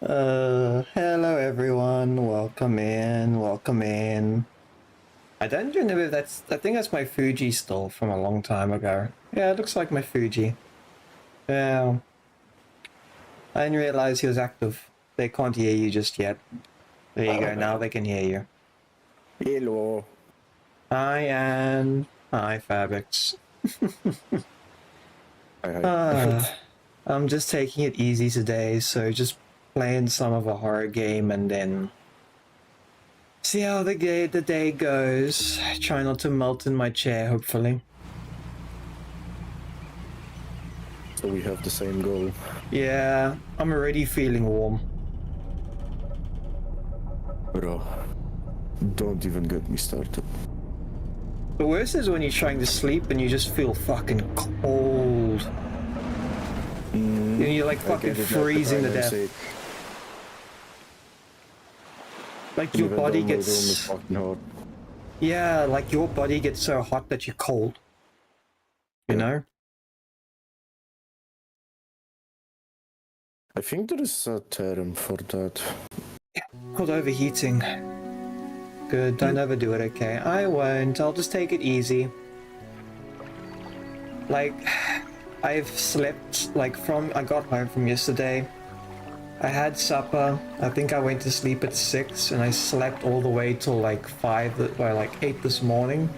Hello everyone, welcome in, welcome in. I don't remember if I think that's my Fuji still from a long time ago. Yeah, it looks like my Fuji. Yeah. I didn't realize he was active. They can't hear you just yet. There you go, now they can hear you. Hello. Hi Anne. Hi Fabrics. I'm just taking it easy today, so just playing some of a horror game and then see how the day goes. Try not to melt in my chair, hopefully. So we have the same goal. Yeah, I'm already feeling warm. Bro, don't even get me started. The worst is when you're trying to sleep and you just feel fucking cold. And you're like fucking freezing to death. Like your body gets... Yeah, like your body gets so hot that you're cold. You know? I think there is a term for that. Yeah, called overheating. Good, don't overdo it, okay? I won't, I'll just take it easy. Like, I've slept, like I got home from yesterday. I had supper, I think I went to sleep at 6 and I slept all the way till like 8 this morning.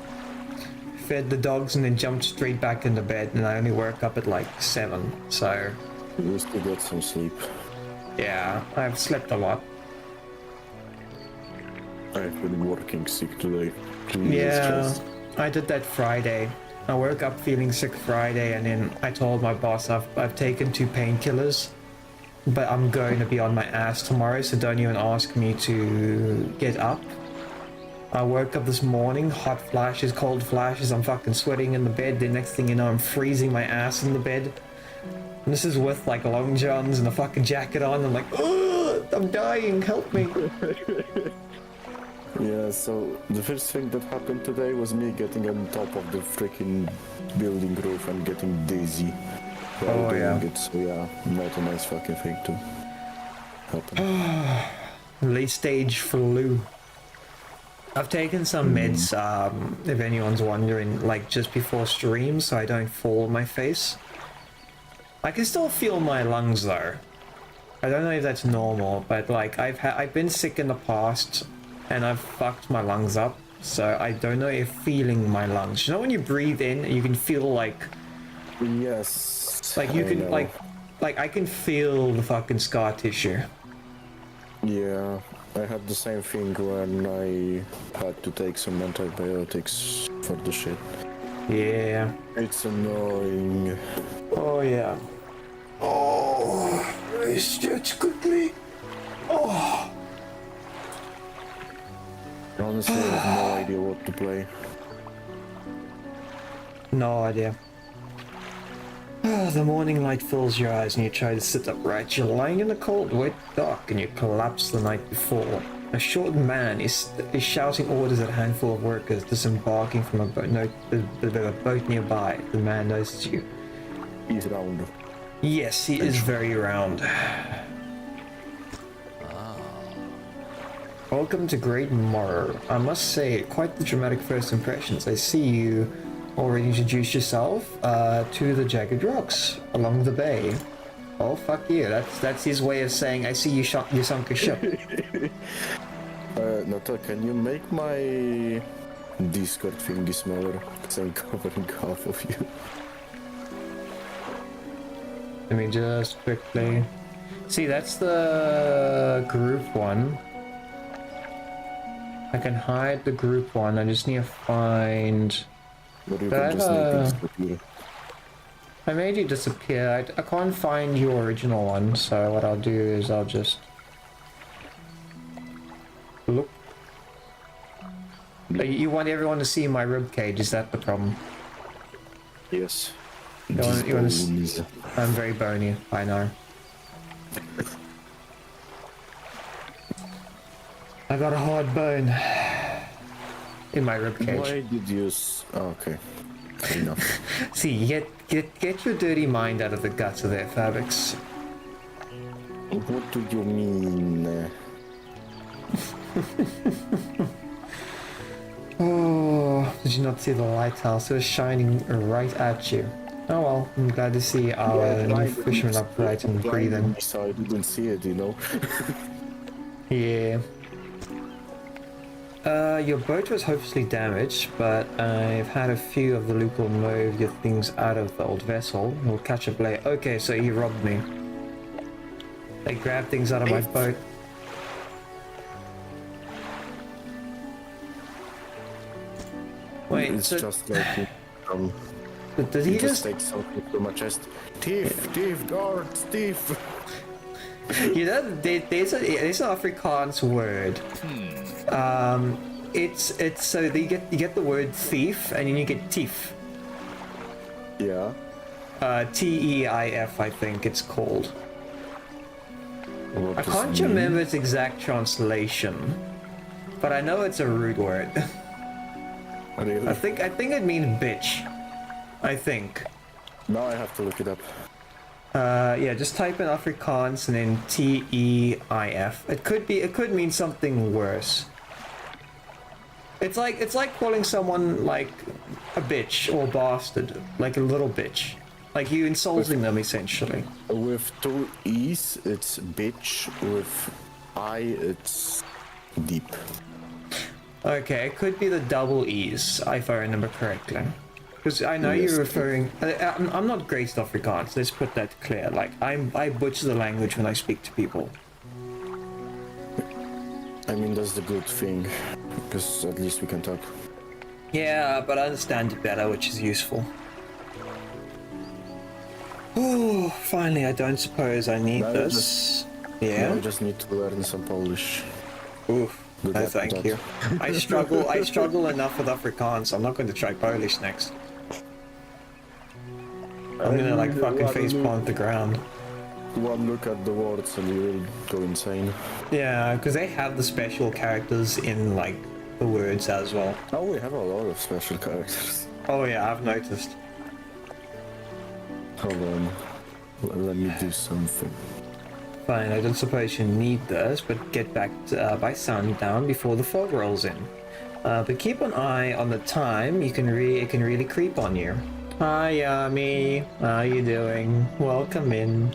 Fed the dogs and then jumped straight back into bed and I only woke up at like 7, so... You still got some sleep. Yeah, I've slept a lot. I've been working sick today. Yeah, I did that Friday. I woke up feeling sick Friday and then I told my boss I've taken 2 painkillers, but I'm going to be on my ass tomorrow, so don't even ask me to get up. I woke up this morning, hot flashes, cold flashes, I'm fucking sweating in the bed, the next thing you know I'm freezing my ass in the bed. And this is with like long johns and a fucking jacket on, I'm like, oh, I'm dying, help me. Yeah, so the first thing that happened today was me getting on top of the freaking building roof and getting dizzy while doing it. So yeah, not a nice fucking thing to happen. Late stage flu. I've taken some meds, if anyone's wondering, like just before stream, so I don't fall on my face. I can still feel my lungs though. I don't know if that's normal, but like I've been sick in the past and I've fucked my lungs up, so I don't know if feeling my lungs. You know when you breathe in, you can feel like... Yes. Like you can, like I can feel the fucking scar tissue. Yeah, I had the same thing when I had to take some antibiotics for the shit. Yeah. It's annoying. Oh yeah. Oh, I stretch quickly. Oh. Honestly, I have no idea what to play. No idea. The morning light fills your eyes and you try to sit upright. You're lying in the cold, wet dark and you collapse the night before. A short man is shouting orders at a handful of workers disembarking from a boat nearby. The man notices you. He's round. Yes, he is very round. Welcome to Great Morrow. I must say, quite the dramatic first impressions. I see you already introduced yourself to the jagged rocks along the bay. Oh, fuck you. That's his way of saying, I see you sunk a ship. Nata, can you make my Discord thingy smaller? Because I'm covering half of you. Let me just quickly... See, that's the group one. I can hide the group one, I just need to find... Or you can just make it disappear. I made you disappear. I can't find your original one, so what I'll do is I'll just... Look. You want everyone to see my ribcage, is that the problem? Yes. You want to... I'm very bony, I know. I got a hard bone in my ribcage. Why did you... Oh, okay. Enough. See, get your dirty mind out of the guts of their fabrics. What do you mean? Oh, did you not see the lighthouse? It was shining right at you. Oh well, I'm glad to see our new fisherman upright and breathing. So I didn't see it, you know. Yeah. Your boat was hopelessly damaged, but I've had a few of the local move your things out of the old vessel. We'll catch up later. Okay, so he robbed me. They grabbed things out of my boat. Wait, It's so just like did he just take something from my chest? Thief, guards, thief. You know, there's an Afrikaans word. It's so you get the word thief and then you get thief. Yeah. Teif, I think it's called. What I does can't it mean? remember its exact translation, but I know it's a rude word. Really? I think it means bitch. I think. Now I have to look it up. Yeah, just type in Afrikaans and then Teif. It could mean something worse. It's like calling someone like a bitch or bastard, like a little bitch. Like you insulting them essentially. With two E's, it's bitch. With I, it's deep. Okay, it could be the double E's, if I remember correctly. Because I know Yes. you're referring... I'm not great at Afrikaans, let's put that clear. Like, I butcher the language when I speak to people. I mean, that's the good thing, because at least we can talk. Yeah, but I understand it better, which is useful. Oh, finally, I don't suppose I need No, this. Now Yeah? I just need to learn some Polish. Oof. Good No, luck with thank that. you. I struggle enough with Afrikaans. I'm not going to try Polish next. I'm gonna like fucking face plant the ground. One look at the words and you will go insane. Yeah, because they have the special characters in like the words as well. Oh, we have a lot of special characters. Oh yeah, I've noticed. Hold on. Let me do something. Fine, I don't suppose you need this, but get back by sundown before the fog rolls in. But keep an eye on the time. It can really creep on you. Hi, Yami. How you doing? Welcome in.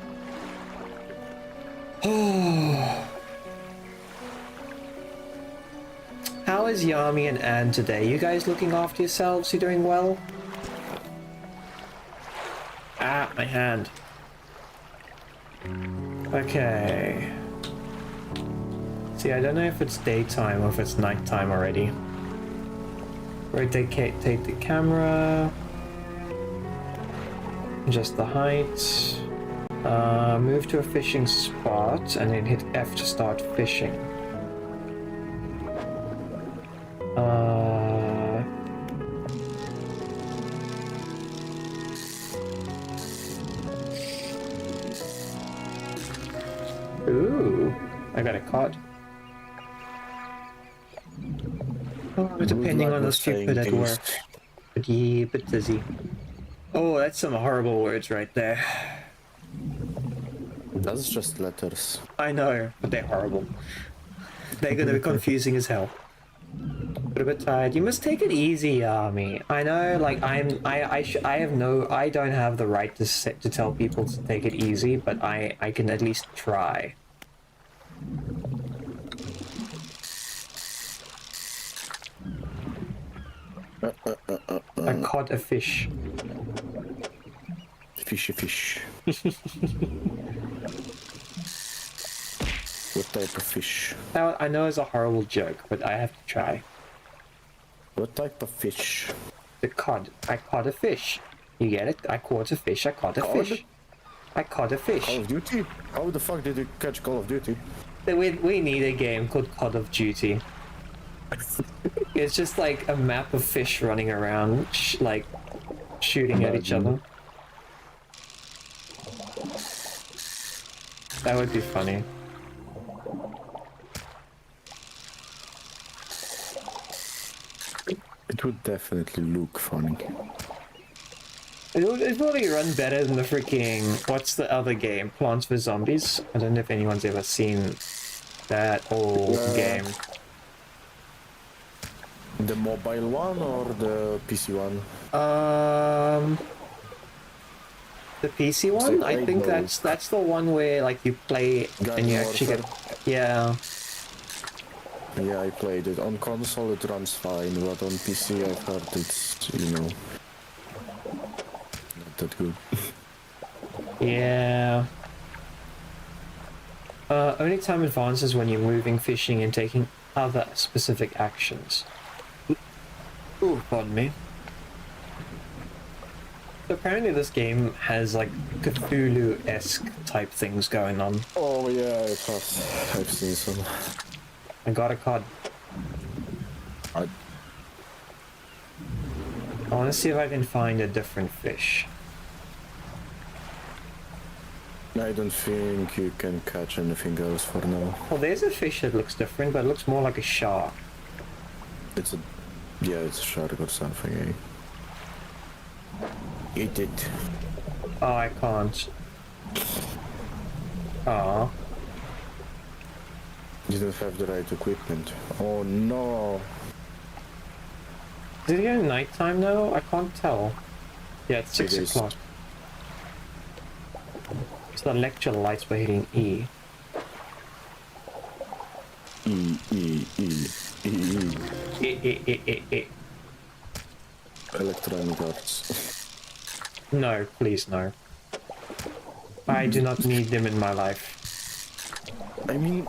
How is Yami and Anne today? You guys looking after yourselves? You doing well? Ah, my hand. Okay. See, I don't know if it's daytime or if it's nighttime already. Rotate the camera. Adjust the height. Move to a fishing spot and then hit F to start fishing. Ooh, I got a cod. Oh, depending on the stupid at work. But yeah, but dizzy. Oh, that's some horrible words right there. That's just letters. I know, but they're horrible. They're gonna be confusing as hell. But a bit tired. You must take it easy, Army. I know, like I don't have the right to tell people to take it easy, but I can at least try. I caught a fish. Fishy fish. What type of fish? Now, I know it's a horrible joke, but I have to try. What type of fish? The cod. I caught a fish. You get it? I caught a fish. I caught a fish. I caught a fish. Call of Duty? How the fuck did you catch Call of Duty? We need a game called Cod of Duty. It's just like a map of fish running around, like shooting at each other. That would be funny. It would definitely look funny. It really run better than the freaking... What's the other game? Plants vs. Zombies? I don't know if anyone's ever seen that old game. The mobile one or the PC one? The PC one? I think that's the one where like you play and you actually get... Yeah. Yeah, I played it. On console it runs fine, but on PC I've heard it's, you know, not that good. Yeah. Only time advances when you're moving, fishing, and taking other specific actions. Ooh, pardon me. So apparently this game has like Cthulhu-esque type things going on. Oh yeah, I've seen some. I got a cod. I want to see if I can find a different fish. I don't think you can catch anything else for now. Well, there's a fish that looks different, but it looks more like a shark. It's a shark or something, eh? Eat it. Oh, I can't. Aw. You don't have the right equipment. Oh no! Is it getting nighttime now? I can't tell. Yeah, it's 6 o'clock. So the lecture lights were hitting E. E. Electronic arts. No, please no. I do not need them in my life. I mean...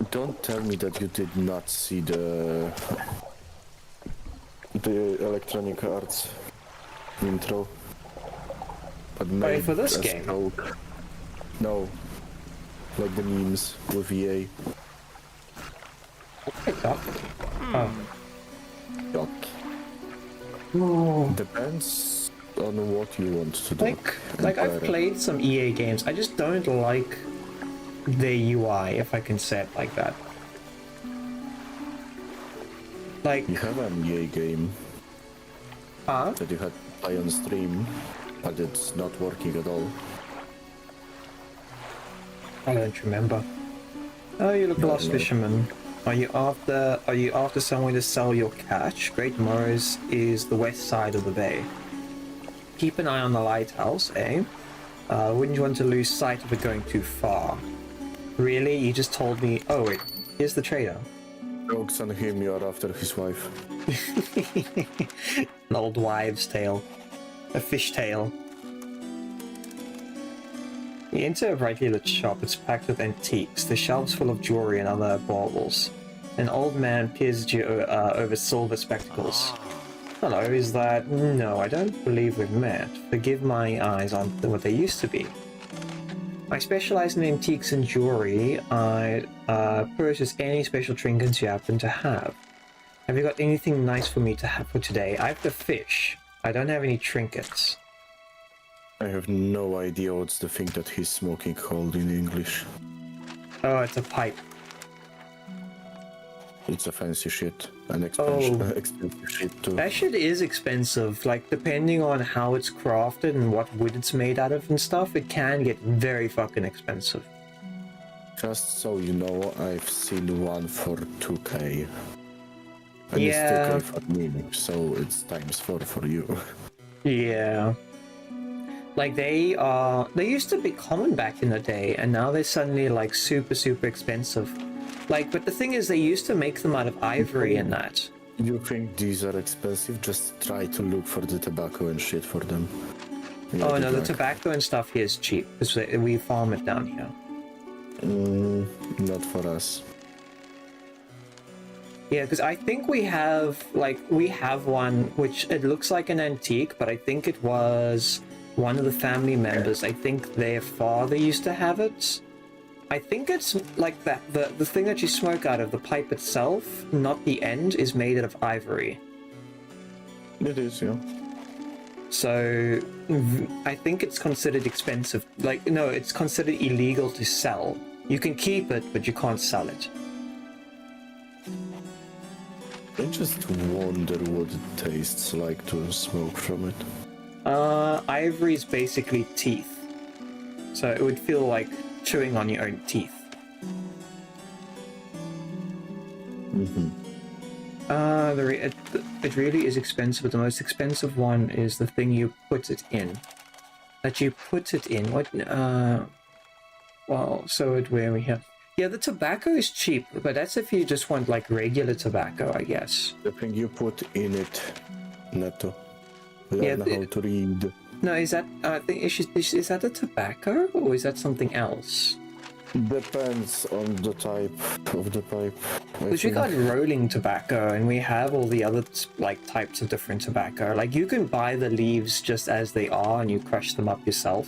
Don't tell me that you did not see the Electronic Arts intro. But Wait, for this game? Joke. No. Like the memes with EA. Pick up. Oh. Yuck. Oh. Depends on what you want to do. Like I've played some EA games. I just don't like their UI, if I can say it like that. Like... You have an EA game that you had to play on stream, but it's not working at all. I don't remember. Oh, you look lost fisherman. Are you after somewhere to sell your catch? Great Morrows is the west side of the bay. Keep an eye on the lighthouse, eh? Wouldn't you want to lose sight of it going too far? Really? You just told me... Oh wait, here's the trader. Jokes on him, you're after his wife. An old wives' tale. A fish tale. You enter a brightly lit shop. It's packed with antiques. The shelves full of jewelry and other baubles. An old man peers at you over silver spectacles. Hello, is that... No, I don't believe we've met. Forgive my eyes aren't what they used to be. I specialize in antiques and jewelry. I purchase any special trinkets you happen to have. Have you got anything nice for me to have for today? I have the fish. I don't have any trinkets. I have no idea what's the thing that he's smoking called in English. Oh, it's a pipe. It's a fancy shit. An expensive shit too. That shit is expensive. Like, depending on how it's crafted and what wood it's made out of and stuff, it can get very fucking expensive. Just so you know, I've seen one for 2k. And yeah. It's 2k for me, so it's times 4 for you. Yeah. Like, they used to be common back in the day, and now they're suddenly, like, super, super expensive. Like, but the thing is, they used to make them out of ivory and that. You think these are expensive? Just try to look for the tobacco and shit for them. Yeah, oh no, the tobacco and stuff here is cheap, because we farm it down here. Not for us. Yeah, because I think we have one, which it looks like an antique, but I think it was one of the family members. I think their father used to have it. I think it's like that. The thing that you smoke out of, the pipe itself, not the end, is made out of ivory. It is, yeah. So I think it's considered expensive. Like, no, it's considered illegal to sell. You can keep it, but you can't sell it. I just wonder what it tastes like to smoke from it. Ivory is basically teeth. So it would feel like chewing on your own teeth. Mm-hmm. It really is expensive, but the most expensive one is the thing you put it in. That you put it in. What? Well, so where we have. Yeah, the tobacco is cheap, but that's if you just want like regular tobacco, I guess. The thing you put in it, Neto. Learn how to read. No, is that is that a tobacco or is that something else? Depends on the type of the pipe. Because we got rolling tobacco and we have all the other like types of different tobacco. Like you can buy the leaves just as they are and you crush them up yourself.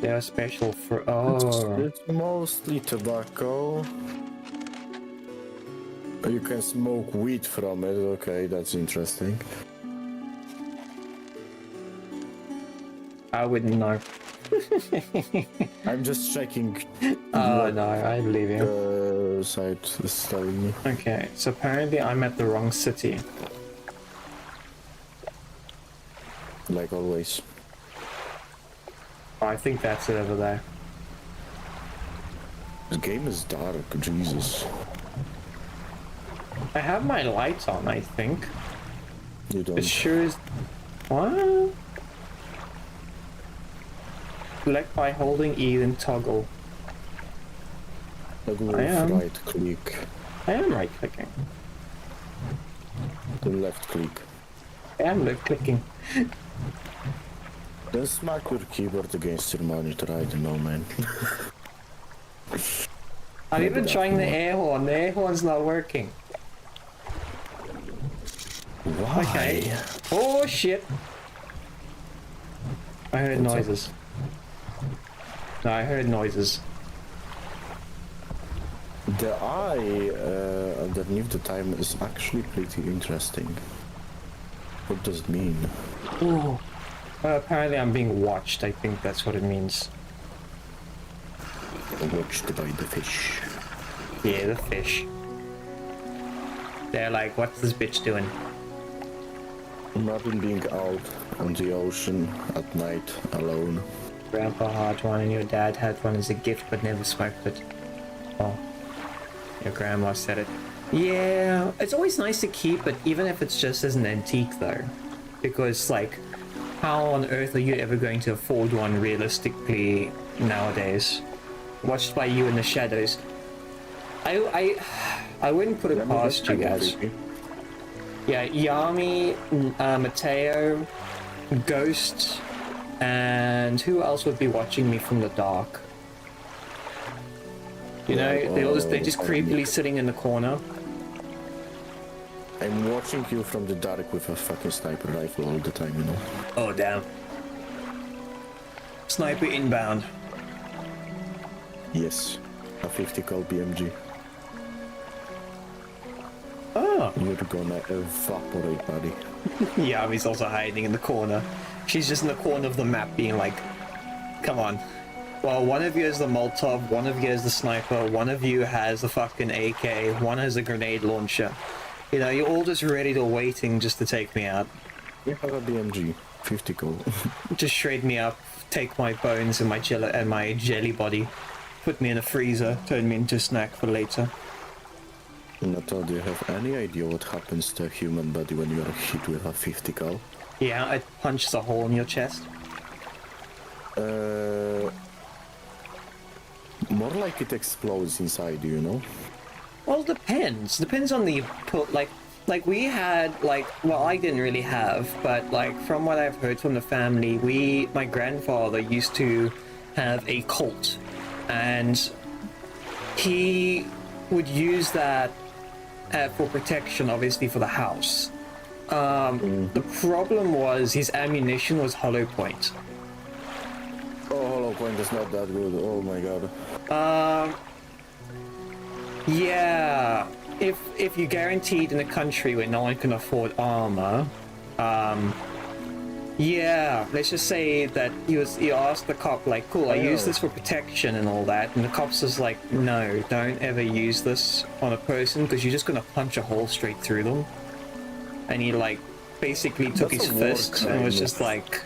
They are special for It's mostly tobacco. You can smoke weed from it. Okay, that's interesting. I wouldn't know. I'm just checking. Oh no, I believe you. The site is telling me. Okay, so apparently I'm at the wrong city. Like always. Oh, I think that's it over there. This game is dark, Jesus. I have my lights on, I think. You don't. It sure is. What? Select by holding E and toggle. Toggle I am. right click. I am right clicking. The left click. I am left clicking. Then smack your keyboard against your monitor, I don't know, man. I'm Maybe even that trying the one. air horn. The air horn's not working. Why? Okay. Oh shit! I heard What's up? noises. No, I heard noises. The eye underneath the time is actually pretty interesting. What does it mean? Ooh. Apparently I'm being watched. I think that's what it means. Watched by the fish. Yeah, the fish. They're like, what's this bitch doing? Imagine being out on the ocean at night alone. Grandpa had one and your dad had one as a gift but never smoked it. Oh. Your grandma said it. Yeah, it's always nice to keep it, even if it's just as an antique though. Because like, how on earth are you ever going to afford one realistically nowadays? Watched by you in the shadows. I wouldn't put it past you guys. Yeah, Yami, Mateo, Ghost, and who else would be watching me from the dark? You know, they're just creepily sitting in the corner. I'm watching you from the dark with a fucking sniper rifle all the time, you know. Oh damn. Sniper inbound. Yes, a 50 cal BMG. Oh. You're gonna evaporate, buddy. Yami's also hiding in the corner. She's just in the corner of the map being like, come on. Well, one of you is the Molotov, one of you is the sniper, one of you has the fucking AK, one has a grenade launcher. You know, you're all just ready to waiting just to take me out. We have a BMG, 50 cal. Just shred me up, take my bones and my jelly body, put me in a freezer, turn me into a snack for later. Nato, do you have any idea what happens to a human body when you are hit with a 50 cal? Yeah, it punches a hole in your chest. More like it explodes inside you, know? Well, depends. Depends on the like we had well, I didn't really have, but like from what I've heard from the family, my grandfather used to have a Colt, and he would use that for protection, obviously for the house. The problem was his ammunition was hollow point. Oh, hollow point is not that good. Oh my god. Yeah, if you're guaranteed in a country where no one can afford armor, Yeah, let's just say that you asked the cop like, cool, I use this for protection and all that, and the cop's just like, no, don't ever use this on a person because you're just gonna punch a hole straight through them. And he like basically took his fist and was just like,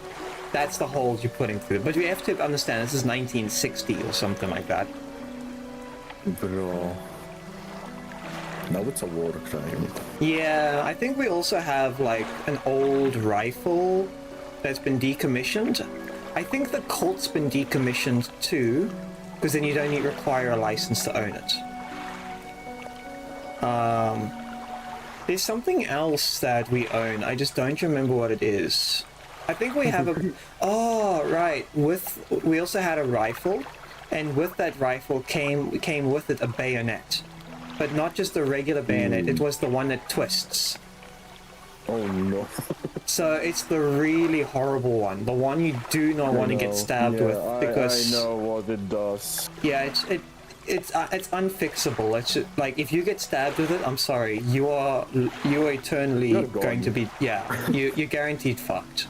that's the holes you're putting through. But we have to understand this is 1960 or something like that. Bro. Now it's a war crime. Yeah, I think we also have like an old rifle that's been decommissioned. I think the Colt's been decommissioned too, because then you don't require a license to own it. There's something else that we own. I just don't remember what it is. I think we have a... Oh, right. We also had a rifle, and with that rifle came with it a bayonet. But not just a regular bayonet, it was the one that twists. Oh no. So it's the really horrible one, the one you do not want to get stabbed with, because I know what it does. Yeah, it's unfixable. It's just, like, if you get stabbed with it, I'm sorry, you are eternally going to be, you're guaranteed fucked.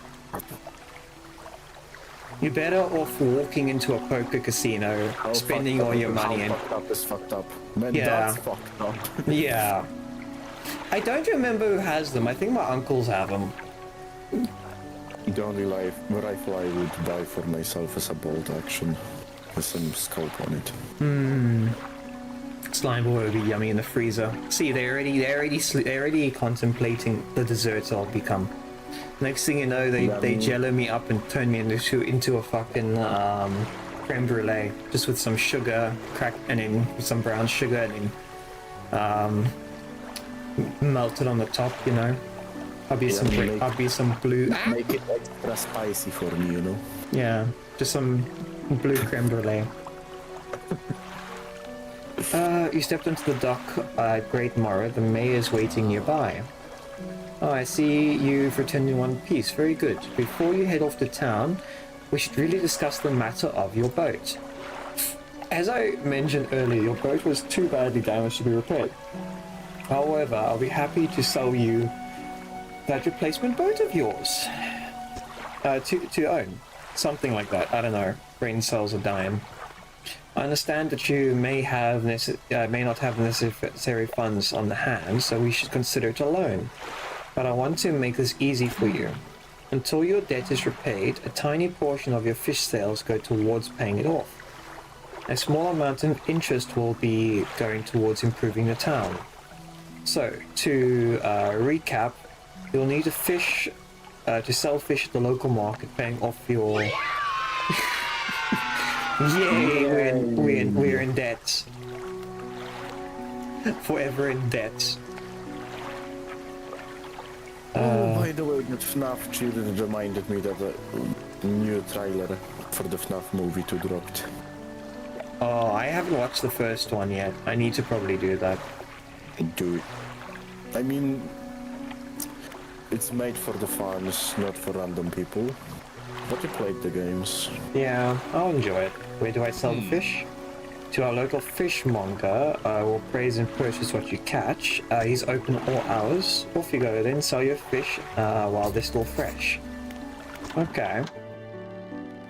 You're better off walking into a poker casino, spending all your money and... fucked up. Man, that's fucked up. Yeah. I don't remember who has them. I think my uncles have them. The only rifle I would buy for myself is a bolt action with some scope on it. Slime ball would be yummy in the freezer. See, they're already contemplating the desserts I'll become. Next thing you know, they jello me up and turn me into a fucking creme brulee, just with some sugar, and then some brown sugar, and then melted on the top. You know, I'll be some blue. Make it extra spicy for me, you know. Yeah, just some blue creme brulee. You stepped into the dock at Great Morrow. The mayor's waiting nearby. Oh, I see you've returned in one piece. Very good. Before you head off to town, we should really discuss the matter of your boat. As I mentioned earlier, your boat was too badly damaged to be repaired. However, I'll be happy to sell you that replacement boat of yours. To own. Something like that. I don't know. Brain cells are dying. I understand that you may not have necessary funds on the hand, so we should consider it a loan. But I want to make this easy for you. Until your debt is repaid, a tiny portion of your fish sales go towards paying it off. A small amount of interest will be going towards improving the town. So, to recap, you'll need to sell fish at the local market, paying off your... Yay, we're in debt. Forever in debt. By the way, that FNAF children reminded me that a new trailer for the FNAF movie to dropped. Oh, I haven't watched the first one yet. I need to probably do that. Do it. I mean, it's made for the fans, not for random people. But you played the games. Yeah, I'll enjoy it. Where do I sell the fish? To our local fishmonger. Will praise and purchase what you catch. He's open all hours. Off you go then, sell your fish while they're still fresh. Okay.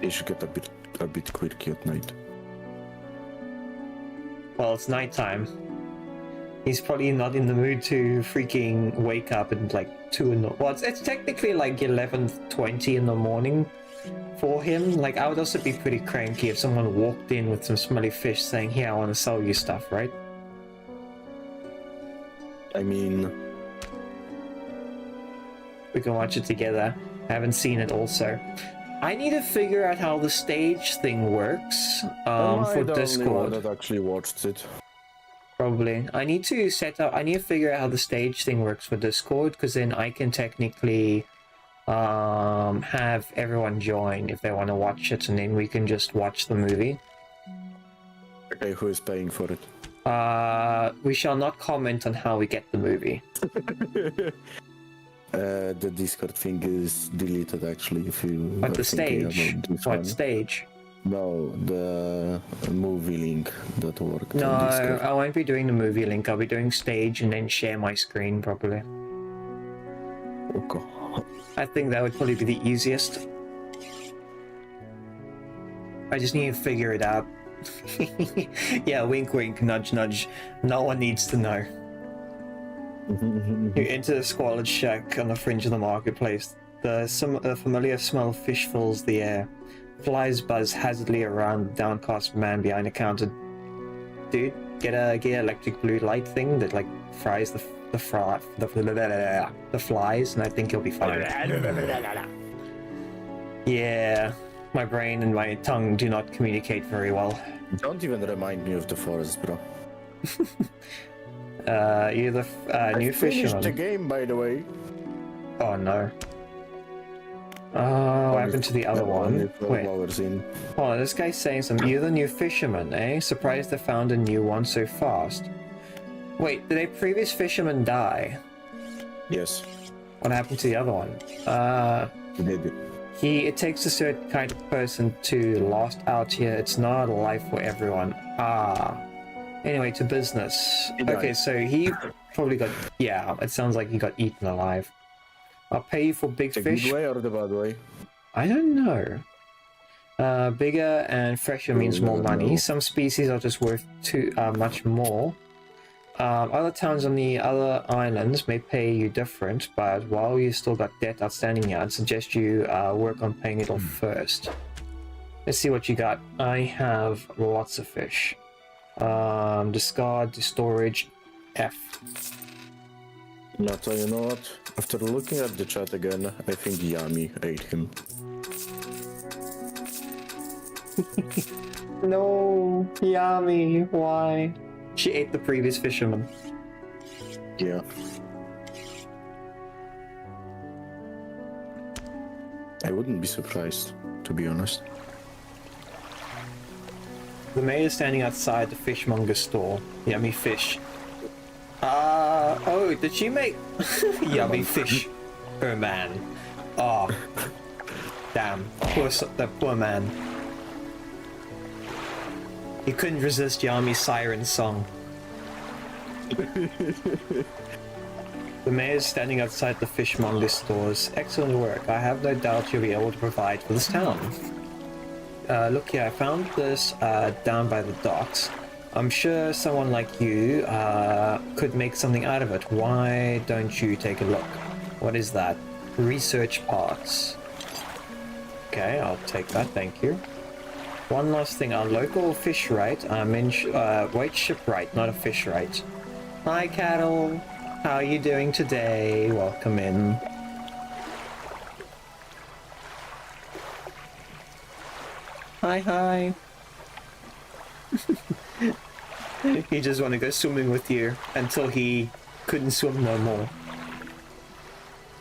You should get a bit quirky at night. Well, it's nighttime. He's probably not in the mood to freaking wake up at like 2 in the... Well, it's technically like 11:20 in the morning for him. Like, I would also be pretty cranky if someone walked in with some smelly fish saying, here, I want to sell you stuff, right? I mean... We can watch it together. I haven't seen it also. I need to figure out how the stage thing works for Discord. I actually watched it. Probably. I need to figure out how the stage thing works for Discord, because then I can technically have everyone join if they want to watch it, and then we can just watch the movie. Okay, who is paying for it? We shall not comment on how we get the movie. The Discord thing is deleted actually if you... But the stage? What stage? No, the movie link that worked. No, I won't be doing the movie link. I'll be doing stage and then share my screen properly. Okay. I think that would probably be the easiest. I just need to figure it out. Yeah, wink wink, nudge nudge. No one needs to know. You enter the squalid shack on the fringe of the marketplace. The familiar smell of fish fills the air. Flies buzz hazardly around the downcast man behind the counter. Dude, get a electric blue light thing that like fries the flies, and I think you'll be fine. Yeah, my brain and my tongue do not communicate very well. Don't even remind me of the forest, bro. You're the new I finished fisherman. the game, by the way. Oh no. What happened to the other one? Wait. Oh, this guy's saying something. You're the new fisherman, eh? Surprised they found a new one so fast. Wait, did a previous fisherman die? Yes. What happened to the other one? Did. It takes a certain kind of person to last out here. It's not a life for everyone. Anyway, to business. Okay, so he probably got... Yeah, it sounds like he got eaten alive. I'll pay you for big The fish. good way or the bad way? I don't know. Bigger and fresher means more money. Some species are just worth much more. Other towns on the other islands may pay you different, but while you still got debt outstanding here, I'd suggest you work on paying it off first. Let's see what you got. I have lots of fish. Discard to storage F. Now, you know what? After looking at the chat again, I think Yami ate him. No, Yami, why? She ate the previous fisherman. Yeah. I wouldn't be surprised, to be honest. The maid is standing outside the fishmonger's store. Yummy fish. Oh, did she make yummy fish her man? Oh, damn, that poor man. He couldn't resist Yami's siren song. The mayor is standing outside the fishmonger's stores. Excellent work. I have no doubt you'll be able to provide for this town. Look here, I found this down by the docks. I'm sure someone like you could make something out of it. Why don't you take a look? What is that? Research parts. Okay, I'll take that, thank you. One last thing, our local fish right, wait, shipwright, not a fish right. Hi cattle, how are you doing today? Welcome in. Hi. He just want to go swimming with you until he couldn't swim no more.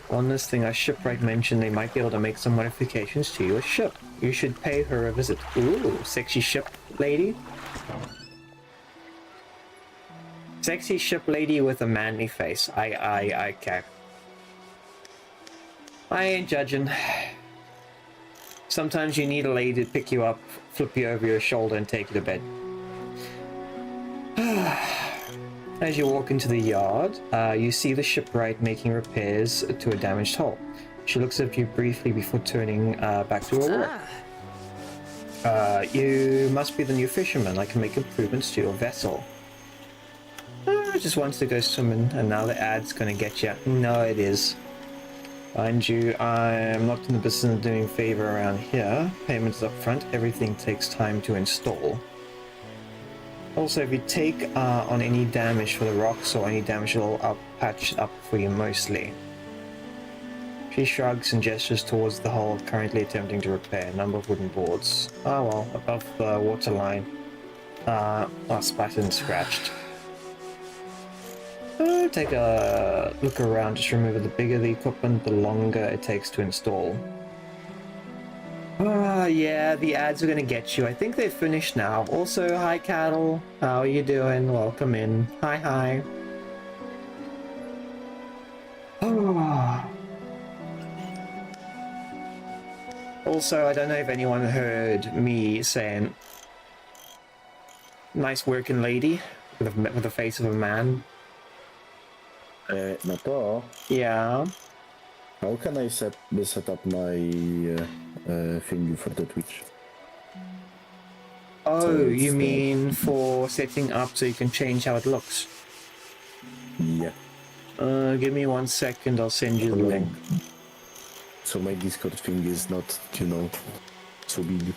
On this thing, our shipwright mentioned they might be able to make some modifications to your ship. You should pay her a visit. Ooh, sexy ship lady. Sexy ship lady with a manly face. Okay. I ain't judging. Sometimes you need a lady to pick you up, flip you over your shoulder, and take you to bed. As you walk into the yard, you see the shipwright making repairs to a damaged hull. She looks at you briefly before turning back to her work. You must be the new fisherman. I can make improvements to your vessel. I just wanted to go swimming, and now the ad's gonna get you. No, it is. Mind you, I'm not in the business of doing favor around here. Payment is up front. Everything takes time to install. Also, if you take on any damage for the rocks or any damage, I'll patch it up for you mostly. She shrugs and gestures towards the hull currently attempting to repair. Number of wooden boards. Oh well, above the waterline. Splattered and scratched. Take a look around. Just remember, the bigger the equipment, the longer it takes to install. Yeah, the ads are gonna get you. I think they've finished now. Also, hi cattle. How are you doing? Welcome in. Hi. Also, I don't know if anyone heard me saying nice working lady with the face of a man. Not all. Yeah. How can I set up my thingy for the Twitch? Oh, So you it's, mean for setting up so you can change how it looks? Yeah. Give me 1 second, I'll send you the link. So my Discord thing is not, you know, so big.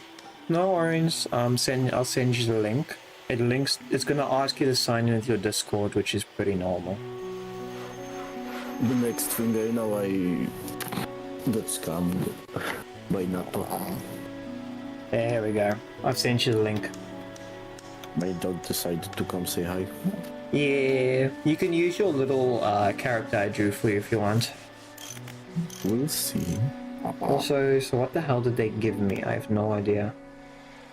No worries, I'll send you the link. It's gonna ask you to sign in with your Discord, which is pretty normal. The next thing I know, I got scammed by NATO. There we go. I've sent you the link. My dog decided to come say hi. Yeah, you can use your little character I drew for you if you want. We'll see. Also, so what the hell did they give me? I have no idea.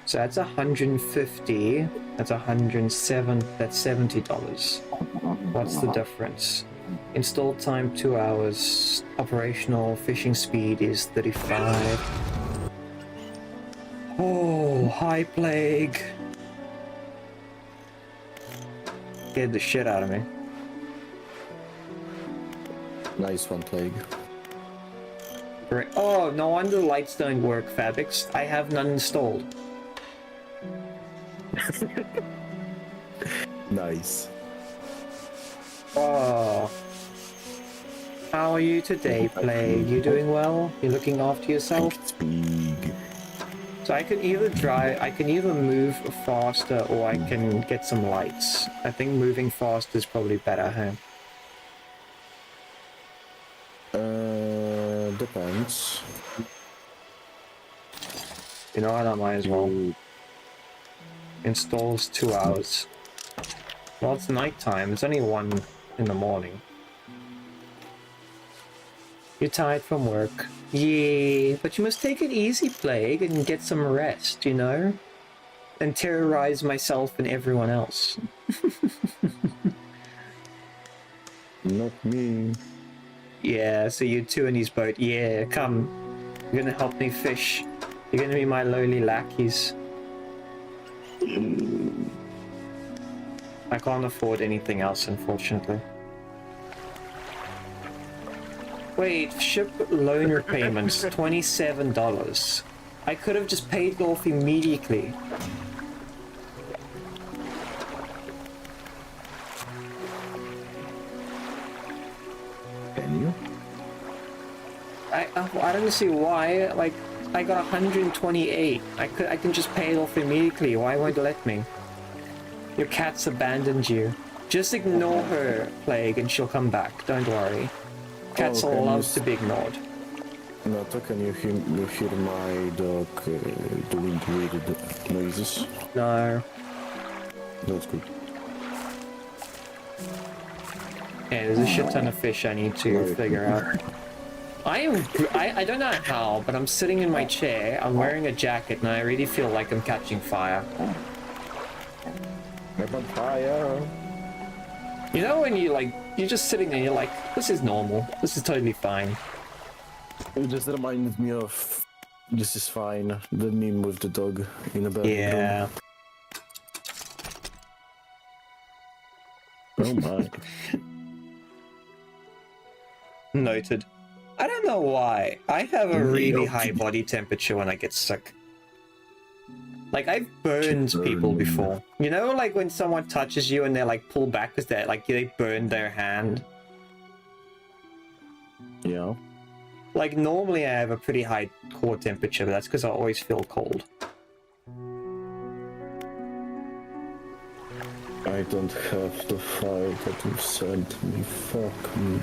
So that's 150. That's 107. That's $70. What's the difference? Install time 2 hours. Operational fishing speed is 35. Oh, high plague. Scared the shit out of me. Nice one, Plague. Great. Oh, no wonder the lights don't work, Fabix. I have none installed. Nice. Oh. How are you today, Plague? You doing well? You looking after yourself? It's big. So I can either move faster or I can get some lights. I think moving faster is probably better, huh? Depends. You know what, I might as well. Installs 2 hours. Well, it's nighttime. It's only 1 in the morning. You're tired from work. Yeah, but you must take it easy, Plague, and get some rest, you know? And terrorize myself and everyone else. Not me. Yeah, so you two in his boat. Yeah, come. You're gonna help me fish. You're gonna be my lowly lackeys. I can't afford anything else, unfortunately. Wait, ship loan repayments, $27. I could have just paid it off immediately. Can you? I don't see why. Like, I got 128. I can just pay it off immediately. Why won't it let me? Your cat's abandoned you. Just ignore her, Plague, and she'll come back. Don't worry. Cats Oh, love to be ignored. Nato, can you hear my dog doing weird noises? No. That's good. Yeah, there's a shit ton of fish I need to figure out. I don't know how, but I'm sitting in my chair, I'm wearing a jacket, and I really feel like I'm catching fire. I'm on fire. You know when you're just sitting there, you're like, this is normal. This is totally fine. It just reminded me of "This is fine," the meme with the dog in a bedroom. Yeah. Oh my. Noted. I don't know why. I have a really high body temperature when I get sick. Like, I've burned people before. You know, like when someone touches you and they're like pull back because they burned their hand. Yeah. Like, normally I have a pretty high core temperature, but that's because I always feel cold. I don't have the file that you sent me. Fuck me.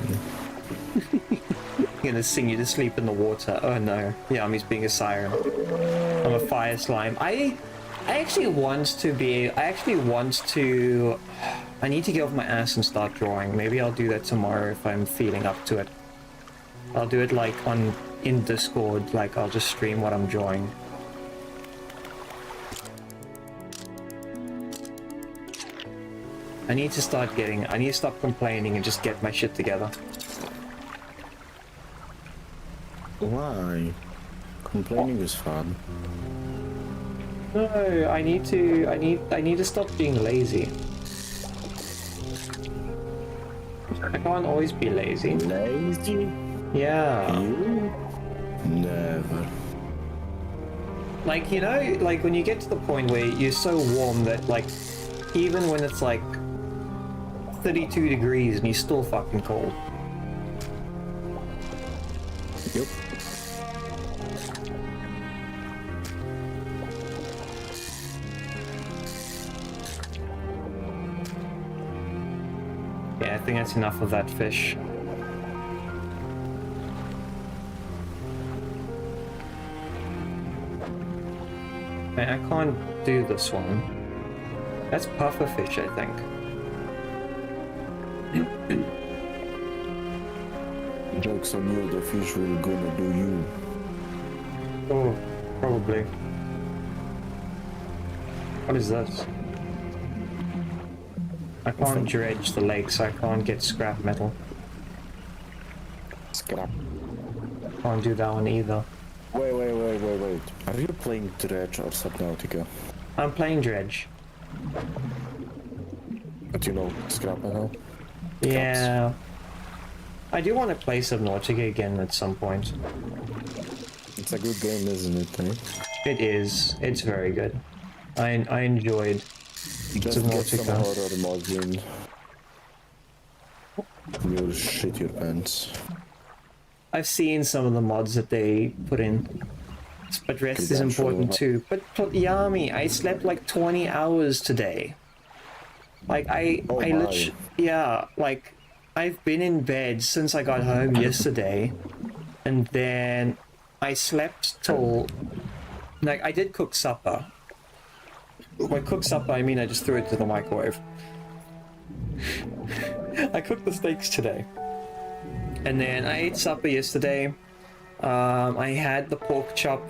I'm gonna sing you to sleep in the water. Oh no. Yeah, I'm just being a siren. I'm a fire slime. I actually want to... I need to get off my ass and start drawing. Maybe I'll do that tomorrow if I'm feeling up to it. I'll do it like in Discord, like I'll just stream what I'm drawing. I need to stop complaining and just get my shit together. Why? Complaining is fun. No, I need to stop being lazy. I can't always be lazy. Lazy? Yeah. You? Never. Like, you know, like when you get to the point where you're so warm that, like, even when it's like 32 degrees and you're still fucking cold. Yep. Yeah, I think that's enough of that fish. Man, I can't do this one. That's puffer fish, I think. Joke's on you, the fish will gonna do you. Oh, probably. What is this? I can't dredge the lake, so I can't get scrap metal. Scrap. Can't do that one either. Wait. Are you playing Dredge or Subnautica? I'm playing Dredge. But you know, scrap metal? Yeah. I do want to play Subnautica again at some point. It's a good game, isn't it? Eh? It is. It's very good. I enjoyed Just get some Subnautica. horror mods in. You'll shit your pants. I've seen some of the mods that they put in. But rest is important too. But Yami, I slept like 20 hours today. Like I literally, yeah, like I've been in bed since I got home yesterday, and then I slept till, like, I did cook supper. By cook supper, I mean I just threw it to the microwave. I cooked the steaks today, and then I ate supper yesterday. I had the pork chop,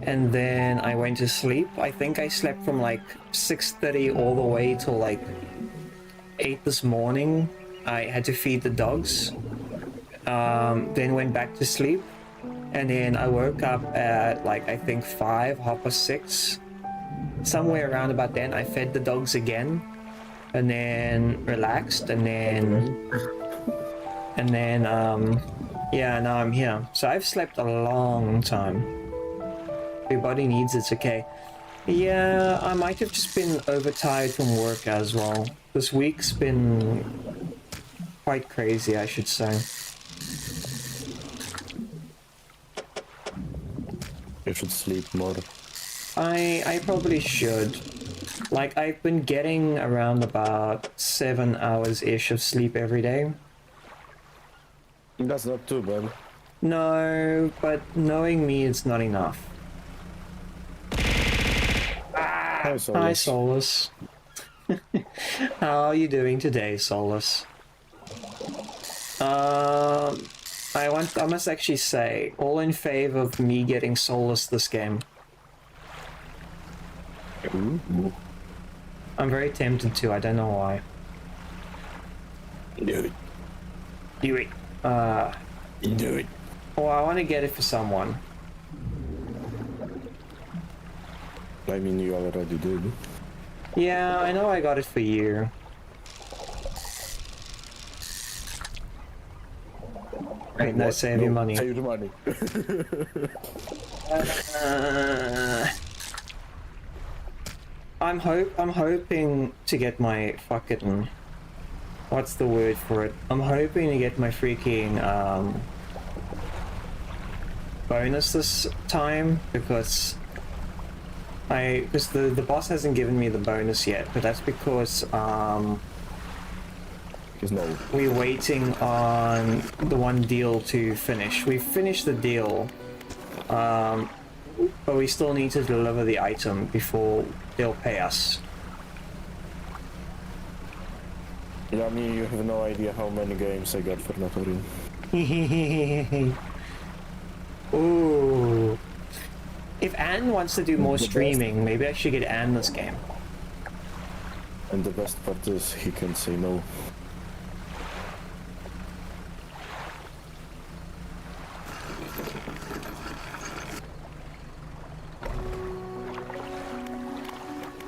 and then I went to sleep. I think I slept from like 6:30 all the way till like 8 this morning. I had to feed the dogs, then went back to sleep, and then I woke up at like I think 5, 6:30, somewhere around about then. I fed the dogs again, and then relaxed, and then yeah, now I'm here. So I've slept a long time. Your body needs it's okay. Yeah, I might have just been overtired from work as well. This week's been quite crazy, I should say. You should sleep more. I probably should. Like, I've been getting around about 7 hours-ish of sleep every day. That's not too bad. No, but knowing me, it's not enough. Hi, Solus. Hi, Solus. How are you doing today, Solus? I must actually say, all in favor of me getting Solus this game. Ooh. I'm very tempted to, I don't know why. Do it. Do it. Do it. Oh, I want to get it for someone. I mean, you already did. Yeah, I know I got it for you. Right, now save your money. Save the money. I'm hoping to get my fucking, what's the word for it? I'm hoping to get my freaking bonus this time, because the boss hasn't given me the bonus yet, but that's because we're waiting on the one deal to finish. We've finished the deal, but we still need to deliver the item before they'll pay us. Yeah, I mean, you have no idea how many games I got for Notorin. Ooh. If Anne wants to do more streaming, maybe I should get Anne this game. And the best part is he can say no.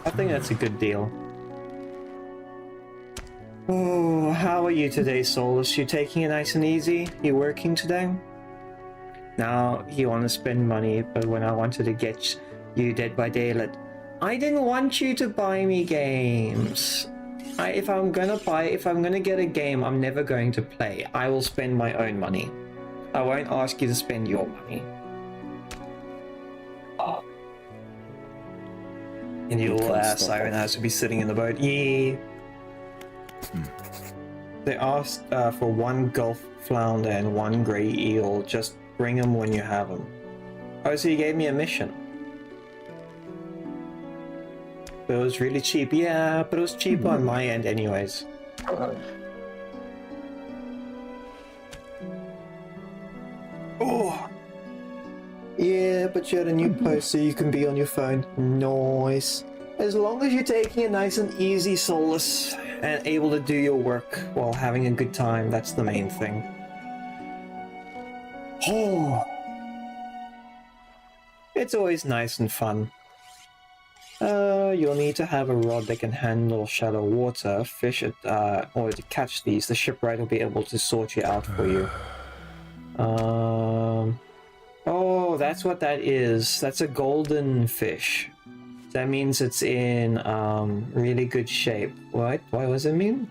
I think that's a good deal. Oh, how are you today, Solus? You taking it nice and easy? You working today? Now you want to spend money, but when I wanted to get you Dead by Daylight, I didn't want you to buy me games. If I'm gonna get a game I'm never going to play, I will spend my own money. I won't ask you to spend your money. And your little ass siren has to be sitting in the boat. Yeah. They asked for 1 Gulf flounder and 1 grey eel. Just bring them when you have them. Oh, so you gave me a mission. But it was really cheap. Yeah, but it was cheap on my end anyways. Oh! Yeah, but you had a new post so you can be on your phone. Nice. As long as you're taking it nice and easy, Solus, and able to do your work while having a good time, that's the main thing. Oh! It's always nice and fun. You'll need to have a rod that can handle shallow water. Fish it, in order to catch these. The shipwright will be able to sort you out for you. Oh, that's what that is. That's a golden fish. That means it's in, really good shape. What? What does it mean?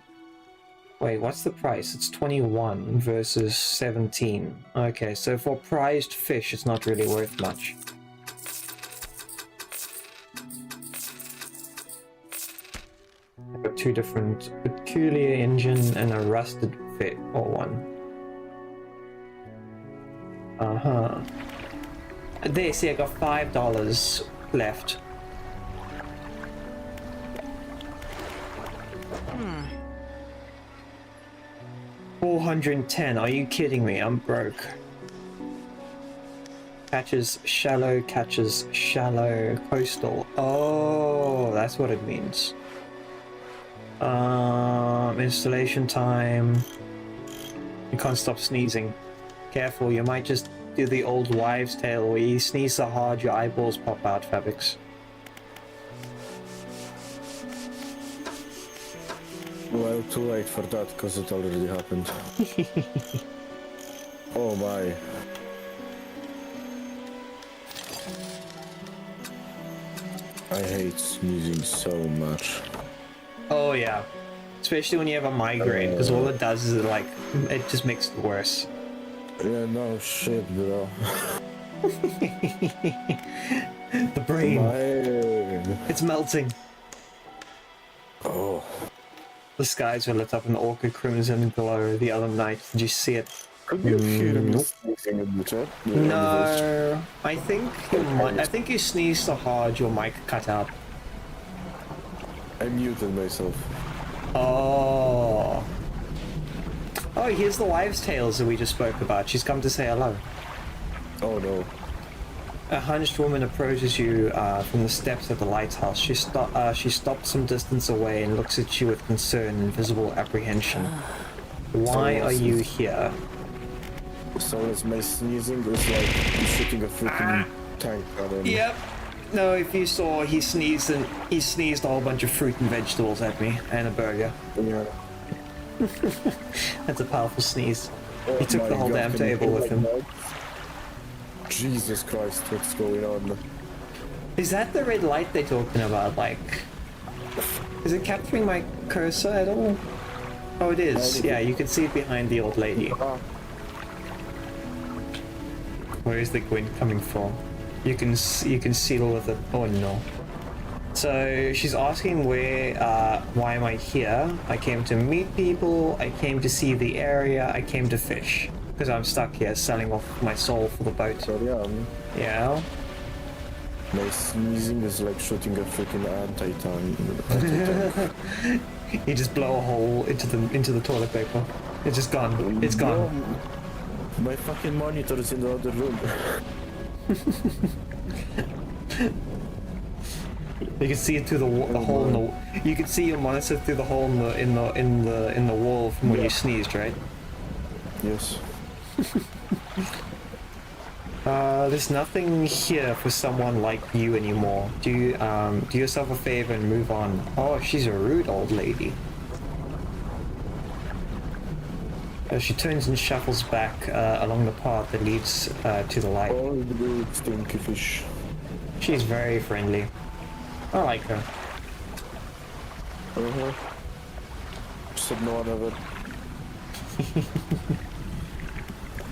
Wait, what's the price? It's 21 versus 17. Okay, so for prized fish, it's not really worth much. I've got 2 different peculiar engine and a rusted fit or one. Uh-huh. There, see, I got $5 left. $410, are you kidding me? I'm broke. Catches shallow, coastal. Oh, that's what it means. Installation time. You can't stop sneezing. Careful, you might just do the old wives' tale where you sneeze so hard your eyeballs pop out, Fabrics. Well, too late for that, because it already happened. Oh my. I hate sneezing so much. Oh yeah. Especially when you have a migraine, because all it does is it just makes it worse. Yeah, no shit, bro. The brain. It's melting. Oh. The skies were lit up in orchid crimson glow the other night. Did you see it? Could you hear me Nope. sneezing in the chat? No. I think you sneezed so hard your mic cut out. I muted myself. Oh. Oh, here's the wives' tales that we just spoke about. She's come to say hello. Oh no. A hunched woman approaches you from the steps of the lighthouse. She stopped some distance away and looks at you with concern and visible apprehension. Why are you here? So it's my sneezing is like shooting a freaking tank at him. Yep. No, if you saw, he sneezed a whole bunch of fruit and vegetables at me and a burger. Yeah. That's a powerful sneeze. Oh He took my the whole God, damn can you table hear with my him. dog? Jesus Christ, what's going on? Is that the red light they're talking about? Like, is it capturing my cursor at all? Oh, it is. Yeah, you can see it behind the old lady. Where is the wind coming from? You can seal with it. Oh no. So she's asking why am I here? I came to meet people. I came to see the area. I came to fish because I'm stuck here selling off my soul for the boat. So yeah, Yeah. my sneezing is like shooting a freaking anti-tank. You just blow a hole into the toilet paper. It's just gone. It's gone. No, my fucking monitor is in the other room. You can see it through the hole in the. You can see your monitor through the hole in the wall from where you sneezed, right? Yes. There's nothing here for someone like you anymore. Do yourself a favor and move on. Oh, she's a rude old lady. She turns and shuffles back along the path that leads to the light. Oh, the stinky fish. She's very friendly. I like her. Said no one of it.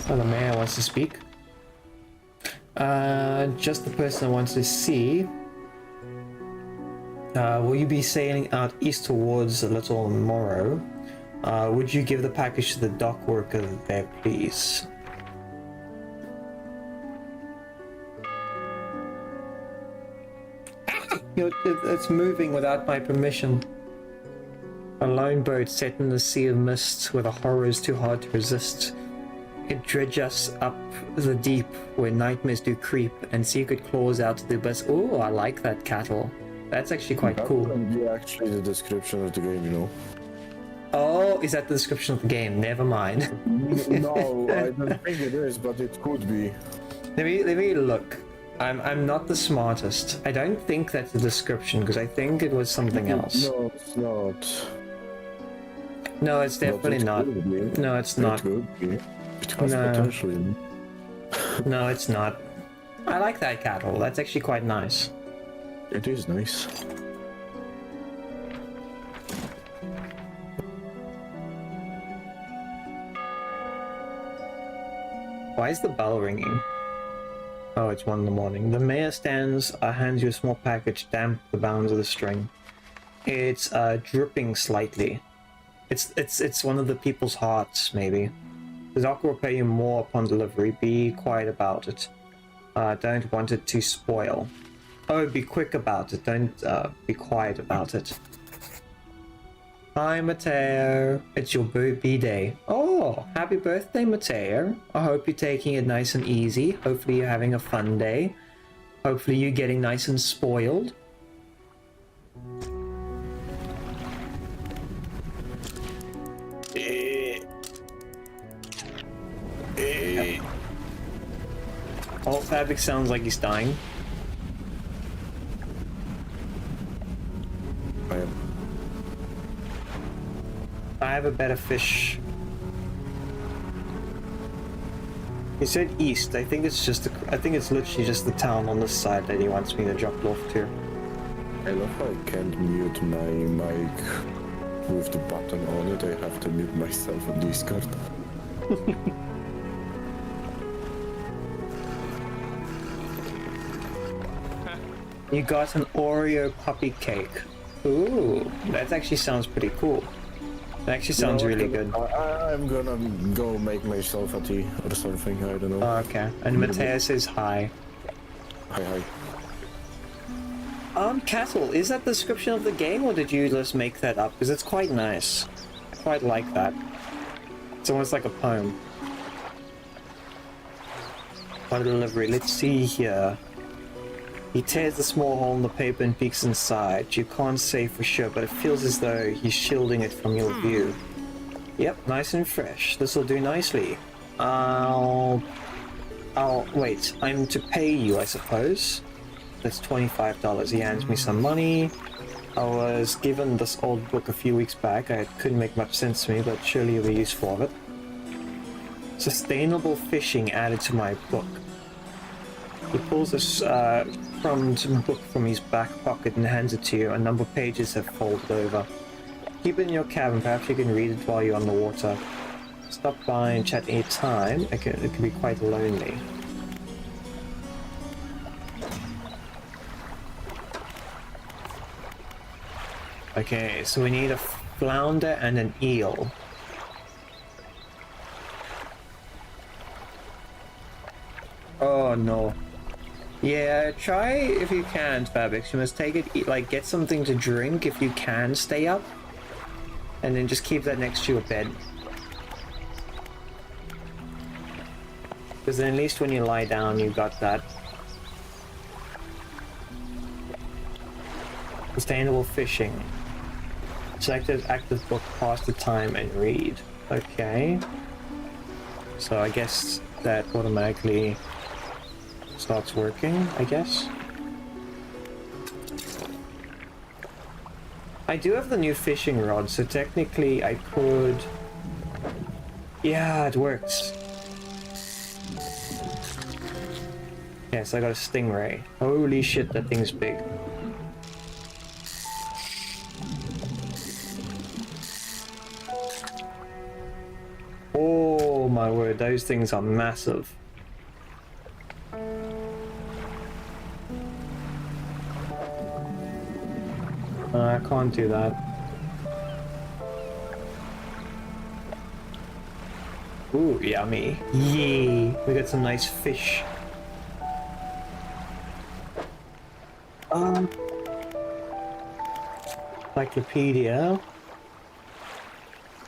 Oh, the mayor wants to speak. Just the person wants to see. Will you be sailing out east towards Little Morrow? Would you give the package to the dock worker there, please? It's moving without my permission. A lone boat set in the sea of mist where the horror is too hard to resist. It dredges us up the deep where nightmares do creep and secret claws out to the abyss. Oh, I like that cattle. That's actually quite cool. That would be actually the description of the game, you know. Oh, is that the description of the game? Never mind. No, I don't think it is, but it could be. Let me look. I'm not the smartest. I don't think that's the description because I think it was something else. No, it's not. No, it's definitely not. No, it's not. It could be. Because No. potentially. No, it's not. I like that cattle. That's actually quite nice. It is nice. Why is the bell ringing? Oh, it's 1 in the morning. The mayor stands, hands you a small package, damp the bounds of the string. It's dripping slightly. It's one of the people's hearts, maybe. The doc will pay you more upon delivery. Be quiet about it. Don't want it to spoil. Oh, be quick about it. Don't be quiet about it. Hi, Mateo. It's your B-day. Oh, happy birthday, Mateo. I hope you're taking it nice and easy. Hopefully you're having a fun day. Hopefully you're getting nice and spoiled. Oh, Fabric sounds like he's dying. I have a better fish. He said east. I think it's literally just the town on this side that he wants me to drop off to. I love how I can't mute my mic with the button on it. I have to mute myself on Discord. You got an Oreo puppy cake. Ooh, that actually sounds pretty cool. That actually sounds really good. I'm gonna go make myself a tea or something, I don't know. Oh, okay. And Mateo says hi. Hi. Cattle, is that the description of the game or did you just make that up? Because it's quite nice. I quite like that. It's almost like a poem. What a delivery. Let's see here. He tears a small hole in the paper and peeks inside. You can't say for sure, but it feels as though he's shielding it from your view. Yep, nice and fresh. This'll do nicely. I'll wait. I'm to pay you, I suppose. That's $25. He hands me some money. I was given this old book a few weeks back. It couldn't make much sense to me, but surely you'll be useful of it. Sustainable fishing added to my book. He pulls this crumbed book from his back pocket and hands it to you. A number of pages have folded over. Keep it in your cabin. Perhaps you can read it while you're on the water. Stop by and chat any time. It can be quite lonely. Okay, so we need a flounder and an eel. Oh no. Yeah, try if you can, Fabix. You must take it, like, get something to drink if you can stay up. And then just keep that next to your bed. Because then at least when you lie down, you got that. Sustainable fishing. Selected active book, pass the time and read. Okay. So I guess that automatically starts working, I guess. I do have the new fishing rod, so technically I could... Yeah, it works. Yes, I got a stingray. Holy shit, that thing's big. Oh my word, those things are massive. I can't do that. Ooh, yummy. Yay! We got some nice fish. Encyclopedia.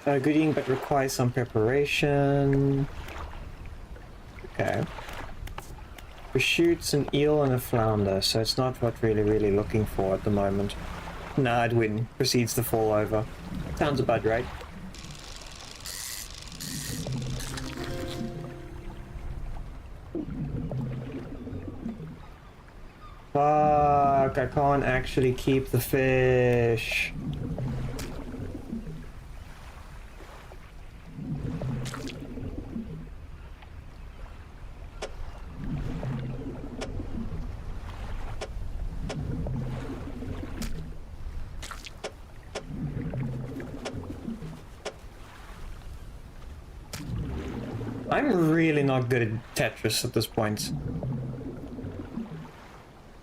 Good eating, but requires some preparation. Okay. We shoots an eel and a flounder, so it's not what really looking for at the moment. Nah, Edwin proceeds to fall over. Sounds about right. Fuck, I can't actually keep the fish. I'm really not good at Tetris at this point.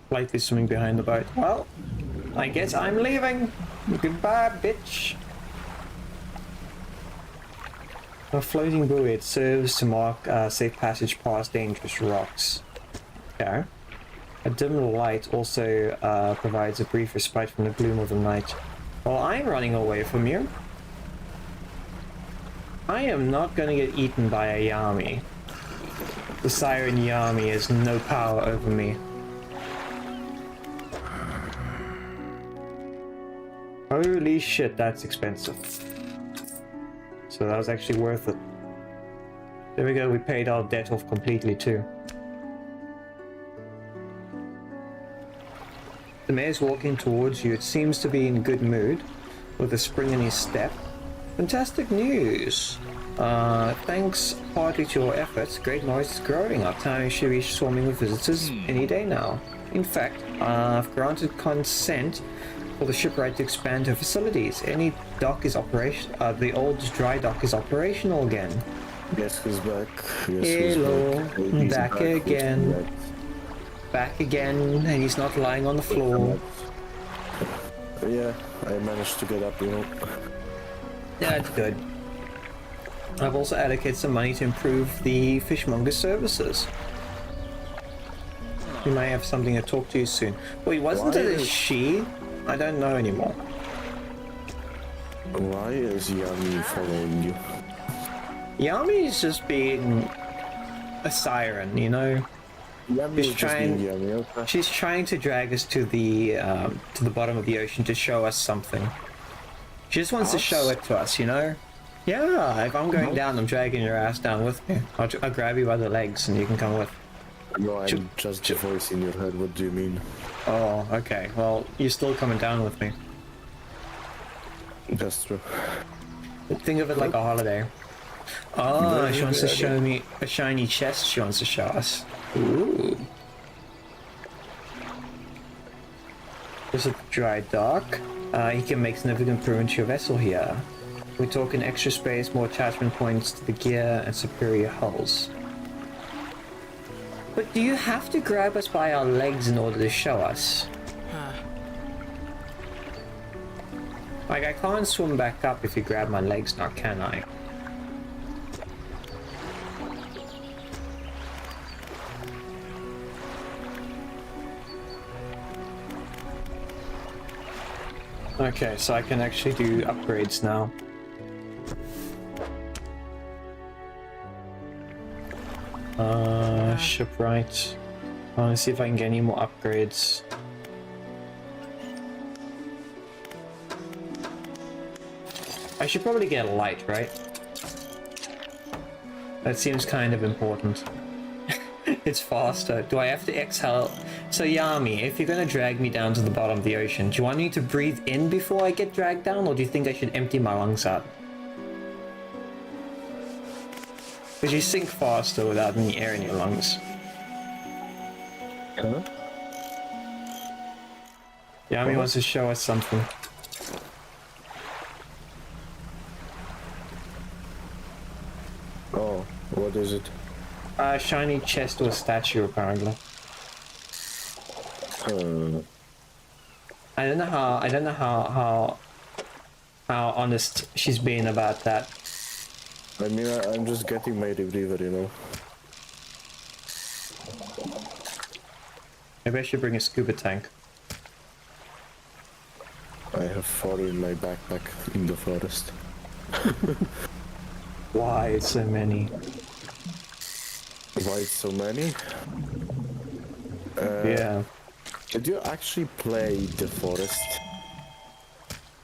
Lightly swimming behind the boat. Well, I guess I'm leaving. Goodbye, bitch. A floating buoy. It serves to mark safe passage past dangerous rocks. Okay. A dim light also provides a brief respite from the gloom of the night. Well, I'm running away from you. I am not going to get eaten by a Yami. The Siren Yami has no power over me. Holy shit, that's expensive. So that was actually worth it. There we go, we paid our debt off completely too. The mayor's walking towards you. It seems to be in good mood, with a spring in his step. Fantastic news! Thanks partly to your efforts, Great North is growing. Our town should be swarming with visitors any day now. In fact, I've granted consent for the shipwright to expand her facilities. Any dock is operational. The old dry dock is operational again. Yes, he's back. Yes, hello, he's back again. Back again, and he's not lying on the floor. Yeah, I managed to get up, you know. That's good. I've also allocated some money to improve the fishmonger services. We may have something to talk to you soon. Wait, wasn't it a she? I don't know anymore. Why is Yami following you? Yami is just being a siren, you know? Yami She's trying to drag us to the bottom of the ocean to show us something. She just wants to show it to us, you know? Yeah, if I'm going down, I'm dragging your ass down with me. I'll grab you by the legs and you can come with. No, I'm just the voice in your head. What do you mean? Oh, okay. Well, you're still coming down with me. That's true. Think of it like a holiday. Oh, she wants to show me a shiny chest she wants to show us. Ooh. This is the dry dock. You can make significant improvement to your vessel here. We're talking extra space, more attachment points to the gear, and superior hulls. But do you have to grab us by our legs in order to show us? Like, I can't swim back up if you grab my legs now, can I? Okay, so I can actually do upgrades now. Shipwright. I want to see if I can get any more upgrades. I should probably get a light, right? That seems kind of important. It's faster. Do I have to exhale? So Yami, if you're going to drag me down to the bottom of the ocean, do you want me to breathe in before I get dragged down, or do you think I should empty my lungs out? Because you sink faster without any air in your lungs. Huh? Yami wants to show us something. Oh, what is it? A shiny chest or statue, apparently. I don't know how honest she's been about that. I mean, I'm just getting my retriever, you know. Maybe I should bring a scuba tank. I have 4 in my backpack in the forest. Why so many? Why so many? Yeah. Did you actually play the forest?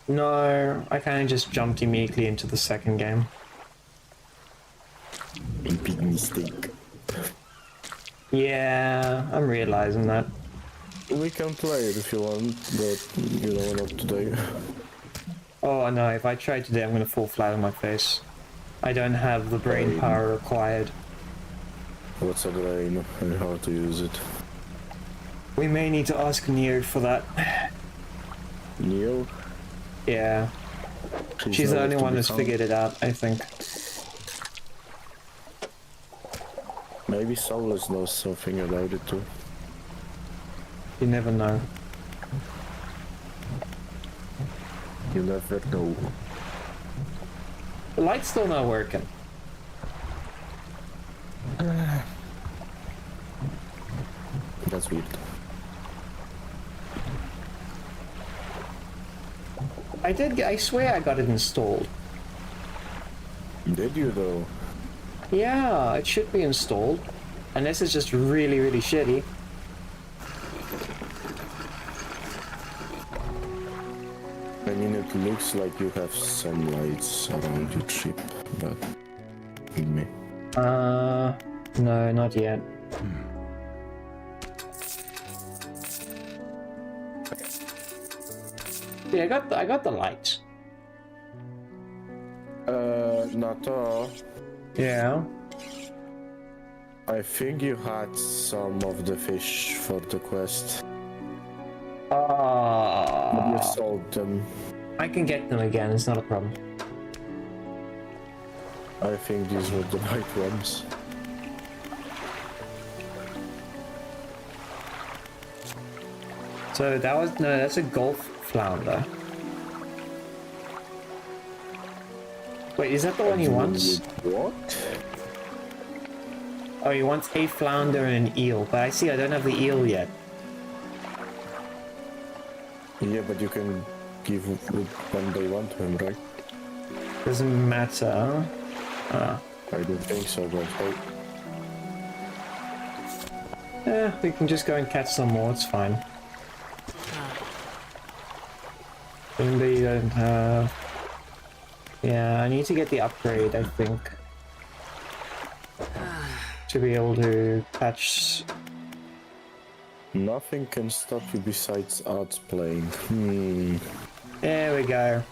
No, I kind of just jumped immediately into the second game. A big mistake. Yeah, I'm realizing that. We can play it if you want, but you know, not today. Oh no, if I try today, I'm gonna fall flat on my face. I don't have the brain power required. What's a brain and how to use it? We may need to ask Neo for that. Neo? Yeah. She's the only one who's figured it out, I think. Maybe Solus knows something about it too. You never know. You never know. The light's still not working. That's weird. I swear I got it installed. Did you though? Yeah, it should be installed. Unless it's just really, really shitty. I mean, it looks like you have some lights around your ship, but me. No, not yet. Yeah, I got the lights. Not all. Yeah. I think you had some of the fish for the quest. You sold them. I can get them again, it's not a problem. I think these were the right ones. So that was, no, that's a golf flounder. Wait, is that the one he wants? What? Oh, he wants a flounder and an eel, but I see I don't have the eel yet. Yeah, but you can give when they want him, right? Doesn't matter. I don't think so, but hey. Yeah, we can just go and catch some more, it's fine. Maybe you don't have... Yeah, I need to get the upgrade, I think. To be able to catch... Nothing can stop you besides odds playing. There we go.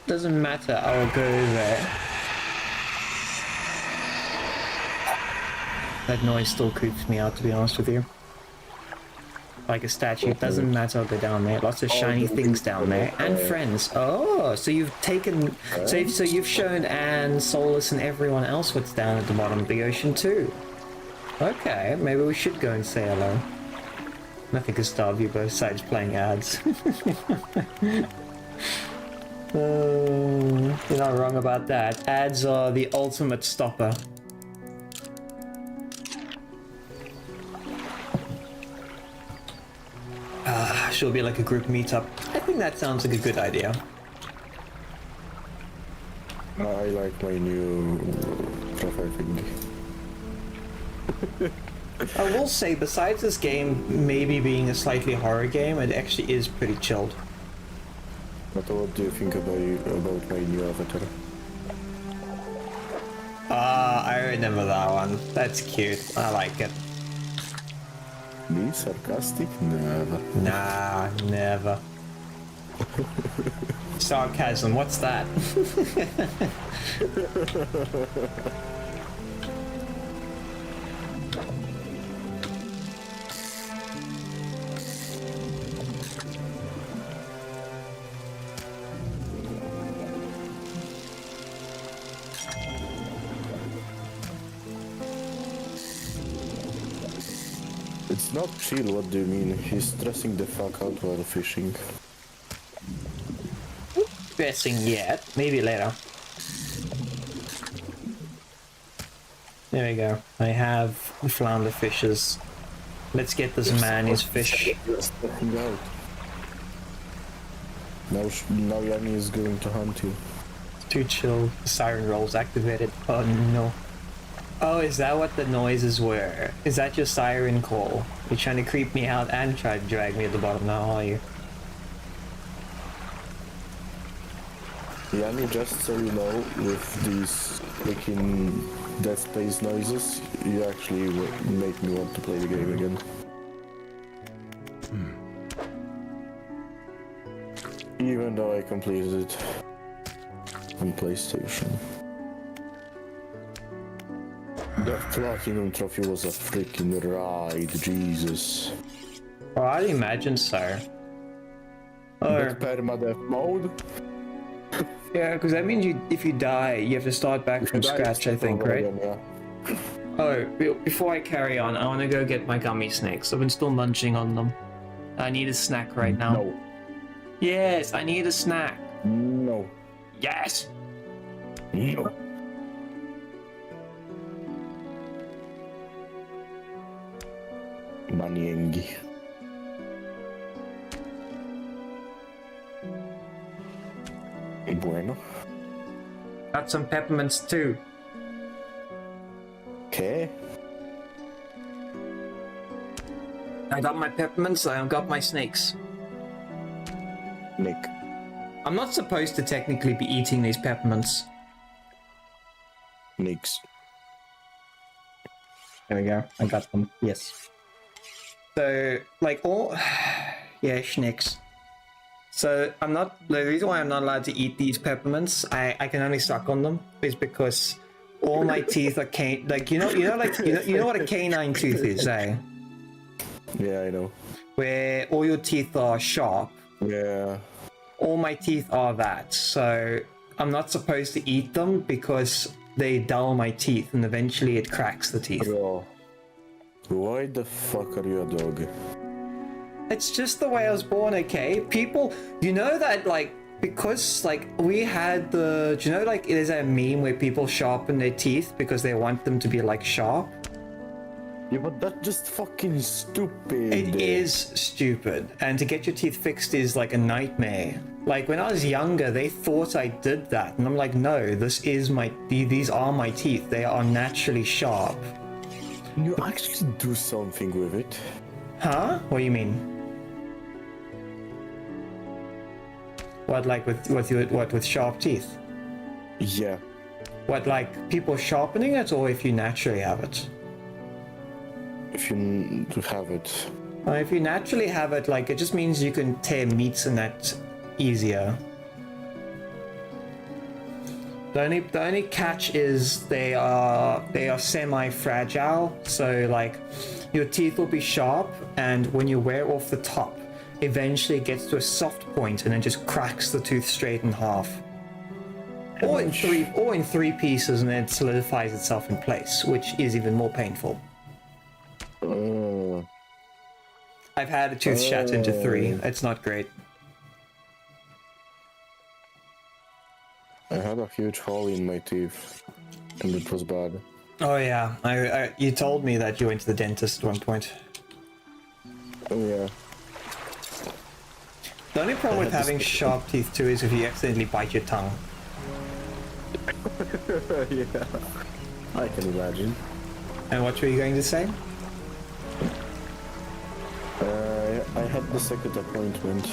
Doesn't matter, I'll go there. That noise still creeps me out, to be honest with you. Like a statue, it doesn't matter, I'll go down there. Lots of shiny things down there. And friends. Oh, so you've taken... So you've shown Anne, Solus, and everyone else what's down at the bottom of the ocean too. Okay, maybe we should go and say hello. Nothing can stop you both sides playing ads. You're not wrong about that. Ads are the ultimate stopper. Should be like a group meetup. I think that sounds like a good idea. I like my new profile thingy. I will say, besides this game maybe being a slightly horror game, it actually is pretty chilled. But what do you think about my new avatar? I remember that one. That's cute. I like it. Me? Sarcastic? Never. Nah, never. Sarcasm, what's that? It's not chill, what do you mean? He's stressing the fuck out while fishing. Stressing yet, maybe later. There we go. I have the flounder fishes. Let's get this man his fish. Stressing out. Now Yanni is going to hunt you. Too chill. The siren rolls activated. Oh no. Oh, is that what the noises were? Is that your siren call? You're trying to creep me out and try to drag me at the bottom now, are you? Yanni, just so you know, with these freaking Dead Space noises, you actually make me want to play the game again. Even though I completed it on PlayStation. The Platinum Trophy was a freaking ride, Jesus. Well, I'd imagine so. But permadeath mode? Yeah, because that means if you die, you have to start back from scratch, I think, right? Again, yeah. Oh, before I carry on, I want to go get my gummy snakes. I've been still munching on them. I need a snack right now. No. Yes, I need a snack. No. Yes! No. Maniengi. Bueno. Got some peppermints too. Okay. I got my peppermints, I got my snakes. Nick. I'm not supposed to technically be eating these peppermints. Nicks. There we go, I got them, yes. So, like all... yeah, schnicks. So, I'm not... The reason why I'm not allowed to eat these peppermints, I can only suck on them, is because all my teeth are like, you know what a canine tooth is, eh? Yeah, I know. Where all your teeth are sharp. Yeah. All my teeth are that, so I'm not supposed to eat them because they dull my teeth and eventually it cracks the teeth. Bro. Why the fuck are you a dog? It's just the way I was born, okay? People, you know that, like, because, like, we had the... Do you know, like, there's a meme where people sharpen their teeth because they want them to be, like, sharp? Yeah, but that's just fucking stupid. It is stupid. And to get your teeth fixed is, like, a nightmare. Like, when I was younger, they thought I did that. And I'm like, no, this is my... These are my teeth. They are naturally sharp. You actually do something with it. Huh? What do you mean? What, like with sharp teeth? Yeah. What, like people sharpening it, or if you naturally have it? If you have it. If you naturally have it, like, it just means you can tear meats in that easier. The only catch is they are semi-fragile, so like your teeth will be sharp, and when you wear off the top, eventually it gets to a soft point and it just cracks the tooth straight in half. Or in three pieces, and then it solidifies itself in place, which is even more painful. I've had a tooth shattered into three. It's not great. I had a huge hole in my teeth, and it was bad. Oh yeah, you told me that you went to the dentist at one point. Oh yeah. The only problem with having sharp teeth too is if you accidentally bite your tongue. Yeah, I can imagine. And what were you going to say? I had the second appointment,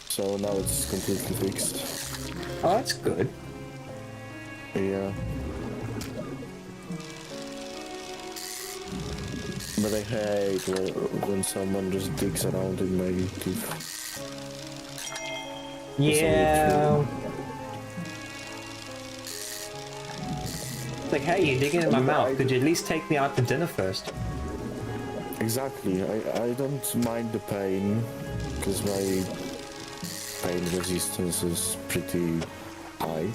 so now it's completely fixed. Oh, that's good. Yeah. But I hate when someone just digs around in my teeth. Yeah. It's like, hey, you're digging in my mouth. Could you at least take me out to dinner first? Exactly. I don't mind the pain because my pain resistance is pretty high.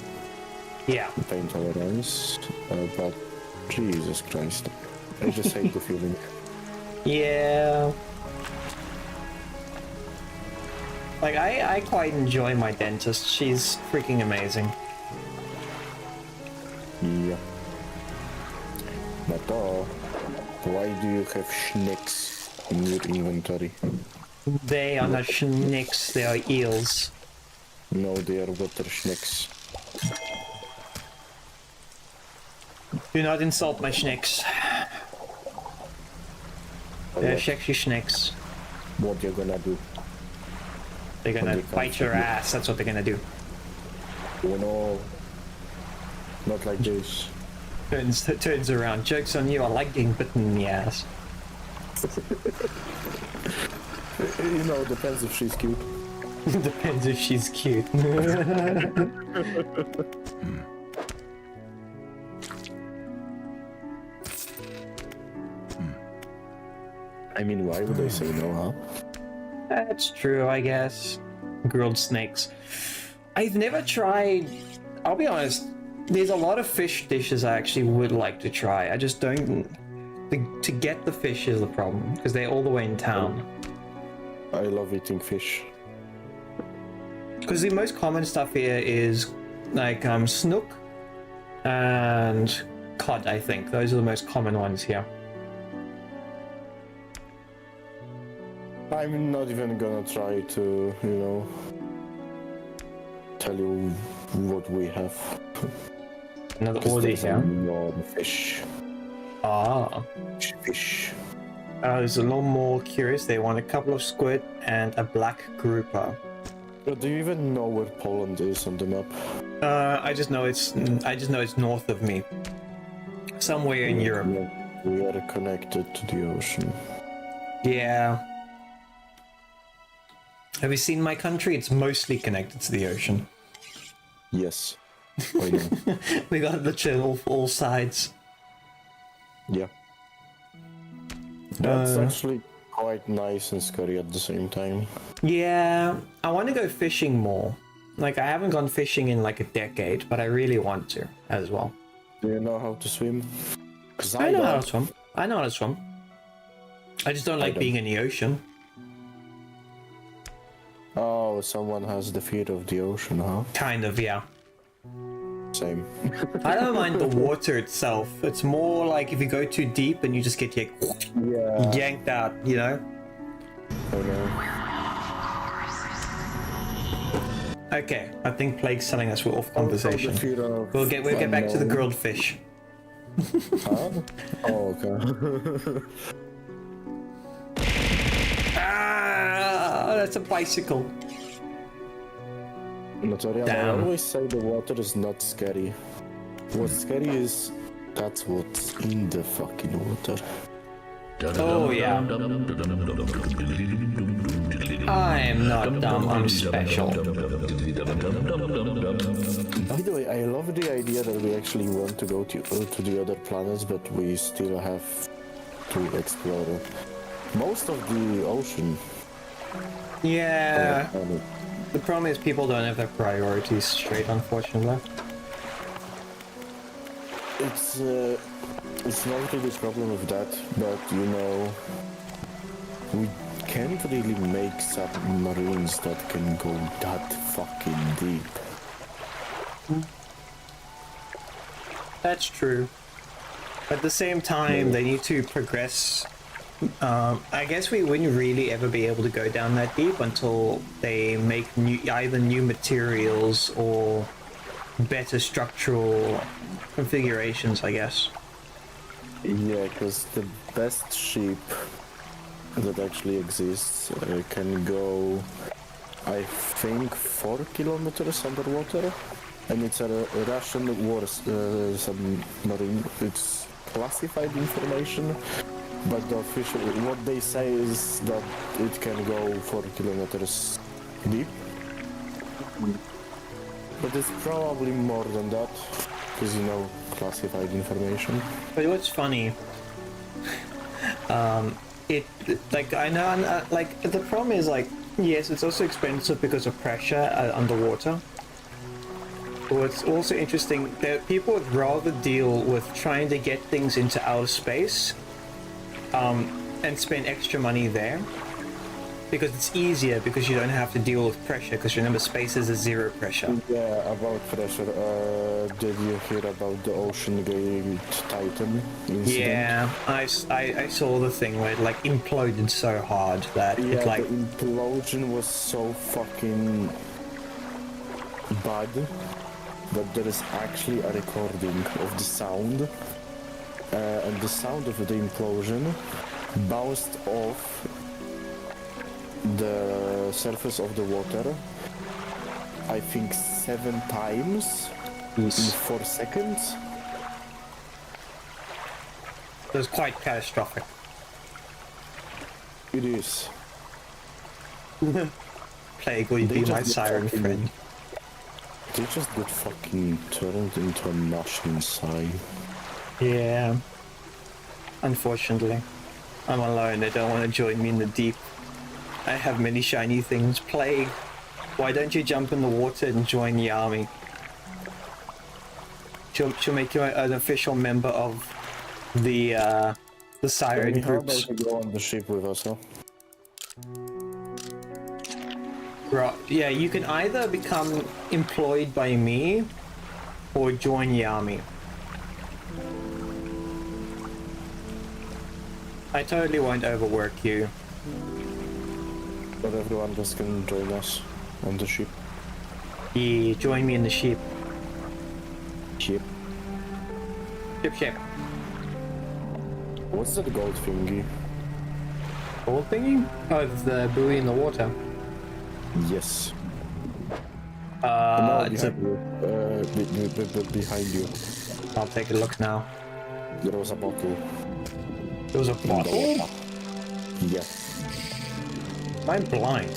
Yeah. Pain tolerance, but Jesus Christ, I just hate the feeling. Yeah. Like, I quite enjoy my dentist. She's freaking amazing. Yeah. But why do you have snakes in your inventory? They are not snakes, they are eels. No, they are water snakes. Do not insult my snakes. They're sexy snakes. What you gonna do? They're gonna bite your ass, that's what they're gonna do. Oh no. Not like this. Turns around. Joke's on you, I like getting bitten in the ass. You know, depends if she's cute. Depends if she's cute. I mean, why would I say no, huh? That's true, I guess. Grilled snakes. I've never tried... I'll be honest, there's a lot of fish dishes I actually would like to try. I just don't... To get the fish is the problem, because they're all the way in town. I love eating fish. Because the most common stuff here is like snook and cod, I think. Those are the most common ones here. I'm not even gonna try to, you know, tell you what we have. Another order here. Fish. Ah. Fish. I was a little more curious. They want a couple of squid and a black grouper. Do you even know where Poland is on the map? I just know it's north of me, somewhere in Europe. We are connected to the ocean. Yeah. Have you seen my country? It's mostly connected to the ocean. Yes, I know. We got the channel all sides. Yeah. That's actually quite nice and scary at the same time. Yeah, I want to go fishing more. Like, I haven't gone fishing in like a decade, but I really want to as well. Do you know how to swim? 'Cause I know how to swim. I know how to swim. I just don't like being in the ocean. Oh, someone has the fear of the ocean, huh? Kind of, yeah. Same. I don't mind the water itself. It's more like if you go too deep and you just get yanked out, you know? Oh no. Okay, I think Plague's telling us we're off conversation. We'll get back to the grilled fish. Huh? Oh, okay. Ah, that's a bicycle. Notorian, I always say the water is not scary. What's scary is that's what's in the fucking water. Oh yeah. I'm not dumb, I'm special. By the way, I love the idea that we actually want to go to the other planets, but we still have to explore most of the ocean. Yeah. The problem is people don't have their priorities straight, unfortunately. It's not really a problem of that, but you know, we can't really make submarines that can go that fucking deep. That's true. At the same time, they need to progress. I guess we wouldn't really ever be able to go down that deep until they make either new materials or better structural configurations, I guess. Yeah, because the best ship that actually exists can go, I think, 4 kilometers underwater, and it's a Russian war submarine. It's classified information, but the official, what they say is that it can go 4 kilometers deep. But it's probably more than that, because you know, classified information. But what's funny, it like I know like the problem is like yes, it's also expensive because of pressure underwater. But what's also interesting that people would rather deal with trying to get things into outer space, and spend extra money there. Because it's easier because you don't have to deal with pressure because remember space is a zero pressure. Yeah, about pressure. Did you hear about the Ocean Gate Titan incident? Yeah, I saw the thing where it like imploded so hard that Yeah, it like the implosion was so fucking bad that there is actually a recording of the sound, and the sound of the implosion bounced off the surface of the water, I think 7 times in 4 seconds. it was quite catastrophic. It is. Plague, will you They be just my get siren fucking- friend? They just got fucking turned into a mush inside. Yeah. Unfortunately, I'm alone. They don't want to join me in the deep. I have many shiny things. Plague, why don't you jump in the water and join the army? She'll make you an official member of the siren How groups. about you go on the ship with us, huh? Right, yeah, you can either become employed by me or join the army. I totally won't overwork you. But everyone just can join us on the ship. Yeah, join me in the ship. Ship. Ship. What's that gold thingy? Gold thingy? Oh, it's the buoy in the water. Yes. It's a... Behind you. I'll take a look now. There was a bottle. There was a in the bottle? water. Yeah. I'm blind.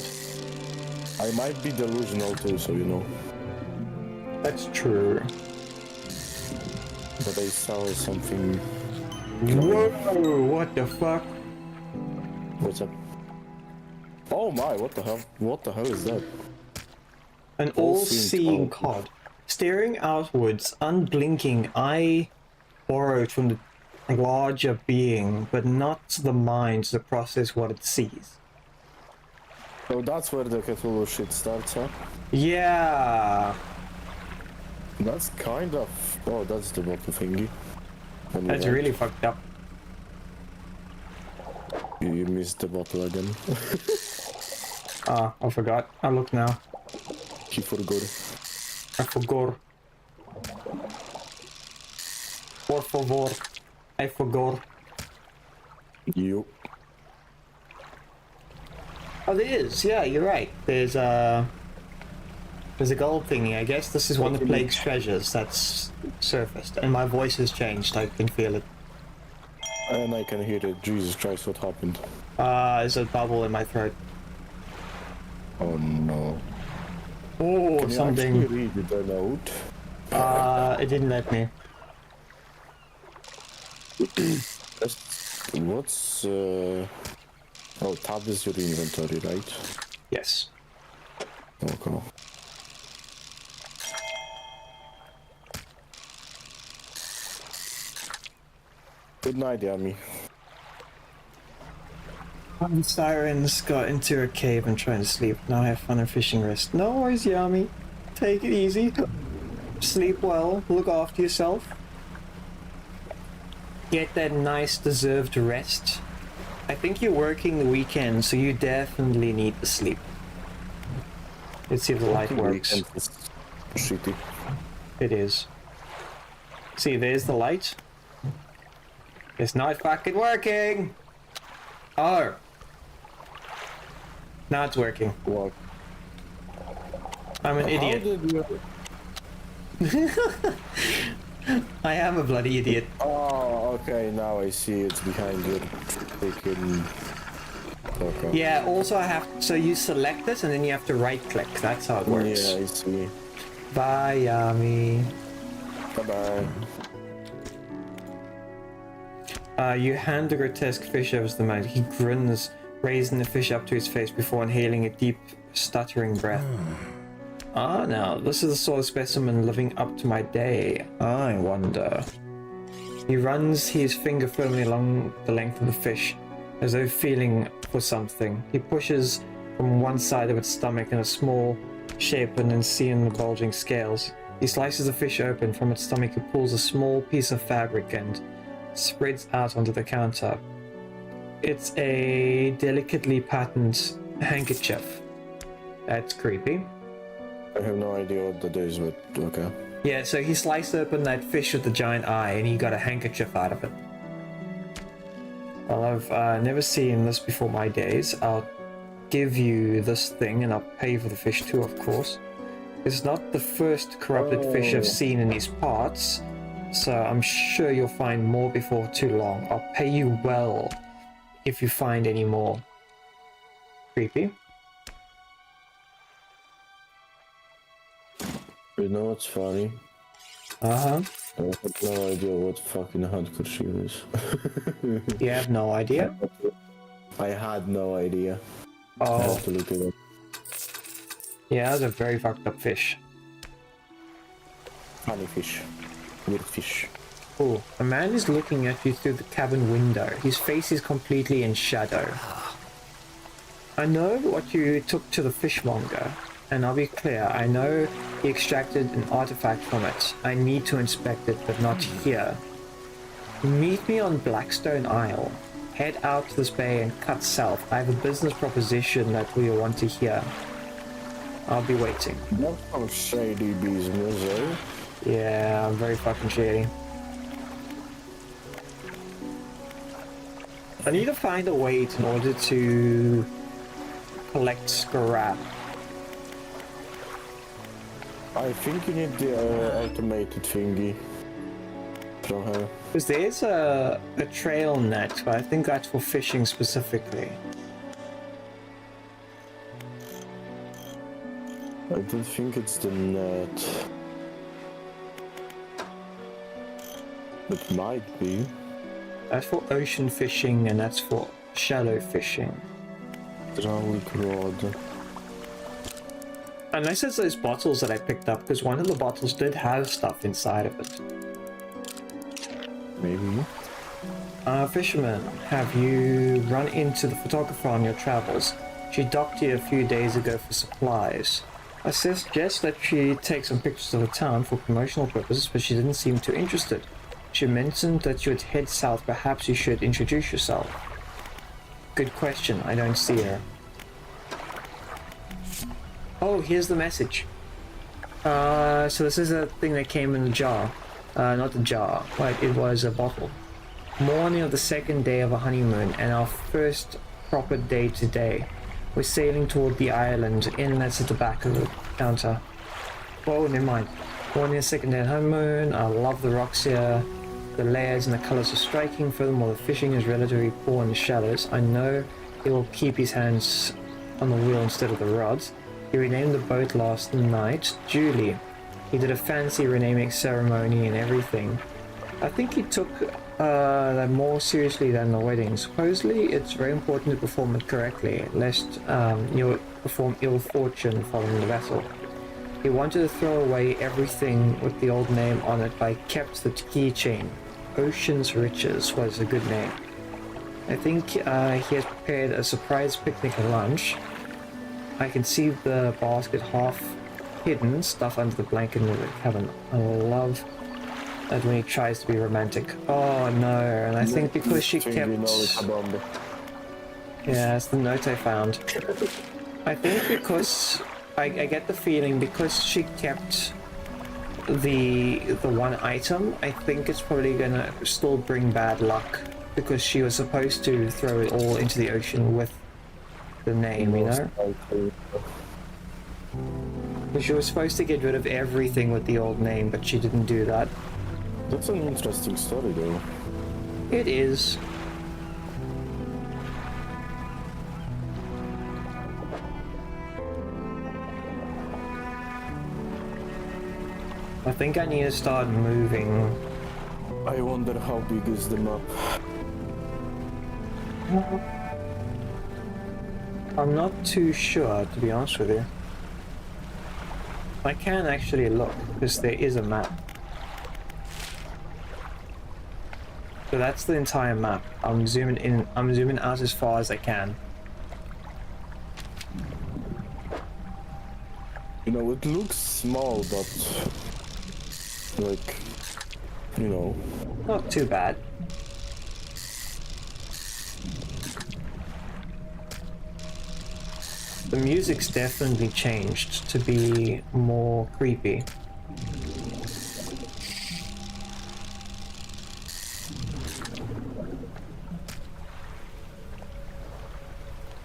I might be delusional too, so you know. That's true. But I saw something. Whoa, what the fuck? What's up? Oh my, what the hell? What the hell is that? An all-seeing cod. Staring outwards, unblinking, eye borrowed from the larger being, but not the mind to process what it sees. So that's where the Cthulhu shit starts, huh? Yeah, That's kind of... Oh, that's the bottle thingy. On the that's right. really fucked up. You missed the bottle again. Ah, I forgot. I look now. He forgot. I forgot. Por favor. I forgot. You. Oh, there is. Yeah, you're right. There's a gold thingy. I guess this is one of the Plague's treasures that's surfaced, and my voice has changed. I can feel it. And I can hear it. Jesus Christ, what happened? There's a bubble in my throat. Oh no. Oh, Can you something. actually read the note? It didn't let me. What's... Oh, tab is your inventory, right? Yes. Okay. Good night, Yami. Sirens got into a cave and trying to sleep. Now I have fun and fishing rest. No worries, Yami. Take it easy. Sleep well. Look after yourself. Get that nice deserved rest. I think you're working the weekend, so you definitely need to sleep. Let's see if the light works. Shitty. It is. See, there's the light. It's not fucking working! Oh. Now it's working. What? I'm an idiot. I am a bloody idiot. Oh, okay, now I see it's behind your freaking Okay. Yeah, also I have, so you select it and then you have to right click. That's how it works. Yeah, I see. Bye, Yami. Bye-bye. You hand the grotesque fish over to the man. He grins, raising the fish up to his face before inhaling a deep, stuttering breath. Now, this is the sort of specimen living up to my day. I wonder. He runs his finger firmly along the length of the fish, as though feeling for something. He pushes from one side of its stomach in a small shape and then seeing the bulging scales. He slices the fish open. From its stomach he pulls a small piece of fabric and spreads out onto the counter. It's a delicately patterned handkerchief. That's creepy. I have no idea what that is, but okay. Yeah, so he sliced open that fish with the giant eye and he got a handkerchief out of it. Well, I've never seen this before my days. I'll give you this thing and I'll pay for the fish too, of course. It's not the first corrupted fish I've seen in these parts, so I'm sure you'll find more before too long. I'll pay you well if you find any more. Creepy. You know what's funny? Uh-huh. I have no idea what fucking handkerchief is. You have no idea? I had no idea. I Oh, have to look it up. yeah, that's a very fucked up fish. Funny fish. Weird fish. Oh, a man is looking at you through the cabin window. His face is completely in shadow. I know what you took to the fishmonger, and I'll be clear, I know he extracted an artifact from it. I need to inspect it, but not here. Meet me on Blackstone Isle. Head out to this bay and cut south. I have a business proposition that we want to hear. I'll be waiting. That's some shady business, eh? Yeah, I'm very fucking shady. I need to find a way in order to collect scrap. I think you need the automated thingy from her. Because there's a trail net, but I think that's for fishing specifically. I don't think it's the net. It might be. That's for ocean fishing and that's for shallow fishing. Hydraulic rod. Unless it's those bottles that I picked up, because one of the bottles did have stuff inside of it. Maybe. Fisherman, have you run into the photographer on your travels? She docked here a few days ago for supplies. I suggest that she take some pictures of the town for promotional purposes, but she didn't seem too interested. She mentioned that you would head south. Perhaps you should introduce yourself. Good question. I don't see her. Oh, here's the message. So this is a thing that came in a jar. Not the jar, but it was a bottle. Morning of the second day of a honeymoon and our first proper day today. We're sailing toward the island. Inlet's at the back of the counter. Whoa, never mind. Morning of the second day of honeymoon. I love the rocks here. The layers and the colors are striking. Furthermore, the fishing is relatively poor in the shallows. I know he will keep his hands on the wheel instead of the rods. He renamed the boat last night Julie. He did a fancy renaming ceremony and everything. I think he took that more seriously than the wedding. Supposedly, it's very important to perform it correctly, lest you'll perform ill fortune following the vessel. He wanted to throw away everything with the old name on it, but I kept the keychain. Ocean's Riches was a good name. I think he has prepared a surprise picnic and lunch. I can see the basket half hidden, stuff under the blanket in the cabin. I love that when he tries to be romantic. Oh no, and I think because she kept... Yeah, it's the note I found. I think because... I get the feeling because she kept the one item, I think it's probably gonna still bring bad luck because she was supposed to throw it all into the ocean with the name, you know? She was supposed to get rid of everything with the old name, but she didn't do that. That's an interesting story though. It is. I think I need to start moving. I wonder how big is the map. I'm not too sure, to be honest with you. I can actually look, because there is a map. So that's the entire map. I'm zooming in, I'm zooming out as far as I can. You know, it looks small, but like, you know. Not too bad. The music's definitely changed to be more creepy.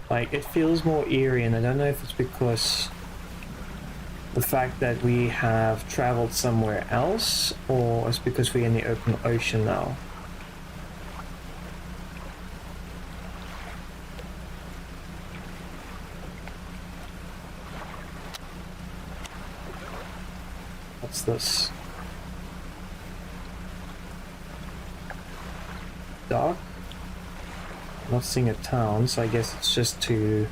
Like, it feels more eerie, and I don't know if it's because the fact that we have traveled somewhere else, or it's because we're in the open ocean now. What's this? Dark? Not seeing a town, so I guess it's just to...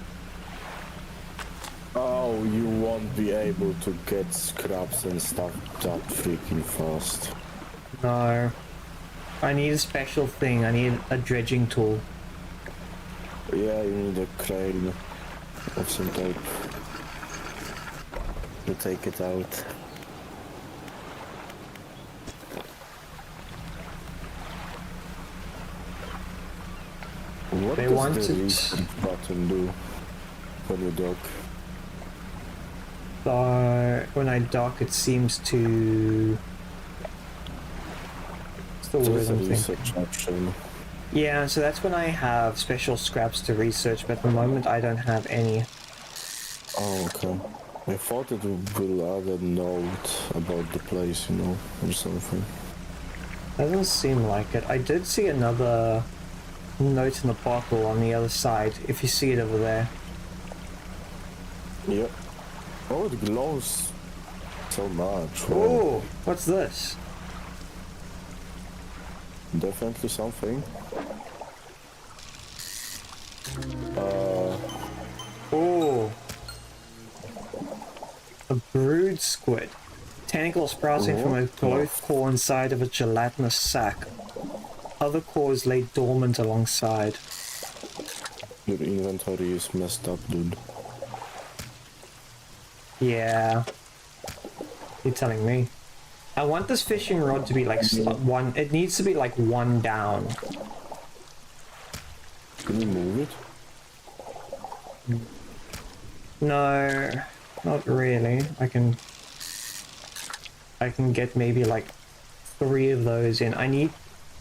Oh, you won't be able to get scraps and stuff that freaking fast. No. I need a special thing. I need a dredging tool. Yeah, you need a crane of some type to take it out. What They does wanted- the reset button do when you dock? So when I dock, it seems to... What's the So word it's a I'm thinking? research option. Yeah, so that's when I have special scraps to research, but at the moment I don't have any. Oh, okay. I thought it will add a note about the place, you know, or something. Doesn't seem like it. I did see another note in the bottle on the other side, if you see it over there. Yep. Oh, it glows so much. Wow. Oh, what's this? Definitely something. Oh, a brood squid. Tentacle sprouting from a What? growth core inside of a gelatinous sac. Other cores lay dormant alongside. Your inventory is messed up, dude. Yeah. You're telling me. I want this fishing rod to be like one. It needs to be like one down. Can you move it? No, not really. I can get maybe like 3 of those in. I need...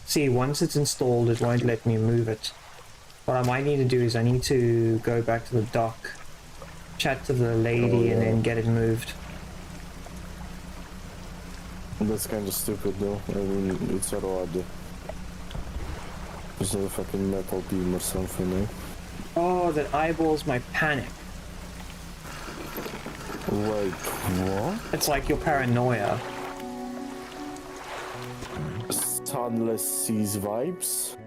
See, once it's installed, it won't let me move it. What I might need to do is I need to go back to the dock, chat to the lady, and then get it moved. That's kind of stupid, though. I mean, it's a rod. It's not a fucking metal beam or something, eh? Oh, that eyeballs my panic. Wait, what? It's like your paranoia. Sunless Seas vibes?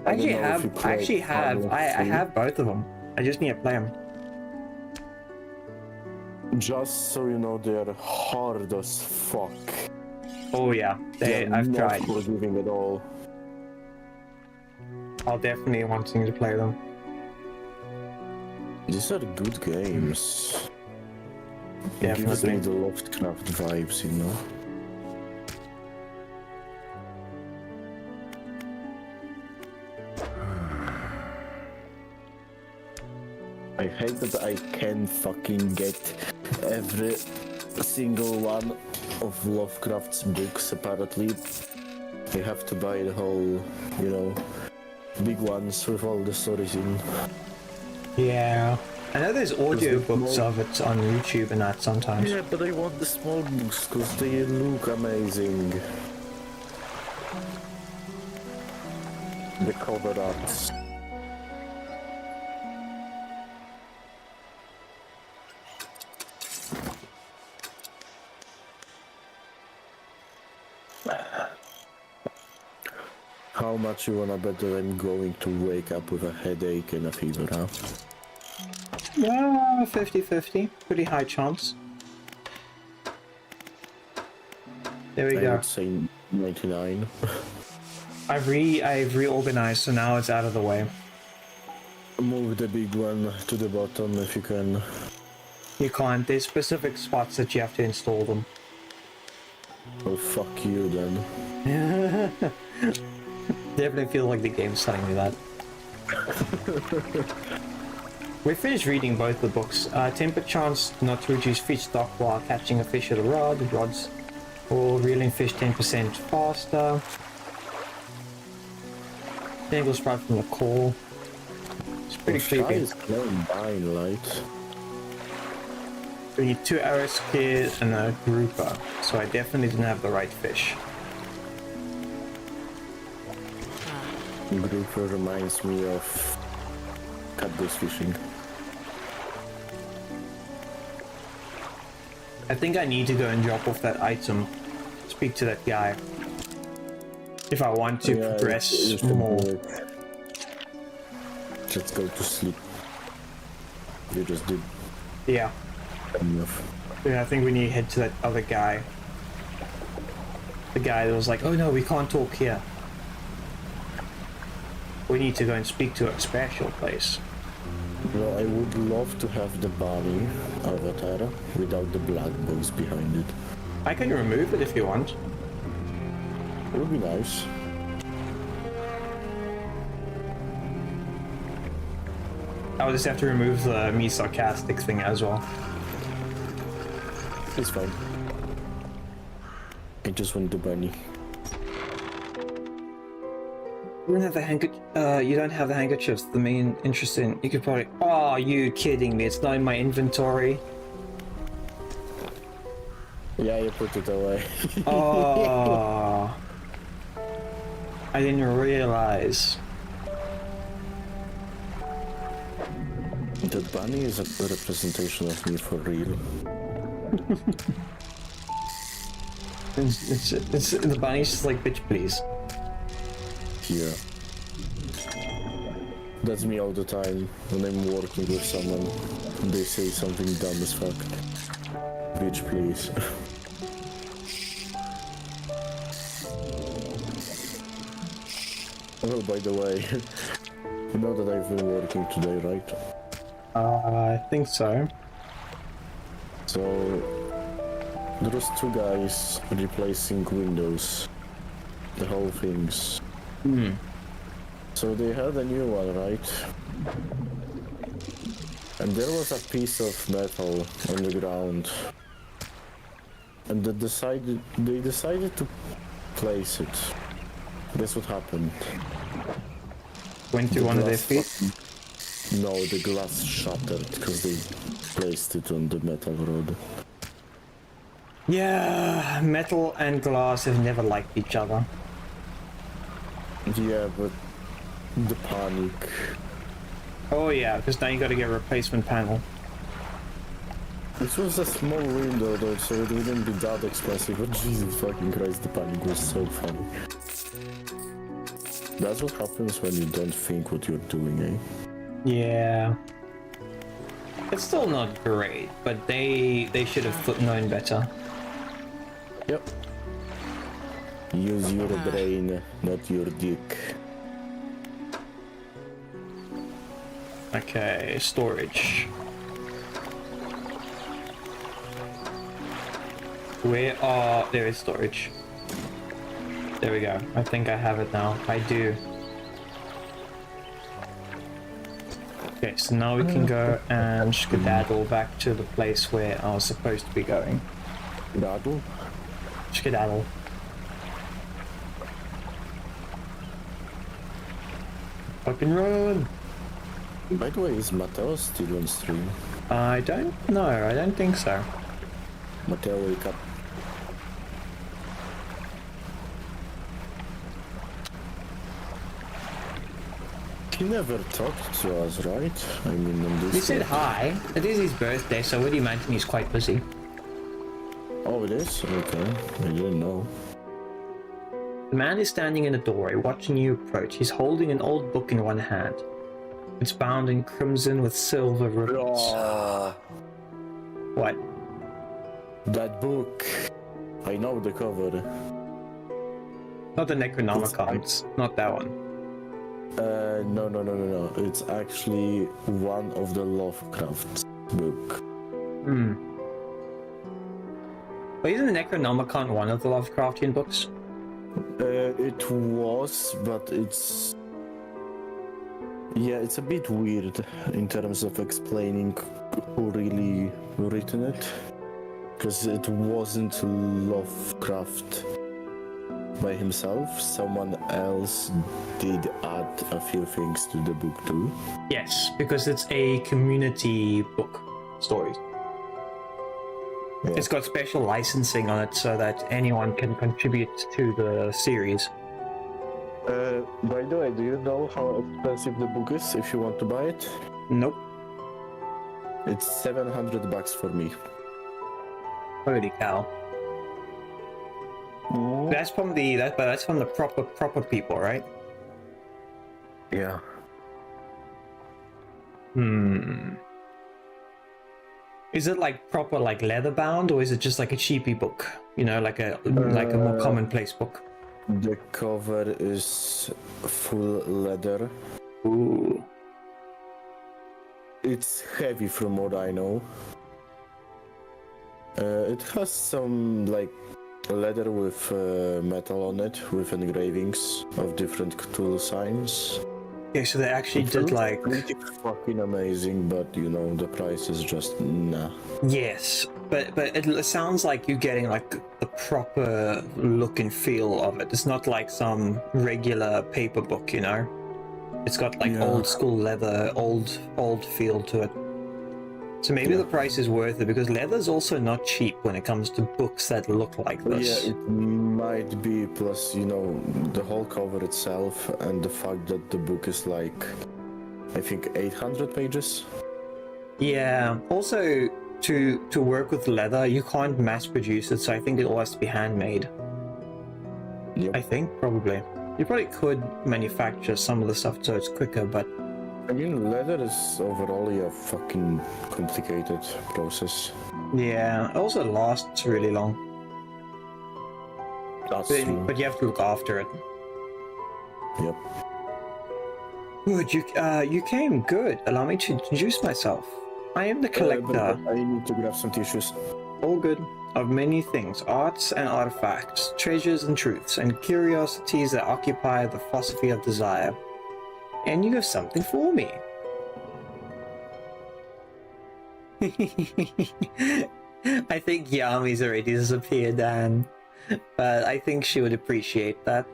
I actually don't know if you have, played I have both of them. I just need to play them. Just so you know, they are hard as fuck. Oh yeah, They're I've not tried. forgiving at all. I'll definitely wanting to play them. These are good games. It gives Definitely. me the Lovecraft vibes, you know? I hate that I can fucking get every single one of Lovecraft's books separately. I have to buy the whole, you know, big ones with all the stories in. Yeah. I know there's audiobooks more- of it on YouTube and that sometimes. Yeah, but I want the small books because they look amazing. The cover arts. How much you wanna bet that I'm going to wake up with a headache and a fever, huh? Yeah, 50-50. Pretty high chance. There we I go. would say 99. I've reorganized, so now it's out of the way. Move the big one to the bottom if you can. You can't. There's specific spots that you have to install them. Oh, fuck you then. Definitely feel like the game's telling me that. We finished reading both the books. Temper chance not to reduce fish stock while catching a fish with a rod. The rods or reeling fish 10% faster. Tangle sprout from the core. It's pretty creepy. Is combined light. We need 2 arrow skid and a grouper, so I definitely didn't have the right fish. Grouper reminds me of catfish fishing. I think I need to go and drop off that item. Speak to that guy. If I want to progress more. Just go to sleep. You just did Yeah. enough. Yeah, I think we need to head to that other guy. The guy that was like, oh no, we can't talk here. We need to go and speak to a special place. Well, I would love to have the bunny avatar without the black box behind it. I can remove it if you want. It would be nice. I would just have to remove the me sarcastic thing as well. It's fine. I just want the bunny. You don't have the you don't have the handkerchiefs. The main interest in you could probably. Oh, you kidding me? It's not in my inventory. Yeah, you put it away. Oh, I didn't realize. The bunny is a representation of me for real. It's the bunny's just like, bitch, please. Yeah. That's me all the time when I'm working with someone. They say something dumb as fuck. Bitch, please. Oh, by the way, you know that I've been working today, right? I think so. So, there was 2 guys replacing windows. The whole things. So they had a new one, right? And there was a piece of metal on the ground. And they decided to place it. Guess what happened? Went to one of their feet. No, the glass shattered because they placed it on the metal rod. Yeah, metal and glass have never liked each other. Yeah, but the panic. Oh yeah, because now you got to get a replacement panel. This was a small window though, so it wouldn't be that expensive, but Jesus fucking Christ, the panic was so funny. That's what happens when you don't think what you're doing, eh? Yeah. It's still not great, but they should have known better. Yep. Use your brain, not your dick. Okay, storage. There is storage. There we go. I think I have it now. I do. Okay, so now we can go and skedaddle back to the place where I was supposed to be going. Skedaddle? Skedaddle. Fucking run! By the way, is Mateo still on stream? I don't know. I don't think so. Mateo, wake up. He never talked to us, right? I mean, on this. He said hi. It is his birthday, so I would imagine he's quite busy. Oh, it is? Okay. I didn't know. The man is standing in the doorway, watching you approach. He's holding an old book in one hand. It's bound in crimson with silver ribbons. What? That book. I know the cover. Not the Necronomicon, not that one. No. It's actually one of the Lovecraft book. But isn't the Necronomicon one of the Lovecraftian books? It was, but it's... Yeah, it's a bit weird in terms of explaining who really written it. Because it wasn't Lovecraft by himself, someone else did add a few things to the book too. Yes, because it's a community book story. Yeah. It's got special licensing on it so that anyone can contribute to the series. By the way, do you know how expensive the book is if you want to buy it? Nope. It's $700 for me. Holy cow. That's from the proper people, right? Yeah. Is it like proper like leather bound, or is it just like a cheapy book? You know, like a more commonplace book. The cover is full leather. Ooh. It's heavy from what I know. It has some like leather with metal on it, with engravings of different Cthulhu signs. Okay, so they actually did like... Pretty fucking amazing, but you know, the price is just nah. Yes, but it sounds like you're getting like the proper look and feel of it. It's not like some regular paper book, you know? It's got like old school leather, old feel to it. So maybe the price is worth it, because leather's also not cheap when it comes to books that look like this. Yeah, it might be, plus, you know, the whole cover itself and the fact that the book is like, I think 800 pages. Yeah, also to work with leather, you can't mass produce it, so I think it all has to be handmade. Yep. I think, probably. You probably could manufacture some of the stuff so it's quicker, but... I mean, leather is overall a fucking complicated process. Yeah, it also lasts really long. That's true. But you have to look after it. Yep. Good, you came good. Allow me to introduce myself. I am the collector. But I need to grab some tissues. All good. Of many things, arts and artifacts, treasures and truths, and curiosities that occupy the philosophy of desire. And you have something for me. I think Yami's already disappeared, Dan. But I think she would appreciate that.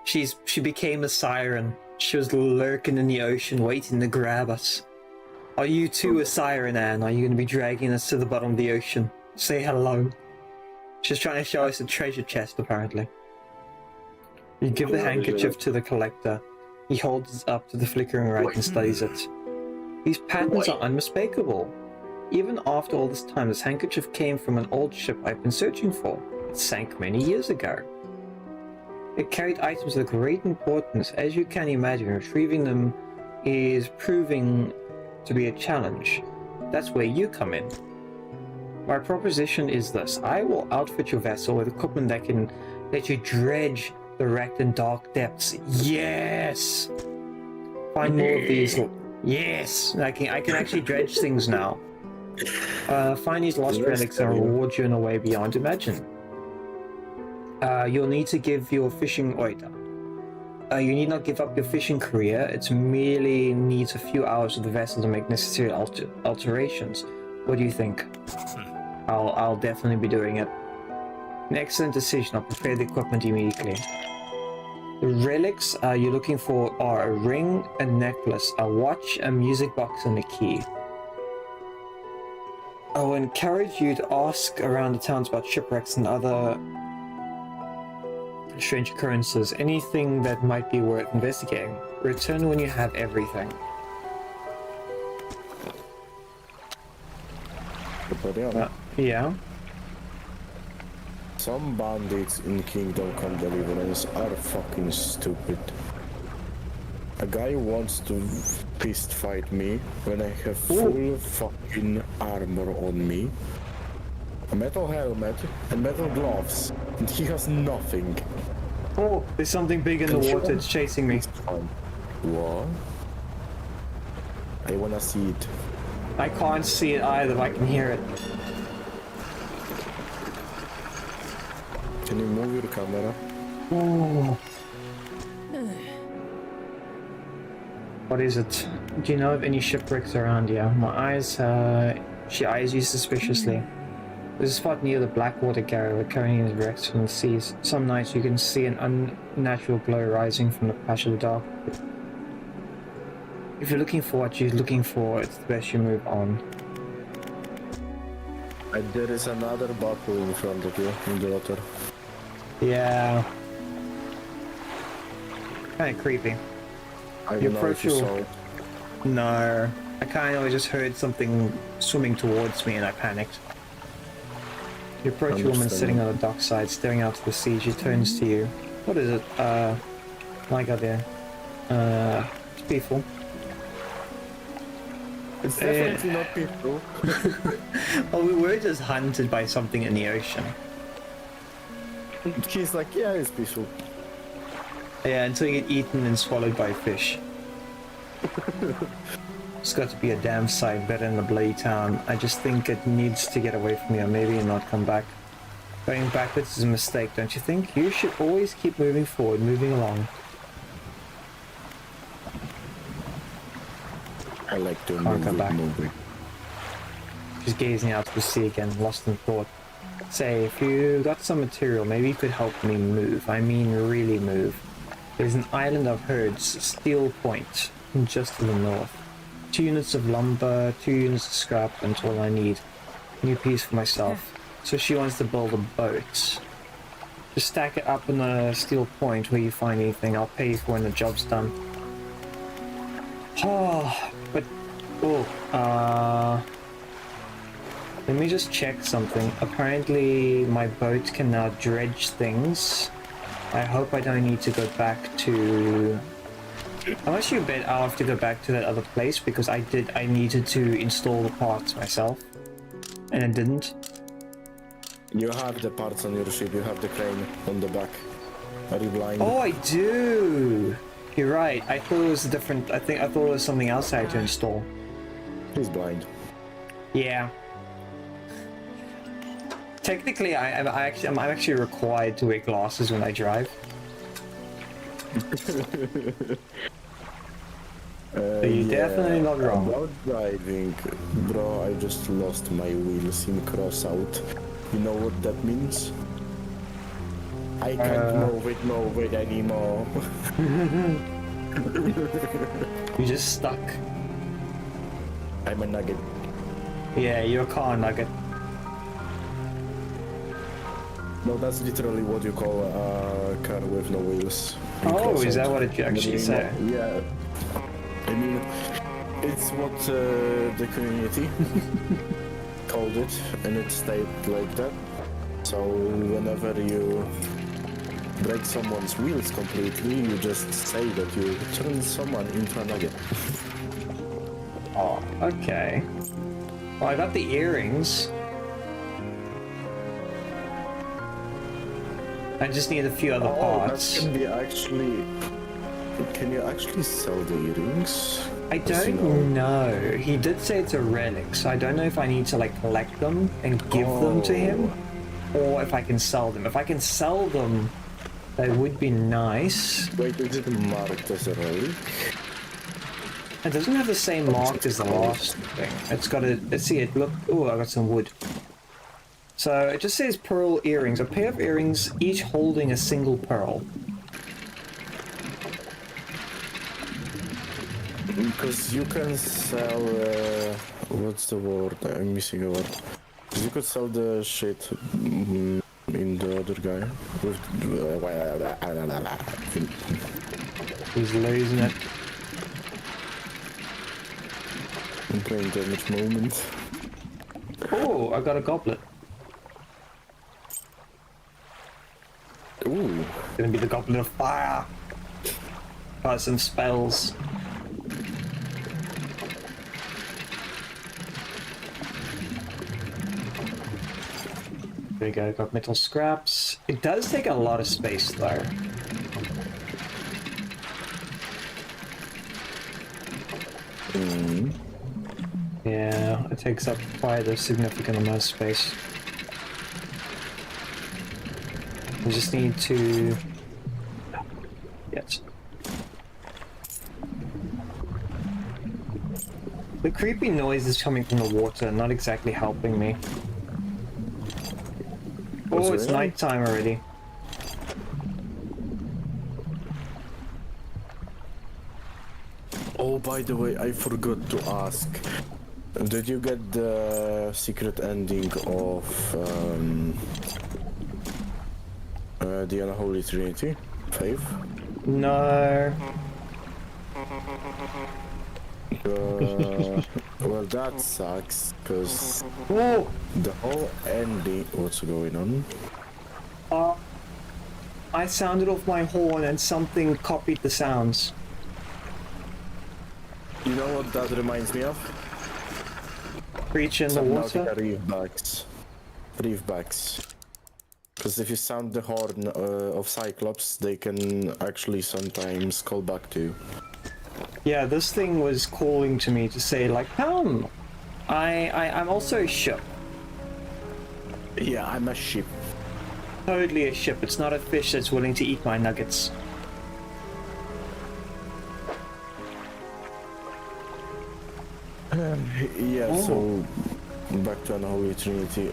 She became a siren. She was lurking in the ocean, waiting to grab us. Are you too a siren, Anne? Are you going to be dragging us to the bottom of the ocean? Say hello. She's trying to show us a treasure chest, apparently. You give the handkerchief to the collector. He holds it up to the flickering light and studies it. These patterns are unmistakable. Even after all this time, this handkerchief came from an old ship I've been searching for. It sank many years ago. It carried items of great importance. As you can imagine, retrieving them is proving to be a challenge. That's where you come in. My proposition is this. I will outfit your vessel with equipment that can let you dredge the wrecked and dark depths. Yes! Find more of these. Yes! I can actually dredge things now. Find these lost relics and reward you in a way beyond imagine. You'll need to give your fishing... you need not give up your fishing career. It merely needs a few hours of the vessel to make necessary alterations. What do you think? I'll definitely be doing it. An excellent decision. I'll prepare the equipment immediately. The relics you're looking for are a ring, a necklace, a watch, a music box, and a key. I will encourage you to ask around the towns about shipwrecks and other strange occurrences, anything that might be worth investigating. Return when you have everything. Yeah. Some bandits in Kingdom Come Deliverance are fucking stupid. A guy wants to fist fight me when I have full fucking armor on me, a metal helmet, and metal gloves, and he has nothing. Oh, there's something big in the water. It's chasing me. What? I wanna see it. I can't see it either, but I can hear it. Can you move your camera? Oh. What is it? Do you know of any shipwrecks around here? My eyes, she eyes you suspiciously. There's a spot near the Blackwater carrier carrying wrecks from the seas. Some nights you can see an unnatural glow rising from the patch of the dark. If you're looking for what you're looking for, it's the best you move on. There is another bottle in front of you in the water. Yeah. Kinda creepy. I You don't know if you approach saw it. No. I kind of just heard something swimming towards me and I panicked. You approach a woman sitting on the dockside, staring out to the sea. She turns to you. What is it? My god, there. It's peaceful. It's definitely not people. Well, we were just hunted by something in the ocean. He's like, yeah, it's peaceful. Yeah, until you get eaten and swallowed by a fish. It's got to be a damn sight better in the bloody town. I just think it needs to get away from here, maybe and not come back. Going backwards is a mistake, don't you think? You should always keep moving forward, moving along. I like to Can't come back. moving. She's gazing out to the sea again, lost in thought. Say, if you got some material, maybe you could help me move. I mean, really move. There's an island I've heard, Steel Point, just to the north. 2 units of lumber, 2 units of scrap, and all I need. New piece for myself. So she wants to build a boat. Just stack it up in a Steel Point where you find anything. I'll pay you for when the job's done. Oh, but... Oh, let me just check something. Apparently my boat can now dredge things. I hope I don't need to go back to... I'm actually a bit I'll have to go back to that other place because I needed to install the parts myself. And I didn't. You have the parts on your ship, you have the crane on the back. Are you blind? Oh, I do! You're right. I thought it was a different... I thought it was something else I had to install. He's blind. Yeah. Technically, I'm actually required to wear glasses when I drive. You're definitely not wrong. About driving, bro, I just lost my wheels in cross out. You know what that means? I can't move it anymore. You're just stuck. I'm a nugget. Yeah, you're a car nugget. No, that's literally what you call a car with no wheels. Oh, is that what it actually say? Yeah. I mean, it's what the community called it, and it stayed like that. So whenever you break someone's wheels completely, you just say that you turned someone into a nugget. Oh, okay. Well, I got the earrings. I just need a few other parts. That can be actually... Can you actually sell the earrings? I don't know. He did say it's a relic, so I don't know if I need to like collect them and give them to him, or if I can sell them. If I can sell them, that would be nice. Wait, is it marked as a relic? It doesn't have the same mark as the last thing. It's got a... Let's see it. Look. Oh, I got some wood. So it just says pearl earrings. A pair of earrings, each holding a single pearl. Because you can sell... what's the word? I'm missing a word. You could sell the shit in the other guy. With... He's losing it. I'm playing damage moment. Oh, I got a goblet. Ooh. Gonna be the Goblet of Fire. Got some spells. There we go, got metal scraps. It does take a lot of space though. Yeah, it takes up quite a significant amount of space. We just need to... Yes. The creepy noise is coming from the water, not exactly helping me. Oh, it's nighttime already. Oh, by the way, I forgot to ask. Did you get the secret ending of the Unholy Trinity? 5? No. Well, that sucks, because Whoa! the whole ending... What's going on? I sounded off my horn and something copied the sounds. You know what that reminds me of? Creature in the water? Reef backs. Because if you sound the horn of Cyclops, they can actually sometimes call back to you. Yeah, this thing was calling to me to say, like, come! I'm also a ship. Yeah, I'm a ship. Totally a ship. It's not a fish that's willing to eat my nuggets. Yeah, so back to Unholy Trinity.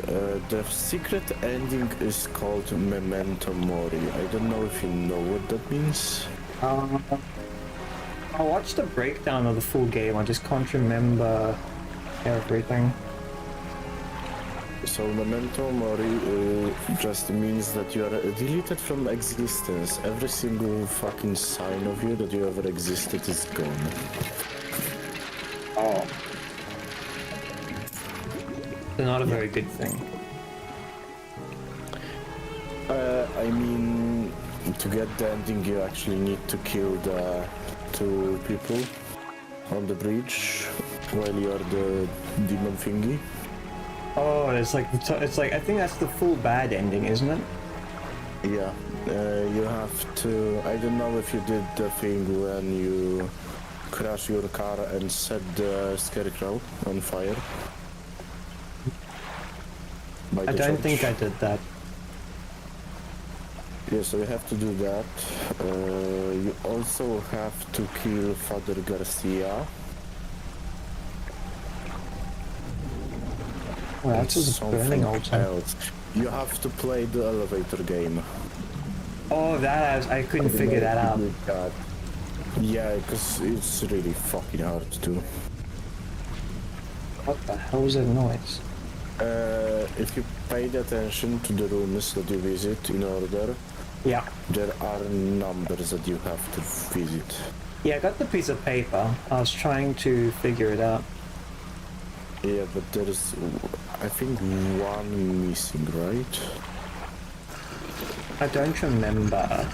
The secret ending is called Memento Mori. I don't know if you know what that means. I watched a breakdown of the full game. I just can't remember everything. So Memento Mori just means that you are deleted from existence. Every single fucking sign of you that you ever existed is gone. Oh. It's not a very good thing. I mean, to get the ending, you actually need to kill the 2 people on the bridge while you are the demon thingy. Oh, it's like it's like I think that's the full bad ending, isn't it? Yeah, you have to. I don't know if you did the thing when you crash your car and set the scarecrow on fire. I don't think I did that. Yeah, so you have to do that. You also have to kill Father Garcia. Well, that's just burning also. Else. You have to play the elevator game. Oh, I couldn't figure that out. Yeah, because it's really fucking hard to do. What the hell was that noise? If you paid attention to the rooms that you visit in order, Yeah. there are numbers that you have to visit. Yeah, I got the piece of paper. I was trying to figure it out. Yeah, but there is, I think, one missing, right? I don't remember.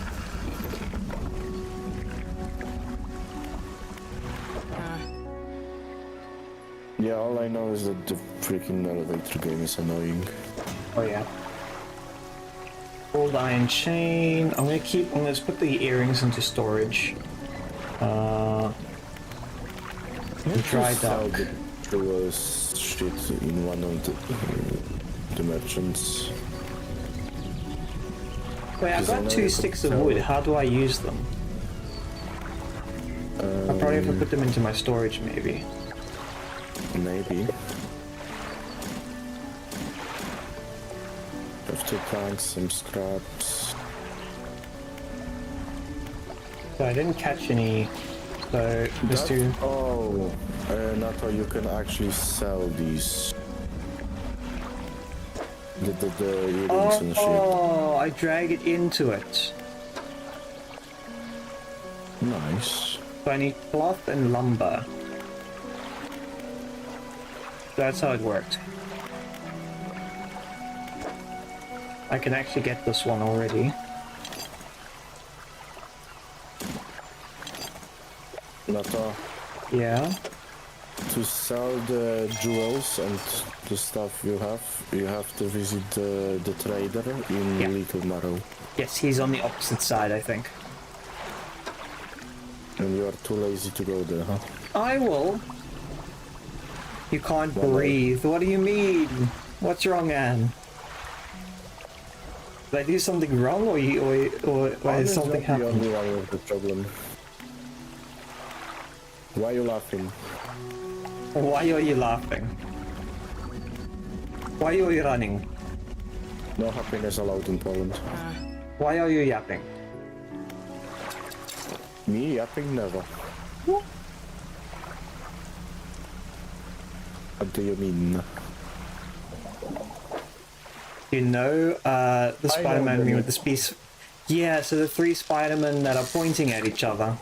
Yeah, all I know is that the freaking elevator game is annoying. Oh yeah. Old iron chain. I'm gonna put the earrings into storage. Dry duck. There was shit in one of the merchants. Wait, I've got 2 sticks of wood. How do I use them? I probably have to put them into my storage, maybe. Maybe. Have to plant some scraps. So I didn't catch any. So just do. Oh, Nato, you can actually sell these. The earrings and shit. Oh, I drag it into it. Nice. So I need cloth and lumber. That's how it worked. I can actually get this one already. Renato, Yeah. to sell the jewels and the stuff you have to visit the trader in Yeah. Little Marrow. Yes, he's on the opposite side, I think. And you are too lazy to go there, huh? I will. You can't Why not? breathe. What do you mean? What's wrong, Anne? Did I do something wrong, or is something I'm not the only happening? one with the problem. Why are you laughing? Why are you laughing? Why are you running? No happiness allowed in Poland. Why are you yapping? Me yapping never. What do you mean? You know, the Spider-Man meme with the piece. Yeah, so the 3 Spider-Men that are pointing at each other.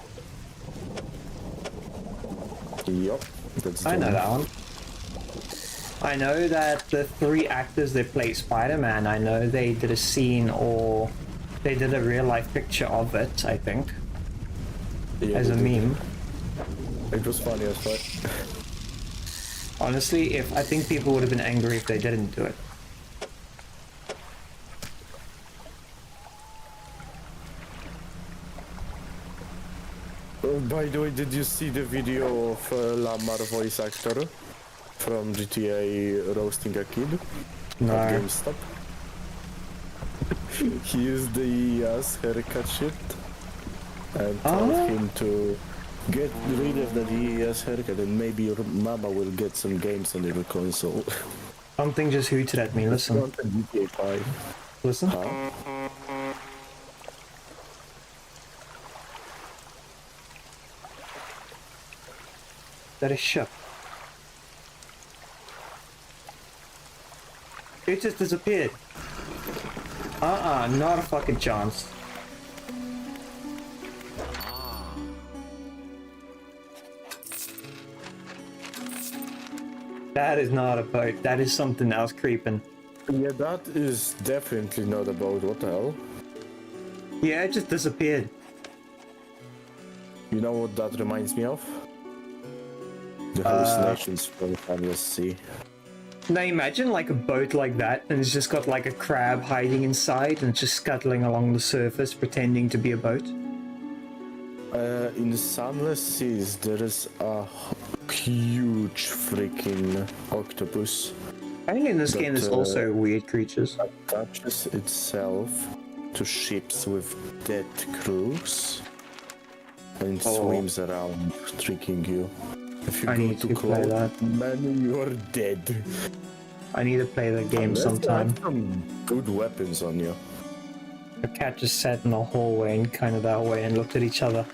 Yup, that's I know the that one. I know that the 3 actors that play Spider-Man, I know they did a scene or they did a real-life picture of it, I think, Yeah, as a they did. meme. It was funny as fuck. Honestly, I think people would have been angry if they didn't do it. By the way, did you see the video of Lamar voice actor from GTA roasting a kid at No. GameStop? He used the ES haircut shit and told him to get rid of the ES haircut and maybe your mama will get some games on your console. Something just hooted at me. Listen. Not a GTA 5. Listen. Huh? That is shit. It just disappeared. Not a fucking chance. That is not a boat. That is something else creeping. Yeah, that is definitely not about what the hell. Yeah, it just disappeared. You know what that reminds me of? The hallucinations from Endless Sea. Now imagine like a boat like that, and it's just got like a crab hiding inside and it's just scuttling along the surface pretending to be a boat. In the Sunless Seas, there is a huge freaking octopus I think in this game there's also weird creatures. attaches itself to ships with dead crews and swims around, tricking you. If you I go need too to play close, that. man, you are dead. I need to play the game Unless you sometime. have some good weapons on you. The cat just sat in the hallway and kind of that way and looked at each other.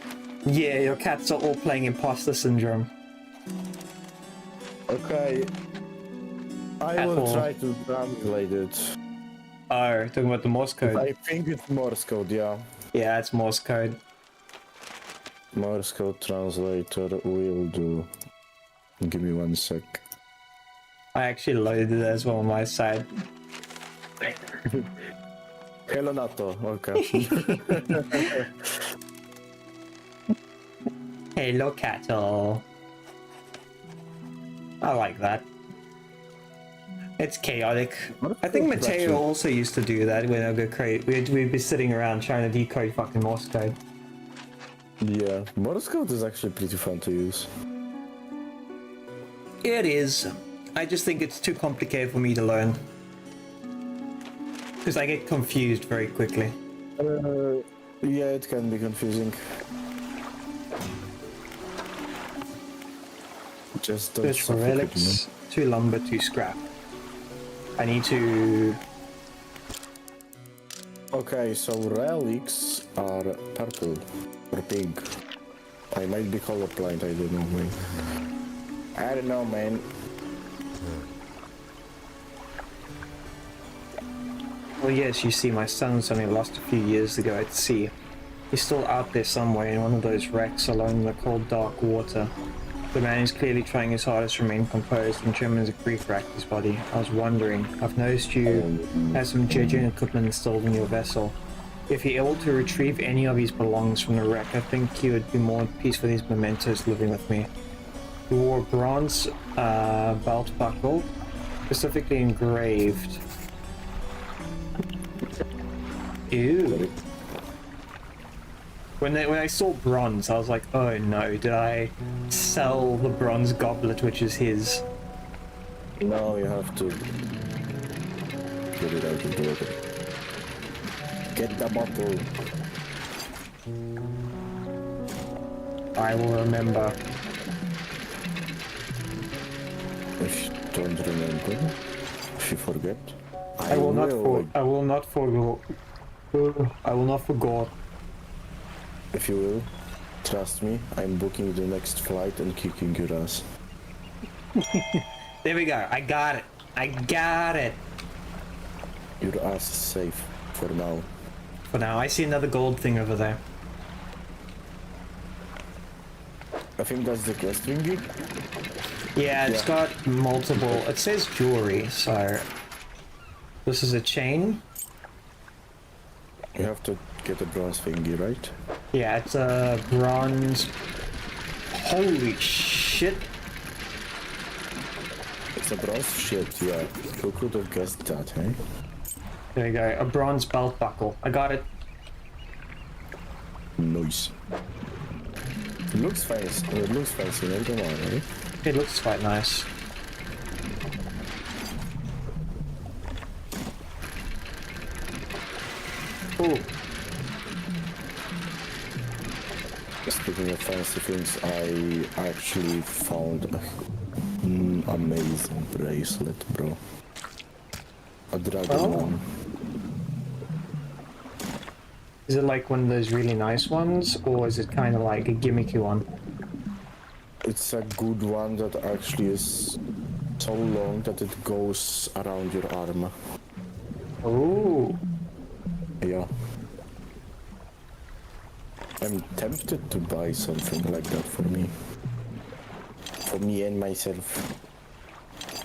Yeah, your cats are all playing imposter syndrome. Okay, I At will all. try to translate it. Oh, talking about the Morse code. I think it's Morse code, yeah. Yeah, it's Morse code. Morse code translator will do. Give me 1 sec. I actually loaded it as well on my side. Hello Nato, okay. Hello, cattle. I like that. It's chaotic. I think Mateo also used to do that when I go crazy. We'd be sitting around trying to decode fucking Morse code. Yeah, Morse code is actually pretty fun to use. It is. I just think it's too complicated for me to learn. Because I get confused very quickly. Yeah, it can be confusing. Just don't Search for suffocate me. relics, 2 lumber, 2 scrap. I need to... Okay, so relics are purple or pink. I might be colorblind, I don't know, man. I don't know, man. Well, yes, you see, my son's only lost a few years ago at sea. He's still out there somewhere in one of those wrecks alone in the cold, dark water. The man is clearly trying his hardest to remain composed and determines a grief racked his body. I was wondering, I've noticed you have some genuine equipment installed in your vessel. If you're able to retrieve any of his belongings from the wreck, I think he would be more at peace with his mementos living with me. He wore a bronze belt buckle, specifically engraved. Ew. When I saw bronze, I was like, oh no, did I sell the bronze goblet, which is his? No, you have to get it out of the water. Get the bottle. I will remember. If you don't remember, if you forget, I will not forget. I will not forget. If you will, trust me, I'm booking the next flight and kicking your ass. There we go. I got it. I got it. Your ass is safe for now. For now, I see another gold thing over there. I think that's the quest thingy. Yeah, it's got multiple. It says jewelry, so this is a chain. You have to get a bronze thingy, right? Yeah, it's a bronze. Holy shit! It's a bronze shit, yeah. Who could have guessed that, eh? There you go. A bronze belt buckle. I got it. Nice. It looks fancy. It looks fancy, no, come on, eh? It looks quite nice. Ooh. Speaking of fancy things, I actually found an amazing bracelet, bro. A dragon one. Is it like one of those really nice ones, or is it kind of like a gimmicky one? It's a good one that actually is so long that it goes around your arm. Ooh. Yeah. I'm tempted to buy something like that for me. For me and myself.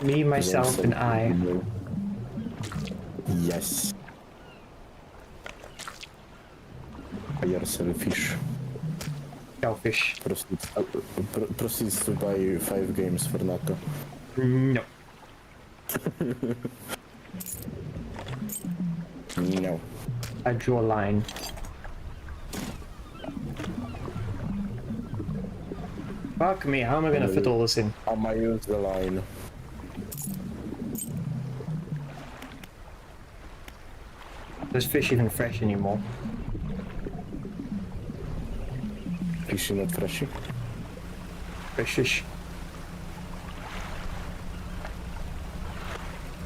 Me, myself, and I. Yes. I are selfish. Selfish. Proceeds to buy 5 games for NATO. No. No. I draw a line. Fuck me, how am I gonna fit all this in? I might use the line. This fish even fresh anymore? Fishy, not freshy. Fishish.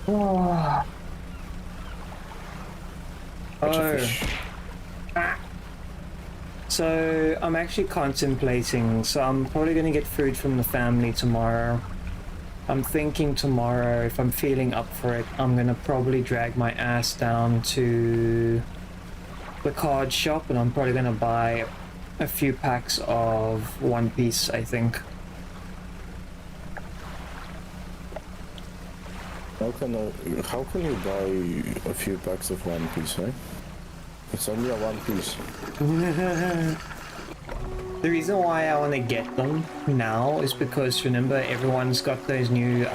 Oh. Catch a Oh. fish. So I'm actually contemplating, so I'm probably gonna get food from the family tomorrow. I'm thinking tomorrow, if I'm feeling up for it, I'm gonna probably drag my ass down to the card shop and I'm probably gonna buy a few packs of One Piece, I think. How can you buy a few packs of One Piece, right? It's only a One Piece. The reason why I want to get them now is because, remember, everyone's got those new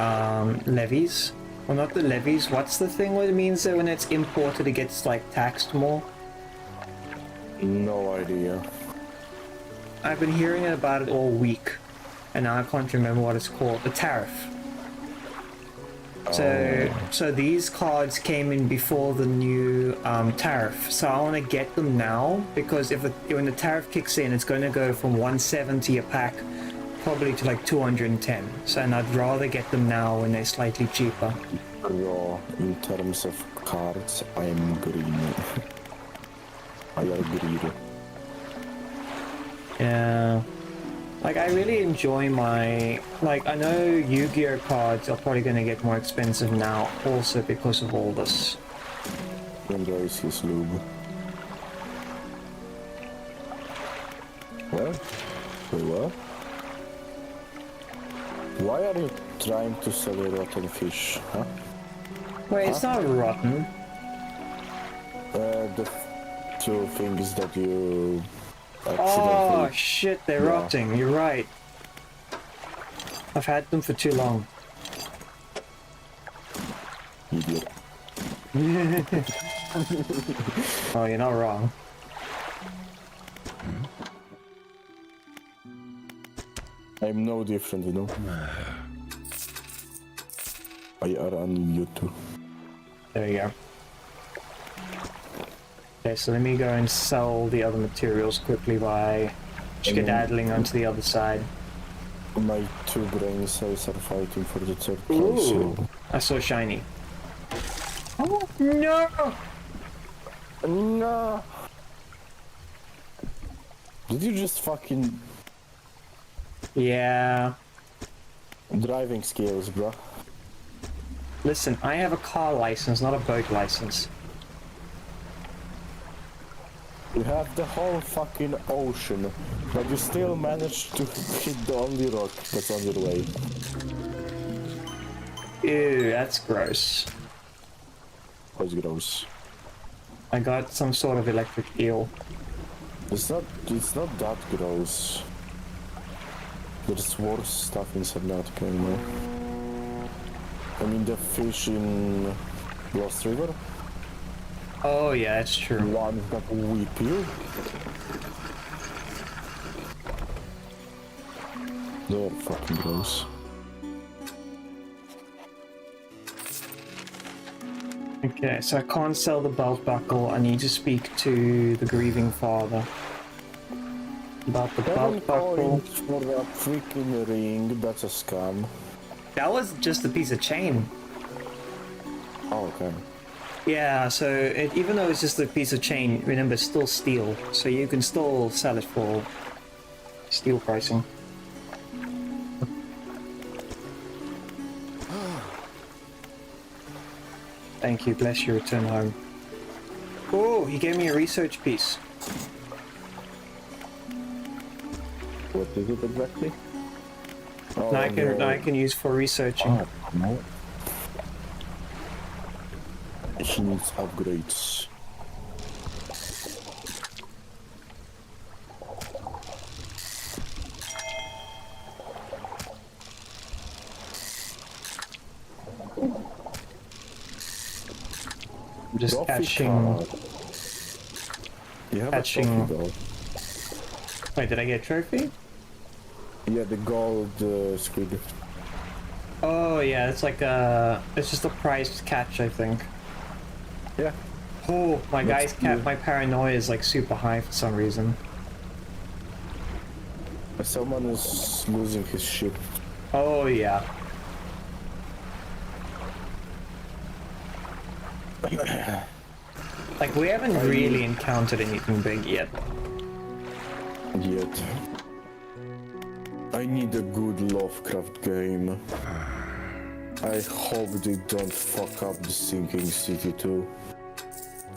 levies. Well, not the levies. What's the thing where it means that when it's imported, it gets like taxed more? No idea. I've been hearing about it all week, and now I can't remember what it's called. The tariff. So these cards came in before the new tariff. So I want to get them now because when the tariff kicks in, it's going to go from 170 a pack, probably to like 210. So and I'd rather get them now when they're slightly cheaper. Raw, in terms of cards, I'm green. I agree. Yeah. Like, I really enjoy my... Like, I know Yu-Gi-Oh cards are probably going to get more expensive now, also because of all this. Embrace his lube. What? Wait, what? Why are you trying to sell a rotten fish, huh? Wait, it's not rotten. The two things that you Oh accidentally... shit, they're Yeah. rotting. You're right. I've had them for too long. Idiot. Oh, you're not wrong. I'm no different, you know. I are on you too. There you go. Okay, so let me go and sell the other materials quickly by skedaddling onto the other side. My two brain cells are fighting for the third place. Ooh, I saw shiny. Oh no! No! Did you just fucking... Yeah. Driving skills, bro. Listen, I have a car license, not a boat license. You have the whole fucking ocean, but you still managed to hit the only rock that's on your way. Ew, that's gross. That's gross. I got some sort of electric eel. It's not that gross. There's worse stuff in Subnautica, you know. I mean the fish in Lost River, Oh yeah, that's true. ones that whip you. They're fucking gross. Okay, so I can't sell the belt buckle. I need to speak to the grieving father about the 7 belt buckle. coins for a freaking ring, that's a scam. That was just a piece of chain. Oh, okay. Yeah, so even though it's just a piece of chain, remember, it's still steel, so you can still sell it for steel pricing. Thank you, bless you, return home. Oh, he gave me a research piece. What is it exactly? Oh, Now no. I can use for researching. Oh, no. He needs upgrades. I'm just Trophy catching. card. You have Catching- a trophy though. Wait, did I get a trophy? Yeah, the gold squid. Oh yeah, it's like it's just a prized catch, I think. Yeah. Oh, my That's guy's cat, cool. my paranoia is like super high for some reason. Someone is losing his ship. Oh yeah. Like we haven't really encountered anything big yet. Yet. I need a good Lovecraft game. I hope they don't fuck up the Sinking City too.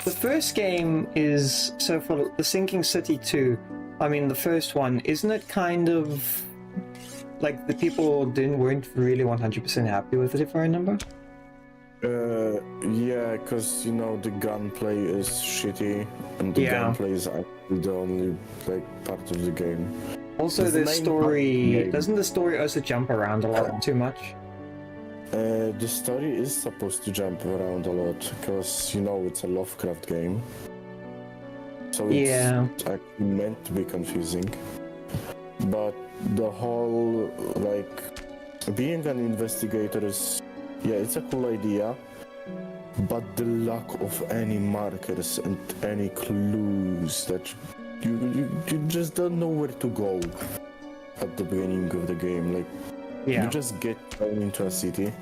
The first game is so for the Sinking City 2. I mean, the first one, isn't it kind of like the people weren't really 100% happy with it, if I remember? Yeah, because you know the gunplay is shitty, and the Yeah. gunplay is actually the only like part of the game. Also, Does the the main story game- doesn't the story also jump around a lot too much? The story is supposed to jump around a lot because you know it's a Lovecraft game, so it's Yeah. actually meant to be confusing. But the whole like being an investigator is it's a cool idea, but the lack of any markers and any clues that you just don't know where to go at the beginning of the game. Like Yeah. you just get thrown into a city,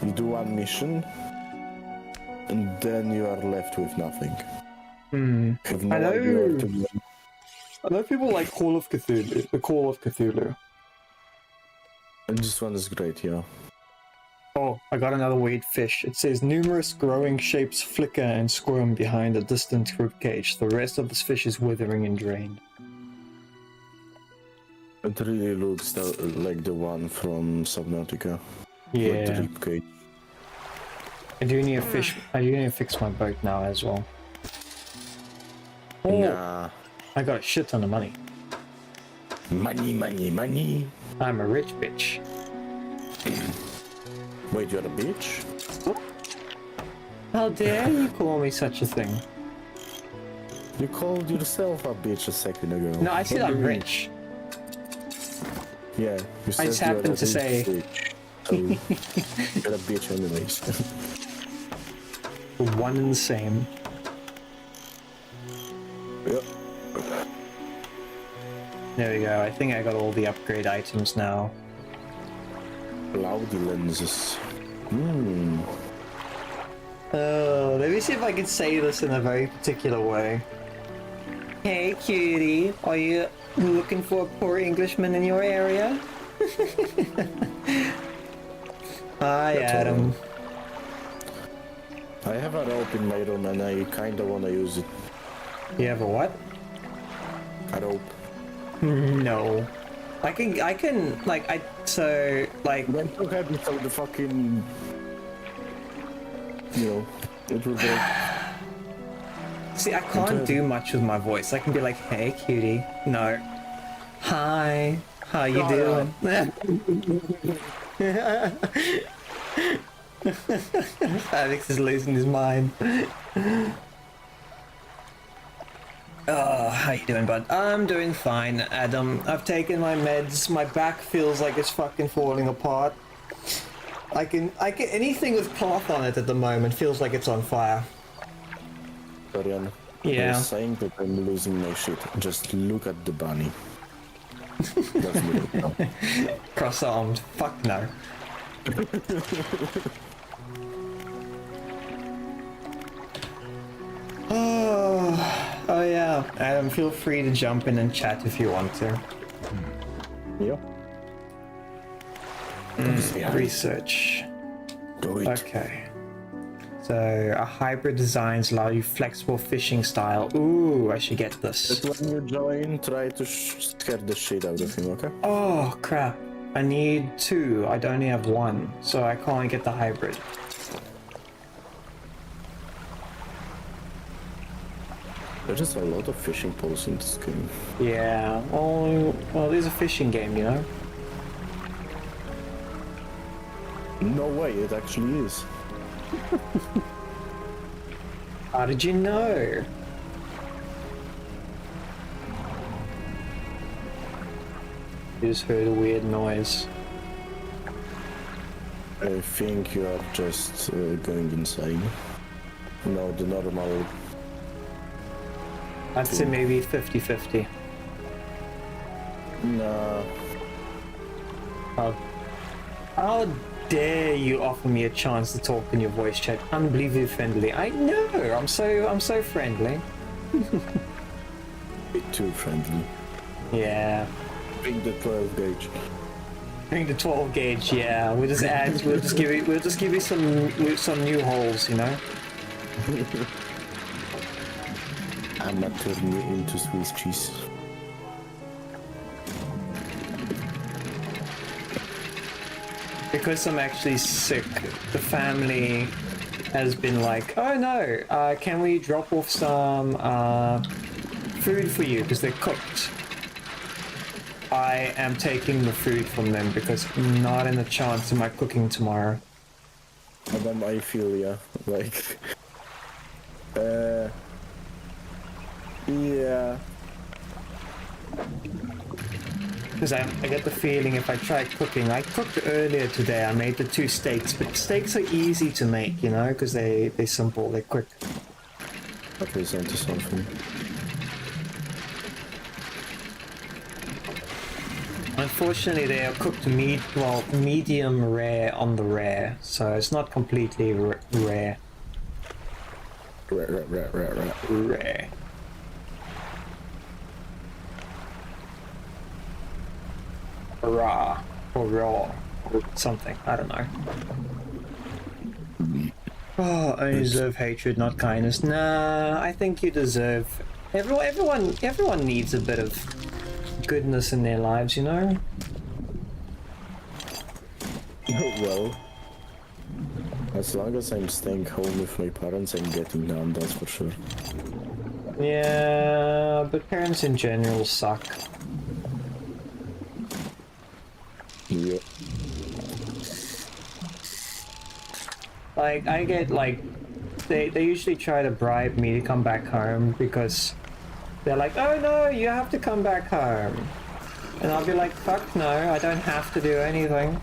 you do one mission, and then you are left with nothing. Hmm. You have no I know. idea where to go. I know people like Call of Cthulhu, the Call of Cthulhu. And this one is great, yeah. Oh, I got another weird fish. It says numerous growing shapes flicker and squirm behind a distant ribcage. The rest of this fish is withering and drained. It really looks like the one from Subnautica. Like the Yeah. ribcage. I do need to fix my boat now as well. Oh, Nah. I got a shit ton of money. Money, money, money. I'm a rich bitch. Wait, you're a bitch? How dare you call me such a thing? You called yourself a bitch a second ago. No, I said What do I'm you mean? rich. Yeah, you said just you're happened a to say- bitch. So you're a bitch anyways. One and the same. Yep. There we go. I think I got all the upgrade items now. Cloudy lenses. Hmm. Oh, let me see if I can say this in a very particular way. Hey, cutie. Are you looking for a poor Englishman in your area? Hi, That's Adam. I have a rope in my room and I kinda wanna use it. You have a what? A rope. No. I can, like, Then too heavy so the fucking... You know, it will break. see, I can't do much with my voice. I can be like, hey, cutie. No. Hi. How you doing? Alex is losing his mind. Oh, how you doing, bud? I'm doing fine, Adam. I've taken my meds. My back feels like it's fucking falling apart. I can anything with cloth on it at the moment feels like it's on fire. Dorian, I Yeah. was saying that I'm losing my shit. Just look at the bunny. That's me right now. Cross-armed. Fuck no. Oh yeah, Adam, feel free to jump in and chat if you want to. Yeah. Research. Do it. Okay. So, a hybrid designs allow you flexible fishing style. Ooh, I should get this. But when you join, try to scare the shit out of him, okay? Oh, crap. I need 2. I only have 1, so I can't get the hybrid. There's just a lot of fishing poles in this game. Yeah, well, it is a fishing game, you know? No way, it actually is. How did you know? You just heard a weird noise. I think you are just going insane. No, the normal... I'd say maybe 50-50. Nah. How dare you offer me a chance to talk in your voice chat? Unbelievably friendly. I know. I'm so friendly. Bit too friendly. Yeah. Bring the 12 gauge. Bring the 12 gauge. Yeah. We'll just give you some new holes. You know. I'm not turning you into Swiss cheese. Because I'm actually sick, the family has been like, oh no, can we drop off some food for you because they're cooked. I am taking the food from them because not in a chance am I cooking tomorrow. Adam, I feel ya. Like... Yeah... Because I get the feeling if I try cooking, I cooked earlier today, I made the 2 steaks, but steaks are easy to make, you know, because they're simple, they're quick. That is onto something. Unfortunately, they are cooked medium rare on the rare, so it's not completely rare. Rare. Raw or raw or something. I don't know. Oh, I deserve hatred, not kindness. Nah, I think you deserve. Everyone needs a bit of goodness in their lives, you know. Well, as long as I'm staying home with my parents, I'm getting none, that's for sure. Yeah, but parents in general suck. Yeah. Like, I get, like, they usually try to bribe me to come back home because they're like, oh no, you have to come back home. And I'll be like, fuck no, I don't have to do anything.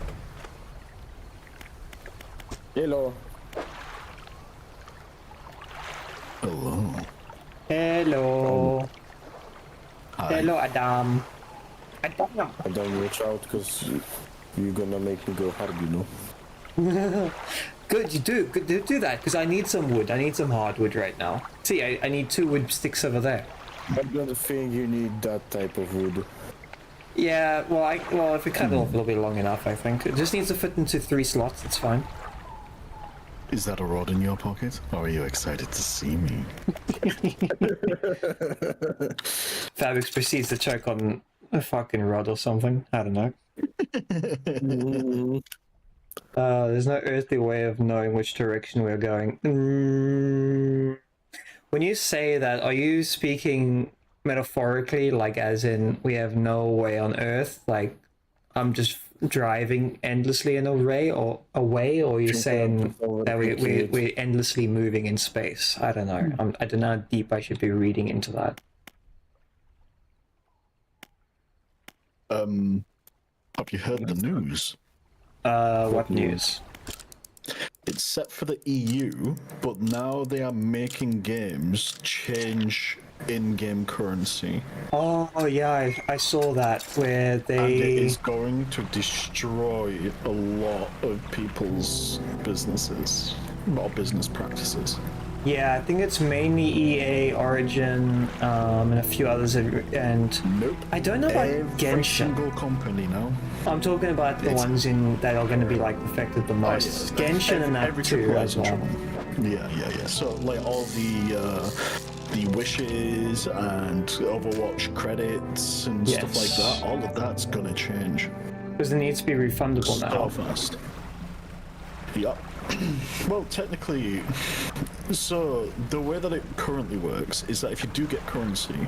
Hello. Hello. Hello. Hi. Hello, Adam. Adam. Don't watch out, because you're gonna make me go hard, you know. Good, you do. Good, do that, because I need some wood. I need some hardwood right now. See, I need 2 wood sticks over there. I don't think you need that type of wood. Yeah, well, if we cut it off, it'll be long enough, I think. It just needs to fit into 3 slots, it's fine. Is that a rod in your pocket? Or are you excited to see me? Fabrics proceeds to choke on a fucking rod or something. I don't know. There's no earthly way of knowing which direction we're going. When you say that, are you speaking metaphorically, like as in we have no way on Earth, like I'm just driving endlessly in a way, or are you saying that we're endlessly moving in space? I don't know. I don't know how deep I should be reading into that. Have you heard the news? What news? It's set for the EU, but now they are making games change in-game currency. Oh yeah, I saw that where And it they. is going to destroy a lot of people's businesses, or business practices. Yeah, I think it's mainly EA, Origin, and a few others, and Nope. I don't know about Every Genshin. single company now. I'm talking about the ones in that are going to be like affected the most. yeah. Genshin and that Every too AAA as well. Yeah. So like all the wishes and Overwatch credits and stuff like Yes. that, all of that's gonna change Because it needs to be refundable so now. fast. Yep. Well, technically, so the way that it currently works is that if you do get currency,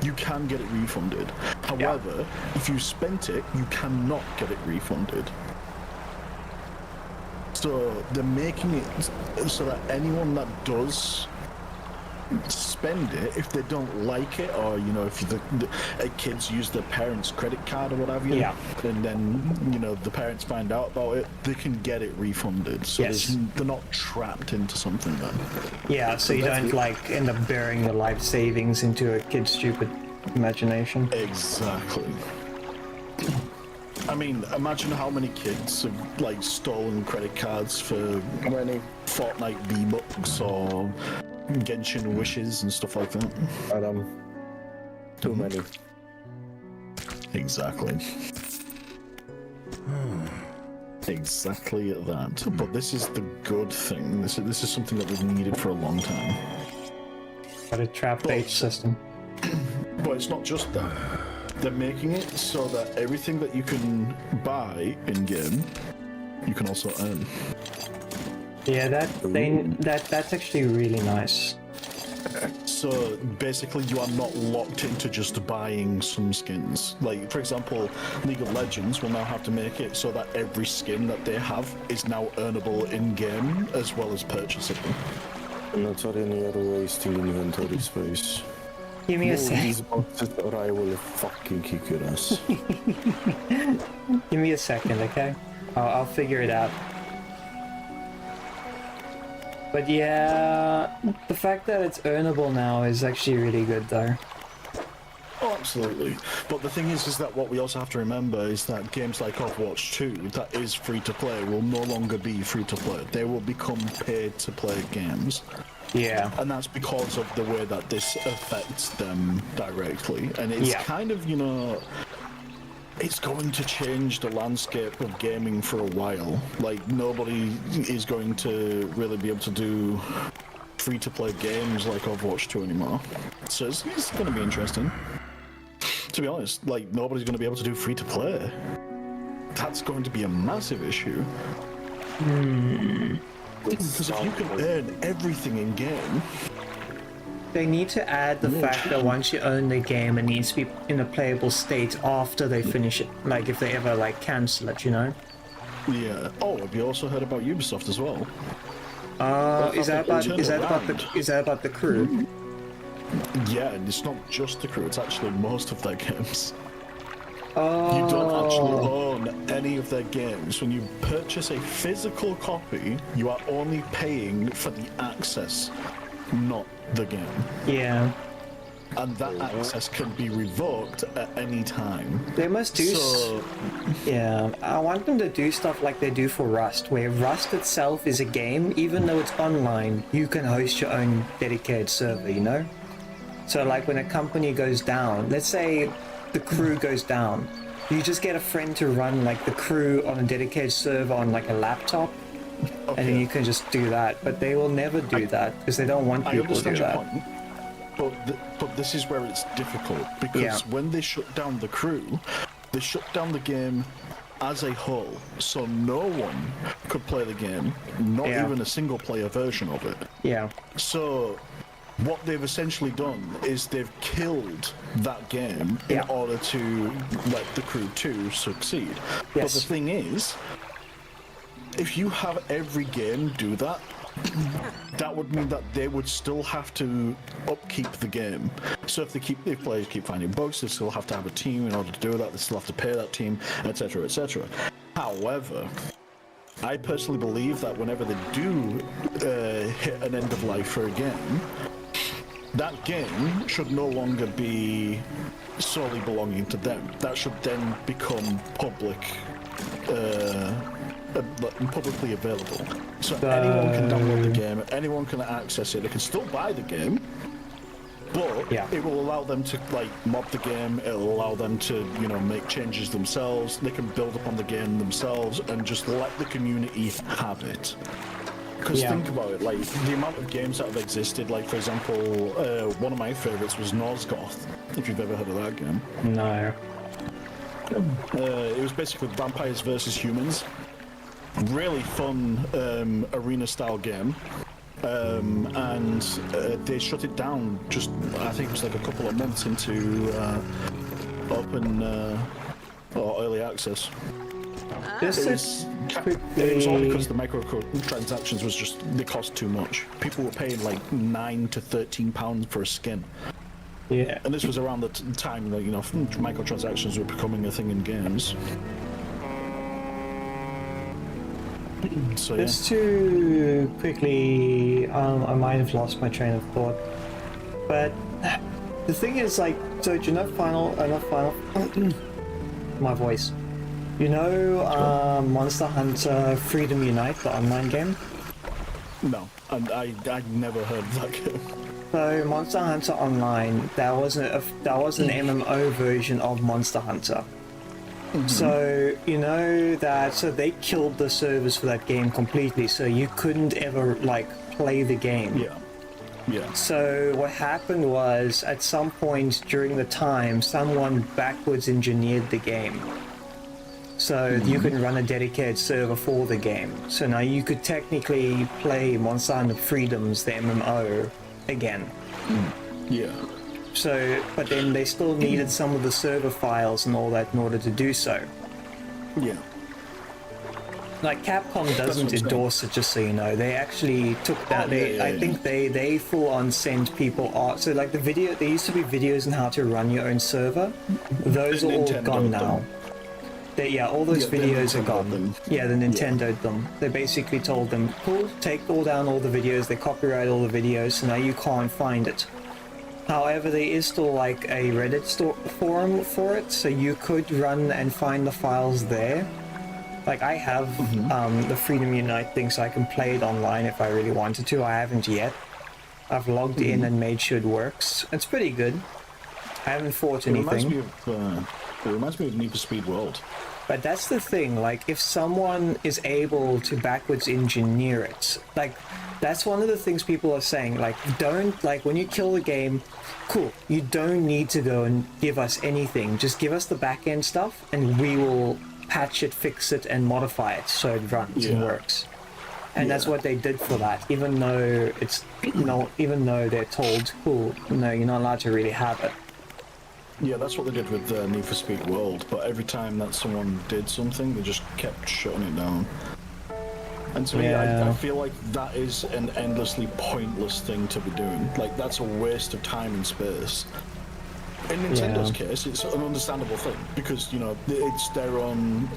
you can get it refunded. However, if you spent it, you cannot get it refunded. So they're making it so that anyone that does spend it, if they don't like it, or you know, if the kids use their parents' credit card or whatever, Yeah. and then you know the parents find out about it, they can get it refunded. So Yes. they're not trapped into something then. Yeah, so you don't like end up burying your life savings into a kid's stupid imagination. Exactly. I mean, imagine how many kids have like stolen credit cards for Many. Fortnite V-Bucks or Genshin wishes and stuff like that. Adam. Too many. Exactly. Exactly that. But this is the good thing. This is something that we've needed for a long time. Got a trap-based system. But it's not just that. They're making it so that everything that you can buy in game, you can also earn. Yeah, that's actually really nice. So basically, you are not locked into just buying some skins. Like, for example, League of Legends will now have to make it so that every skin that they have is now earnable in-game as well as purchasable. Not any other wasting inventory space. Give me a Move sec. these boxes or I will fucking kick your ass. Give me a second, okay? I'll figure it out. But yeah, the fact that it's earnable now is actually really good though. Oh, absolutely. But the thing is that what we also have to remember is that games like Overwatch 2, that is free to play, will no longer be free to play. They will become paid to play games. Yeah. And that's because of the way that this affects them directly. And it's Yeah. kind of, you know, it's going to change the landscape of gaming for a while. Like, nobody is going to really be able to do free-to-play games like Overwatch 2 anymore. So it's going to be interesting. To be honest, like, nobody's going to be able to do free-to-play. That's going to be a massive issue. Because if you can earn everything in-game, They need to add the fact that once you own the game, it needs to be in a playable state after they finish it. Like if they ever like cancel it, you know. Yeah. Oh, have you also heard about Ubisoft as well? Is that about the crew? Yeah, and it's not just the crew, it's actually most of their games. Oh. You don't actually own any of their games. When you purchase a physical copy, you are only paying for the access, not the game. Yeah. And that access can be revoked at any time. They must do. Yeah, I want them to do stuff like they do for Rust, where Rust itself is a game, even though it's online, you can host your own dedicated server, you know? So like when a company goes down, let's say the crew goes down, you just get a friend to run like the crew on a dedicated server on like a laptop, and then you can just do that. But they will never do that because they don't want people to do that. Point, but this is where it's difficult because when they shut down the crew, they shut down the game as a whole, so no one could play the game, not even a single player version of it. Yeah. So what they've essentially done is they've killed that game in order to let the crew 2 succeed. But the thing is, if you have every game do that, that would mean that they would still have to upkeep the game. So if players keep finding bugs, they still have to have a team in order to do that. They still have to pay that team, etc., etc. However, I personally believe that whenever they do hit an end of life for a game, that game should no longer be solely belonging to them. That should then become publicly available. So anyone can download the game, anyone can access it, they can still buy the game, but it will allow them to like mod the game, it'll allow them to, you know, make changes themselves, they can build upon the game themselves and just let the community have it. Because think about it, like the amount of games that have existed, like for example, one of my favourites was Nosgoth, if you've ever heard of that game. No. It was basically vampires versus humans. Really fun arena style game, and they shut it down just, I think it was like a couple of months into open or early access. It was all because the microtransactions was just, they cost too much. People were paying like £9 to £13 for a skin. Yeah. And this was around the time that, you know, microtransactions were becoming a thing in games. So, just to quickly, I might have lost my train of thought, but the thing is, like, so do you know my voice. You know, Monster Hunter Freedom Unite, the online game? No, I never heard of that game. So Monster Hunter Online, that was an MMO version of Monster Hunter. So, you know that, so they killed the servers for that game completely, so you couldn't ever, like, play the game. Yeah. So what happened was, at some point during the time, someone backwards engineered the game. So you can run a dedicated server for the game. So now you could technically play Monster Hunter Freedoms, the MMO, again. Yeah. So, but then they still needed some of the server files and all that in order to do so. Yeah. Like Capcom doesn't endorse it, just so you know. They actually took that. I think they full on send people art. So like there used to be videos on how to run your own server. Those are all gone now. All those videos are gone. Yeah, the Nintendo them. They basically told them, cool, take down all the videos. They copyright all the videos, so now you can't find it. However, there is still like a Reddit forum for it, so you could run and find the files there. Like I have the Freedom Unite thing, so I can play it online if I really wanted to. I haven't yet. I've logged in and made sure it works. It's pretty good. I haven't fought anything. It reminds me of Need for Speed World. But that's the thing, like, if someone is able to backwards engineer it, like, that's one of the things people are saying, like, don't, like, when you kill the game, cool, you don't need to go and give us anything, just give us the back-end stuff, and we will patch it, fix it, and modify it so it runs and works. And that's what they did for that, even though it's even though they're told, cool, no, you're not allowed to really have it. Yeah, that's what they did with Need for Speed World, but every time that someone did something, they just kept shutting it down. And to me, I feel like that is an endlessly pointless thing to be doing. Like, that's a waste of time and space. In Nintendo's case, it's an understandable thing, because, you know, it's their own...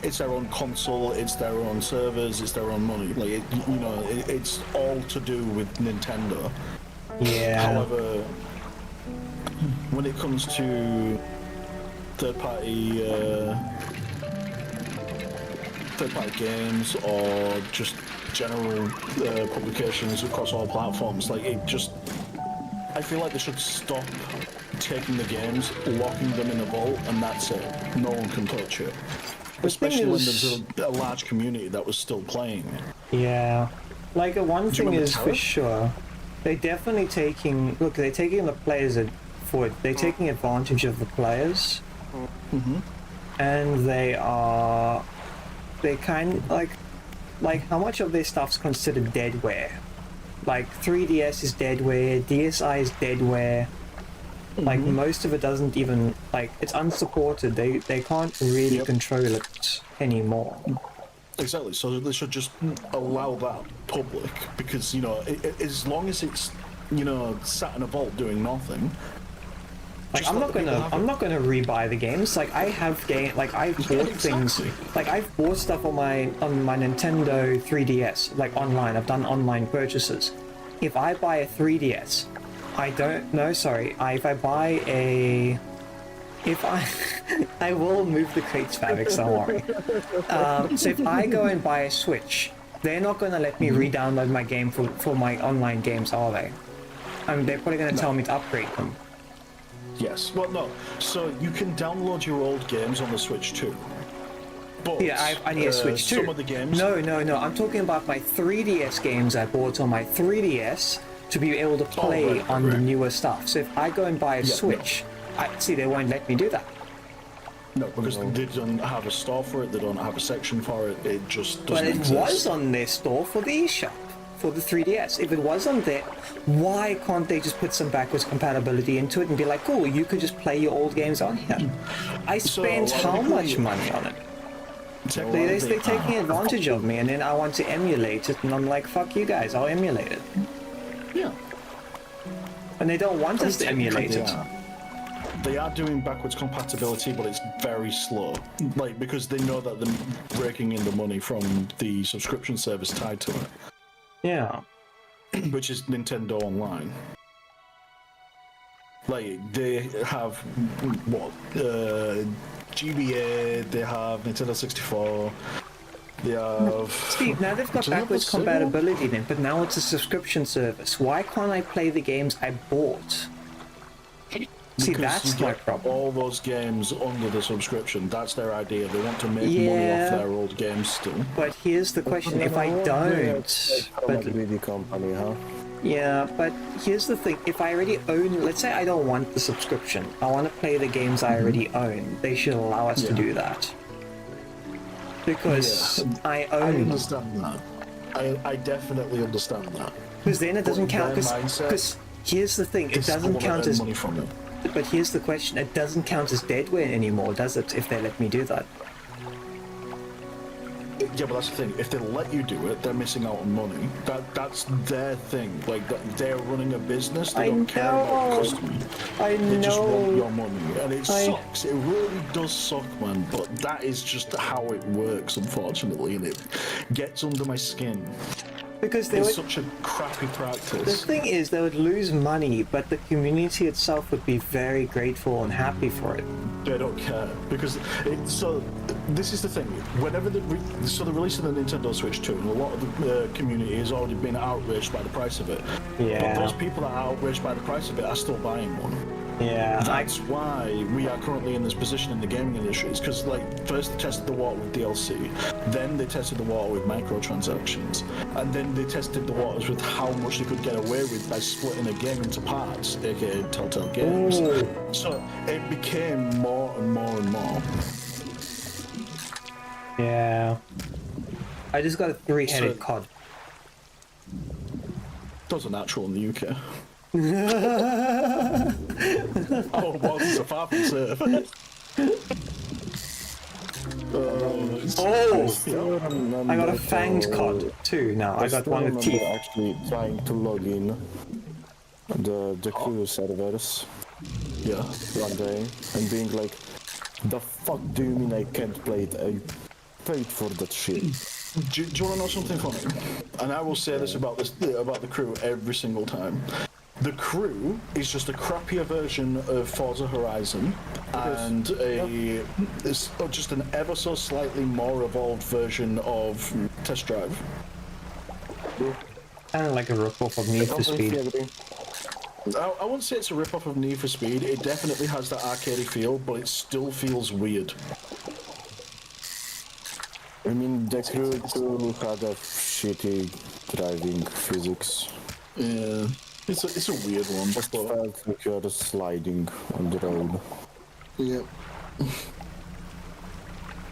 it's their own console, it's their own servers, it's their own money. Like, it's all to do with Nintendo. Yeah. However, when it comes to third-party games or just general publications across all platforms, like, I feel like they should stop taking the games, locking them in a vault, and that's it. No one can touch it. Especially when there's a large community that was still playing it. Yeah. Like, one thing is for sure, they're definitely taking... Look, they're taking the players forward. They're taking advantage of the players. Mm-hmm. And they kind of, like, how much of their stuff's considered deadware? Like, 3DS is deadware, DSi is deadware. Like, most of it doesn't even, like, it's unsupported. They can't really control it anymore. Exactly, so they should just allow that public, because, you know, as long as it's, you know, sat in a vault doing nothing. Like, I'm not gonna rebuy the games. Like, I have I've bought things. Like, I've bought stuff on my Nintendo 3DS, like, online. I've done online purchases. If I buy a 3DS, I will move the crates, Fabrics, don't worry. So if I go and buy a Switch, they're not going to let me re-download my game for my online games, are they? They're probably going to tell me to upgrade them. Yes, well, no. So you can download your old games on the Switch too. But, yeah, I need a Switch too. Some of the games... No. I'm talking about my 3DS games I bought on my 3DS to be able to play on the newer stuff. So if I go and buy a Switch, they won't let me do that. No, because they don't have a store for it, they don't have a section for it, it just doesn't exist. But it was on their store for the eShop, for the 3DS. If it wasn't there, why can't they just put some backwards compatibility into it and be like, cool, you could just play your old games on here? I spent how much money on it? They're taking advantage of me, and then I want to emulate it, and I'm like, fuck you guys, I'll emulate it. Yeah. And they don't want us to emulate it. They are doing backwards compatibility, but it's very slow. Like, because they know that they're raking in the money from the subscription service tied to it. Yeah. Which is Nintendo Online. Like, they have, GBA, they have Nintendo 64, they have... Steve, now they've got backwards compatibility then, but now it's a subscription service. Why can't I play the games I bought? See, that's my problem. All those games under the subscription, that's their idea. They want to make money off their old games still. But here's the question, if I don't... But greedy company, huh? Yeah, but here's the thing, if I already own... Let's say I don't want the subscription. I want to play the games I already own. They should allow us to do that. Because I own... I understand that. I definitely understand that. Because then it doesn't count... Because here's the thing, it doesn't count as... money from it. But here's the question, it doesn't count as deadware anymore, does it, if they let me do that? Yeah, but that's the thing. If they let you do it, they're missing out on money. That's their thing. Like, they're running a business. They don't care about customers. They just want your money, and it sucks. It really does suck, man. But that is just how it works, unfortunately, and it gets under my skin. Because it's such a crappy practice. The thing is, they would lose money, but the community itself would be very grateful and happy for it. They don't care, because so this is the thing. Whenever they're releasing the Nintendo Switch 2, and a lot of the community has already been outraged by the price of it. Yeah. But those people that are outraged by the price of it are still buying one. Yeah. That's why we are currently in this position in the gaming industry. It's because, like, first they tested the water with DLC, then they tested the water with microtransactions, and then they tested the waters with how much they could get away with by splitting a game into parts, aka Telltale Games. Ooh. So it became more and more and more. Yeah. I just got a 3-headed So- cod. Those are natural in the UK. Oh, it was. It's a far from surf. Oh! I got a fanged cod too now. I got one with teeth. Actually trying to log in the crew servers Yeah. one day and being like, the fuck do you mean I can't play it? I paid for that shit. Do you want to know something funny? And I will say this about the crew every single time. The crew is just a crappier version of Forza Horizon, and just an ever so slightly more evolved version of Test Drive. Kind of like a rip-off of Need for Speed. I wouldn't say it's a rip-off of Need for Speed. It definitely has that arcadey feel, but it still feels weird. I mean, the crew too had a shitty driving physics. Yeah, it's a weird one. Just felt like you're sliding on the road. Yeah.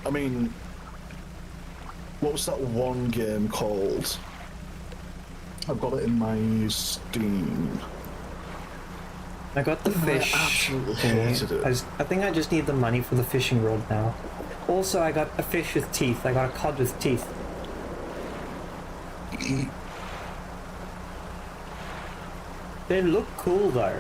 I mean, what was that one game called? I've got it in my Steam. I got the fish. absolutely thingy. hated it. I think I just need the money for the fishing rod now. Also, I got a fish with teeth. I got a cod with teeth. They look cool though.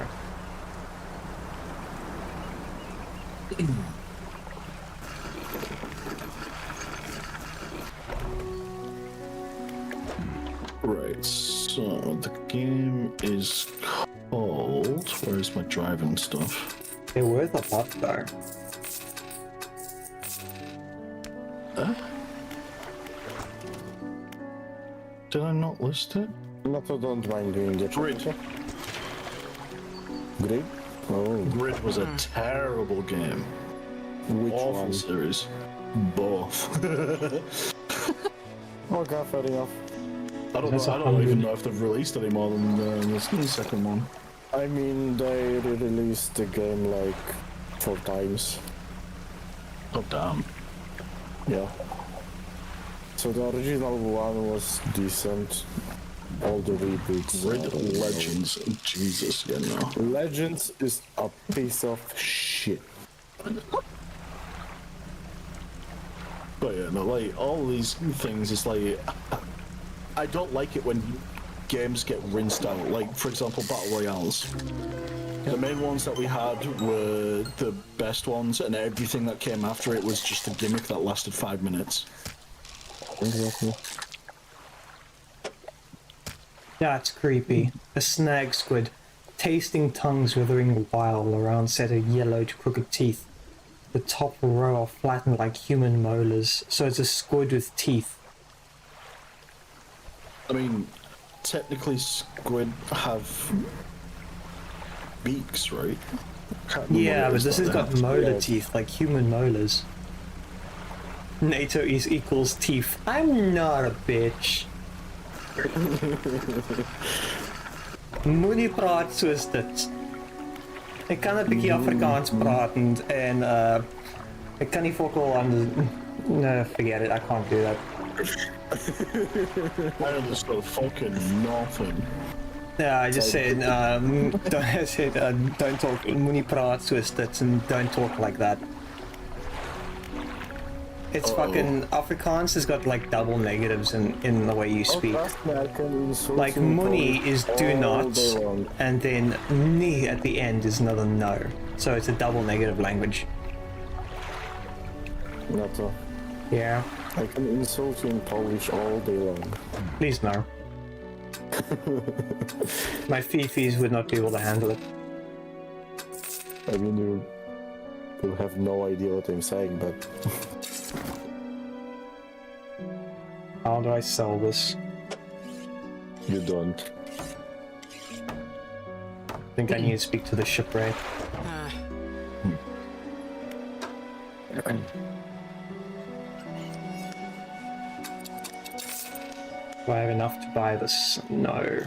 Right, so the game is called... Where's my driving stuff? They're worth a lot though. Did I not list it? Not I don't mind doing the Grid. Grid? Oh, Grid was a terrible game. which Awful one? series. Both. Okay, fair enough. I don't That's know. I don't 100. even know if they've released any more than the second one. I mean, they re-released the game like 4 times. Oh damn. Yeah. So the original one was decent. All the reboots. Grid are Legends. Jesus, yeah, no. Legends is a piece of shit. But yeah, no, like all these things, it's like I don't like it when games get rinsed out. Like for example, battle royales. The main ones that we had were the best ones, and everything that came after it was just a gimmick that lasted 5 minutes. Exactly. That's creepy. A snag squid, tasting tongues withering while around set of yellow to crooked teeth. The top row are flattened like human molars, so it's a squid with teeth. I mean, technically squid have beaks, right? Can't remember Yeah, what it but is this that has they got have. molar Yeah. teeth, like human molars. NATO is equals teeth. I'm not a bitch. Moenie praat soos dit. Ek kan 'n bietjie Afrikaans praat en ek kan nie fokol anders. No, forget it. I can't do that. I understood fucking nothing. Yeah, I just said don't talk moenie praat soos dit and don't talk like that. It's fucking Afrikaans has got like double negatives in the way you speak. Like money is do not, and then ni at the end is another no. So it's a double negative language. Not Yeah, I can insult you in Polish all day long. please no. My fifis would not be able to handle it. I mean, you have no idea what I'm saying, but How do I sell this? you don't. I think I need to speak to the shipwright. Do I have enough to buy this? No.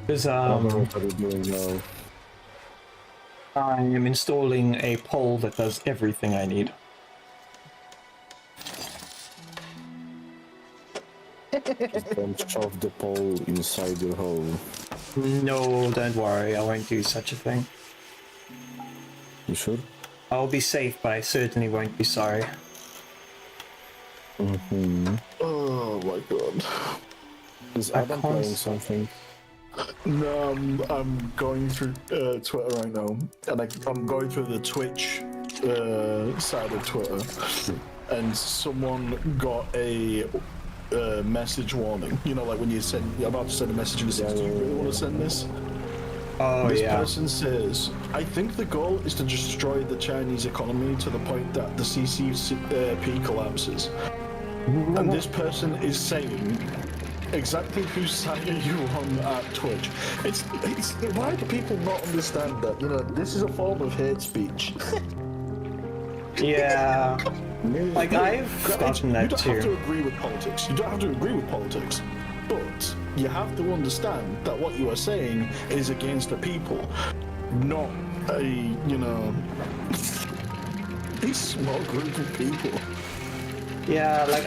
Because I don't know what are you doing now. I am installing a pole that does everything I need. Just don't shove the pole inside your hole. No, don't worry, I won't do such a thing. You sure? I'll be safe, but I certainly won't be sorry. Mm-hmm. Oh my god. Is I Adam can't playing s- something? No, I'm going through Twitter right now, and I'm going through the Twitch side of Twitter, and someone got a message warning. You know, like when you're about to send a message and it says, "Do you really want to send this?" Oh, This yeah. person says, "I think the goal is to destroy the Chinese economy to the point that the CCP collapses." And this person is saying, exactly whose side are you on at Twitch? It's why do people not understand that? You know, this is a form of hate speech. Yeah. Like, I've gotten You that don't have to too. agree with politics. You don't have to agree with politics. But you have to understand that what you are saying is against the people, not a, you know, a small group of people. Yeah, like,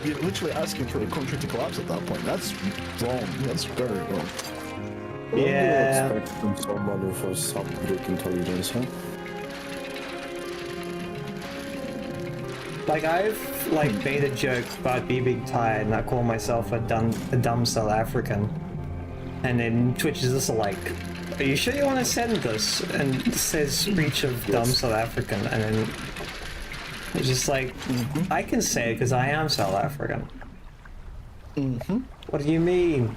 You're literally asking for a country to collapse at that point. That's wrong. That's very wrong. What do you Yeah. expect from someone with a sub-Greek intelligence, huh? Like, I've, like, made a joke about me being tired, and I call myself a dumb South African. And then Twitch is just like, are you sure you want to send this? And it says speech of dumb South African, and then it's just like, I can say it because I am South African. What do you mean?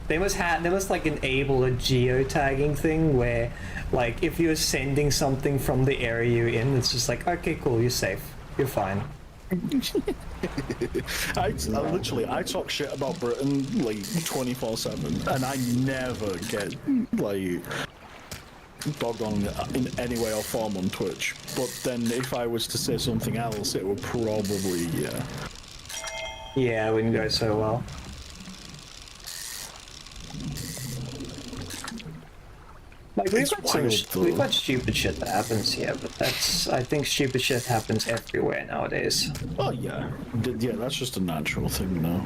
They must like enable a geotagging thing where, like, if you're sending something from the area you're in, it's just like, okay, cool, you're safe, you're fine. I talk shit about Britain like 24/7, and I never get like bogged on in any way or form on Twitch. But then if I was to say something else, it would probably Yeah, it wouldn't go so well. Like, It's wild, though. we've got stupid shit that happens here, but I think stupid shit happens everywhere nowadays. Oh yeah, yeah. That's just a natural thing now.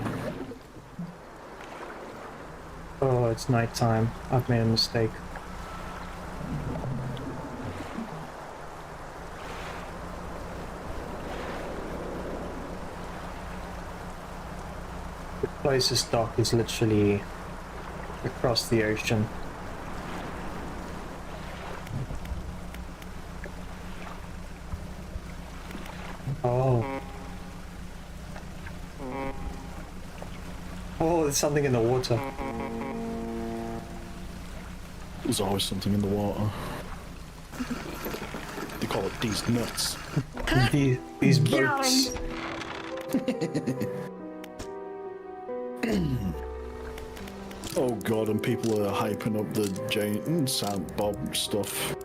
Oh, it's nighttime. I've made a mistake. The closest dock is literally across the ocean. Oh. Oh, there's something in the water. There's always something in the water. They call it these nuts. These boats. Oh god, and people are hyping up the giant Sound Bob stuff.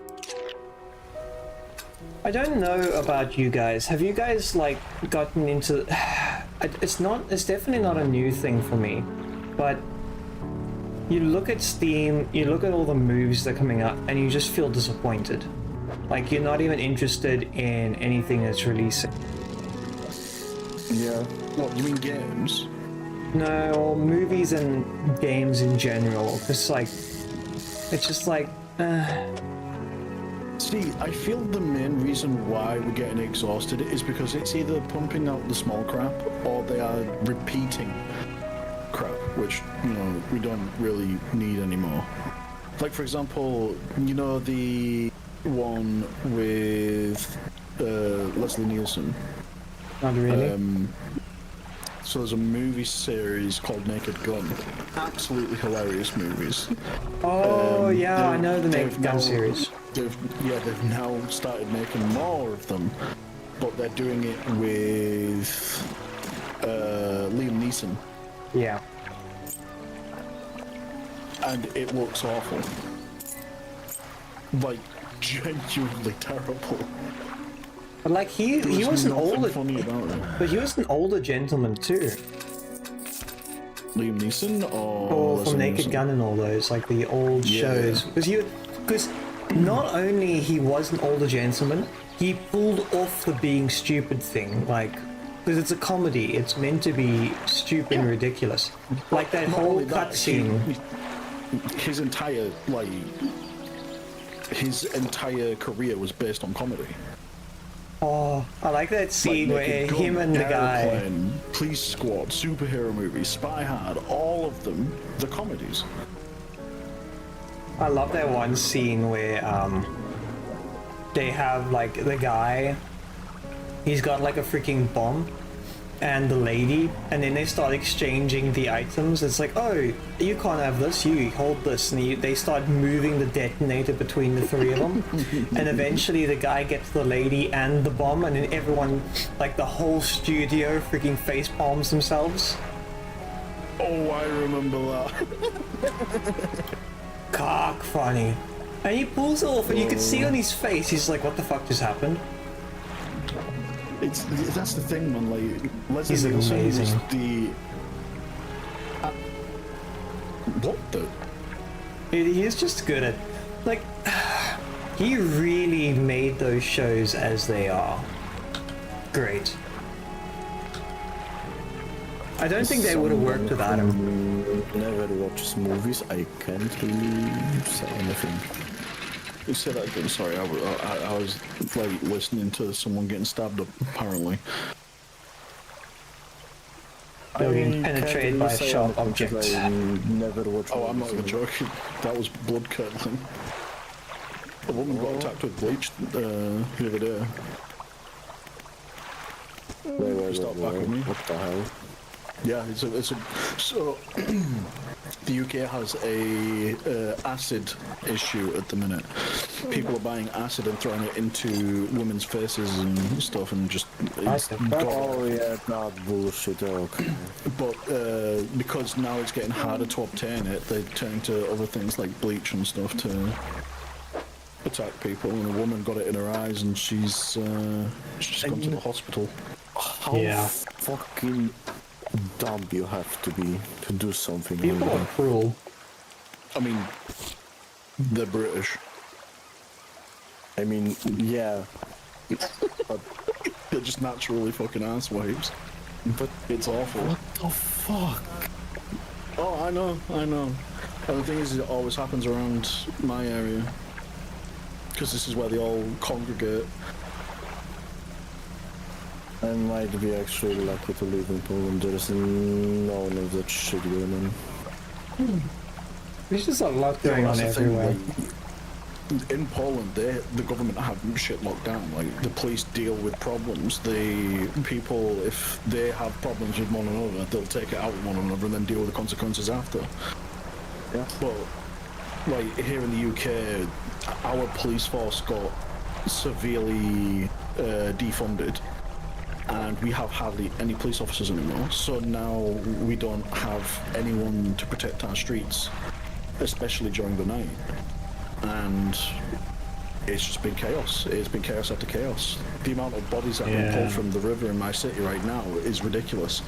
I don't know about you guys. Have you guys like gotten into? It's definitely not a new thing for me, but you look at Steam, you look at all the moves that are coming up, and you just feel disappointed. Like you're not even interested in anything that's releasing. Yeah. What, you mean games? No, or movies and games in general. It's just like. See, I feel the main reason why we're getting exhausted is because it's either pumping out the small crap or they are repeating crap, which, you know, we don't really need anymore. Like, for example, you know the one with Leslie Nielsen? Not really. So there's a movie series called Naked Gun. Absolutely hilarious movies. Oh yeah, I know the they've Naked Gun now- series. They've now started making more of them, but they're doing it with Liam Neeson, Yeah. and it looks awful. Like, genuinely terrible. But like he There's was an nothing older, funny about it. but he was an older gentleman too. Liam Neeson or Or Leslie from Naked Nielsen? Gun and all those, like the old Yeah. shows. Because not only he was an older gentleman, he pulled off the being stupid thing. Like, because it's a comedy. It's meant to be stupid and ridiculous. Like that Not whole only that, cutscene. his entire career was based on comedy. Oh, I like that scene Like where Naked him Gun, and the guy. Airplane, Police Squad, superhero movies, Spy Hard, all of them, the comedies. I love that one scene where they have like the guy, he's got like a freaking bomb, and the lady, and then they start exchanging the items. It's like, oh, you can't have this, you hold this, and they start moving the detonator between the three of them, and eventually the guy gets the lady and the bomb, and then everyone, like the whole studio, freaking face palms themselves. Oh, I remember that. Cock funny. And he pulls it off, and you can see on his face, he's like, what the fuck just happened? That's the thing, man. Like, He's Leslie Nielsen was amazing. the. What the? He is just good at, like, he really made those shows as they are. Great. I don't think they would have worked without him. Never watches movies. I can't really say anything. Say that again. Sorry, I was like listening to someone getting stabbed up. Apparently, They're being I can't penetrated really by a say sharp anything object. 'cause I never watch. oh, I'm not movies. even joking. That was blood curdling. A woman got attacked with bleach the other day. Wait, Stop back with me. what the hell? Yeah, it's a so the UK has a acid issue at the minute. People are buying acid and throwing it into women's faces and stuff, and just it's Oh yeah, that bullshit. Okay. But because now it's getting harder to obtain it, they're turning to other things like bleach and stuff to attack people. And a woman got it in her eyes, and she's just gone to the hospital. How Yeah. fucking dumb you have to be to do something People like are that. cruel. I mean, they're British. I mean, yeah, They're just naturally fucking asswaves. but It's awful. what the fuck? Oh, I know. And the thing is, it always happens around my area. Because this is where they all congregate. I might be actually lucky to live in Poland. There's none of that shit going on. There's just a lot going on That's the thing, everywhere. like, in Poland, the government have shit locked down. Like, the police deal with problems. The people, if they have problems with one another, they'll take it out with one another and then deal with the consequences after. Yeah. But like here in the UK, our police force got severely defunded, and we have hardly any police officers anymore. So now we don't have anyone to protect our streets, especially during the night. And it's just been chaos. It's been chaos after chaos. The amount of bodies that have been pulled from the river in my city right now is ridiculous.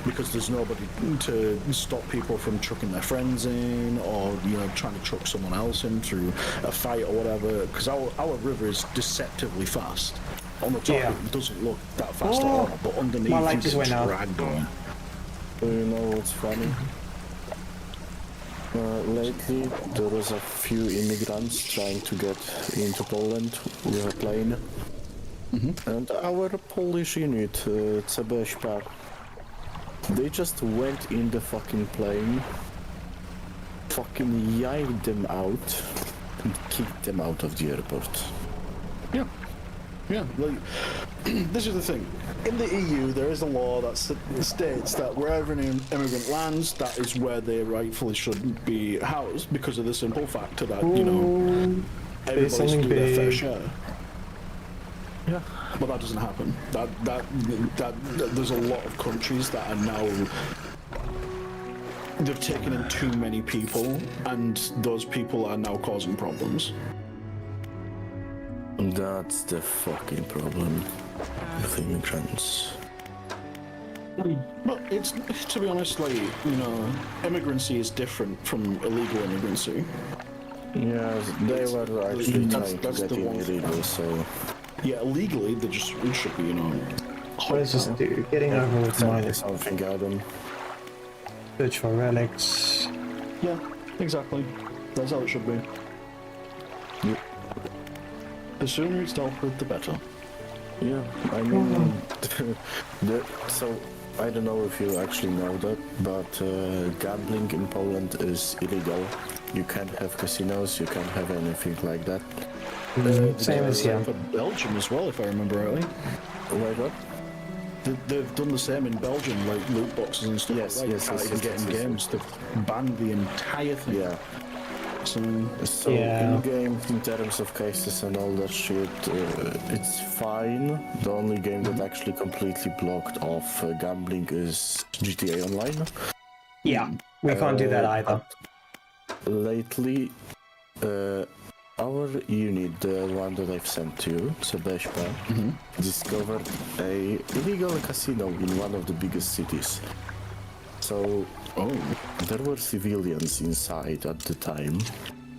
Because there's nobody to stop people from trucking their friends in, or trying to truck someone else in through a fight or whatever. Because our river is deceptively fast. On the top, Yeah. it doesn't look that fast at all, but underneath, My light it's just went out. dragged on. Do you know what's funny? Lately, there was a few immigrants trying to get into Poland with a plane. And our Polish unit, CBŚP, they just went in the fucking plane, fucking yanked them out, and kicked them out of the airport. Yeah. Yeah, like, this is the thing. In the EU, there is a law that states that wherever an immigrant lands, that is where they rightfully should be housed, because of the simple factor that, everybody should something do their fair big. share. Yeah. But that doesn't happen. That there's a lot of countries that are now, they've taken in too many people, and those people are now causing problems. That's the fucking problem with immigrants. But it's, to be honest, like, immigrancy is different from illegal immigrancy. Yes, they were actually That's trying to the get in one thing. illegal, so... Yeah, illegally, they just should be, What does this do? Getting over with Send me mine. something, Adam. Search for relics. Yeah, exactly. That's how it should be. Yep. The sooner it's dealt with, the better. Yeah, I mean, so I don't know if you actually know that, but gambling in Poland is illegal. You can't have casinos, you can't have anything like that. Same as here. For Belgium as well, if I remember rightly. Wait, what? They've done the same in Belgium, like loot boxes and stuff Yes, like that. yes, You can't yes, even yes, get in yes, games. They've banned the entire thing. Yeah. So Yeah. in game, in terms of cases and all that shit, it's fine. The only game that actually completely blocked off gambling is GTA Online. Yeah, we can't do that either. Lately, our unit, the one that I've sent to you, Sebeshpa, discovered a illegal casino in one of the biggest cities. So, there were civilians inside at the time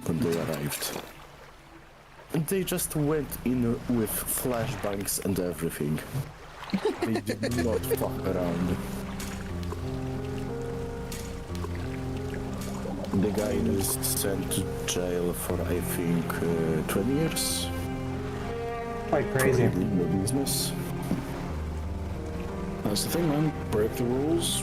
when they arrived. And they just went in with flashbangs and everything. They did not fuck around. The guy is sent to jail for, I think, 20 years. Quite crazy. For illegal business. That's the thing, man. Break the rules,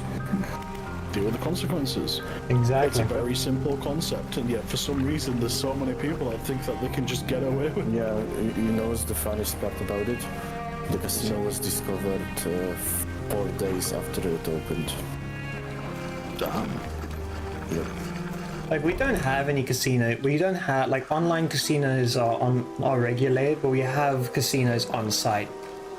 deal with the consequences. It's Exactly. a very simple concept, and yet for some reason there's so many people that think that they can just get away with it. Yeah, you know what's the funniest part about it? The casino was discovered 4 days after it opened. Damn. Yep. Like we don't have any casino. We don't have like online casinos are regulated, but we have casinos on site.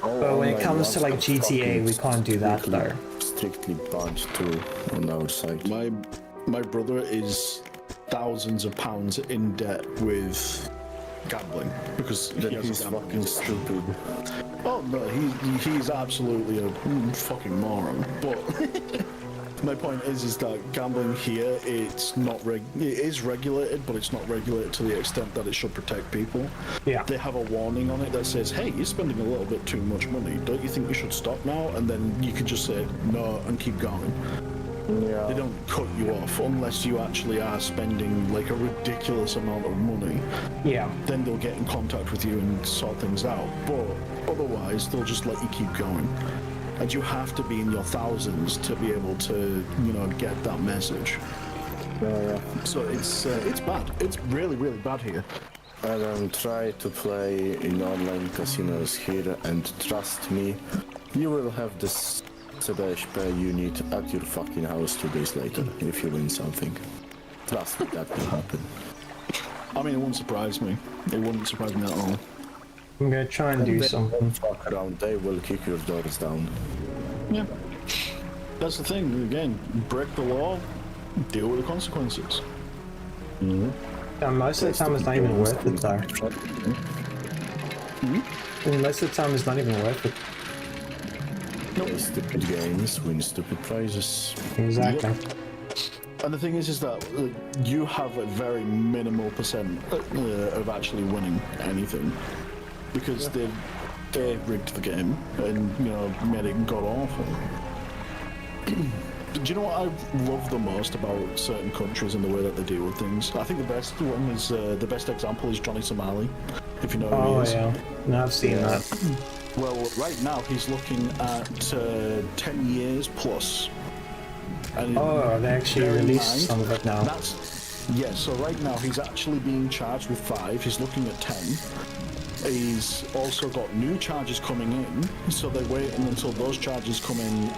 But when it comes to like GTA, we can't do that though. Strictly banned too on our side. My brother is thousands of pounds in debt with gambling because Then he has he's a gambling fucking addiction. stupid. Oh no, he's absolutely a fucking moron. But my point is that gambling here, it is regulated, but it's not regulated to the extent that it should protect people. Yeah. They have a warning on it that says, "Hey, you're spending a little bit too much money. Don't you think you should stop now?" And then you can just say no and keep going. They Yeah. don't cut you off unless you actually are spending like a ridiculous amount of money. Yeah. Then they'll get in contact with you and sort things out. But otherwise, they'll just let you keep going. And you have to be in your thousands to be able to, get that message. Yeah. So it's bad. It's really, really bad here. Adam, try to play in online casinos here, and trust me, you will have this CBHP unit at your fucking house 2 days later if you win something. Trust me, that will happen. I mean, it wouldn't surprise me. It wouldn't surprise me at all. I'm gonna try and do They something. won't fuck around, they will kick your doors down. Yeah. That's the thing. Again, break the law, deal with the consequences. Yeah, most of the time it's not even worth it though. And most of the time it's not even worth it. Play stupid games, win stupid prizes. Exactly. And the thing is that you have a very minimal percent of actually winning anything, because they rigged the game and made it god awful. Do you know what I love the most about certain countries and the way that they deal with things? I think the best one is the best example is Johnny Somali, if you know who Oh he is. yeah. No, I've seen that. Well, right now he's looking at 10 years plus. And Oh, they actually bear in released mind, some of it now. So right now he's actually being charged with 5. He's looking at 10. He's also got new charges coming in, so they're waiting until those charges come in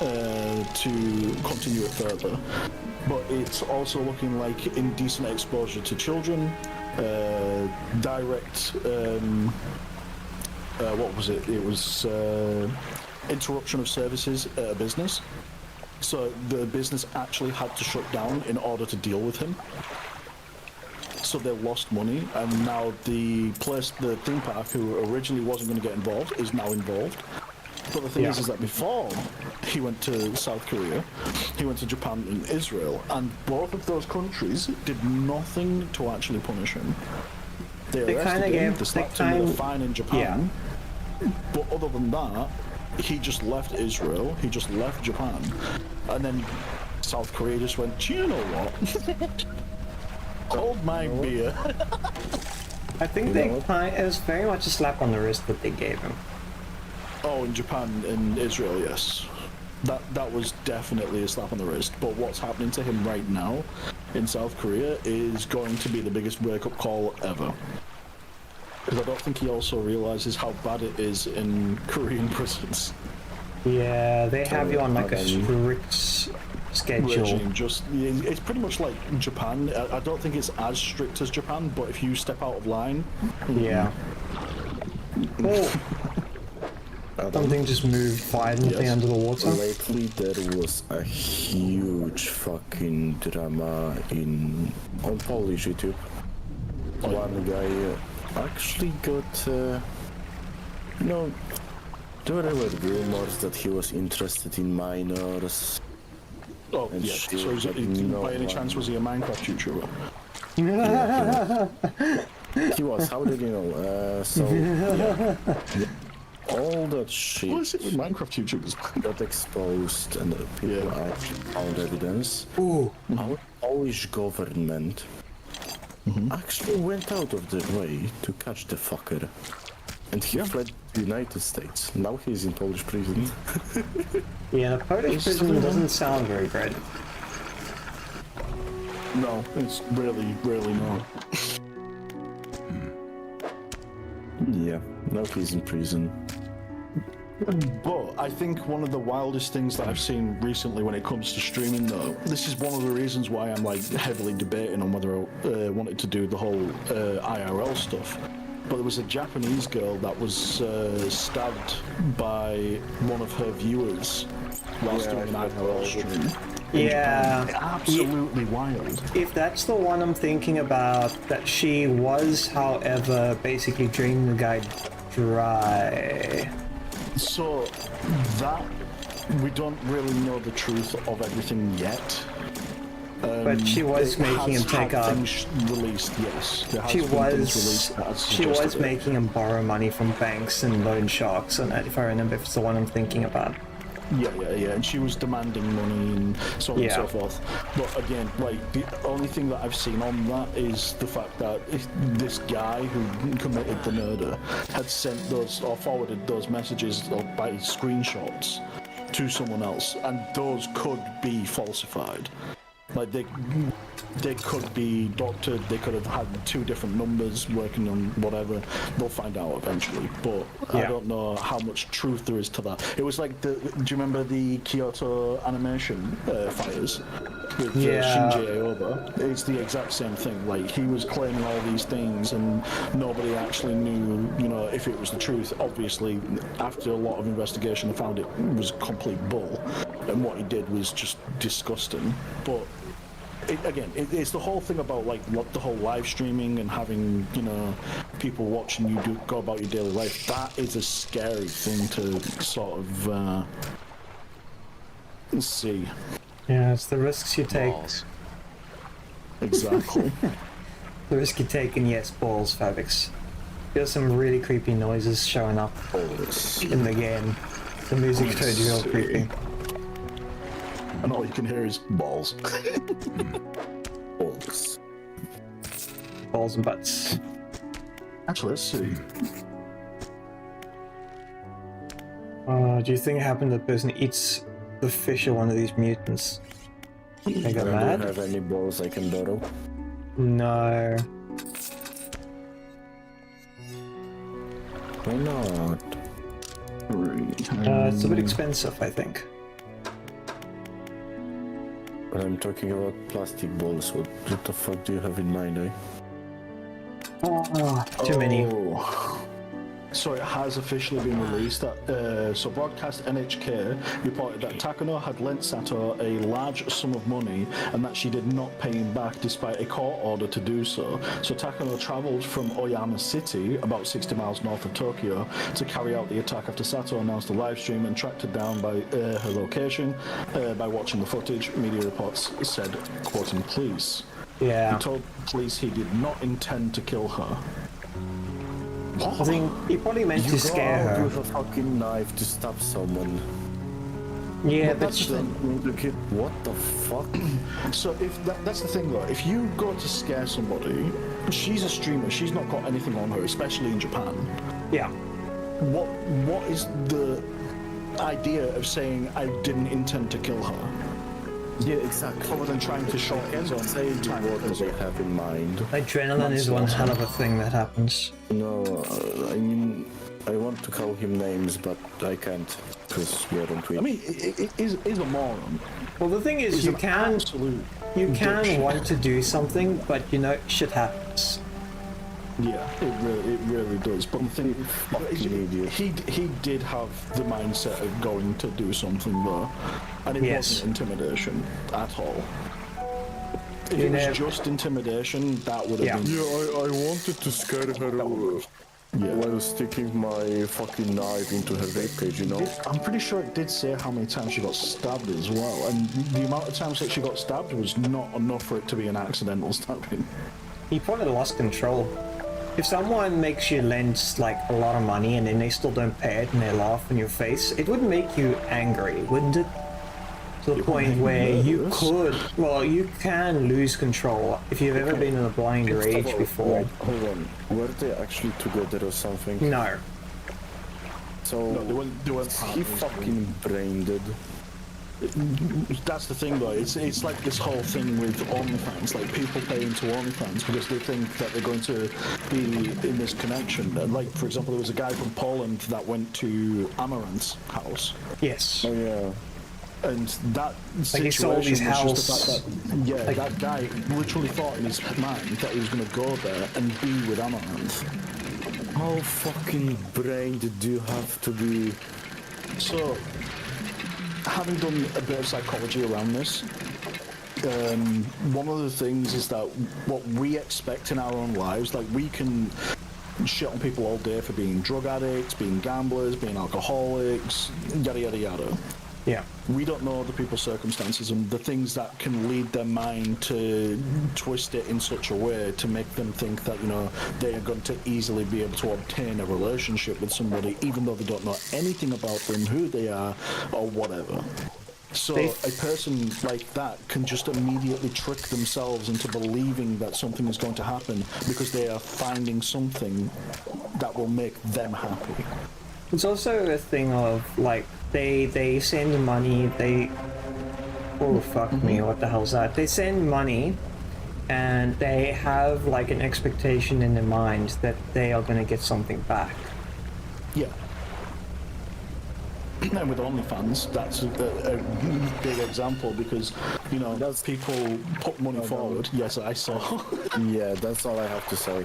to continue it further. But it's also looking like indecent exposure to children, direct, what was it? It was interruption of services at a business. So the business actually had to shut down in order to deal with him. So they lost money, and now the theme park, who originally wasn't going to get involved, is now involved. But the thing is that before he went to South Korea, he went to Japan and Israel, and both of those countries did nothing to actually punish him. They They arrested kinda him, gave- they slapped they him with a kind- fine in Japan, but other than that, he just left Israel, he just left Japan, and then South Korea just went, "Do you know what? Hold my beer." I think it was very much a slap on the wrist that they gave him. Oh, in Japan and Israel, yes. That was definitely a slap on the wrist. But what's happening to him right now in South Korea is going to be the biggest wake-up call ever. Because I don't think he also realizes how bad it is in Korean prisons. Yeah, they have you on like a strict schedule. Regime. It's pretty much like Japan. I don't think it's as strict as Japan, but if you step out of line... Yeah. Oh. Something just moved violently under the water. Lately there was a huge fucking drama on Polish YouTube. One guy actually got, there were rumors that he was interested in minors. Oh, yeah. So by any chance was he a Minecraft YouTuber? He was, how did you know? Yeah. All that shit What is it with Minecraft YouTubers? got exposed and people actually found evidence. Ooh. Our Polish government actually went out of their way to catch the fucker. And he fled to the United States. Now he's in Polish prison. Yeah, the Polish prison doesn't sound very great. No, it's really not. Yeah, now he's in prison. But I think one of the wildest things that I've seen recently when it comes to streaming, though, this is one of the reasons why I'm like heavily debating on whether I wanted to do the whole IRL stuff. But there was a Japanese girl that was stabbed by one of her viewers whilst doing an IRL stream. Yeah. Absolutely wild. If that's the one I'm thinking about, that she was, however, basically draining the guy dry. So that we don't really know the truth of everything yet. But she was making him take up. Things released, yes. She was making him borrow money from banks and loan sharks, and if I remember, if it's the one I'm thinking about. Yeah, and she was demanding money and so on and so forth. But again, like, the only thing that I've seen on that is the fact that this guy who committed the murder had sent those or forwarded those messages by screenshots to someone else, and those could be falsified. Like, they could be doctored, they could have had two different numbers working on whatever. They'll find out eventually, but I don't know how much truth there is to that. It was like do you remember the Kyoto animation fires with Shinji Aoba? It's the exact same thing. Like, he was claiming all these things and nobody actually knew, if it was the truth. Obviously, after a lot of investigation, they found it was complete bull, and what he did was just disgusting. But it's the whole thing about like the whole live streaming and having people watching you go about your daily life. That is a scary thing to sort of see. Yeah, it's the risks you take. Balls. Exactly. The risk you take, and yes, balls, Fabix. There's some really creepy noises showing up in the game. The music turned real creepy. And all you can hear is balls. Balls. Balls and butts. Actually, let's see. Do you think it happened that the person eats the fish of one of these mutants? They got I mad? don't have any balls I can borrow. No. Why not? It's a bit expensive, I think. But I'm talking about plastic balls. What the fuck do you have in mind, eh? Too many. So it has officially been released that so broadcast NHK reported that Takano had lent Sato a large sum of money and that she did not pay him back despite a court order to do so. So Takano traveled from Oyama City, about 60 miles north of Tokyo, to carry out the attack after Sato announced the live stream and tracked her down by her location by watching the footage. Media reports said, quoting police. Yeah. He told police he did not intend to kill her. I think he probably meant You to go scare out her. with a fucking knife to stab someone. Yeah, But but that's she, the thing. The kid, what the fuck? So if that's the thing though, if you go to scare somebody, she's a streamer, she's not got anything on her, especially in Japan. yeah. What is the idea of saying I didn't intend to kill her? Yeah, exactly. Other than trying to show And his own say the time word that because they have in mind. Adrenaline is one hell of a thing that happens. No, I mean, I want to call him names, but I can't, because we are on Twitch. I mean, is a moron. Well, the thing is, He's you an can absolute can dipshit. want to do something, but you know, shit happens. Yeah, it really does. But the thing, Fucking idiot. he did have the mindset of going to do something though, and it Yes. wasn't intimidation at all. If You it was know- just intimidation, that would have Yeah. been. Yeah, I wanted to scare her Yeah. while sticking my fucking knife into her ribcage, you know? I'm pretty sure it did say how many times she got stabbed as well, and the amount of times that she got stabbed was not enough for it to be an accidental stabbing. He probably lost control. If someone makes you lend like a lot of money and then they still don't pay it and they laugh in your face, it would make you angry, wouldn't it? To the point make you where you nervous. could, well, you can lose control if you've ever been in a blind rage before. Wait, hold on. Were they actually together or something? No. So, No, they weren't he partners. fucking brain dead. That's the thing though, it's like this whole thing with OnlyFans, like people pay into OnlyFans because they think that they're going to be in this connection. Like, for example, there was a guy from Poland that went to Amaranth's house, Yes. Oh yeah. and that Like he sold his situation was just the house. fact that, yeah, that guy literally thought in his mind that he was going to go there and be with Amaranth. How fucking brain dead do you have to be? So, having done a bit of psychology around this, one of the things is that what we expect in our own lives, like we can shit on people all day for being drug addicts, being gamblers, being alcoholics, yada yada yada. Yeah. We don't know other people's circumstances and the things that can lead their mind to twist it in such a way to make them think that, you know, they are going to easily be able to obtain a relationship with somebody even though they don't know anything about them, who they are, or whatever. So They- a person like that can just immediately trick themselves into believing that something is going to happen because they are finding something that will make them happy. It's also a thing of like they send money, oh fuck me, what the hell's that? They send money and they have like an expectation in their mind that they are gonna get something back. Yeah. And with OnlyFans, that's a big example because, you know, people put money forward. Yes, I saw. Yeah, that's all I have to say.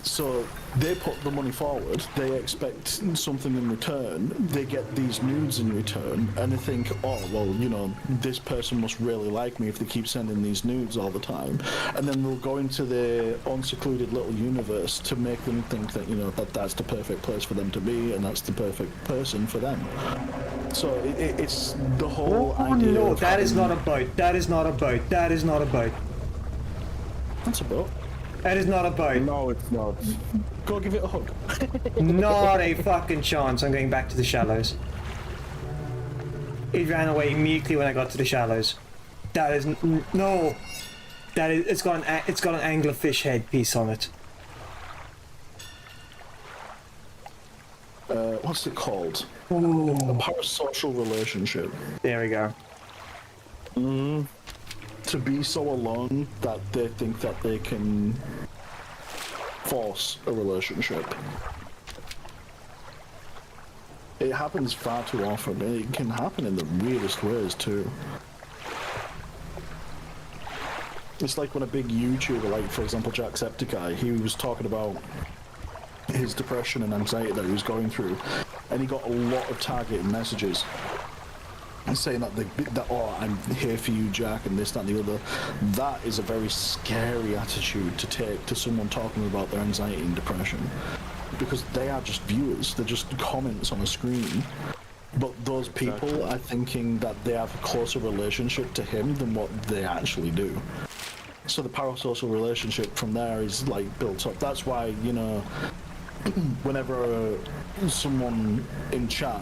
So they put the money forward, they expect something in return, they get these nudes in return, and they think, oh, well, you know, this person must really like me if they keep sending these nudes all the time. And then they'll go into their unsecluded little universe to make them think that, you know, that that's the perfect place for them to be, and that's the perfect person for them. So it's the whole idea No, of that is having- not a boat. That is not a boat. That is not a boat. That's a boat. That is not a boat. No, it's not. Go give it a hug. Not a fucking chance. I'm going back to the shallows. It ran away immediately when I got to the shallows. That is no. That is. It's got an anglerfish headpiece on it. What's it called? A parasocial relationship. There we go. To be so alone that they think that they can force a relationship. It happens far too often. It can happen in the weirdest ways too. It's like when a big YouTuber, like for example Jacksepticeye, he was talking about his depression and anxiety that he was going through, and he got a lot of targeted messages saying that oh, I'm here for you, Jack, and this, that, and the other. That is a very scary attitude to take to someone talking about their anxiety and depression, because they are just viewers. They're just comments on a screen. But those people are thinking that they have a closer relationship to him than what they actually do. So the parasocial relationship from there is like built up. That's why, you know, whenever someone in chat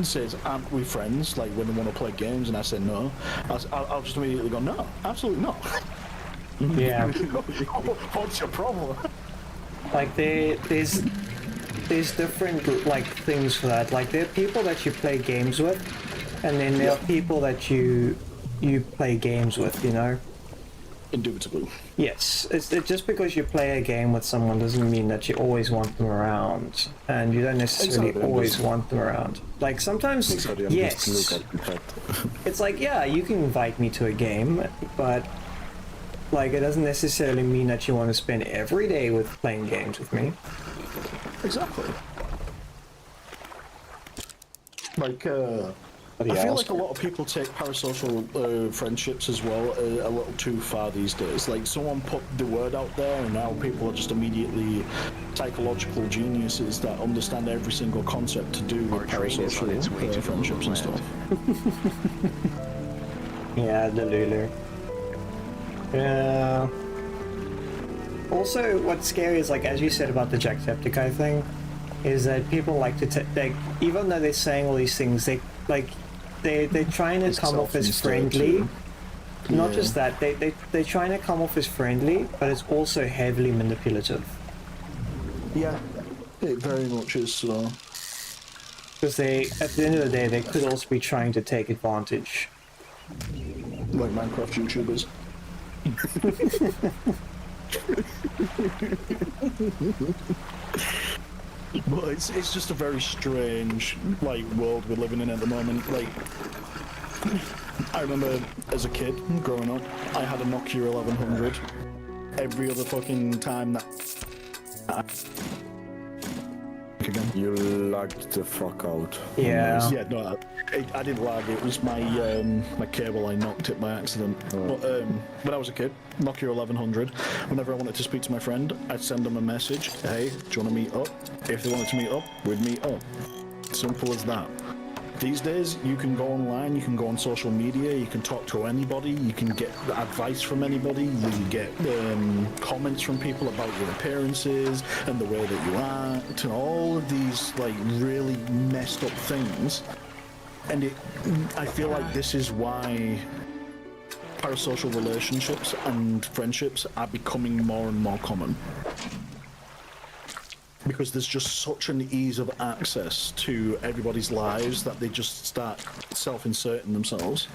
says, "Aren't we friends?" Like when they want to play games, and I say no, I'll just immediately go, "No, absolutely not." Yeah. What's your problem? Like there's different like things for that. Like there are people that you play games with, and then there are people that you play games with. You know. Indubitably. Yes, it's just because you play a game with someone doesn't mean that you always want them around, and you don't necessarily Exactly. always want them around. Like sometimes, Exactly, I'm yes, just look at the chat. it's like yeah, you can invite me to a game, but like it doesn't necessarily mean that you want to spend every day with playing games with me. Exactly. Like, But I yeah, feel also- like a lot of people take parasocial friendships as well a little too far these days. Like someone put the word out there, and now people are just immediately psychological geniuses that understand every single concept to do with parasocial friendships and stuff. Yeah, the Lulu. Yeah. Also, what's scary is like as you said about the Jacksepticeye thing, is that people like to like even though they're saying all these things, they're trying to come off as friendly. Not just that, they're trying to come off as friendly, but it's also heavily manipulative. Yeah, it very much is so. Because they, at the end of the day, they could also be trying to take advantage. Like Minecraft YouTubers. But it's just a very strange like world we're living in at the moment. Like I remember as a kid growing up, I had a Nokia 1100. Every other fucking time that again. You lagged the fuck out. Yeah. Yeah, no, I didn't lag. It was my my cable. I knocked it by accident. But when I was a kid, Nokia 1100. Whenever I wanted to speak to my friend, I'd send them a message. Hey, do you want to meet up? If they wanted to meet up, we'd meet up. Simple as that. These days, you can go online, you can go on social media, you can talk to anybody, you can get advice from anybody, you can get comments from people about your appearances and the way that you act, and all of these like really messed up things. And I feel like this is why parasocial relationships and friendships are becoming more and more common. Because there's just such an ease of access to everybody's lives that they just start self-inserting themselves.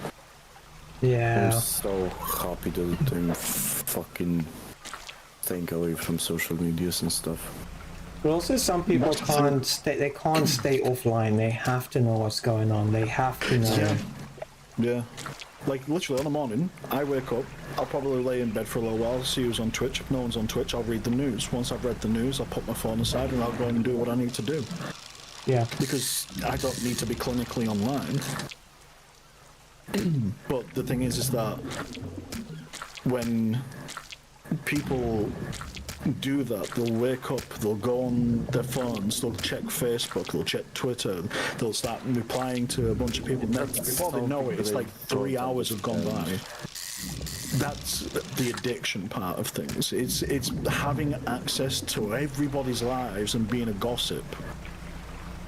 Yeah. I'm so happy that I'm fucking staying away from social medias and stuff. But also some people can't stay, they can't stay offline. They have to know what's going on. They have to know. Yeah. Like, literally, on the morning, I wake up, I'll probably lay in bed for a little while, see who's on Twitch. If no one's on Twitch, I'll read the news. Once I've read the news, I'll put my phone aside and I'll go and do what I need to do. Yeah. Because I don't need to be clinically online. But the thing is that when people do that, they'll wake up, they'll go on their phones, they'll check Facebook, they'll check Twitter, they'll start replying to a bunch of people. And before they know it, it's like 3 hours have gone by. That's the addiction part of things. It's having access to everybody's lives and being a gossip.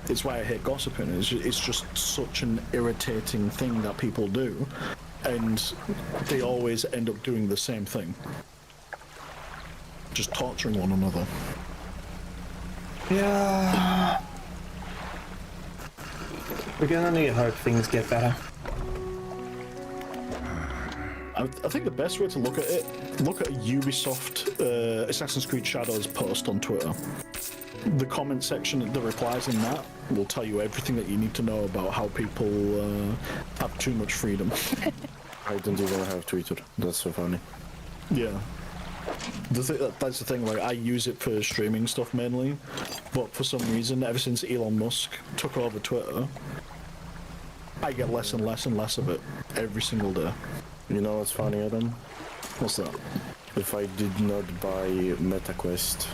It's why I hate gossiping. It's just such an irritating thing that people do, and they always end up doing the same thing. Just torturing one another. Yeah. We're gonna need to hope things get better. I think the best way to look at it, look at a Ubisoft Assassin's Creed Shadows post on Twitter. The comment section, the replies in that will tell you everything that you need to know about how people have too much freedom. I don't even have Twitter. That's so funny. Yeah. That's the thing, like, I use it for streaming stuff mainly, but for some reason, ever since Elon Musk took over Twitter, I get less and less and less of it every single day. You know what's funny, Adam? What's that? If I did not buy MetaQuest,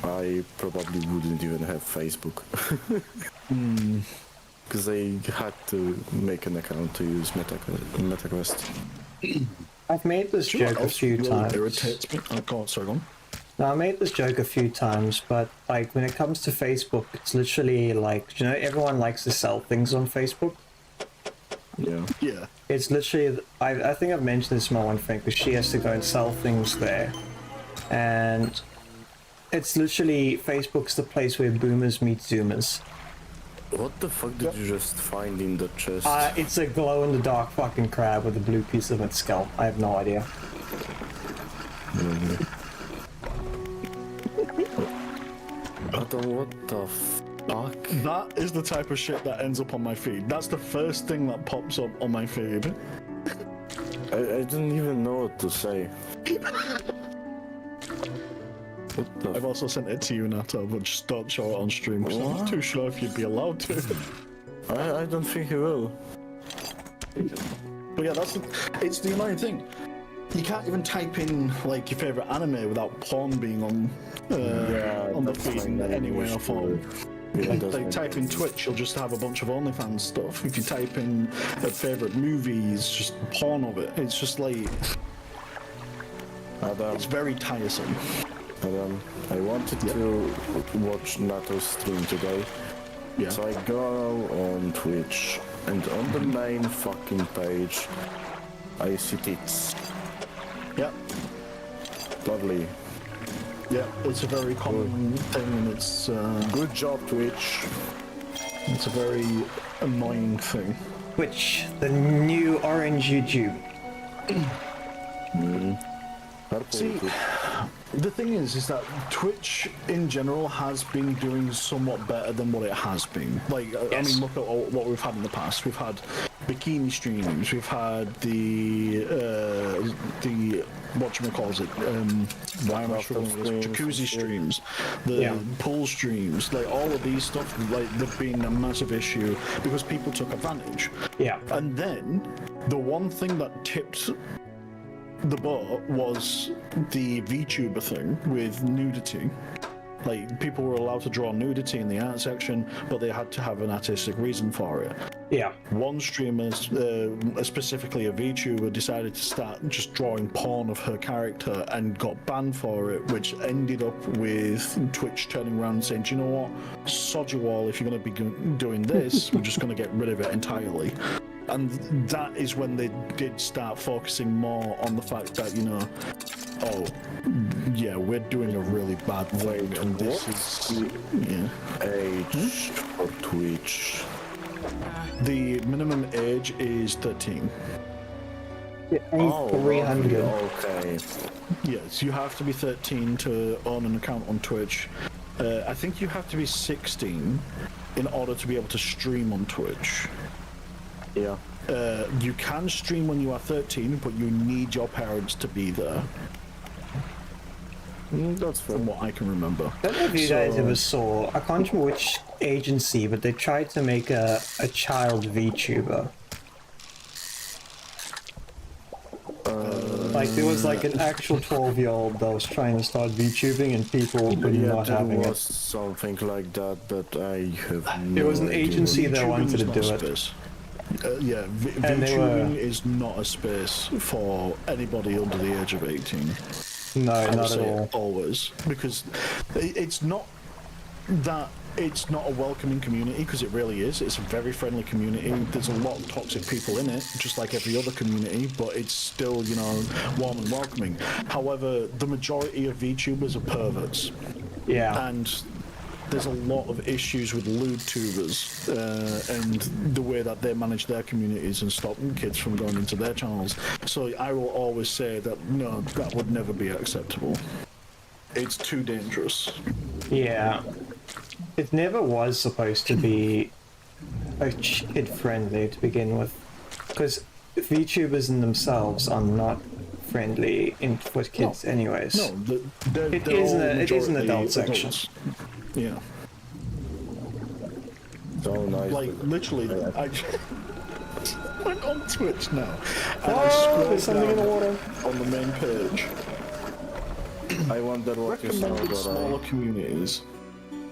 I probably wouldn't even have Facebook. Because I had to make an account to use MetaQuest. I've made this Do you know joke what a else few really times. irritates me? Oh, God, sorry, go on. Now, I made this joke a few times, but like when it comes to Facebook, it's literally like, you know, everyone likes to sell things on Facebook. Yeah. Yeah. It's literally, I think I've mentioned this to my one friend because she has to go and sell things there. And it's literally, Facebook's the place where boomers meet zoomers. What the fuck did you just find in the chest? It's a glow-in-the-dark fucking crab with a blue piece of its skull. I have no idea. What the fuck? That is the type of shit that ends up on my feed. That's the first thing that pops up on my feed. I didn't even know what to say. What the I've also sent it to you, Nato, but just don't show it on stream because I'm not too sure if you'd be allowed to. I don't think he will. But yeah, it's the annoying thing. You can't even type in like your favorite anime without porn being on the feed in any way or form. Like type in Twitch, you'll just have a bunch of OnlyFans stuff. If you type in a favorite movies, just porn of it. It's just like it's very tiresome. I wanted to watch Nato's stream today. Yeah. So I go on Twitch, and on the main fucking page, I see tits. Yeah. Lovely. Yeah, it's a very common thing, and it's Good job, Twitch. it's a very annoying thing. Twitch, the new orange YouTube. See, the thing is that Twitch in general has been doing somewhat better than what it has been. Like, I mean, look at what we've had in the past. We've had bikini streams. We've had the whatchamacallit, why am I struggling with this? Jacuzzi streams, the pool streams, like all of these stuff, like they've been a massive issue because people took advantage. Yeah. And then the one thing that tipped the boat was the VTuber thing with nudity. Like, people were allowed to draw nudity in the art section, but they had to have an artistic reason for it. Yeah. One streamer, specifically a VTuber, decided to start just drawing porn of her character and got banned for it, which ended up with Twitch turning around and saying, do you know what? Sod you all, if you're going to be doing this, we're just going to get rid of it entirely. And that is when they did start focusing more on the fact that, you know, oh, yeah, we're doing a really bad thing, and this is age for Twitch. The minimum age is 13. Oh, 300. okay. Yes, you have to be 13 to own an account on Twitch. I think you have to be 16 in order to be able to stream on Twitch. Yeah. You can stream when you are 13, but you need your parents to be there. That's fair. From what I can remember. I don't know if you guys ever saw, I can't remember which agency, but they tried to make a child VTuber. Like, there was like an actual 12-year-old that was trying to start VTubing and people were not having was it. something like that, but I have no There was an idea. agency that VTubing wanted is to not do a it. space. Yeah, And they VTubing were- is not a space for anybody under the age of 18. No, I would not at say all. always, because it's not that it's not a welcoming community, because it really is. It's a very friendly community. There's a lot of toxic people in it, just like every other community, but it's still, you know, warm and welcoming. However, the majority of VTubers are perverts, Yeah. and there's a lot of issues with lewd tubers and the way that they manage their communities and stop kids from going into their channels. So I will always say that no, that would never be acceptable. It's too dangerous. Yeah. It never was supposed to be kid-friendly to begin with. Because VTubers in themselves are not friendly with kids anyways. No, they're It is all it is an majority adult section. adults. Yeah. So nice. Like, literally, I went on Twitch now, and I Oh, there's scrolled something in the down water. on the main page. I wonder what you saw Recommended smaller that communities.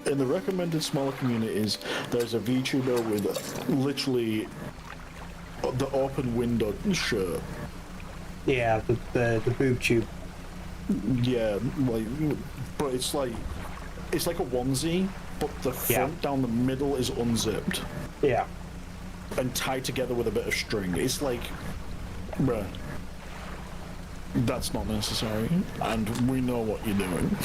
In the recommended smaller communities, there's a VTuber with literally the open window shirt. Yeah, the boob tube. Yeah, like, but it's like a onesie, but the front down the middle is unzipped Yeah. and tied together with a bit of string. It's like, bruh, that's not necessary, and we know what you're doing.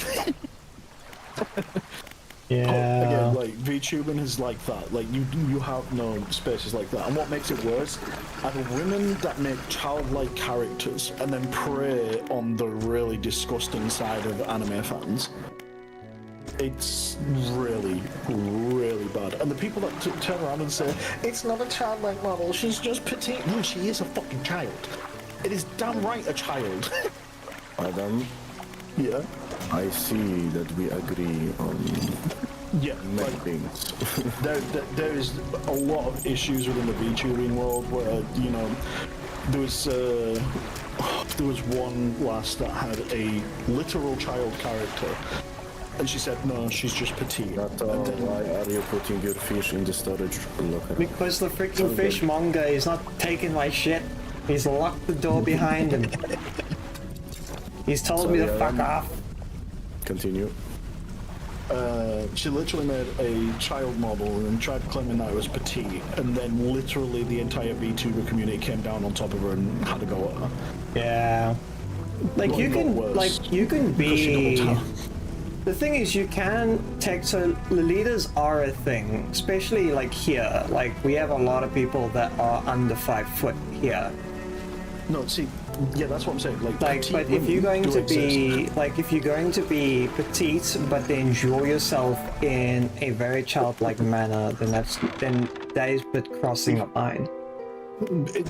Yeah. Again, like VTubing is like that. Like you have no spaces like that. And what makes it worse are the women that make childlike characters and then prey on the really disgusting side of anime fans. It's really, really bad. And the people that turn around and say, it's not a childlike model, she's just petite. No, she is a fucking child. It is damn right a child. Adam, Yeah. I see that we agree on Yeah, many like, things. there is a lot of issues within the VTubing world where, you know, there was one lass that had a literal child character, and she said, no, she's just petite. Not all, why are you putting your fish in the storage locker? Because the freaking fishmonger is not taking my shit. He's locked the door behind him. He's told me to Sorry, fuck off. Continue. She literally made a child model and tried claiming that it was petite, and then literally the entire VTuber community came down on top of her and had a go at her. Yeah. Like Well, you not can, worse, like you can because she be. doubled down. The thing is, you can take, so Lolitas are a thing, especially like here. Like we have a lot of people that are under 5 foot here. No, see, yeah, that's what I'm saying. Like, petite But if you're women going do to be, exist. like, if you're going to be petite, but then enjoy yourself in a very childlike manner, then that is a bit crossing a line.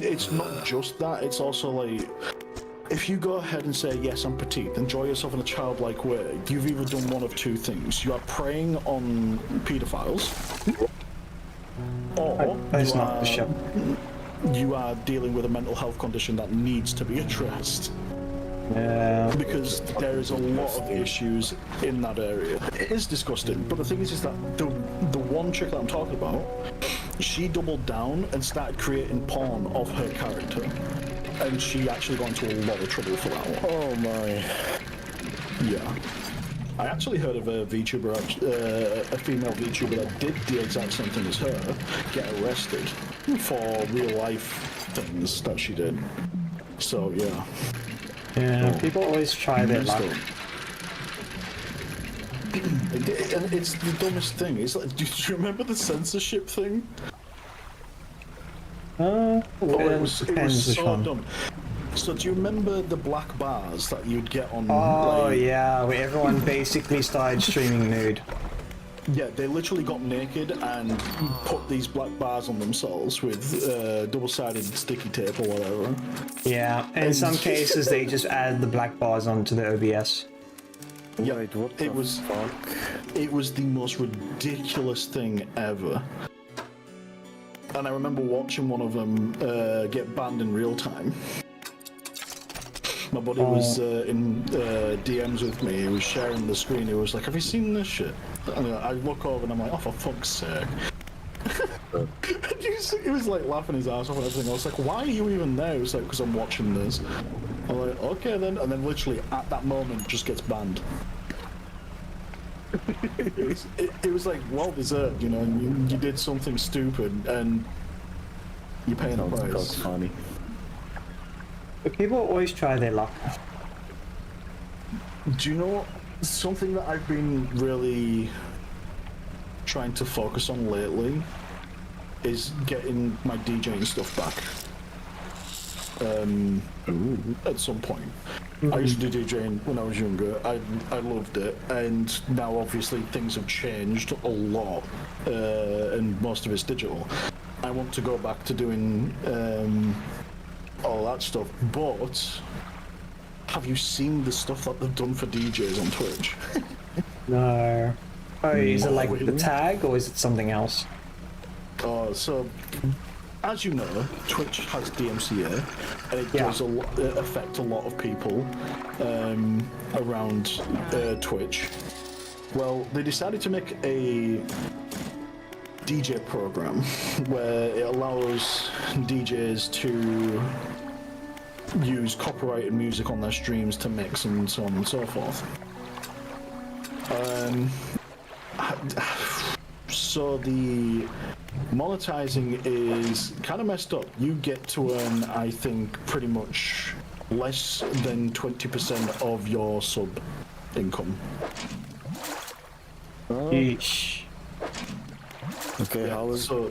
It's not just that, it's also like, if you go ahead and say, yes, I'm petite, enjoy yourself in a childlike way, you've either done one of two things. You are preying on pedophiles, or That's you not the are, ship. you are dealing with a mental health condition that needs to be addressed. Yeah. Because there is a lot of issues in that area. It is disgusting, but the thing is that the one chick that I'm talking about, she doubled down and started creating porn of her character. And she actually got into a lot of trouble for that one. Oh my. Yeah. I actually heard of a VTuber, a female VTuber that did the exact same thing as her, get arrested for real life things that she did. So, yeah. Yeah, people always try their luck. And it's the dumbest thing. It's like, do you remember the censorship thing? Well, It was depends which so one. dumb. So do you remember the black bars that you'd get on? Oh like, yeah, where everyone basically started streaming nude. Yeah, they literally got naked and put these black bars on themselves with double-sided sticky tape or whatever. Yeah, in some cases they just added the black bars onto the OBS. Yeah, Wait, what the it was fuck? it was the most ridiculous thing ever. And I remember watching one of them get banned in real time. My buddy was in DMs with me. He was sharing the screen. He was like, "Have you seen this shit?" And I look over and I'm like, "Oh, for fuck's sake!" He was like laughing his ass off and everything. I was like, "Why are you even there?" He was like, "Because I'm watching this." I'm like, "Okay then." And then literally at that moment, just gets banned. It was like well deserved, you know. You did something stupid and you're paying the That's price. funny. But people always try their luck. Do you know something that I've been really trying to focus on lately is getting my DJing stuff back. At some point. I used to do DJing when I was younger. I loved it, and now obviously things have changed a lot, and most of it's digital. I want to go back to doing all that stuff, but have you seen the stuff that they've done for DJs on Twitch? No. Oh, is it like the Really? tag or is it something else? So, as you know, Twitch has DMCA, and it Yeah. does affect a lot of people around Twitch. Well, they decided to make a DJ program where it allows DJs to use copyrighted music on their streams to mix and so on and so forth. So the monetizing is kind of messed up. You get to earn, I think, pretty much less than 20% of your sub income. Yeesh. Okay, Yeah, how is so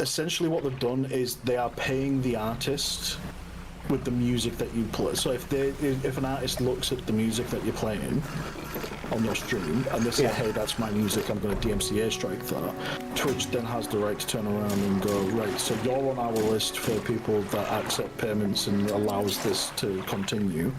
essentially what they've done is they are paying the artist with the music that you play. So if an artist looks at the music that you're playing on your stream and they say, hey, that's my music, I'm going to DMCA strike that, Twitch then has the right to turn around and go, right, so you're on our list for people that accept payments and allows this to continue,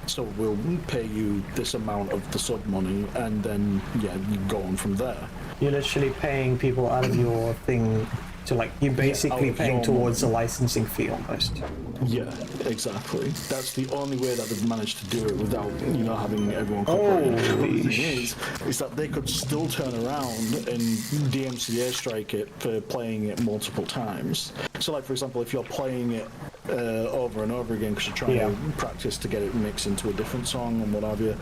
so we'll pay you this amount of the sub money, and then you go on from there. You're literally paying people out of your thing to, like, you're basically paying towards the licensing fee almost. Yeah, exactly. That's the only way that they've managed to do it without, having everyone copyrighted. But the thing is that they could still turn around and DMCA strike it for playing it multiple times. So, like, for example, if you're playing it over and over again because you're trying to practice to get it mixed into a different song and what have you,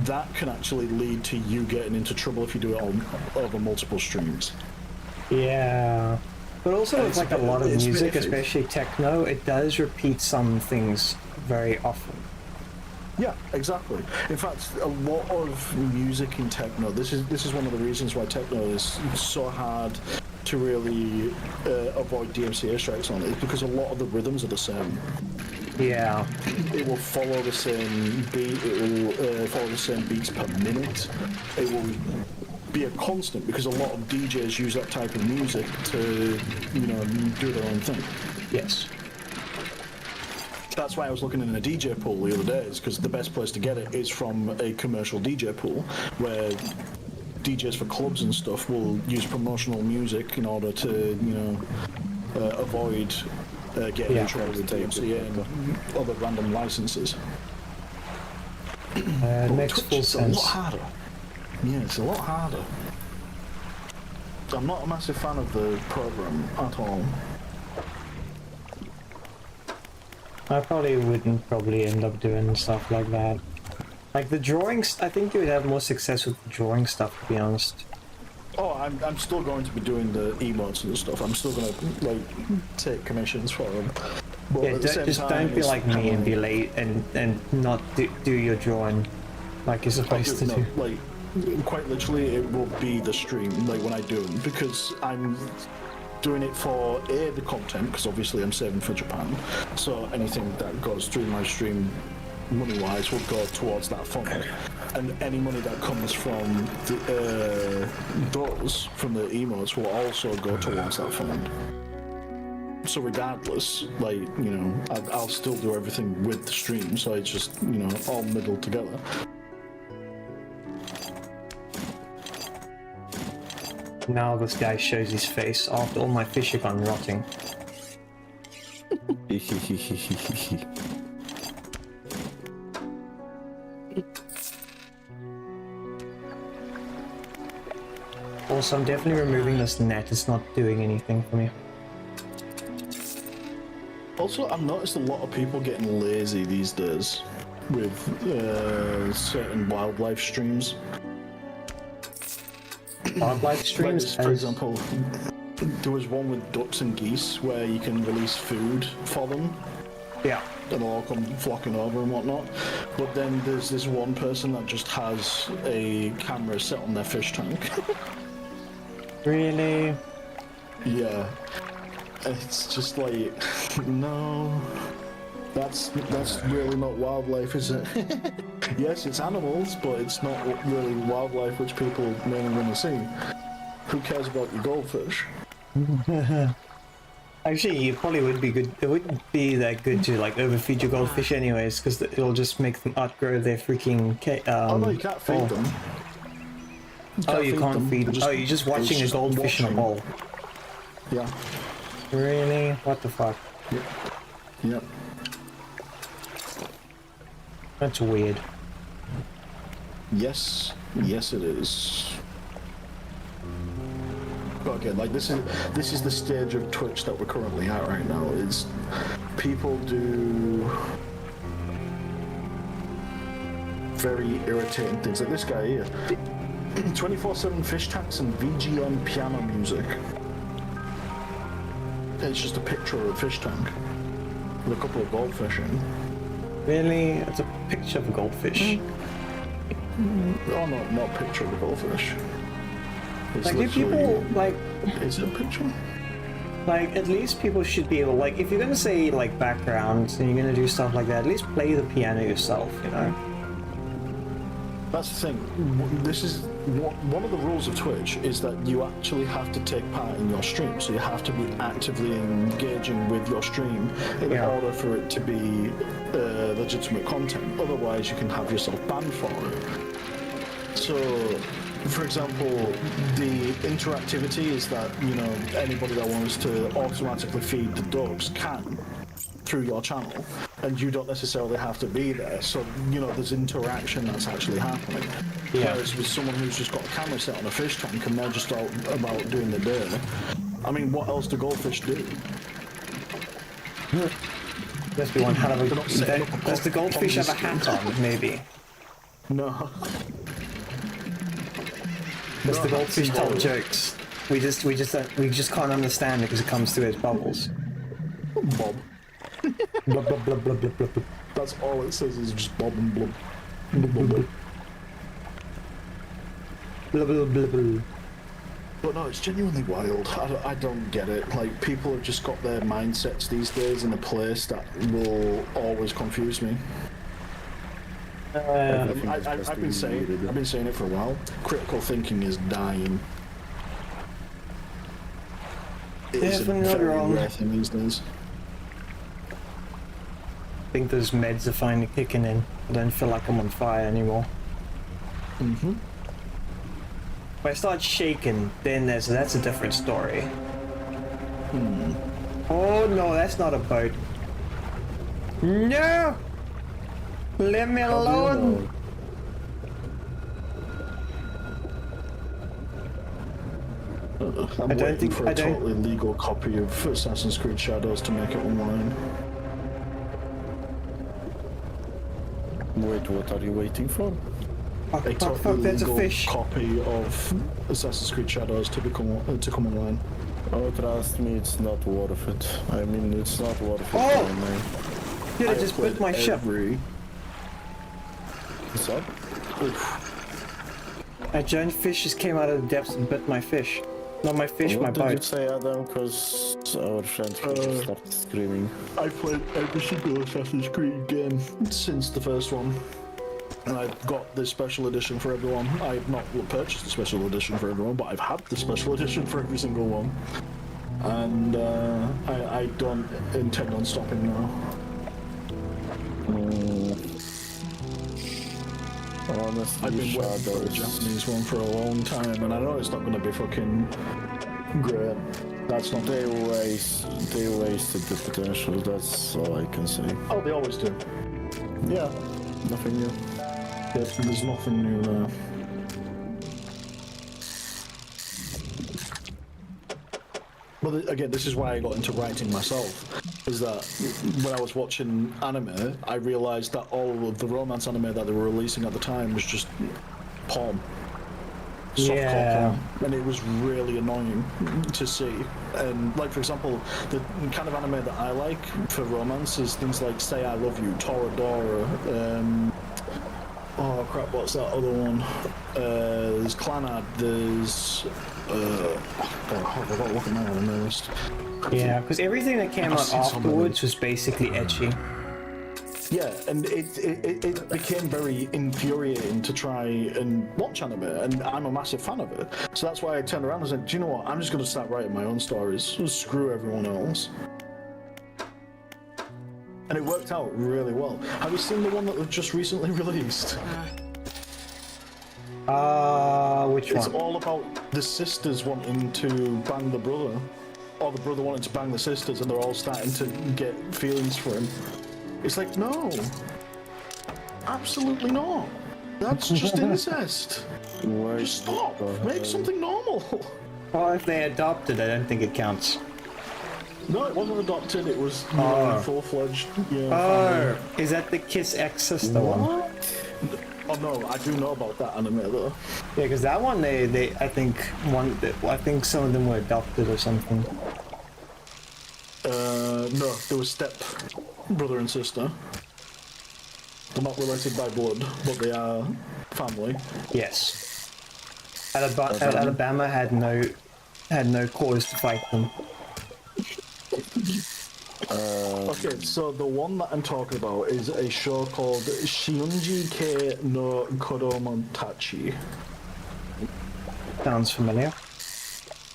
that can actually lead to you getting into trouble if you do it over multiple streams. Yeah. But also with like a lot of music, iffy. especially techno, it does repeat some things very often. Yeah, exactly. In fact, a lot of music in techno, this is one of the reasons why techno is so hard to really avoid DMCA strikes on it, is because a lot of the rhythms are the same. Yeah. It will follow the same beat, it will follow the same beats per minute. It will be a constant because a lot of DJs use that type of music to, do their own thing. Yes. That's why I was looking in a DJ pool the other day, is because the best place to get it is from a commercial DJ pool, where DJs for clubs and stuff will use promotional music in order to, avoid getting in trouble with DMCA and other random licenses. It makes full It's sense. a lot harder. Yeah, it's a lot harder. I'm not a massive fan of the program at all. I probably wouldn't end up doing stuff like that. Like the drawings, I think you would have more success with the drawing stuff, to be honest. Oh, I'm still going to be doing the emotes and stuff. I'm still going to take commissions for them. But Yeah, at the same time, don't be it's like me kinda and be late and not do your drawing like you're supposed to do. Like, quite literally, it will be the stream, like when I do them, because I'm doing it for the content, because obviously I'm saving for Japan. So anything that goes through my stream, money-wise, will go towards that fund. And any money that comes from those, from the emotes, will also go towards that fund. So regardless, I'll still do everything with the stream, so it's just, all middled together. Now this guy shows his face after all my fish have gone rotting. Also, I'm definitely removing this net. It's not doing anything for me. Also, I've noticed a lot of people getting lazy these days with certain wildlife streams. Wildlife streams, for example, there was one with ducks and geese where you can release food for them. Yeah. And they'll all come flocking over and whatnot. But then there's this one person that just has a camera set on their fish tank. Really? Yeah. It's just like, no, that's really not wildlife, is it? Yes, it's animals, but it's not really wildlife which people mainly want to see. Who cares about your goldfish? Actually, it probably would be good. It wouldn't be that good to overfeed your goldfish anyways, because it'll just make them outgrow their freaking. Oh no, you can't feed them. You can't feed them. Oh, you're just watching a goldfish in a bowl. Yeah. Really? What the fuck? Yep. That's weird. Yes, it is. But again, like this is the stage of Twitch that we're currently at right now. Is people do very irritating things like this guy here. 24/7 fish tanks and VGM piano music. It's just a picture of a fish tank with a couple of goldfish in. Really? It's a picture of a goldfish. Oh no, not a picture of a goldfish. It's Like, do people, like, is it a picture? like, at least people should be able, like, if you're gonna say, like, backgrounds and you're gonna do stuff like that, at least play the piano yourself, you know? That's the thing. This is one of the rules of Twitch is that you actually have to take part in your stream. So you have to be actively engaging with your stream in order for it to be legitimate content. Otherwise, you can have yourself banned for it. So, for example, the interactivity is that, you know, anybody that wants to automatically feed the dogs can through your channel, and you don't necessarily have to be there. So, you know, there's interaction that's actually happening. Yeah. Whereas with someone who's just got a camera set on a fish tank and they're just out about doing the day, I mean, what else do goldfish do? Must be one hell of They're a... not setting up a Does the goldfish have a hat on, maybe? No. Does No, the goldfish that's tell not- jokes? We just can't understand it because it comes through its bubbles. Bob. Blub, blub, blub, blub, blub, blub, blub. That's all it says is just bob and blub. Blub, blub, blub. Blub, blub, blub, blub. But no, it's genuinely wild. I don't get it. Like, people have just got their mindsets these days in a place that will always confuse me. I've been saying it for a while. Critical thinking is dying. It is a Definitely not very wrong. rare thing these days. I think those meds are finally kicking in. I don't feel like I'm on fire anymore. Mm-hmm. If I start shaking, then that's a different story. Oh no, that's not a boat. No! Leave me alone! I'm waiting for a totally legal copy of Assassin's Creed Shadows to make it online. Wait, what are you waiting for? Fuck, A fuck, totally fuck, that's a legal fish. copy of Assassin's Creed Shadows to come online. Oh, trust me, it's not worth it. I mean, it's not worth it. Oh! Man. Dude, I I've just bit played my ship. every- What's up? A giant fish just came out of the depths and bit my fish. Not my fish, my What did you boat. say, Adam? Because our friend here started screaming. I've played every single Assassin's Creed game since the first one. And I've got the special edition for everyone. I've not purchased the special edition for everyone, but I've had the special edition for every single one. And I don't intend on stopping now. Honestly, I've been waiting for the Japanese one for a long time, and I know it's not going to be fucking great. That's not. They wasted the potential. That's all I can say. Oh, they always do. Yeah, Nothing new. there's nothing new there. But again, this is why I got into writing myself. Is that when I was watching anime, I realised that all of the romance anime that they were releasing at the time was just porn. Softcore Yeah. porn. And it was really annoying to see. And like, for example, the kind of anime that I like for romance is things like Say I Love You, Toradora, oh crap, what's that other one? There's Clanad, there's I forgot what am I on the list. Yeah, because everything that came I've out seen some of afterwards was basically etchy. Yeah, and it became very infuriating to try and watch anime, and I'm a massive fan of it. So that's why I turned around and said, do you know what, I'm just going to start writing my own stories. Screw everyone else. And it worked out really well. Have you seen the one that was just recently released? Which It's one? all about the sisters wanting to bang the brother, or the brother wanting to bang the sisters, and they're all starting to get feelings for him. It's like, no, absolutely not. That's just incest. Why Just stop. Make something normal. Well, if they adopted, I don't think it counts. No, it wasn't adopted. It was full-fledged. Oh, Family. is that the Kiss X sister one? Oh no, I do know about that anime though. Yeah, because that one, I think some of them were adopted or something. No, they were step brother and sister. They're not related by blood, but they are family. Yes. Alabama had no cause to fight them. Okay, so the one that I'm talking about is a show called Shunji Ke no Kodomotachi. Sounds familiar.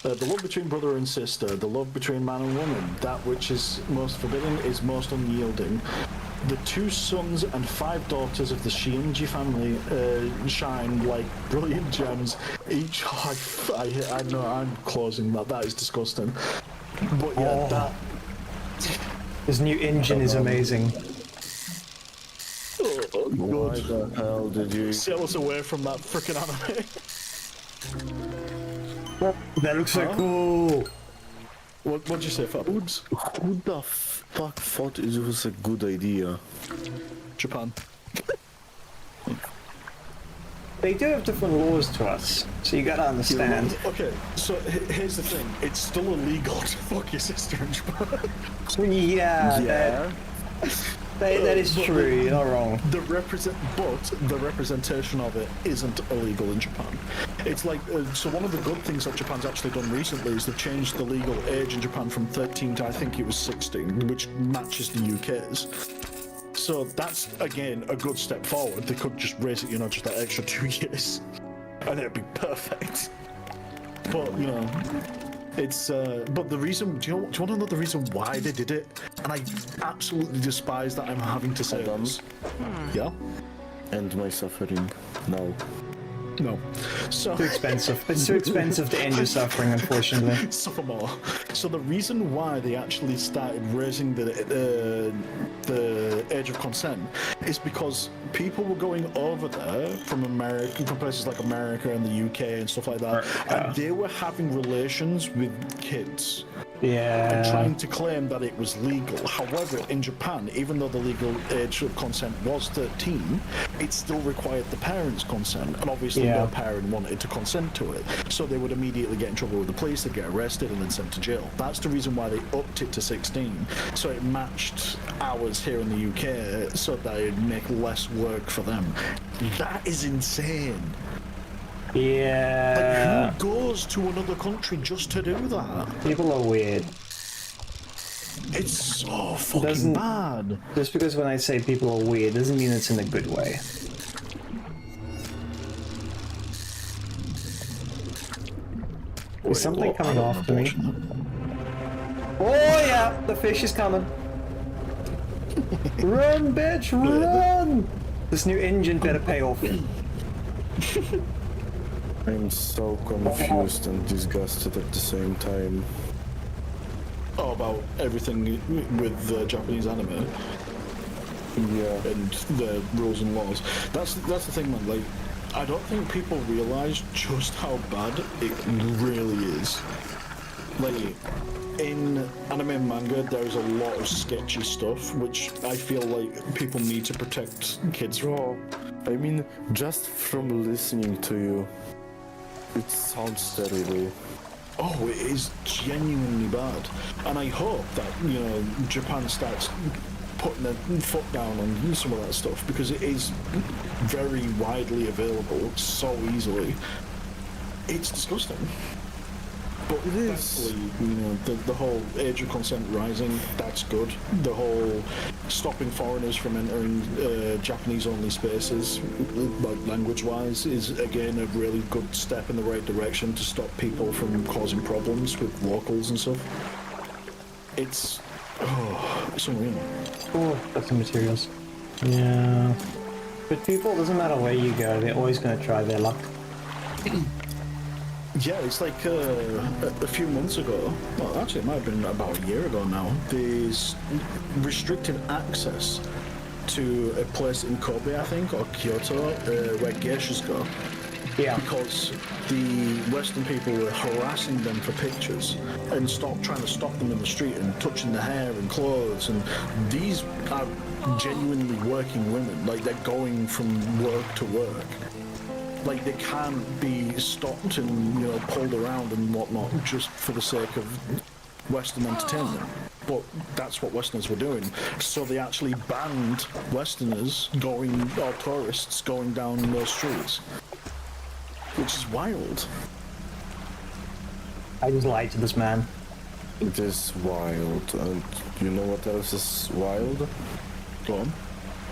The love between brother and sister, the love between man and woman, that which is most forbidden is most unyielding. The 2 sons and 5 daughters of the Shunji family shine like brilliant gems. Each, I know I'm closing that. That is disgusting. But yeah, that. This new engine is amazing. Oh, Why God. the hell did you? Sail us away from that freaking anime. That looks so cool. What'd you say, Fabs? Who the fuck thought it was a good idea? Japan. They do have different laws to us, so you gotta understand. Okay, so here's the thing. It's still illegal to fuck your sister in Japan. Yeah, that is true. You're not wrong. The representation of it isn't illegal in Japan. It's like, so one of the good things that Japan's actually done recently is they've changed the legal age in Japan from 13 to I think it was 16, which matches the UK's. So that's, again, a good step forward. They could just raise it, just that extra 2 years. And it'd be perfect. But, it's, but the reason, do you want to know the reason why they did it? And I absolutely despise that I'm having to say this. Yeah? End my suffering now. No. So Too expensive. It's too expensive to end your suffering, unfortunately. suffer more. So the reason why they actually started raising the age of consent is because people were going over there from America, from places like America and the UK and stuff like that, and they were having relations with kids. And Yeah. trying to claim that it was legal. However, in Japan, even though the legal age of consent was 13, it still required the parents' consent, and obviously no parent wanted to consent to it. So they would immediately get in trouble with the police, they'd get arrested and then sent to jail. That's the reason why they upped it to 16. So it matched ours here in the UK, so that it'd make less work for them. That is insane. Yeah. Who goes to another country just to do that? People are weird. It's so fucking Doesn't- bad. Just because when I say people are weird doesn't mean it's in a good way. Is something coming after me? Oh yeah, the fish is coming. Run, bitch, run! This new engine better pay off. I'm so confused and disgusted at the same time. Oh, about everything with Japanese anime Yeah. and the rules and laws. That's the thing, man. Like, I don't think people realize just how bad it really is. Like, in anime and manga, there's a lot of sketchy stuff, which I feel like people need to protect kids from. Oh, I mean, just from listening to you, it sounds terrible. Oh, it is genuinely bad. And I hope that, Japan starts putting their foot down on some of that stuff, because it is very widely available so easily. It's disgusting. But It is. thankfully, the whole age of consent rising, that's good. The whole stopping foreigners from entering Japanese-only spaces, like language-wise, is again a really good step in the right direction to stop people from causing problems with locals and stuff. It's unreal. Oh, got some materials. Yeah. But people, it doesn't matter where you go, they're always going to try their luck. Yeah, it's like a few months ago, well actually it might have been about a year ago now, there's restricted access to a place in Kobe, I think, or Kyoto, where geishas go, Yeah. Because the Western people were harassing them for pictures and trying to stop them in the street and touching their hair and clothes. And these are genuinely working women. Like, they're going from work to work. Like, they can't be stopped and, you know, pulled around and whatnot just for the sake of Western entertainment. But that's what Westerners were doing. So they actually banned Westerners or tourists going down those streets. Which is wild. I just lied to this man. It is wild, and you know what else is wild? Go on.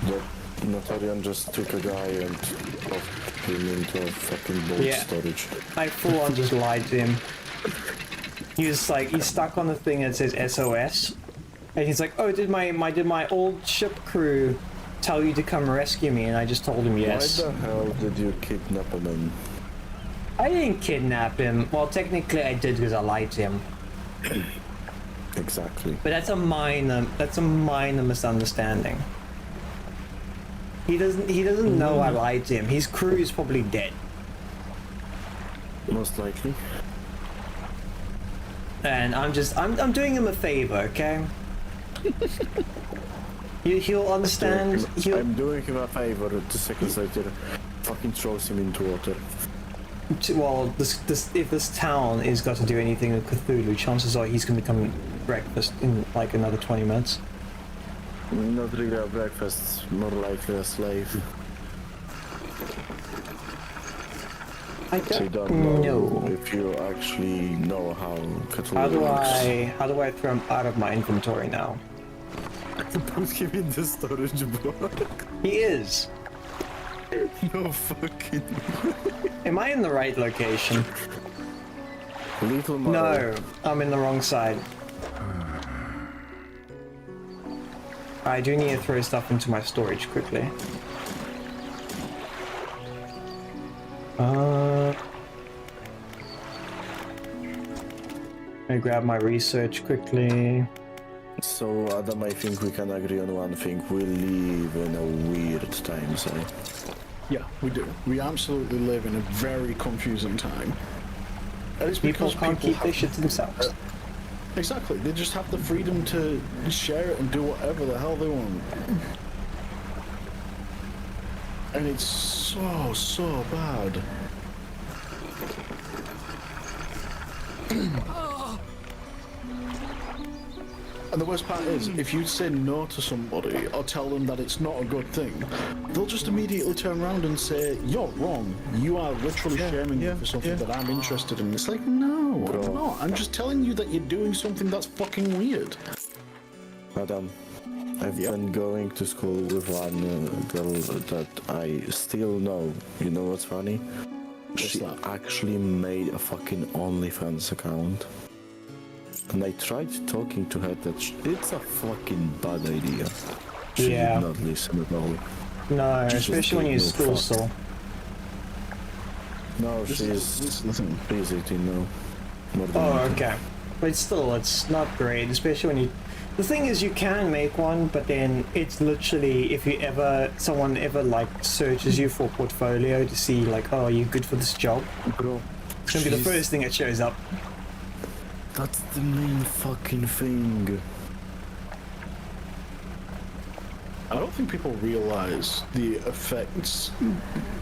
That Natarian just took a guy and popped him into a fucking boat storage. I full on just lied to him. He's stuck on the thing that says SOS, and he's like, "Oh, did my old ship crew tell you to come rescue me?" And I just told him yes. Why the hell did you kidnap a man? I didn't kidnap him. Well, technically I did because I lied to him. Exactly. But that's a minor misunderstanding. He doesn't know I lied to him. His crew is probably dead. Most likely. And I'm doing him a favor, okay? He'll understand. I'm doing him a favor. 2 seconds later, fucking throws him into water. Well, if this town is got to do anything with Cthulhu, chances are he's gonna become breakfast in like another 20 minutes. Not really a breakfast, more likely a slave. I don't know if you actually know how Cthulhu works. How do I throw him out of my inventory now? Put him in the storage block. He is. No fucking. Am I in the right location? Little mother. No, I'm in the wrong side. I do need to throw stuff into my storage quickly. I grab my research quickly. So, Adam, I think we can agree on one thing. We live in a weird time, so. Yeah, we do. We absolutely live in a very confusing time. And it's People because can't keep their shit to themselves. Exactly. They just have the freedom to share it and do whatever the hell they want. And it's so bad. And the worst part is, if you say no to somebody or tell them that it's not a good thing, they'll just immediately turn around and say, "You're wrong. You are literally shaming me for something that I'm interested in." It's like, no, I'm not. I'm just telling you that you're doing something that's fucking weird. Adam, I've been going to school with one girl that I still know. You know what's funny? She actually made a fucking OnlyFans account. And I tried talking to her that it's a fucking bad idea. She did not listen at all. No, especially when you're school still. No, she's visiting now. Oh, okay. But still, it's not great, especially when you... The thing is, you can make one, but then it's literally, if someone ever like searches you for a portfolio to see like, oh, are you good for this job? Bro, it's gonna be the first thing that shows up. That's the main fucking thing. I don't think people realize the effects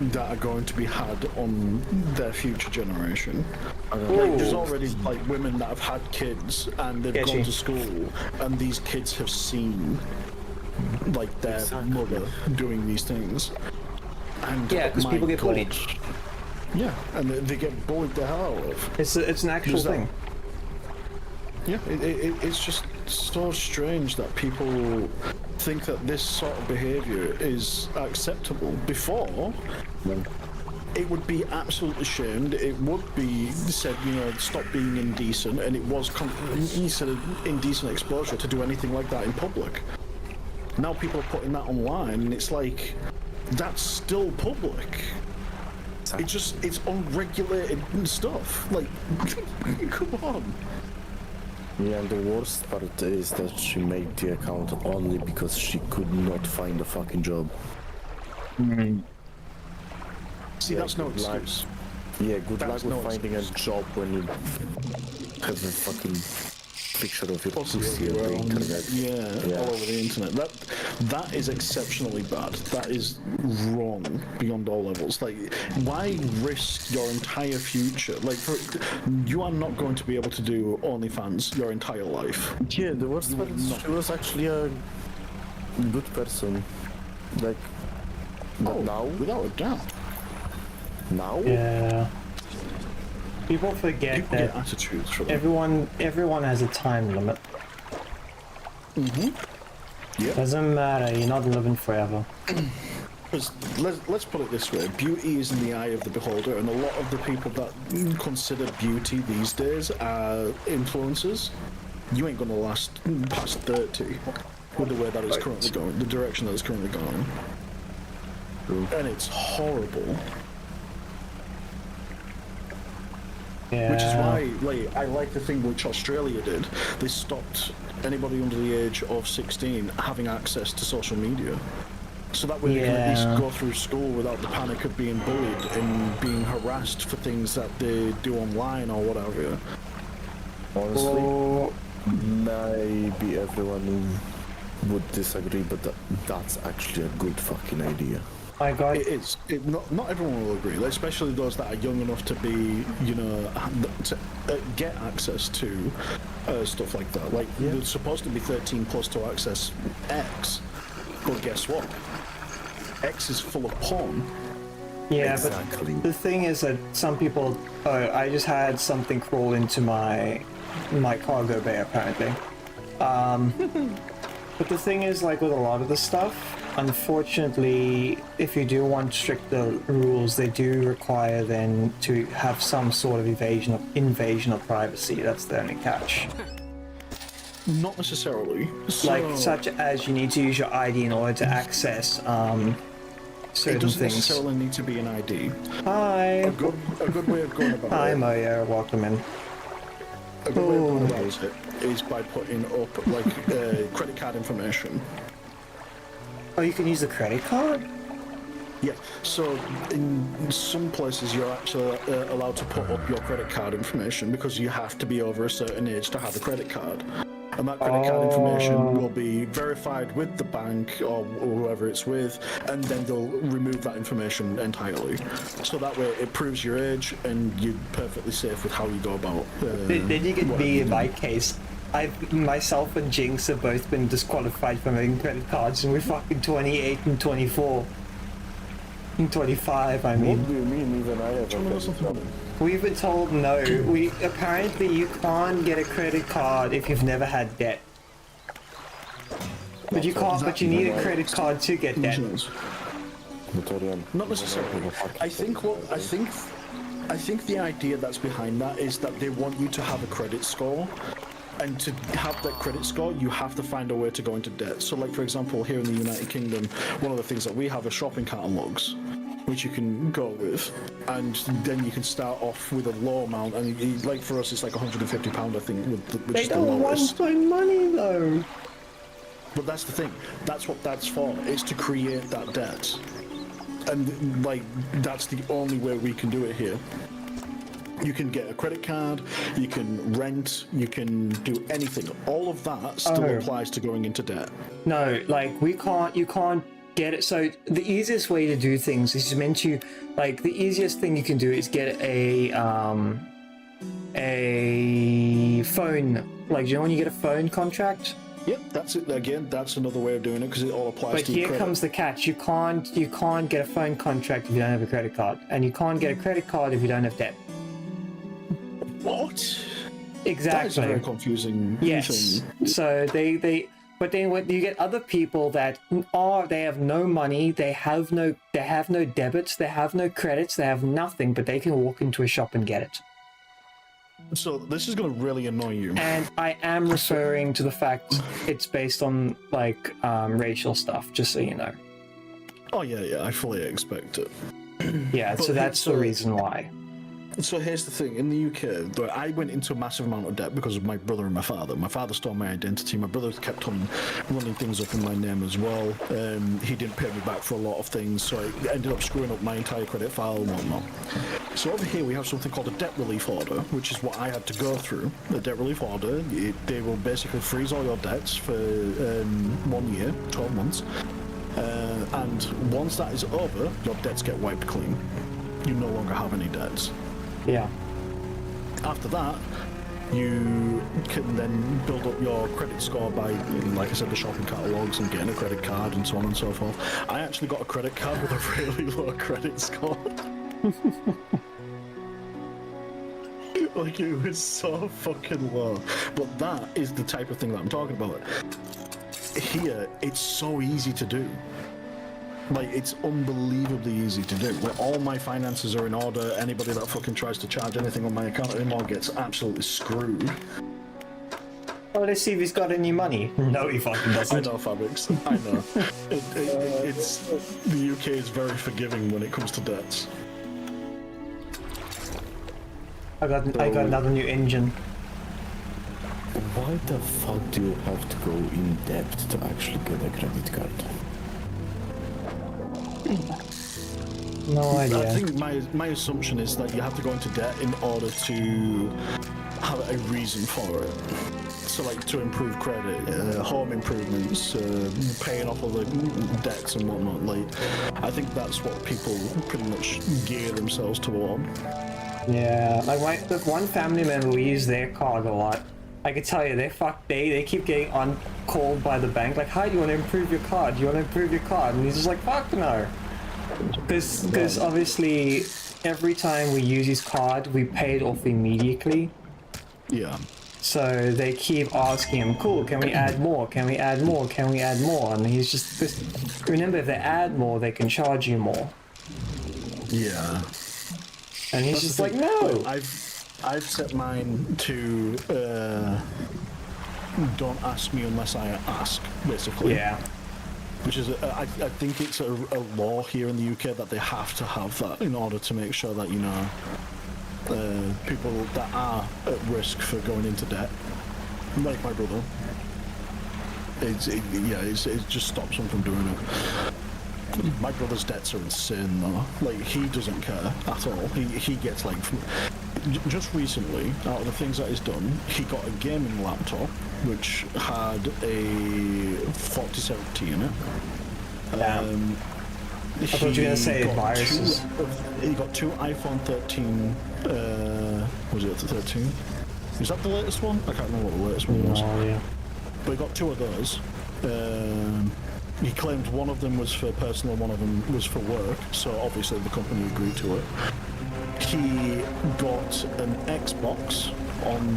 that are going to be had on their future generation. Like, there's already like women that have had kids and they've gone to school, and these kids have seen like their mother doing these things. And because people get bullied. Yeah, and they get bullied the hell out of. It's an actual thing. Yeah, it's just so strange that people think that this sort of behaviour is acceptable. Before, it would be absolutely shamed. It would be said, you know, stop being indecent, and it was considered indecent exposure to do anything like that in public. Now people are putting that online, and it's like, that's still public. It's unregulated stuff. Like, come on. Yeah, and the worst part is that she made the account only because she could not find a fucking job. See, Yeah, that's no good luck. excuse. Yeah, good That's luck with no finding a excuse. job when you have a fucking picture of your Pussy pussy on the everywhere on- internet. yeah, all over the internet. That is exceptionally bad. That is wrong beyond all levels. Like, why risk your entire future? Like, you are not going to be able to do OnlyFans your entire life. Yeah, the worst part is she was actually a good person. Like, but now? Without a doubt. Now? Yeah. People forget People that get attitudes for that. everyone has a time limit. Yeah. Doesn't matter, you're not living forever. Because let's put it this way: beauty is in the eye of the beholder, and a lot of the people that consider beauty these days are influencers. You ain't gonna last past 30 with the way that it's currently going, the direction that it's currently going, and it's horrible. Yeah. Which is why, like, I like the thing which Australia did. They stopped anybody under the age of 16 having access to social media. So that way they can at least go through school without the panic of being bullied and being harassed for things that they do online or whatever. Honestly, Oh, maybe everyone would disagree, but that's actually a good fucking idea. I got It is. Not everyone will agree, like, especially those that are young enough to be, you know, to get access to stuff like that. Like, you're supposed to be 13 plus to access X, but guess what? X is full of porn. yeah, Exactly. but the thing is that some people. Oh, I just had something crawl into my cargo bay apparently. But the thing is, like with a lot of the stuff, unfortunately, if you do want stricter rules, they do require then to have some sort of invasion of privacy. That's the only catch. Not necessarily. Like So- such as you need to use your ID in order to access It certain doesn't things. necessarily need to be an ID. Hi. A good way of going about Hi, it. Moya. Welcome in. A good way of going about it is by putting up like credit card information. Oh, you can use the credit card? Yeah. So in some places you're actually allowed to put up your credit card information because you have to be over a certain age to have a credit card. And that credit card information will be verified with the bank or whoever it's with, and then they'll remove that information entirely. So that way it proves your age and you're perfectly safe with how you go about. Then you get me in my case. Myself and Jinx have both been disqualified from having credit cards, and we're fucking 28 and 24. And 25, I mean. What do you mean? Even I have a credit card. We've been told no. Apparently you can't get a credit card if you've never had debt. But you can't. But you need a credit card to get debt. Not necessarily. I think the idea that's behind that is that they want you to have a credit score. And to have that credit score, you have to find a way to go into debt. So, like, for example, here in the United Kingdom, one of the things that we have are shopping catalogues, which you can go with. And then you can start off with a low amount. And, like, for us, it's like £150, I think, which They is the don't lowest. want my money though. But that's the thing. That's what that's for. It's to create that debt. And, like, that's the only way we can do it here. You can get a credit card, you can rent, you can do anything. All of that still applies to going into debt. No, like you can't get it. So the easiest way to do things is meant to, like, the easiest thing you can do is get a phone. Like, do you know when you get a phone contract? Yep, that's it. Again, that's another way of doing it because it all applies But to your here credit. comes the catch. You can't get a phone contract if you don't have a credit card, and you can't get a credit card if you don't have debt. What? That is a Exactly. very confusing Yes. thing. So but then when you get other people that they have no money, they have no debits, they have no credits, they have nothing, but they can walk into a shop and get it. So this is going to really annoy you. And I am referring to the fact it's based on like racial stuff, just so you know. Oh yeah, I fully expect it. Yeah, so that's the reason why. So here's the thing: in the UK, I went into a massive amount of debt because of my brother and my father. My father stole my identity. My brother kept on running things up in my name as well. He didn't pay me back for a lot of things, so I ended up screwing up my entire credit file and whatnot. So over here we have something called a debt relief order, which is what I had to go through. The debt relief order, they will basically freeze all your debts for 1 year, 12 months. And once that is over, your debts get wiped clean. You no longer have any debts. Yeah. After that, you can then build up your credit score by, like I said, the shopping catalogs and getting a credit card and so on and so forth. I actually got a credit card with a really low credit score. Like, it was so fucking low. But that is the type of thing that I'm talking about. Here, it's so easy to do. Like, it's unbelievably easy to do. Where all my finances are in order, anybody that fucking tries to charge anything on my account anymore gets absolutely screwed. Oh, let's see if he's got any money. No, he fucking I doesn't. know, Fabrics. I know. It's the UK is very forgiving when it comes to debts. I got another new engine. Why the fuck do you have to go in depth to actually get a credit card? No idea. I think my assumption is that you have to go into debt in order to have a reason for it. So, like, to improve credit, home improvements, paying off all the debts and whatnot. Like, I think that's what people pretty much gear themselves toward. Yeah, like the one family member, we use their card a lot. I can tell you, they keep getting on called by the bank, like, hi, do you want to improve your card? Do you want to improve your card? And he's just like, fuck no. Because obviously, every time we use his card, we pay it off immediately. Yeah. So they keep asking him, cool, can we add more? Can we add more? Can we add more? And he's just, cause remember, if they add more, they can charge you more. Yeah. And he's just like, no. I've set mine to don't ask me unless I ask, basically. Yeah. Which is, I think it's a law here in the UK that they have to have that in order to make sure that, you know, people that are at risk for going into debt, like my brother, it just stops them from doing it. My brother's debts are insane though. Like, he doesn't care at all. He gets, like, just recently, out of the things that he's done, he got a gaming laptop which had a 4070 in it. I thought you were gonna say viruses. He got two iPhone 13. Was it the 13? Is that the latest one? I can't remember what the latest one was. Oh yeah. But he got two of those. He claimed one of them was for personal, one of them was for work, so obviously the company agreed to it. He got an Xbox on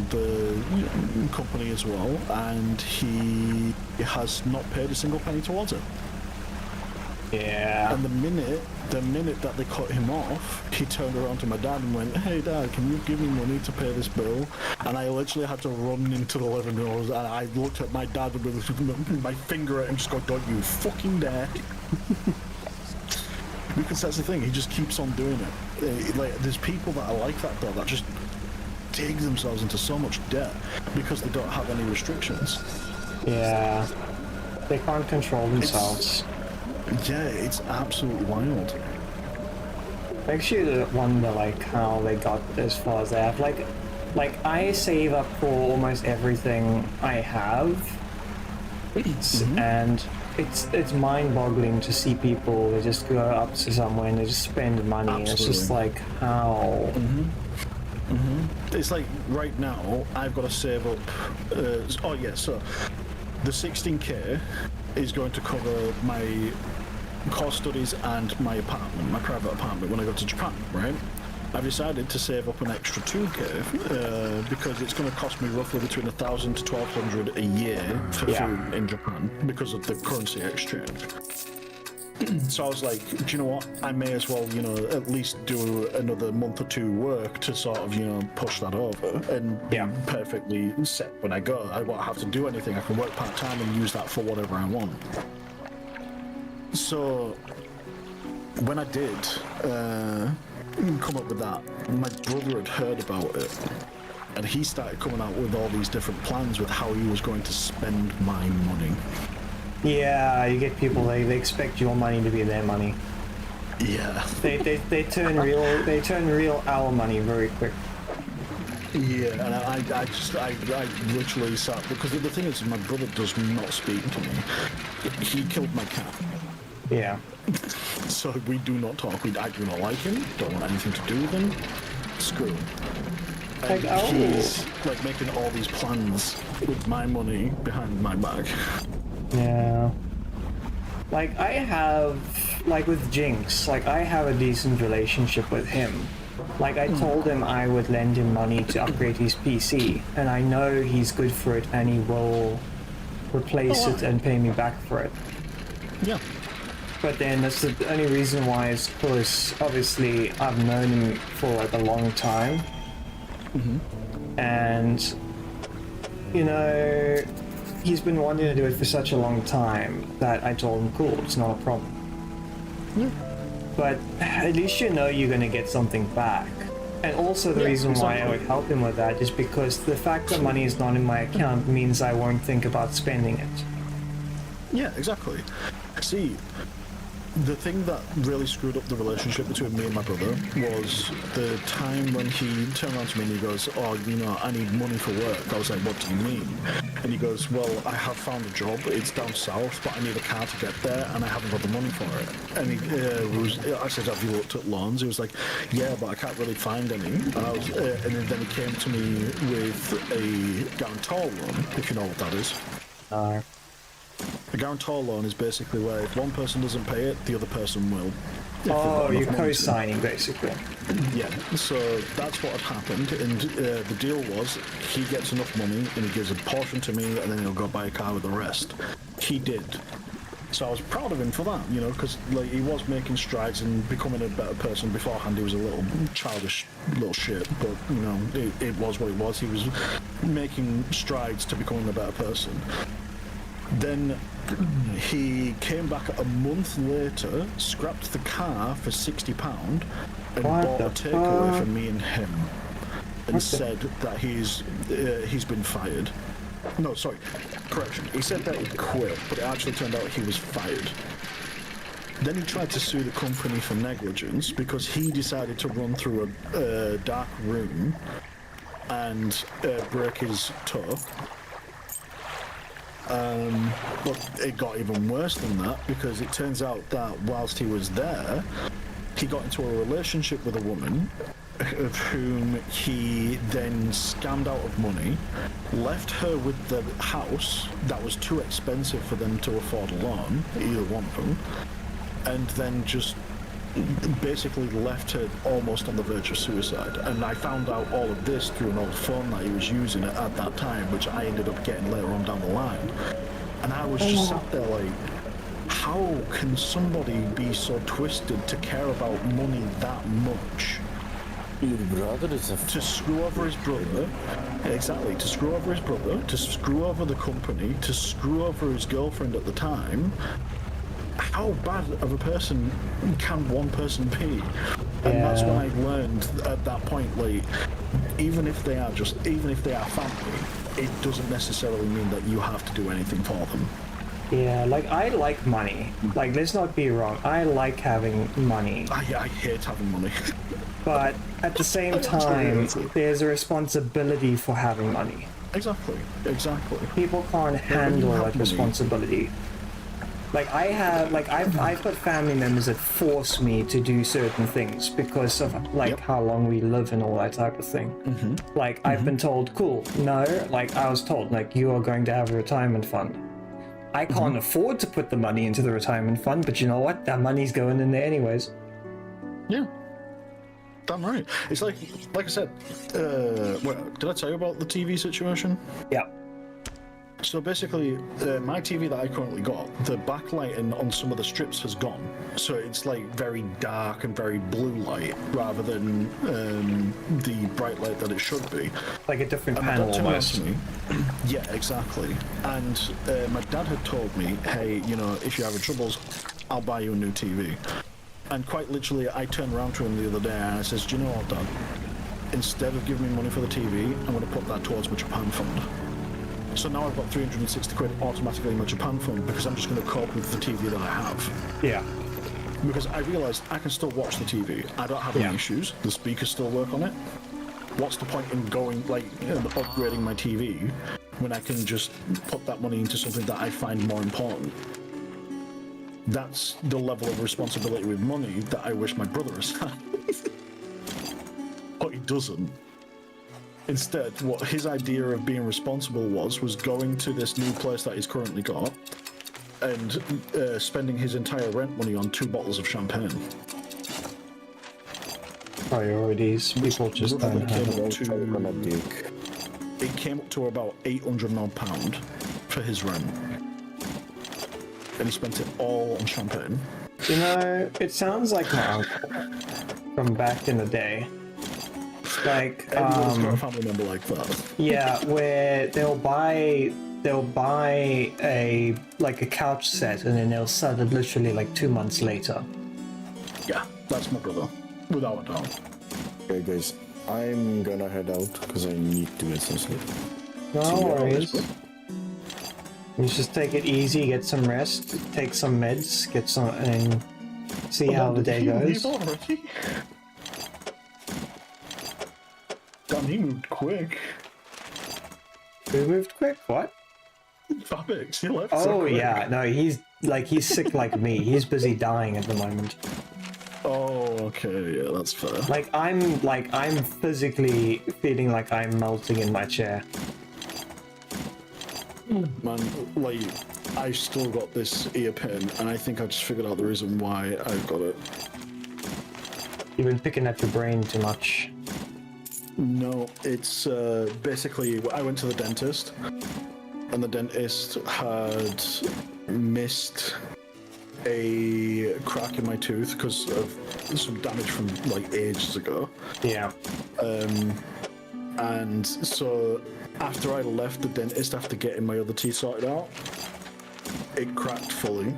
the company as well, and he has not paid a single penny towards it. Yeah. And the minute that they cut him off, he turned around to my dad and went, "Hey Dad, can you give me money to pay this bill?" And I literally had to run into the living room, and I looked at my dad with my finger at him, just go, "Don't you fucking dare!" Because that's the thing, he just keeps on doing it. Like, there's people that are like that though, that just dig themselves into so much debt because they don't have any restrictions. Yeah. They can't control themselves. Yeah, it's absolutely wild. Makes you wonder, like, how they got as far as they have. Like I save up for almost everything I have, and it's mind-boggling to see people. They just go up to somewhere and they just spend money. And it's just like, how? It's like right now I've got to save up. So the 16k is going to cover my course studies and my apartment, my private apartment, when I go to Japan, right? I've decided to save up an extra 2k because it's going to cost me roughly between 1,000 to 1,200 a year for food in Japan because of the currency exchange. So I was like, do you know what? I may as well, you know, at least do another month or two work to sort of, you know, push that over and be perfectly set when I go. I won't have to do anything. I can work part-time and use that for whatever I want. So when I did come up with that, my brother had heard about it, and he started coming out with all these different plans with how he was going to spend my money. Yeah, you get people, they expect your money to be their money. Yeah. They turn real our money very quick. Yeah, and I literally sat, because the thing is, my brother does not speak to me. He killed my cat. Yeah. So we do not talk. I do not like him, don't want anything to do with him. Screw him. And he's like making all these plans with my money behind my back. Yeah. Like I have, like with Jinx, like I have a decent relationship with him. Like I told him I would lend him money to upgrade his PC, and I know he's good for it and he will replace it and pay me back for it. Yeah. But then that's the only reason why is because obviously I've known him for like a long time. And, you know, he's been wanting to do it for such a long time that I told him, cool, it's not a problem. Yeah. But at least you know you're going to get something back. And also the reason why I would help him with that is because the fact that money is not in my account means I won't think about spending it. Yeah, exactly. See, the thing that really screwed up the relationship between me and my brother was the time when he turned around to me and he goes, oh, you know, I need money for work. I was like, what do you mean? And he goes, well, I have found a job. It's down south, but I need a car to get there and I haven't got the money for it. And I said, have you looked at loans? He was like, yeah, but I can't really find any. And, and then he came to me with a guarantor loan, if you know what that is. A guarantor loan is basically where if one person doesn't pay it, the other person will. Oh, you're co-signing basically. Yeah, so that's what had happened, and the deal was he gets enough money and he gives a portion to me, and then he'll go buy a car with the rest. He did. So I was proud of him for that, you know, because like he was making strides and becoming a better person. Beforehand, he was a little childish little shit, but you know, it was what it was. He was making strides to becoming a better person. Then he came back a month later, scrapped the car for £60 and bought a takeaway for me and him, and said that he's been fired. No, sorry, correction. He said that he'd quit, but it actually turned out he was fired. Then he tried to sue the company for negligence because he decided to run through a dark room and break his toe. But it got even worse than that because it turns out that whilst he was there, he got into a relationship with a woman of whom he then scammed out of money, left her with the house that was too expensive for them to afford a loan, either one of them, and then just basically left her almost on the verge of suicide. And I found out all of this through an old phone that he was using at that time, which I ended up getting later on down the line. And I was just sat there like, how can somebody be so twisted to care about money that much? Your brother is to screw over his brother, exactly, to screw over his brother, to screw over the company, to screw over his girlfriend at the time. How bad of a person can one person be? And that's when I learned at that point, like, even if they are family, it doesn't necessarily mean that you have to do anything for them. Yeah, like I like money. Like, let's not be wrong. I like having money. I hate having money. But at the same time, there's a responsibility for having money. Exactly. People can't handle that responsibility. Like I've got family members that force me to do certain things because of how long we live and all that type of thing. I've been told, cool, no, like I was told, like you are going to have a retirement fund. I can't afford to put the money into the retirement fund, but you know what? That money's going in there anyways. Yeah. Damn right. It's like I said, did I tell you about the TV situation? Yeah. So basically, my TV that I currently got, the backlighting on some of the strips has gone. So it's like very dark and very blue light rather than the bright light that it should be. Like a different panel almost. Yeah, exactly. And my dad had told me, hey, you know, if you're having troubles, I'll buy you a new TV. And quite literally, I turned around to him the other day and I says, do you know what, Dad? Instead of giving me money for the TV, I'm going to put that towards my Japan fund. So now I've got 360 quid automatically in my Japan fund because I'm just going to cope with the TV that I have. Yeah. Because I realised I can still watch the TV. I don't have any issues. The speakers still work on it. What's the point in going, like, upgrading my TV when I can just put that money into something that I find more important? That's the level of responsibility with money that I wish my brother had. But he doesn't. Instead, what his idea of being responsible was going to this new place that he's currently got and spending his entire rent money on 2 bottles of champagne. Priorities. People just don't have it. It came up to about £800 for his rent. And he spent it all on champagne. You know, it sounds like my uncle from back in the day. Like, everyone's got a family member like that. Yeah, where they'll buy a couch set and then they'll sell it literally like 2 months later. Yeah, that's my brother, without a doubt. Okay, guys, I'm gonna head out because I need to get some sleep. No worries. You just take it easy, get some rest, take some meds, get some, and see how the day goes. Damn, he moved quick. Who moved quick? What? Fabix, he left. Oh so quick. yeah, no, he's sick like me. He's busy dying at the moment. Oh, okay, yeah, that's fair. I'm physically feeling like I'm melting in my chair. Man, like, I still got this ear pain, and I think I just figured out the reason why I've got it. You've been picking at your brain too much. No, it's basically, I went to the dentist, and the dentist had missed a crack in my tooth because of some damage from, like, ages ago. Yeah. And so after I left the dentist after getting my other teeth sorted out, it cracked fully.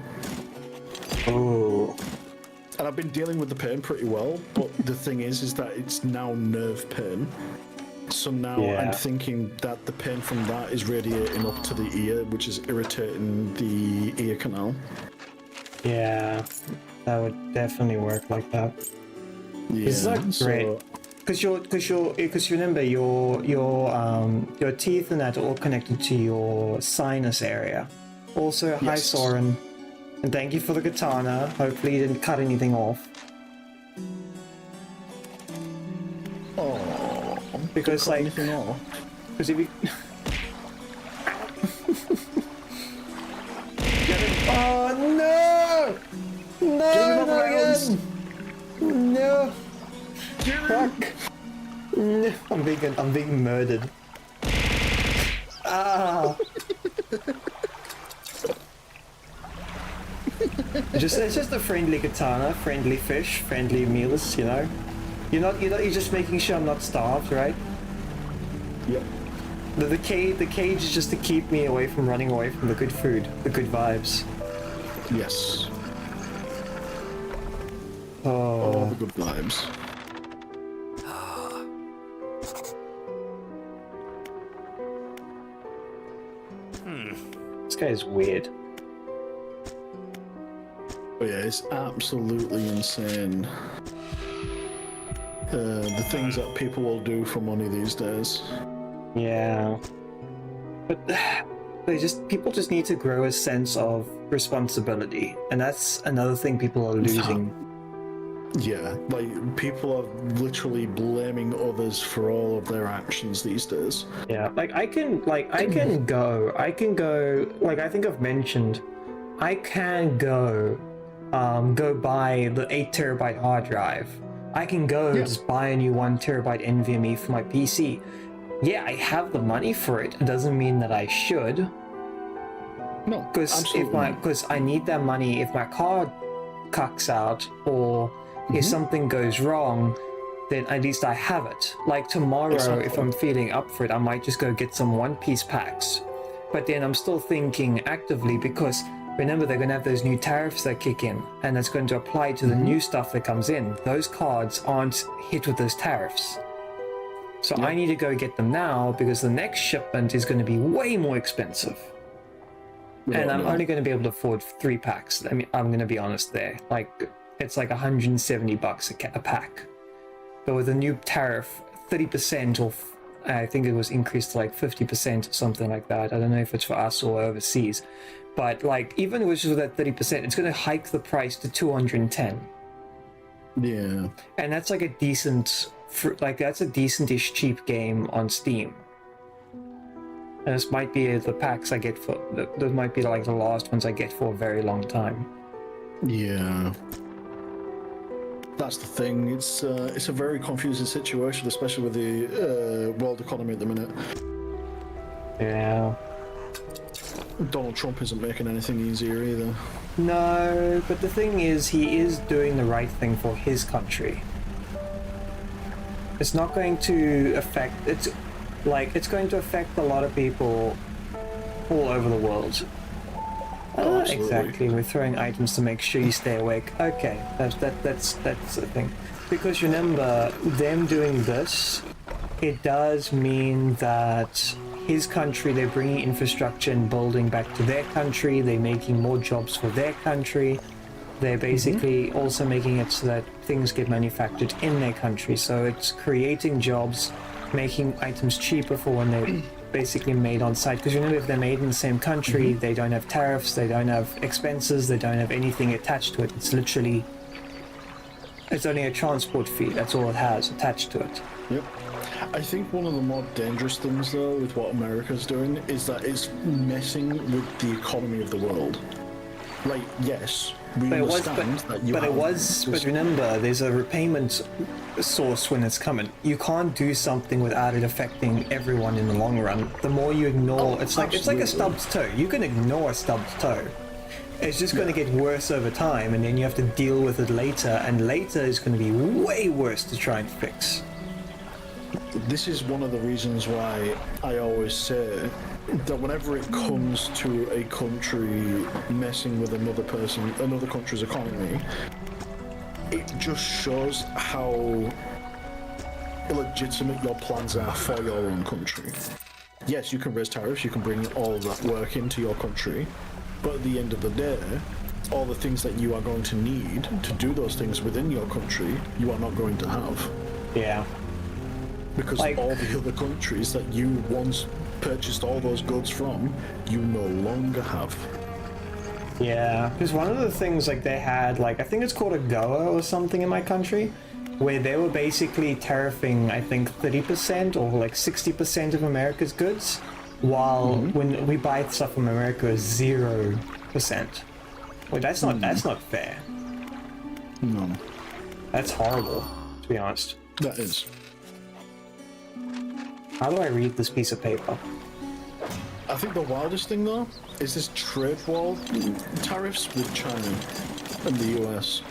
Oh. And I've been dealing with the pain pretty well, but the thing is that it's now nerve pain. So now I'm thinking that the pain from that is radiating up to the ear, which is irritating the ear canal. Yeah, that would definitely work like that. Yeah, it's like great. Because remember your teeth and that are all connected to your sinus area. Also, hi Soren, and thank you for the katana. Hopefully you didn't cut anything off. Oh, because like, because if you. Oh no! No, not again! No! Fuck! No, I'm being murdered. Ah! It's just a friendly katana, friendly fish, friendly meals, you know. You're just making sure I'm not starved, right? Yep. The cage is just to keep me away from running away from the good food, the good vibes. Yes. Oh, all the good vibes. This guy is weird. Oh yeah, it's absolutely insane. The things that people will do for money these days. Yeah. But people just need to grow a sense of responsibility, and that's another thing people are losing. Yeah, like people are literally blaming others for all of their actions these days. Yeah, like I can go, like I think I've mentioned, I can go buy the 8 terabyte hard drive. I can go just buy a new 1 terabyte NVMe for my PC. Yeah, I have the money for it. It doesn't mean that I should. No, because I need that money if my card cucks out or if something goes wrong, then at least I have it. Like tomorrow, if I'm feeling up for it, I might just go get some one-piece packs. But then I'm still thinking actively because remember they're going to have those new tariffs that kick in, and that's going to apply to the new stuff that comes in. Those cards aren't hit with those tariffs. So I need to go get them now because the next shipment is going to be way more expensive. And I'm only going to be able to afford 3 packs. I mean, I'm going to be honest there. Like, it's like $170 a pack. But with the new tariff, 30% or I think it was increased to like 50% or something like that. I don't know if it's for us or overseas. But like, even with that 30%, it's going to hike the price to 210. Yeah. And that's like a decent, that's a decent-ish cheap game on Steam. And this might be the packs I get for, those might be like the last ones I get for a very long time. Yeah. That's the thing. It's a very confusing situation, especially with the world economy at the minute. Yeah. Donald Trump isn't making anything easier either. No, but the thing is, he is doing the right thing for his country. It's not going to affect, it's going to affect a lot of people all over the world. Exactly, we're throwing items to make sure you stay awake. Okay, that's the thing. Because remember, them doing this, it does mean that his country, they're bringing infrastructure and building back to their country, they're making more jobs for their country, they're basically also making it so that things get manufactured in their country, so it's creating jobs, making items cheaper for when they're basically made on site. Because remember, if they're made in the same country, they don't have tariffs, they don't have expenses, they don't have anything attached to it. It's literally, it's only a transport fee, that's all it has attached to it. Yep. I think one of the more dangerous things, though, with what America's doing is that it's messing with the economy of the world. Like, yes, we understand that you but remember, there's a repayment source when it's coming. You can't do something without it affecting everyone in the long run. The more you ignore, it's like a stubbed toe. You can ignore a stubbed toe. It's just going to get worse over time, and then you have to deal with it later, and later is going to be way worse to try and fix. This is one of the reasons why I always say that whenever it comes to a country messing with another country's economy, it just shows how illegitimate your plans are for your own country. Yes, you can raise tariffs, you can bring all of that work into your country, but at the end of the day, all the things that you are going to need to do those things within your country, you are not going to have. Yeah. Because all the other countries that you once purchased all those goods from, you no longer have. Yeah, because one of the things like they had, like, I think it's called a Goa or something in my country, where they were basically tariffing, I think, 30% or like 60% of America's goods, while when we buy stuff from America, 0%. Well, that's not fair. No. That's horrible, to be honest. That is. How do I read this piece of paper? I think the wildest thing, though, is this trade war tariffs with China and the US.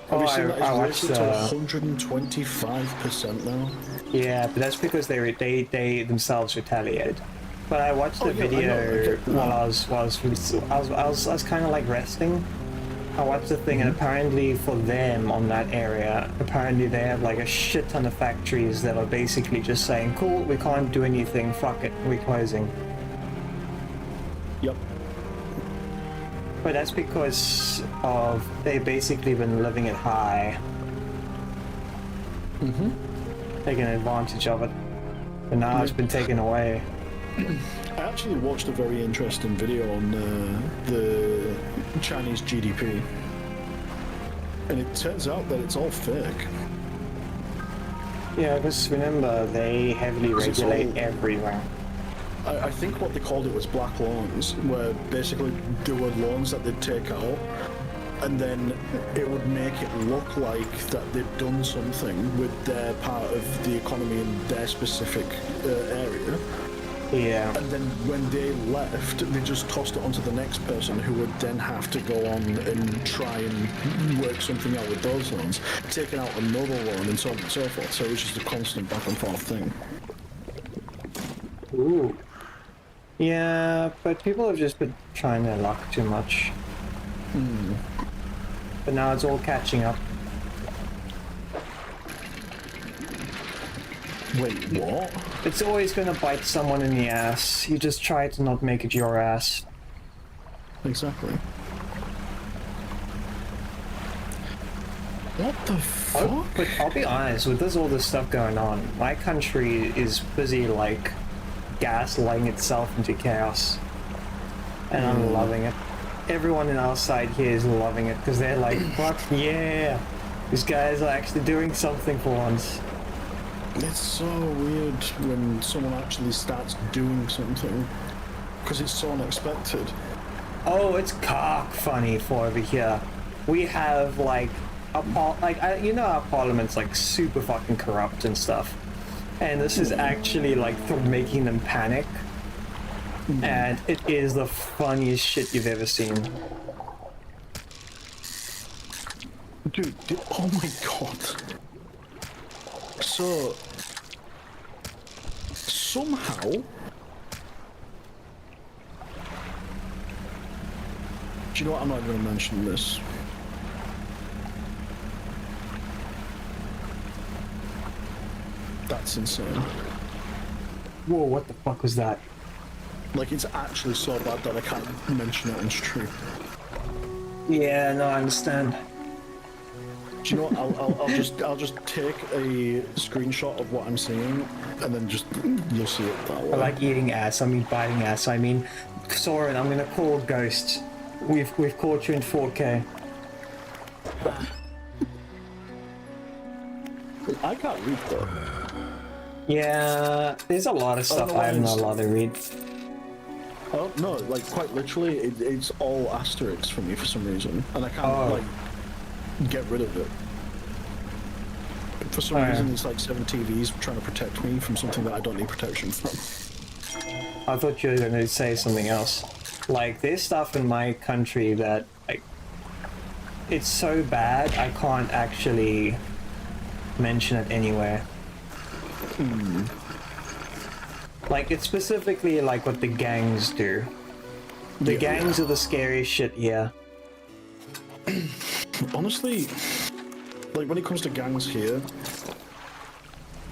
Have you seen that it's raised to 125% now? Yeah, but that's because they themselves retaliated. But I watched the video while I was kind of like resting. I watched the thing, and apparently for them on that area, apparently they have like a shit ton of factories that are basically just saying, cool, we can't do anything, fuck it, we're closing. Yep. But that's because of, they've basically been living it high. Taking advantage of it. But now it's been taken away. I actually watched a very interesting video on the Chinese GDP, and it turns out that it's all fake. Yeah, because remember, they heavily regulate everywhere. I think what they called it was black loans, where basically there were loans that they'd take out, and then it would make it look like that they'd done something with their part of the economy in their specific area. Yeah. And then when they left, they just tossed it onto the next person, who would then have to go on and try and work something out with those loans, taking out another loan, and so on and so forth. So it was just a constant back and forth thing. Ooh. Yeah, but people have just been trying their luck too much. But now it's all catching up. Wait, what? It's always gonna bite someone in the ass. You just try to not make it your ass. Exactly. What the fuck? Oh, but I'll be honest, with all this stuff going on, my country is busy, like, gaslighting itself into chaos. And I'm loving it. Everyone in our side here is loving it, because they're like, fuck yeah! These guys are actually doing something for once. It's so weird when someone actually starts doing something, because it's so unexpected. Oh, it's cock funny for over here. We have, like, you know, our parliament's, like, super fucking corrupt and stuff. And this is actually, like, making them panic. And it is the funniest shit you've ever seen. Dude, oh my god. So, somehow, do you know what, I'm not going to mention this. That's insane. Whoa, what the fuck was that? Like, it's actually so bad that I can't mention it on stream. Yeah, no, I understand. Do you know what, I'll just take a screenshot of what I'm seeing, and then just, you'll see it that way. I like eating ass, I mean biting ass, I mean... Soren, I'm gonna call Ghost. We've caught you in 4K. I can't read though. Yeah, there's a lot of stuff I'm not allowed to read. Oh no, like quite literally, it's all asterisks for me for some reason, and I can't like get rid of it. For some reason, it's like 7 TVs trying to protect me from something that I don't need protection from. I thought you were going to say something else. Like, there's stuff in my country that, like, it's so bad I can't actually mention it anywhere. Like, it's specifically like what the gangs do. The gangs are the scariest shit here. Honestly, like when it comes to gangs here,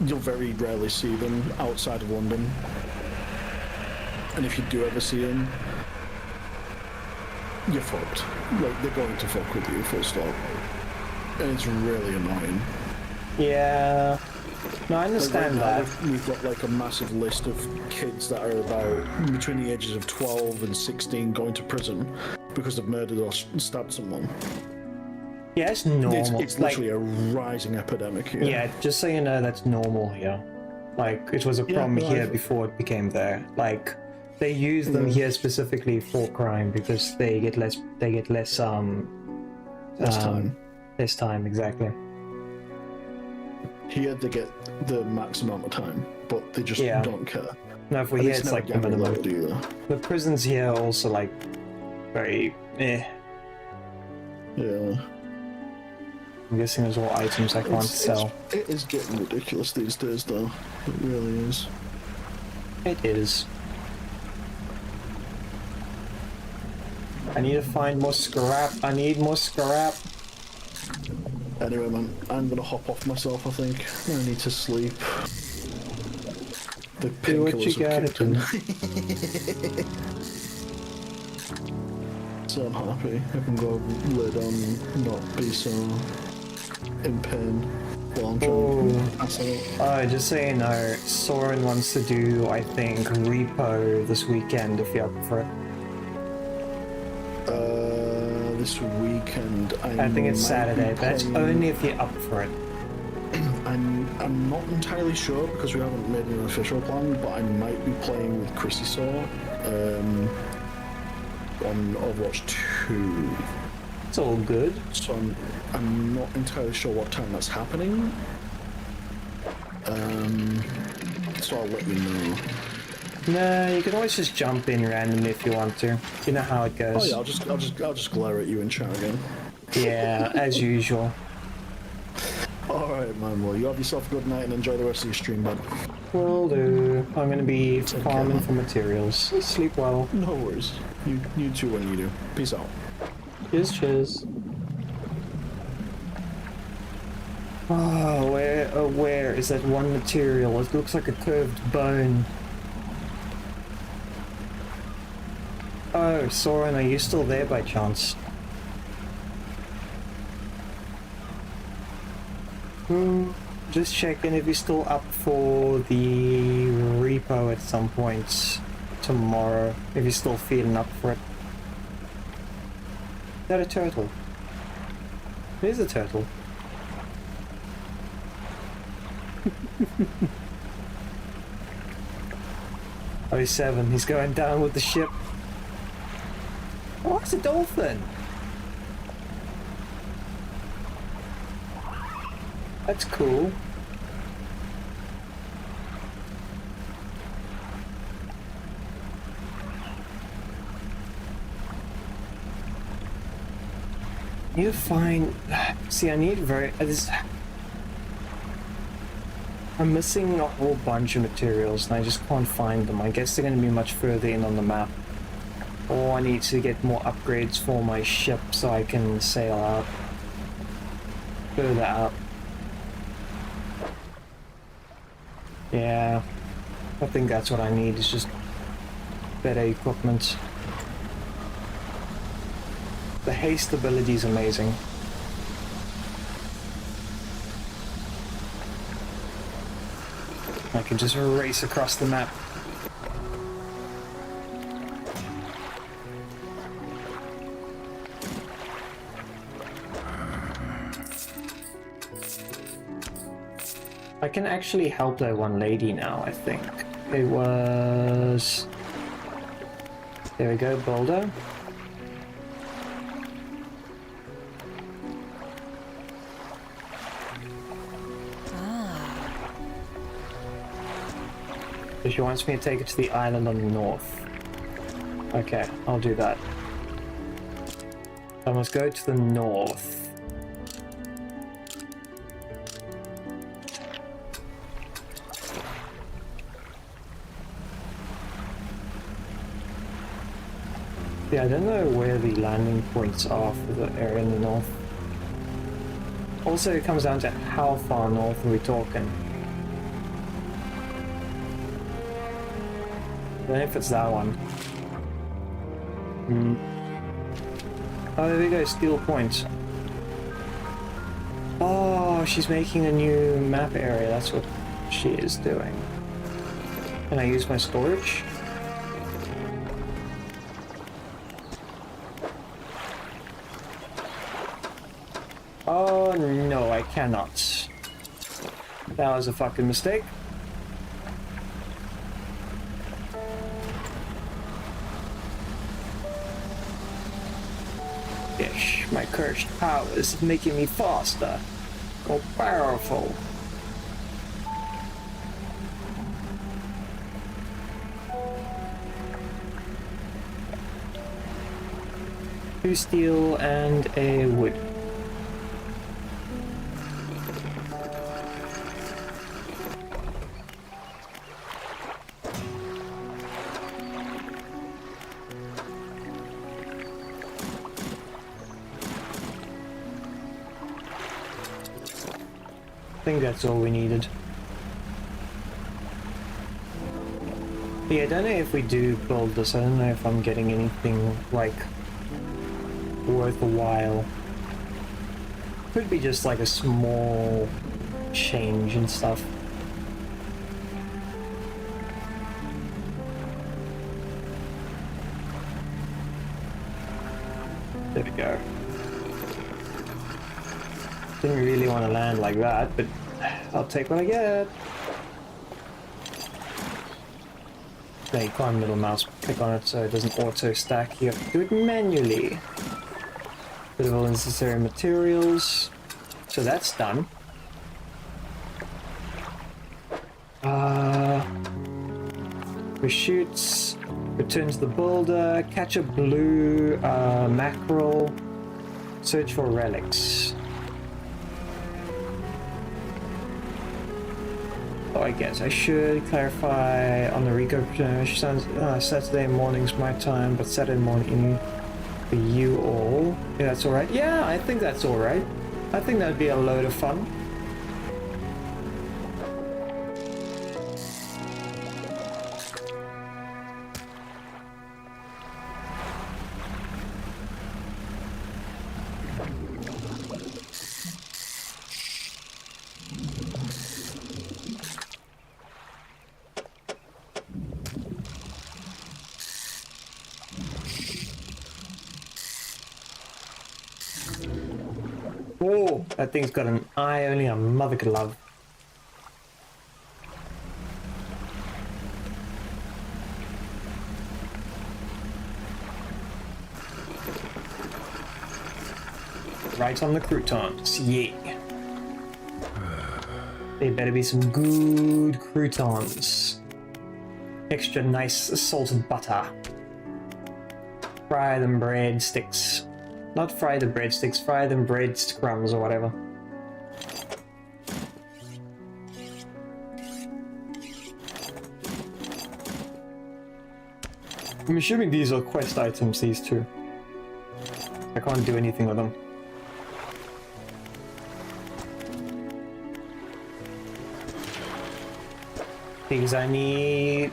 you'll very rarely see them outside of London. And if you do ever see them, you're fucked. Like, they're going to fuck with you, full stop. And it's really annoying. Yeah. No, I understand like right that. Now, we've got like a massive list of kids that are about between the ages of 12 and 16 going to prison because they've murdered or stabbed someone. Yeah, it's normal. It's literally a rising epidemic here. Yeah, just so you know, that's normal here. Like, it was a problem here before it became there. Like, they use them here specifically for crime because they get less time, exactly. Here they get the max amount of time, but they just don't care. No, for here it's like the minimum. The prisons here are also like very eh. Yeah. I'm guessing there's all items I can't sell. It is getting ridiculous these days, though. It really is. It is. I need to find more scrap. I need more scrap. Anyway, man, I'm gonna hop off myself, I think. I need to sleep. The Do what you gotta do. So I'm happy. I can go lay down and not be so in pain while I'm trying to pass out. Just so you know, Soren wants to do, I think, repo this weekend if you're up for it. This weekend I think it's Saturday, but it's only if you're up for it. I'm not entirely sure because we haven't made an official plan, but I might be playing with Chrissy Saw on Overwatch 2. It's all good. So I'm not entirely sure what time that's happening. So I'll let you know. No, you can always just jump in randomly if you want to. You know how it goes. Oh yeah, I'll just glare at you in chat again. Yeah, as usual. Alright, Alright, man. Well, you have yourself a good night and enjoy the rest of your stream, bud. Will do. I'm gonna be Take care, farming man. for materials. Sleep well. No worries. You too when you do. Peace out. Cheers, cheers. Oh, where is that one material? It looks like a curved bone. Oh, Soren, are you still there by chance? Just checking if you're still up for the repo at some point tomorrow. If you're still feeling up for it. Is that a turtle? It is a turtle. Oh, 7. He's going down with the ship. Oh, it's a dolphin. That's cool. Need to find. See, I need I'm missing a whole bunch of materials and I just can't find them. I guess they're going to be much further in on the map. Or I need to get more upgrades for my ship so I can sail out. Further out. Yeah. I think that's what I need, is just better equipment. The haste ability is amazing. I can just race across the map. I can actually help that one lady now, I think. It was... There we go, boulder. So she wants me to take it to the island on the north. Okay, I'll do that. I must go to the north. Yeah, I don't know where the landing points are for the area in the north. Also, it comes down to how far north are we talking. I don't know if it's that one. Oh, there we go, Steel Point. Oh, she's making a new map area, that's what she is doing. Can I use my storage? Oh no, I cannot. That was a fucking mistake. Yes, my cursed power is making me faster, more powerful. Two steel and a wood. I think that's all we needed. Yeah, I don't know if we do build this. I don't know if I'm getting anything like worth a while. Could be just like a small change and stuff. There we go. Didn't really want to land like that, but I'll take what I get. There, you can't middle mouse click on it so it doesn't auto stack. You have to do it manually. Bit of all necessary materials. So that's done. Reshoots, returns the boulder, catch a blue mackerel, search for relics. I guess I should clarify on the Rico Saturday morning's my time, but Saturday morning for you all. Yeah, that's alright. Yeah, I think that's alright. I think that'd be a load of fun. Oh, that thing's got an eye only a mother could love. Right on the croutons, yeah. They better be some good croutons. Extra nice salted butter. Fry them breadsticks. Not fry the breadsticks, fry them bread crumbs or whatever. I'm assuming these are quest items, these two. I can't do anything with them. Because I need...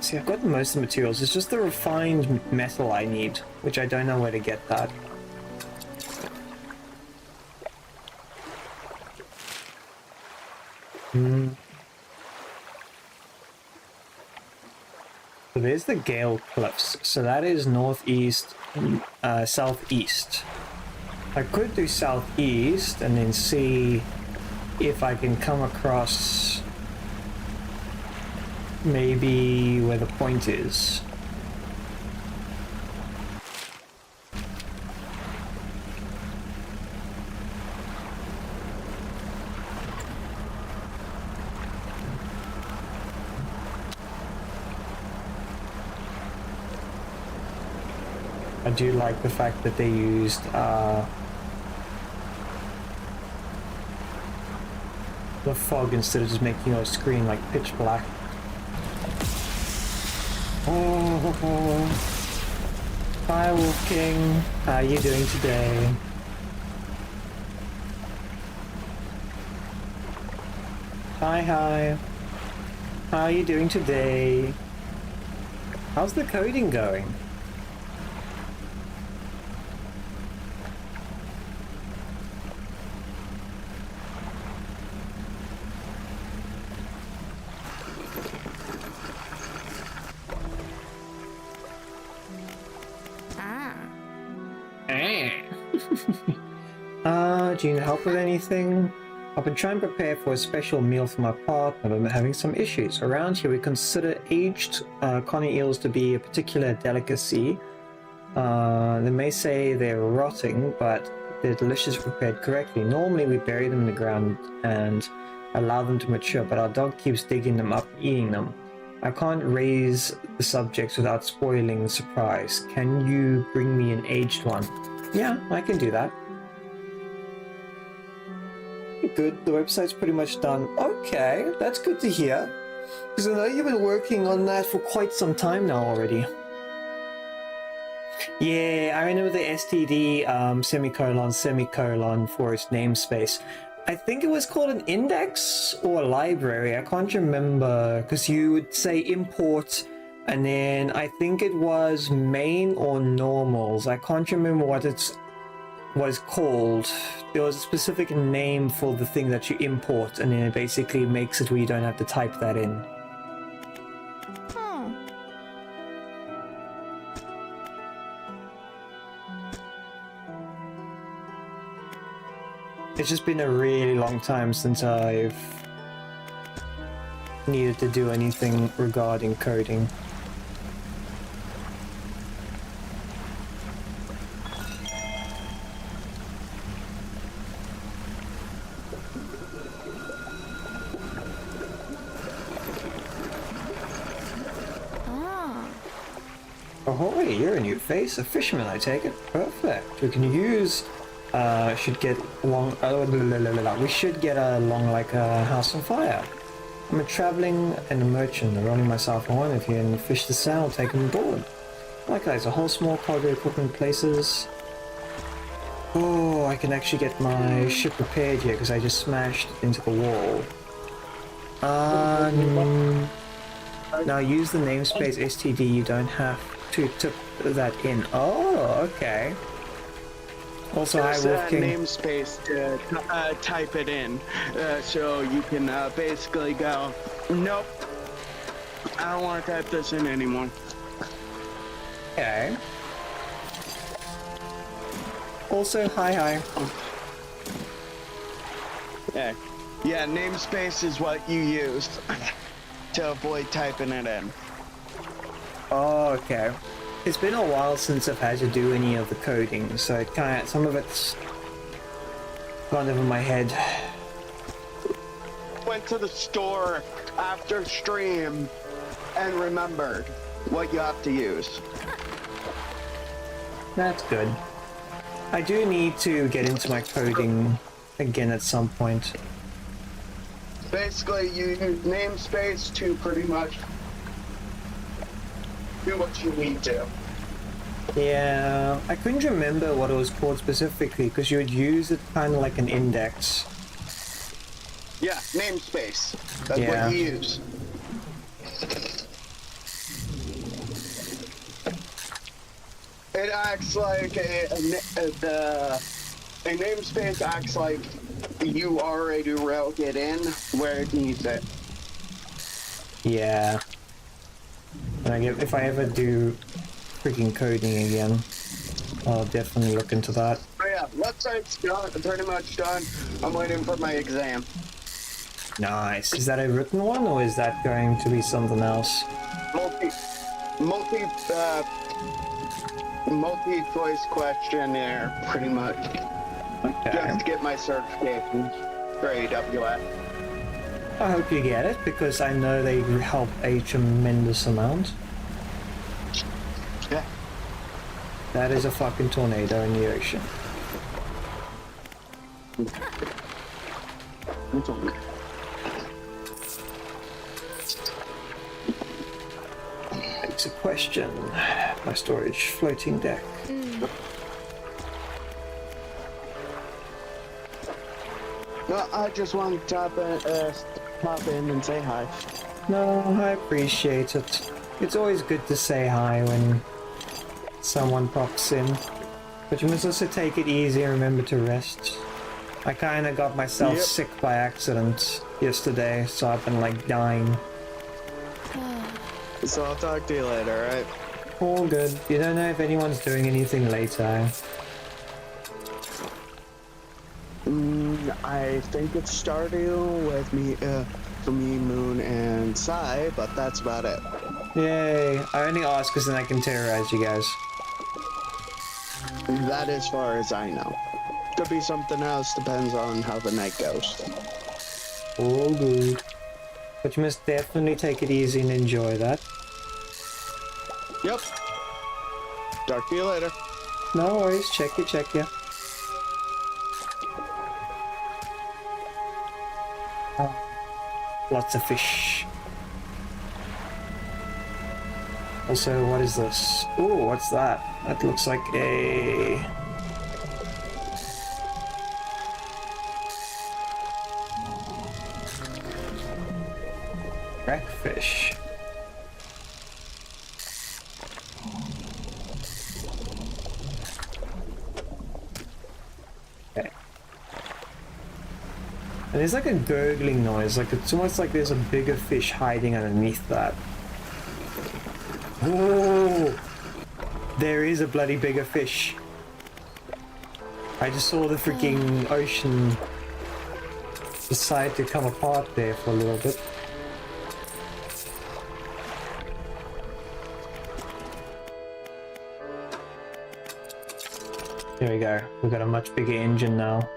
See, I've got most of the materials. It's just the refined metal I need, which I don't know where to get that. So there's the Gale Cliffs. So that is northeast, southeast. I could do southeast and then see if I can come across maybe where the point is. I do like the fact that they used the fog instead of just making your screen like pitch black. Oh, hi Wolf King, how are you doing today? Hi, how are you doing today? How's the coding going? Do you need help with anything? I've been trying to prepare for a special meal for my partner, but I'm having some issues. Around here we consider aged conner eels to be a particular delicacy. They may say they're rotting, but they're delicious if prepared correctly. Normally we bury them in the ground and allow them to mature, but our dog keeps digging them up, eating them. I can't raise the subjects without spoiling the surprise. Can you bring me an aged one? Yeah, I can do that. Good, the website's pretty much done. Okay, that's good to hear. Because I know you've been working on that for quite some time now already. Yeah, I remember the STD semicolon for its namespace. I think it was called an index or a library. I can't remember, because you would say import and then I think it was main or normals. I can't remember what it was called. There was a specific name for the thing that you import, and then it basically makes it where you don't have to type that in. It's just been a really long time since I've needed to do anything regarding coding. Oh, you're a new face, a fisherman, I take it. Perfect. We can use, should get along, we should get along like a house on fire. I'm a traveling and a merchant. I'm running myself on one. If you can fish the sound, I'll take them aboard. Likewise, a whole small cargo equipment places. Oh, I can actually get my ship repaired here because I just smashed it into the wall. Now use the namespace STD. You don't have to tip that in. Oh, okay. Also, hi, There's Wolf a King. namespace to type it in, so you can basically go, nope, I don't want to type this in anymore. Okay. Also, hi. Yeah, yeah, namespace is what you use to avoid typing it in. Oh, okay. It's been a while since I've had to do any of the coding, so it kind of, some of it's gone over my head. Went to the store after stream and remembered what you have to use. That's good. I do need to get into my coding again at some point. Basically, you use namespace to pretty much do what you need to. Yeah, I couldn't remember what it was called specifically because you would use it kind of like an index. Yeah, namespace. That's Yeah. what you use. It acts like a namespace acts like you already wrote it in where it needs it. Yeah. And if I ever do freaking coding again, I'll definitely look into that. But yeah, website's done, pretty much done. I'm waiting for my exam. Nice. Is that a written one or is that going to be something else? Multi-choice questionnaire, pretty much. Okay. Just to get my certification for AWS. I hope you get it because I know they help a tremendous amount. Yeah. That is a fucking tornado in the ocean. It's okay. It's a question. My storage floating deck. Well, I just want to pop in and say hi. No, I appreciate it. It's always good to say hi when someone pops in. But you must also take it easy and remember to rest. I kinda got myself sick by accident yesterday, so I've been like dying. So I'll talk to you later, alright? All good. You don't know if anyone's doing anything later. Eh? I think it's starting with me, for me, Moon, and Sai, but that's about it. Yay. I only ask because then I can terrorize you guys. That as far as I know. Could be something else, depends on how the night goes. All good. But you must definitely take it easy and enjoy that. Yep. Talk to you later. No worries. Check you. Lots of fish. Also, what is this? Ooh, what's that? That looks like a... Crackfish. Okay. And there's like a gurgling noise, like it's almost like there's a bigger fish hiding underneath that. Oh! There is a bloody bigger fish. I just saw the freaking ocean decide to come apart there for a little bit. There we go. We've got a much bigger engine now.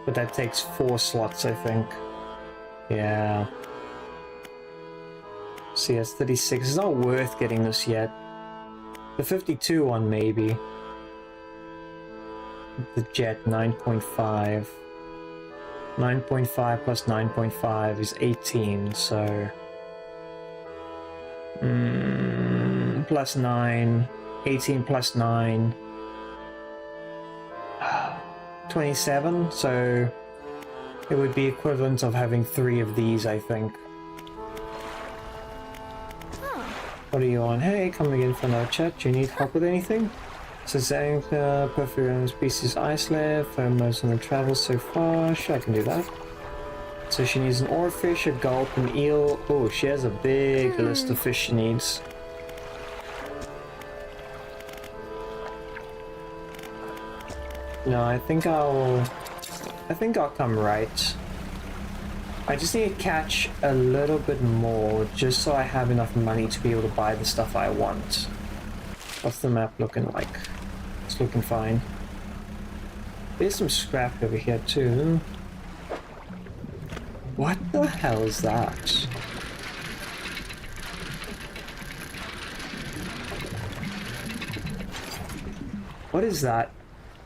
But that takes 4 slots, I think. Yeah. See, it's 36. It's not worth getting this yet. The 52 one, maybe. The jet 9.5. 9.5 plus 9.5 is 18, so... plus 9, 18 plus 9... 27, so... It would be equivalent of having 3 of these, I think. What are you on? Hey, coming in for another chat. Do you need help with anything? Says Anchor, perfect random species ice layer, pheromones on the travel so far. Sure, I can do that. So she needs an oarfish, a gulp, an eel. Oh, she has a big list of fish she needs. No, I think I'll come right. I just need to catch a little bit more, just so I have enough money to be able to buy the stuff I want. What's the map looking like? It's looking fine. There's some scrap over here too. What the hell is that? What is that?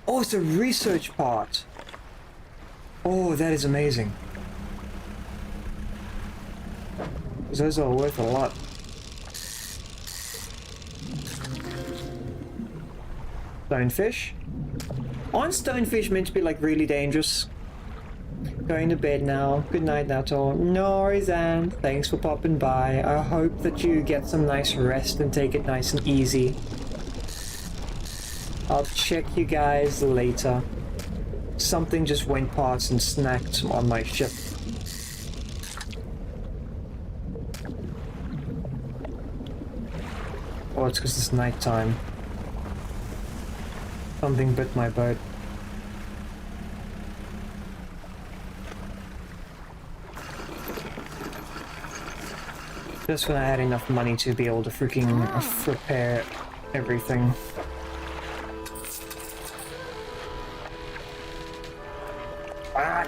Oh, it's a research part. Oh, that is amazing. Those are worth a lot. Stonefish? Aren't stonefish meant to be like really dangerous? Going to bed now. Good night now, Tor. No worries, Anne. Thanks for popping by. I hope that you get some nice rest and take it nice and easy. I'll check you guys later. Something just went past and snacked on my ship. Oh, it's because it's nighttime. Something bit my boat. Just when I had enough money to be able to freaking repair everything. Ah!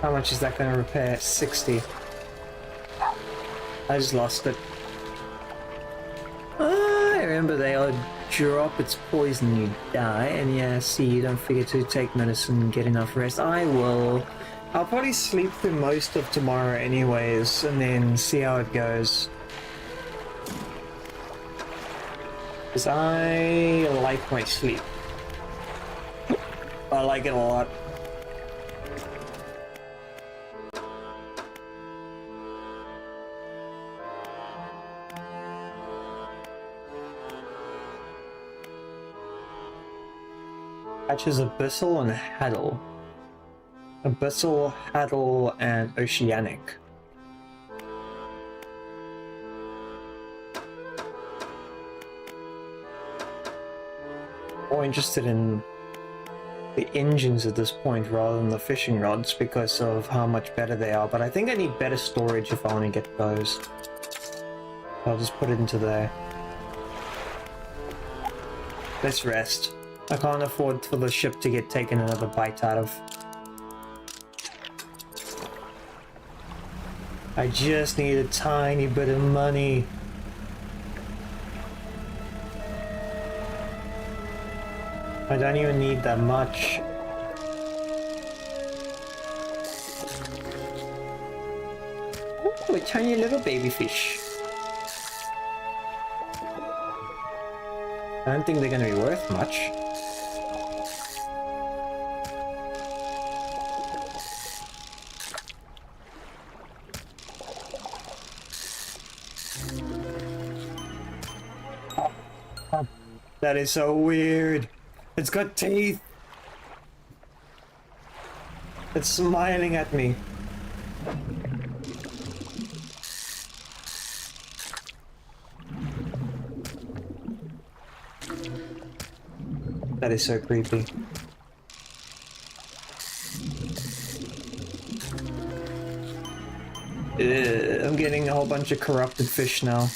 How much is that going to repair? 60. I just lost it. I remember they all drop its poison, you die, and yeah, see, you don't forget to take medicine and get enough rest. I will. I'll probably sleep through most of tomorrow anyways, and then see how it goes. Because I like my sleep. I like it a lot. Catches Abyssal and Haddle. Abyssal, Haddle, and Oceanic. More interested in the engines at this point rather than the fishing rods because of how much better they are, but I think I need better storage if I want to get those. I'll just put it into there. Let's rest. I can't afford for the ship to get taken another bite out of. I just need a tiny bit of money. I don't even need that much. Ooh, a tiny little baby fish. I don't think they're gonna be worth much. That is so weird. It's got teeth. It's smiling at me. That is so creepy. I'm getting a whole bunch of corrupted fish now.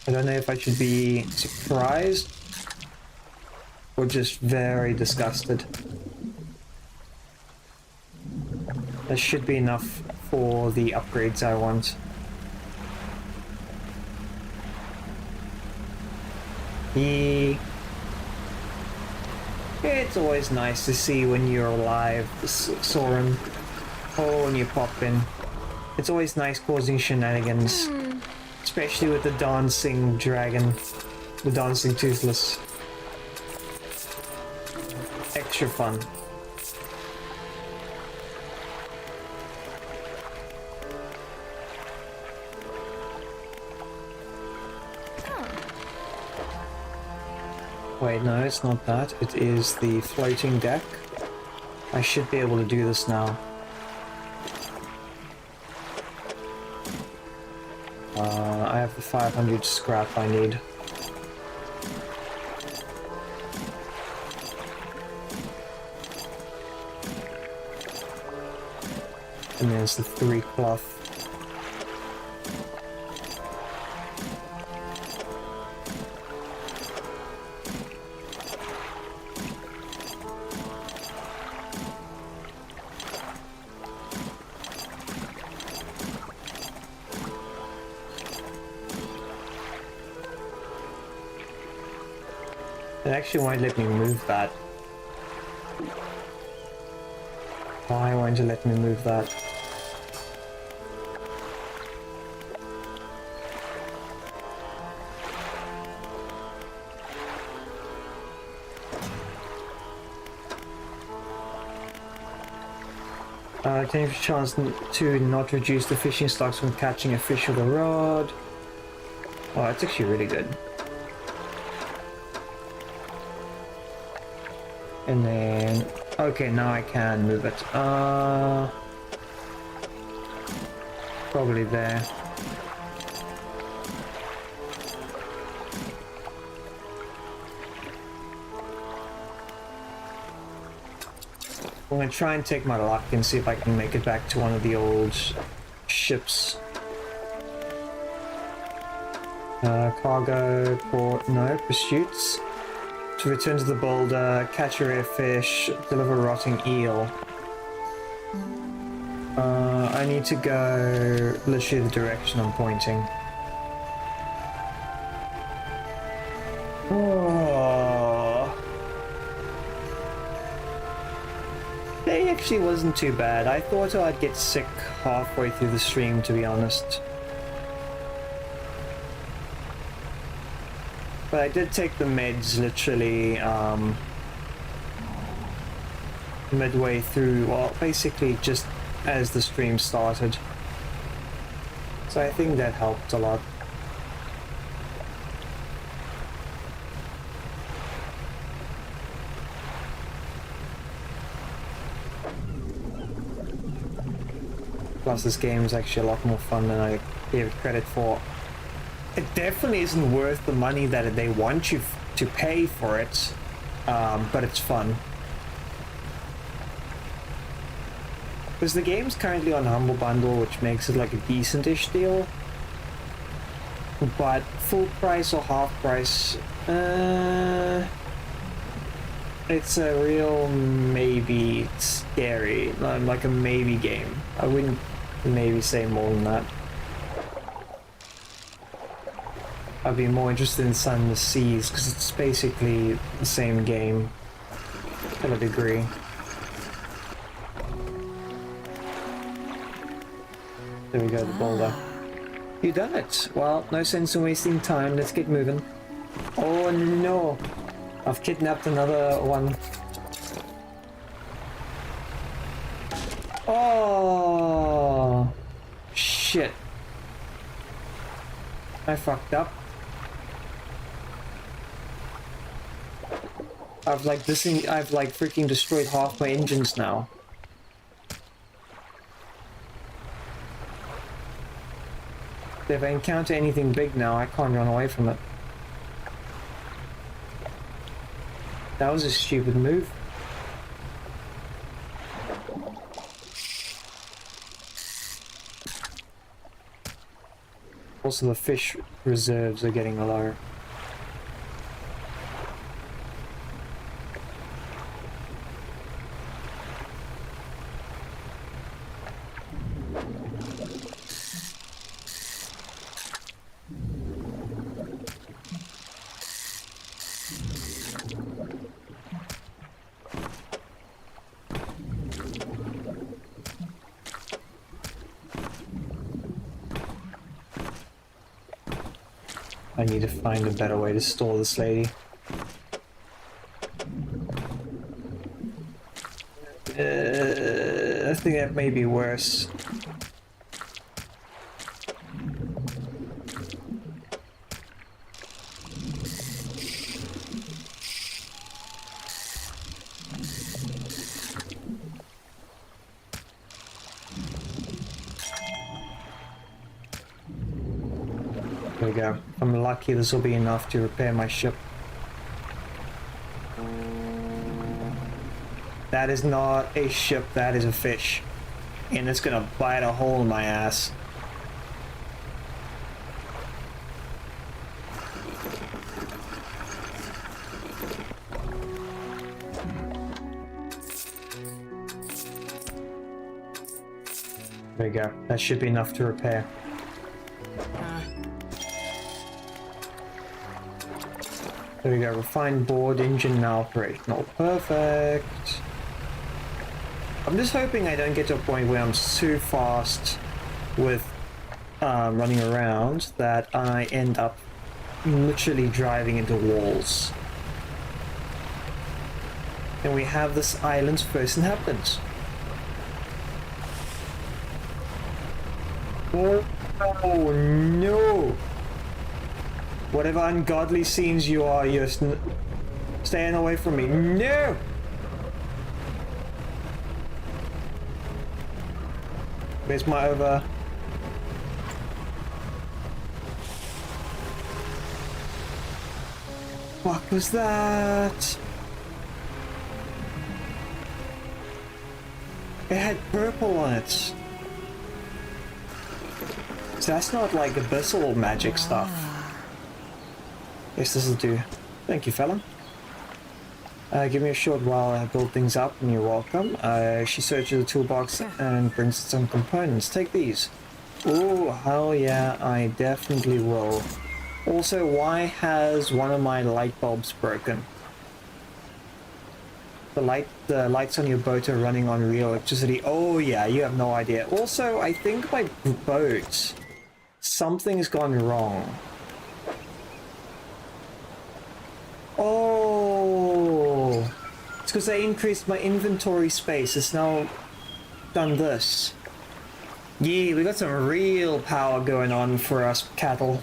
I don't know if I should be surprised or just very disgusted. That should be enough for the upgrades I want. It's always nice to see when you're alive, Soren. Oh, when you pop in. It's always nice causing shenanigans. Especially with the dancing dragon. The dancing toothless. Extra fun. Wait, no, it's not that. It is the floating deck. I should be able to do this now. I have the 500 scrap I need. And there's the 3 cloth. It actually won't let me move that. Why won't it let me move that? Change the chance to not reduce the fishing stocks when catching a fish with a rod. Oh, it's actually really good. And then, okay, now I can move it. Probably there. I'm gonna try and take my luck and see if I can make it back to one of the old ships. Cargo, port, no, pursuits. To return to the boulder, catch a rare fish, deliver rotting eel. I need to go literally the direction I'm pointing. Oh. That actually wasn't too bad. I thought I'd get sick halfway through the stream, to be honest. But I did take the meds literally midway through, well, basically just as the stream started. So I think that helped a lot. Plus this game is actually a lot more fun than I gave it credit for. It definitely isn't worth the money that they want you to pay for it, but it's fun. Because the game's currently on Humble Bundle, which makes it like a decent-ish deal. But full price or half price, it's a real maybe scary, like a maybe game. I wouldn't maybe say more than that. I'd be more interested in Sun and the Seas because it's basically the same game to a degree. There we go, the boulder. You done it! Well, no sense in wasting time, let's get moving. Oh no! I've kidnapped another one. Oh! Shit. I fucked up. I've like freaking destroyed half my engines now. If I encounter anything big now, I can't run away from it. That was a stupid move. Also, the fish reserves are getting low. I need to find a better way to store this lady. I think that may be worse. There we go. I'm lucky this will be enough to repair my ship. That is not a ship, that is a fish. And it's gonna bite a hole in my ass. There we go. That should be enough to repair. There we go. Refined board, engine now operational. Perfect. I'm just hoping I don't get to a point where I'm too fast with running around that I end up literally driving into walls. And we have this island's first inhabitants. Oh no! Whatever ungodly scenes you are, you're staying away from me. No! Where's my over? What was that? It had purple on it. So that's not like abyssal magic stuff. Yes, this will do. Thank you, fella. Give me a short while I build things up and you're welcome. She searches the toolbox and brings some components. Take these. Oh, hell yeah, I definitely will. Also, why has one of my light bulbs broken? The lights on your boat are running on real electricity. Oh yeah, you have no idea. Also, I think my boat, something's gone wrong. Oh, it's because I increased my inventory space. It's now done this. Yeah, we got some real power going on for us cattle.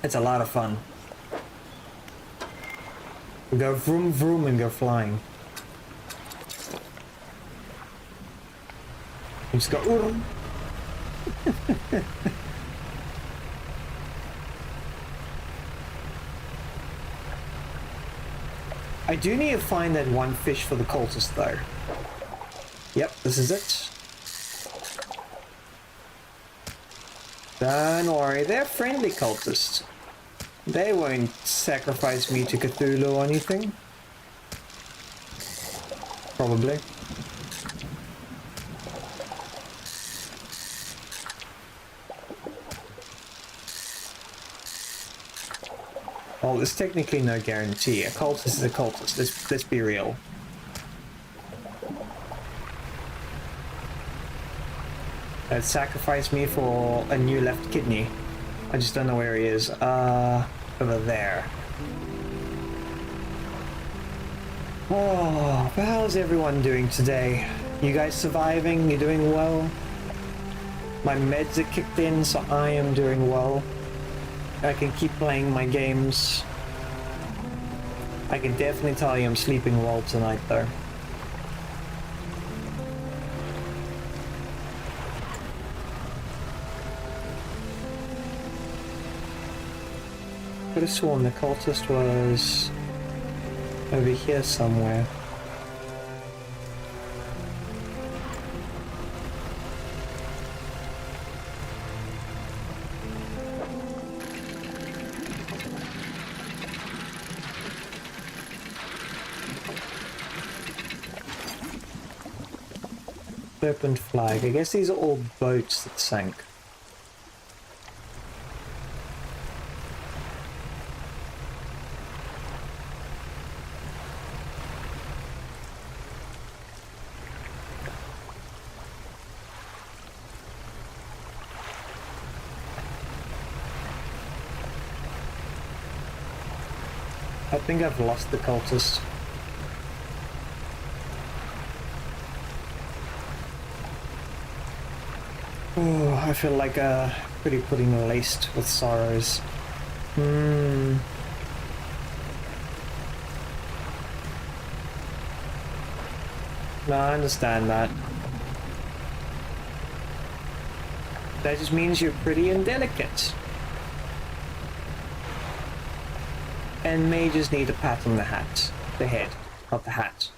It's a lot of fun. We go vroom vroom and go flying. We just go ooh. I do need to find that one fish for the cultist though. Yep, this is it. Don't worry, they're friendly cultists. They won't sacrifice me to Cthulhu or anything. Probably. Well, there's technically no guarantee. A cultist is a cultist. Let's be real. Sacrifice me for a new left kidney. I just don't know where he is. Over there. Oh, but how's everyone doing today? You guys surviving? You doing well? My meds are kicked in, so I am doing well. I can keep playing my games. I can definitely tell you I'm sleeping well tonight, though. Could have sworn the cultist was over here somewhere. Serpent flag. I guess these are all boats that sank. I think I've lost the cultist. Oh, I feel like pretty pudding laced with sorrows. No, I understand that. That just means you're pretty indelicate. And may just need a pat on the hat. The head, not the hat.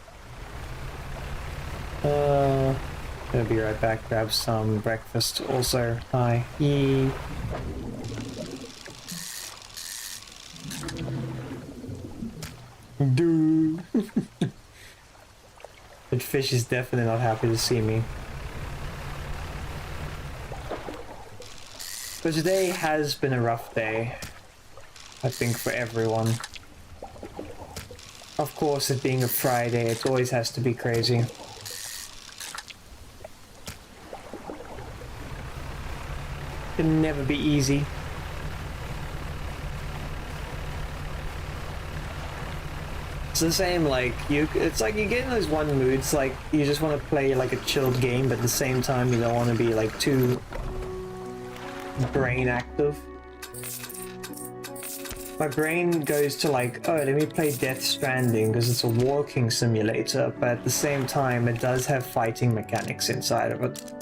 Gonna be right back, grab some breakfast. Also, hi. Yee. Dude. But fish is definitely not happy to see me. But today has been a rough day, I think, for everyone. Of course, it being a Friday, it always has to be crazy. Can never be easy. It's the same, like, it's like you get in those one moods, like, you just want to play, like, a chilled game, but at the same time, you don't want to be, like, too brain active. My brain goes to, like, oh, let me play Death Stranding, because it's a walking simulator, but at the same time, it does have fighting mechanics inside of it.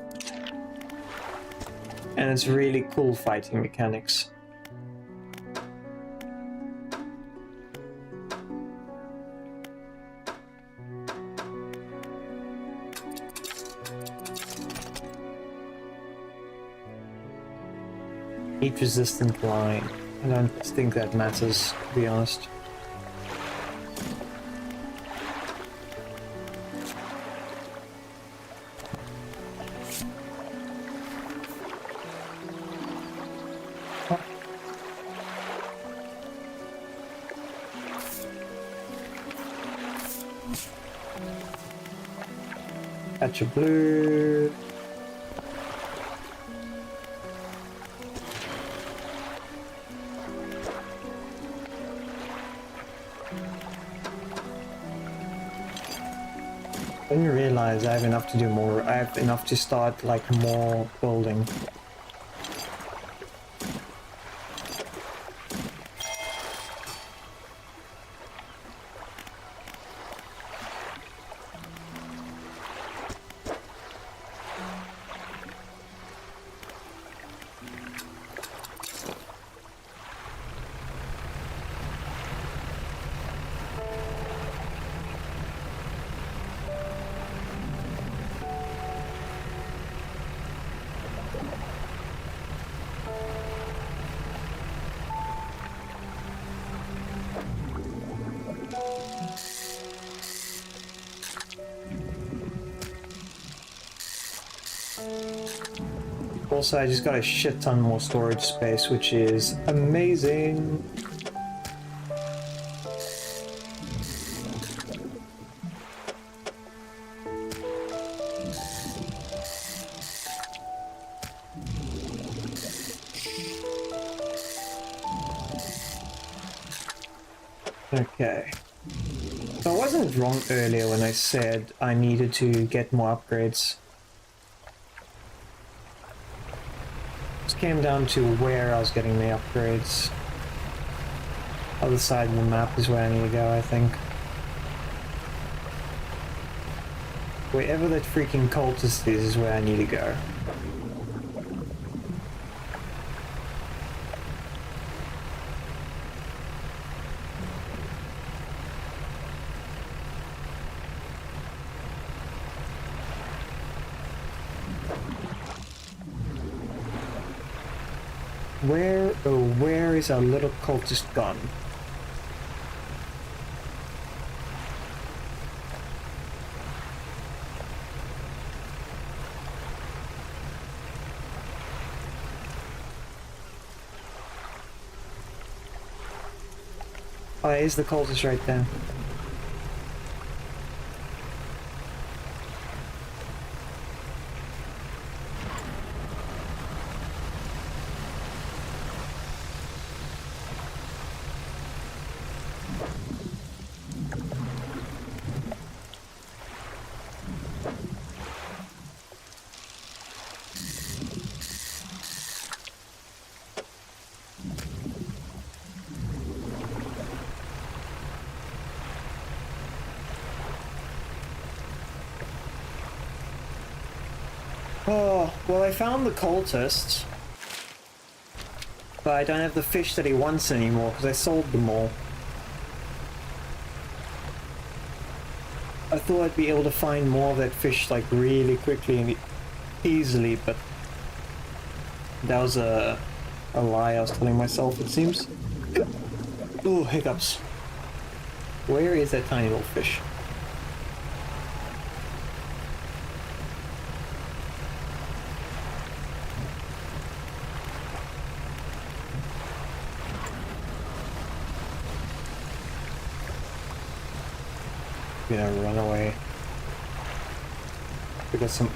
And it's really cool fighting mechanics. Heat resistant line. I don't think that matters, to be honest. Catch a blue. I didn't realize I have enough to do more. I have enough to start like more building. Also, I just got a shit ton more storage space, which is amazing. Okay. So I wasn't wrong earlier when I said I needed to get more upgrades. Came down to where I was getting the upgrades. Other side of the map is where I need to go, I think. Wherever that freaking cultist is where I need to go. Where is our little cultist gone? Oh, there's the cultist right there. Oh, well, I found the cultists. But I don't have the fish that he wants anymore because I sold them all. I thought I'd be able to find more of that fish like really quickly and easily, but that was a lie I was telling myself, it seems. Ooh, hiccups. Where is that tiny little fish? Gonna run away. We got some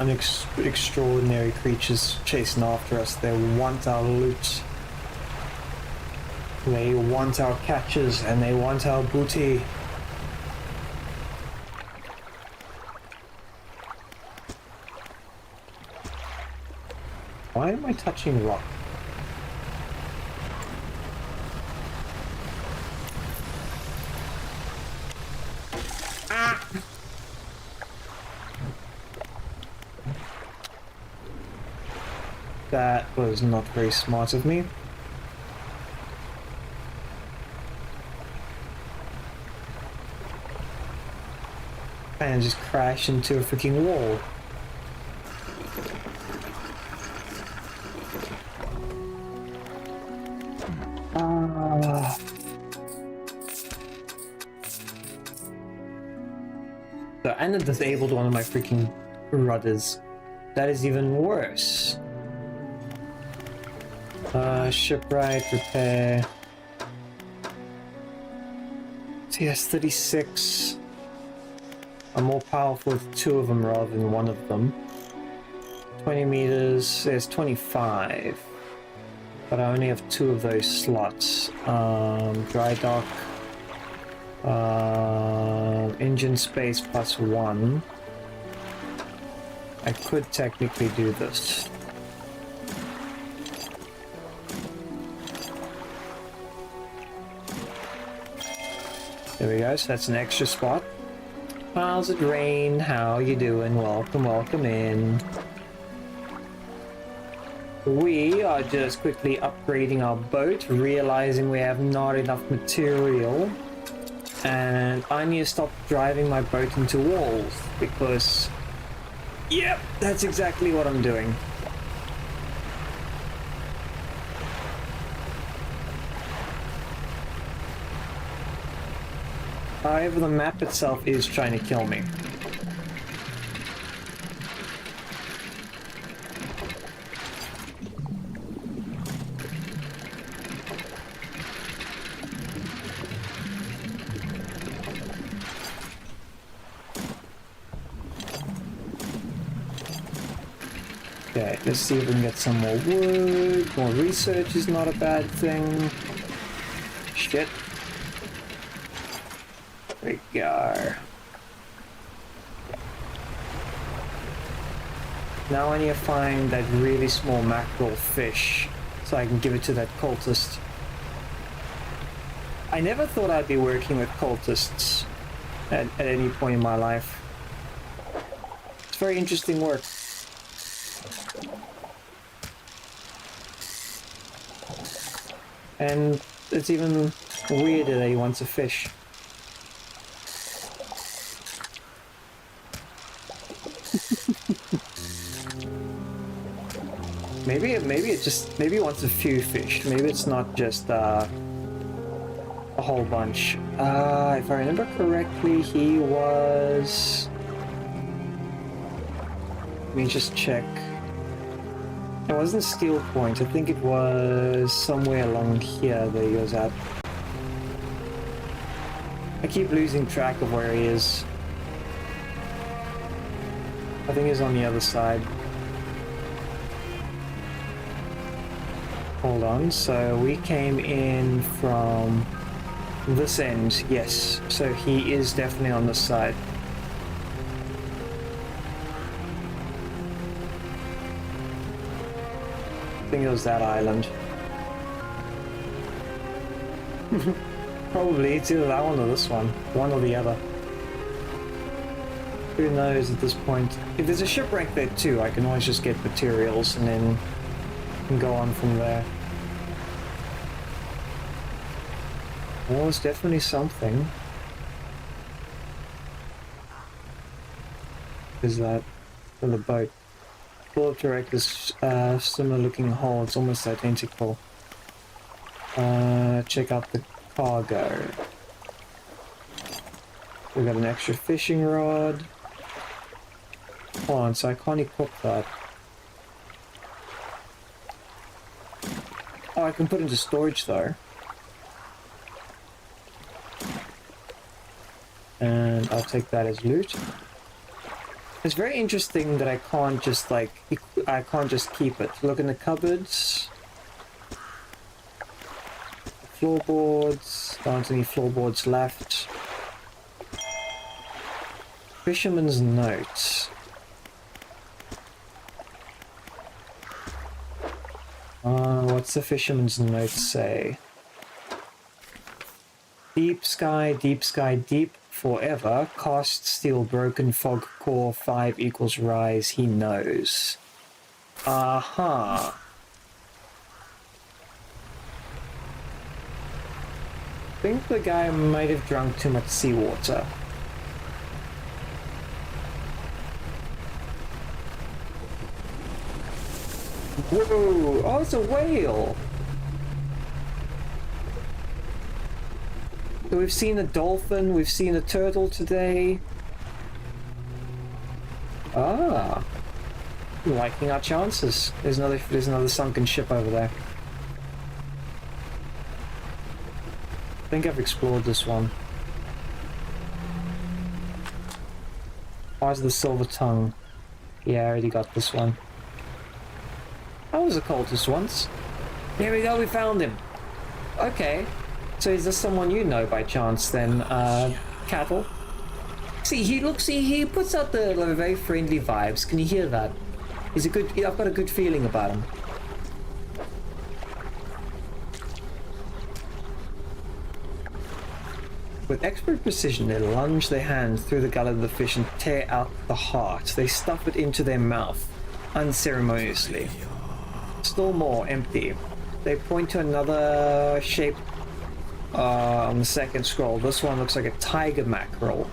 extraordinary creatures chasing after us. They want our loot. They want our catches and they want our booty. Why am I touching rock? That was not very smart of me. And just crash into a freaking wall. So Anna disabled one of my freaking rudders. That is even worse. Shipwright, repair. TS-36. I'm more powerful with 2 of them rather than 1 of them. 20 meters, there's 25. But I only have 2 of those slots. Dry dock. Engine space plus 1. I could technically do this. There we go, so that's an extra spot. How's it rain? How you doing? Welcome, welcome in. We are just quickly upgrading our boat, realizing we have not enough material. And I need to stop driving my boat into walls, because... Yep, that's exactly what I'm doing. However, the map itself is trying to kill me. Okay, let's see if we can get some more wood. More research is not a bad thing. Shit. There we go. Now I need to find that really small mackerel fish so I can give it to that cultist. I never thought I'd be working with cultists at any point in my life. It's very interesting work. And it's even weirder that he wants a fish. Maybe it wants a few fish. Maybe it's not just a whole bunch. If I remember correctly, he was... Let me just check. It wasn't Steel Point. I think it was somewhere along here that he was at. I keep losing track of where he is. I think he's on the other side. Hold on, so we came in from this end, yes. So he is definitely on this side. I think it was that island. Probably, it's either that one or this one. One or the other. Who knows at this point? If there's a shipwreck there too, I can always just get materials and then go on from there. Well, it's definitely something. Is that for the boat? Full of directors, similar looking hull, it's almost identical. Check out the cargo. We got an extra fishing rod. Hold on, so I can't equip that. Oh, I can put into storage though. And I'll take that as loot. It's very interesting that I can't just like, I can't just keep it. Look in the cupboards. Floorboards. There aren't any floorboards left. Fisherman's note. What's the fisherman's note say? Deep sky, deep forever. Cast steel broken fog core 5 equals rise. He knows. Aha. I think the guy might have drunk too much seawater. Whoa! Oh, it's a whale! So we've seen a dolphin, we've seen a turtle today. Ah. Liking our chances. There's another sunken ship over there. I think I've explored this one. Where's the silver tongue? Yeah, I already got this one. I was a cultist once. Here we go, we found him. Okay. So is this someone you know by chance then, Cattle? See, he puts out the very friendly vibes. Can you hear that? He's a good, I've got a good feeling about him. With expert precision, they lunge their hands through the gullet of the fish and tear out the heart. They stuff it into their mouth, unceremoniously. Still more empty. They point to another shape on the second scroll. This one looks like a tiger mackerel.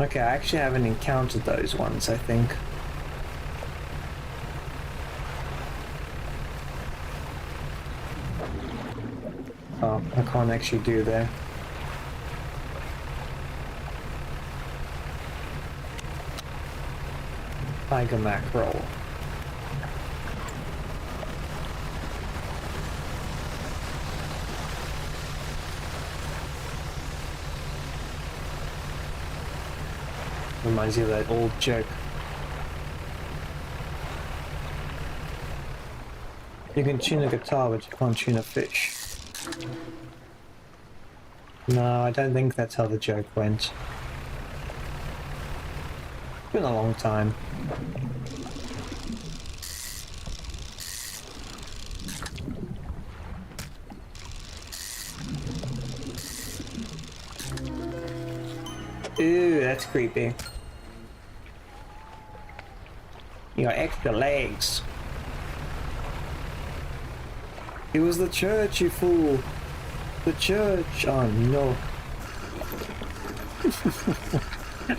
Okay, I actually haven't encountered those ones, I think. Oh, I can't actually do that. Tiger mackerel. Reminds you of that old joke. You can tune a guitar, but you can't tune a fish. No, I don't think that's how the joke went. It's been a long time. Ooh, that's creepy. You got extra legs. It was the church, you fool. The church. Oh no.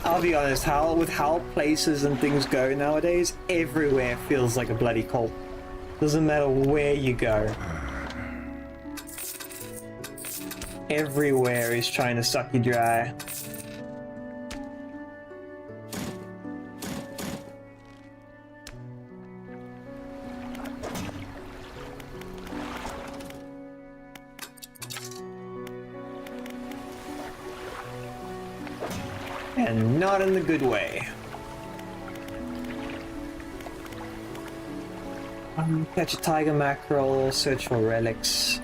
I'll be honest, with how places and things go nowadays, everywhere feels like a bloody cult. Doesn't matter where you go. Everywhere is trying to suck you dry. And not in the good way. Catch a tiger mackerel, search for relics.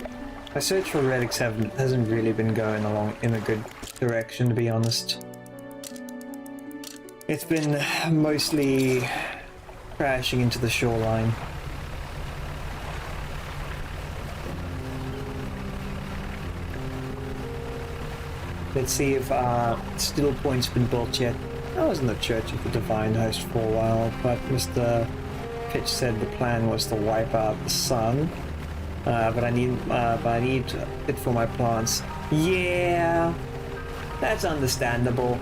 My search for relics hasn't really been going along in a good direction, to be honest. It's been mostly crashing into the shoreline. Let's see if Still Point's been built yet. I was in the Church of the Divine Host for a while, but Mr. Pitch said the plan was to wipe out the sun. But I need it for my plants. Yeah, that's understandable.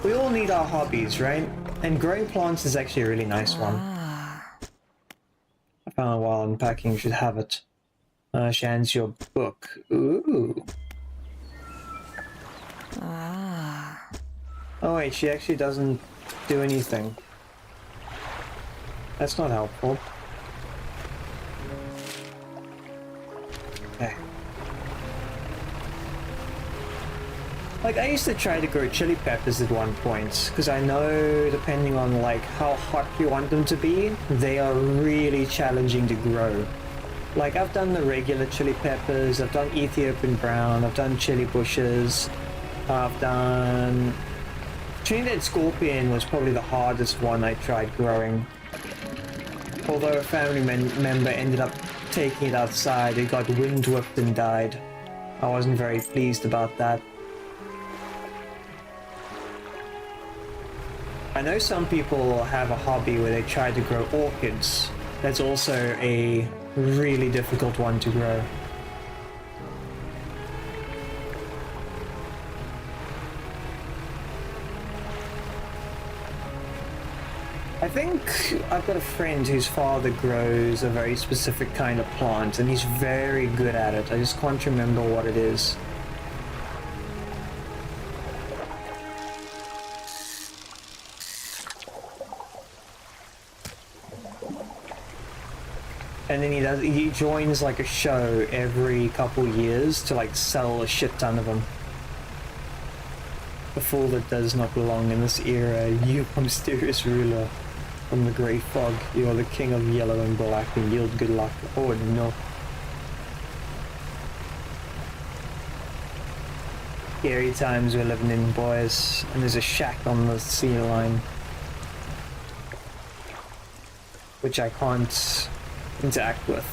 We all need our hobbies, right? And growing plants is actually a really nice one. I found while unpacking, you should have it. Shan's your book. Ooh. Oh wait, she actually doesn't do anything. That's not helpful. Okay. Like, I used to try to grow chili peppers at one point, because I know depending on like how hot you want them to be, they are really challenging to grow. Like, I've done the regular chili peppers, I've done Ethiopian brown, I've done chili bushes, I've done... Trinidad scorpion was probably the hardest one I tried growing. Although a family member ended up taking it outside, it got wind whipped and died. I wasn't very pleased about that. I know some people have a hobby where they try to grow orchids. That's also a really difficult one to grow. I think I've got a friend whose father grows a very specific kind of plant, and he's very good at it. I just can't remember what it is. And then he joins like a show every couple years to like sell a shit ton of them. The fool that does not belong in this era, you mysterious ruler. From the grey fog, you are the king of yellow and black and yield good luck. Oh no. Scary times we're living in, boys. And there's a shack on the sea line, which I can't interact with.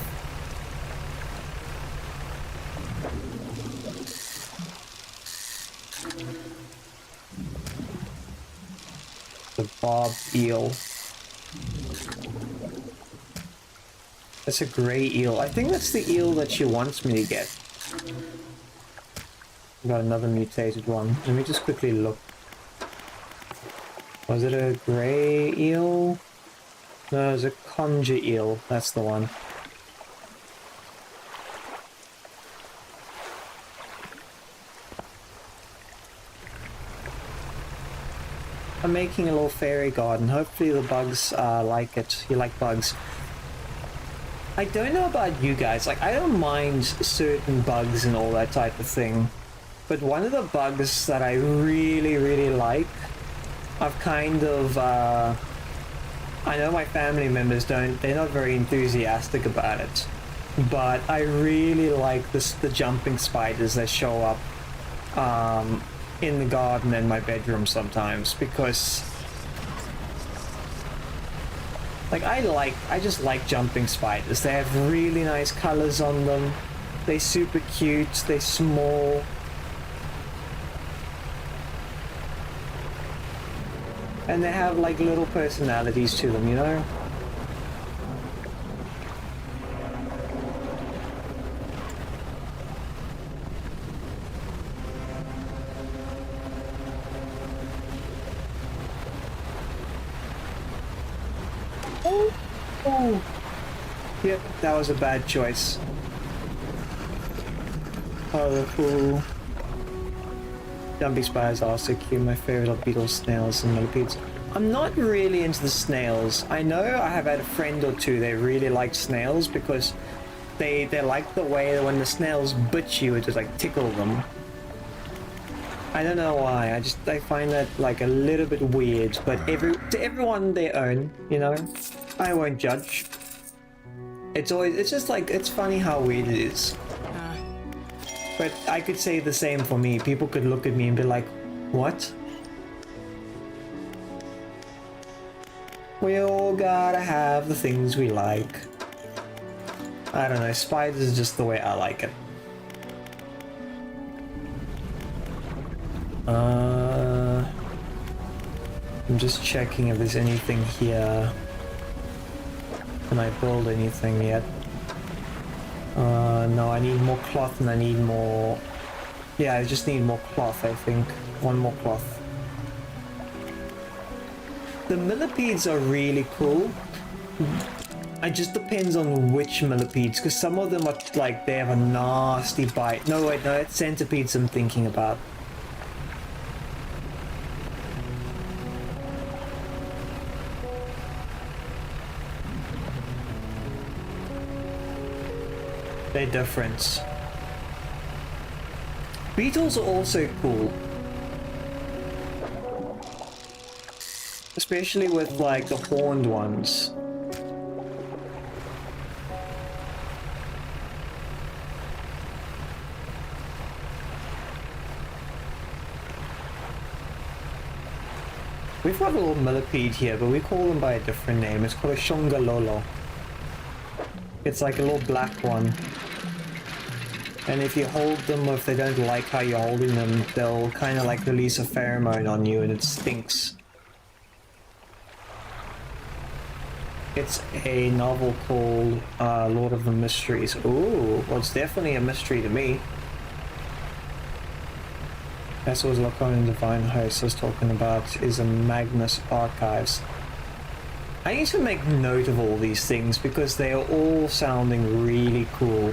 The bob eel. That's a grey eel. I think that's the eel that she wants me to get. Got another mutated one. Let me just quickly look. Was it a grey eel? No, it was a conjure eel. That's the one. I'm making a little fairy garden. Hopefully the bugs like it. You like bugs. I don't know about you guys. Like, I don't mind certain bugs and all that type of thing. But one of the bugs that I really, really like, I've kind of... I know my family members they're not very enthusiastic about it. But I really like the jumping spiders that show up in the garden and my bedroom sometimes, because like I just like jumping spiders. They have really nice colors on them. They're super cute, they're small. And they have like little personalities to them, you know? Oh. Yep, that was a bad choice. Oh, the fool. Jumping spiders are so cute. My favorite are beetles, snails, and millipedes. I'm not really into the snails. I know I have had a friend or two that really like snails because they like the way that when the snails bit you, it just like tickle them. I don't know why. I find that like a little bit weird. But to everyone their own, you know. I won't judge. It's just like, it's funny how weird it is. But I could say the same for me. People could look at me and be like, what? We all gotta have the things we like. I don't know, spiders is just the way I like it. I'm just checking if there's anything here. Can I build anything yet? No, I need more cloth and I need more... Yeah, I just need more cloth, I think. One more cloth. The millipedes are really cool. It just depends on which millipedes, because some of them are like, they have a nasty bite. No, wait, no, it's centipedes I'm thinking about. They're different. Beetles are also cool. Especially with like the horned ones. We've got a little millipede here, but we call them by a different name. It's called a shongalolo. It's like a little black one. And if you hold them, or if they don't like how you're holding them, they'll kind of like release a pheromone on you and it stinks. It's a novel called Lord of the Mysteries. Ooh, well, it's definitely a mystery to me. That's what Lacon Divine Host was talking about, is a Magnus Archives. I need to make note of all these things because they are all sounding really cool.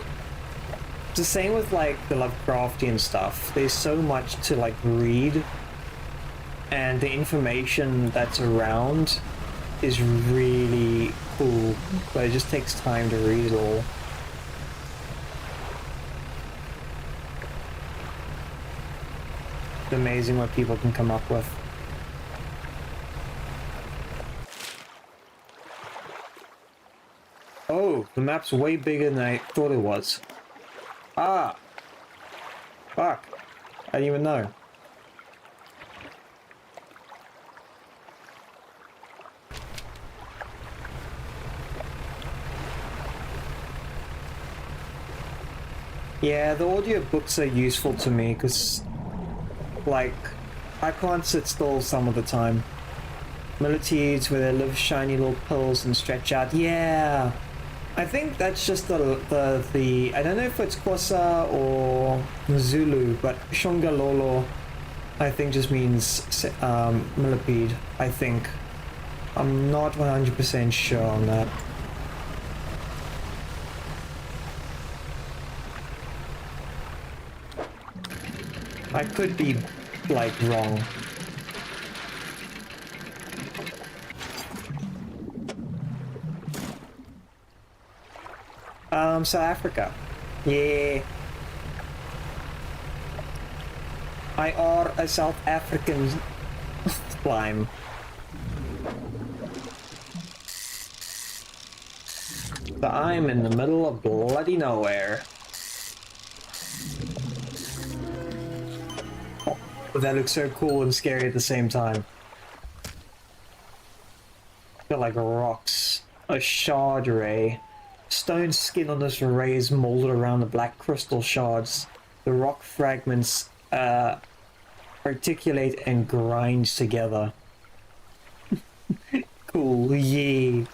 It's the same with like the Lovecraftian stuff. There's so much to like read, and the information that's around is really cool, but it just takes time to read it all. It's amazing what people can come up with. Oh, the map's way bigger than I thought it was. Ah! Fuck. I didn't even know. Yeah, the audio books are useful to me because, like, I can't sit still some of the time. Millipedes where they live shiny little pills and stretch out. Yeah! I think that's just the I don't know if it's Xhosa or Zulu, but Shongalolo I think just means millipede, I think. I'm not 100% sure on that. I could be, like, wrong. South Africa. Yeah. I are a South African slime. So I'm in the middle of bloody nowhere. Oh, that looks so cool and scary at the same time. Got like rocks. A shard ray. Stone skin on this ray is molded around the black crystal shards. The rock fragments articulate and grind together. Cool, yeah.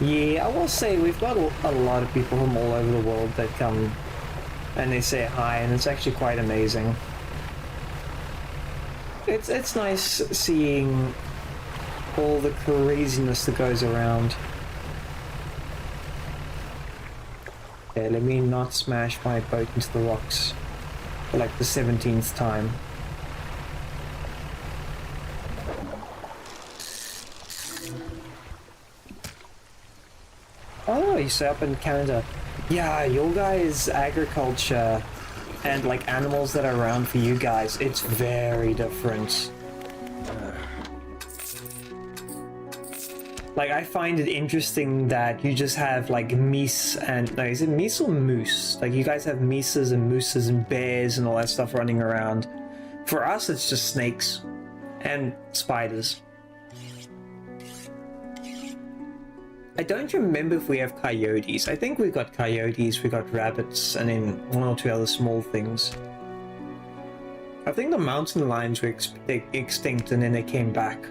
Yeah, I will say we've got a lot of people from all over the world that come and they say hi, and it's actually quite amazing. It's nice seeing all the craziness that goes around. Okay, let me not smash my boat into the rocks for like the 17th time. Oh, you say up in Canada. Yeah, your guys' agriculture and like animals that are around for you guys, it's very different. Like, I find it interesting that you just have like meese and, no, is it meese or moose? Like, you guys have meeses and mooses and bears and all that stuff running around. For us, it's just snakes and spiders. I don't remember if we have coyotes. I think we got coyotes, we got rabbits, and then one or two other small things. I think the mountain lions were extinct and then they came back.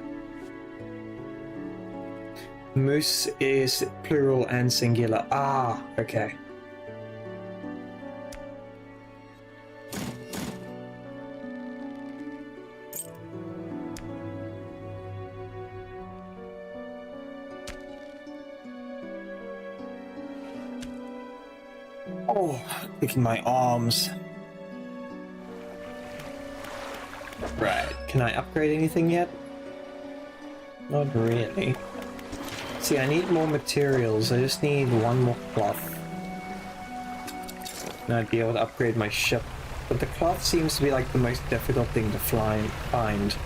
Moose is plural and singular. Ah, okay. Oh, look at my arms. Right, can I upgrade anything yet? Not really. See, I need more materials. I just need one more cloth. And I'd be able to upgrade my ship. But the cloth seems to be like the most difficult thing to find.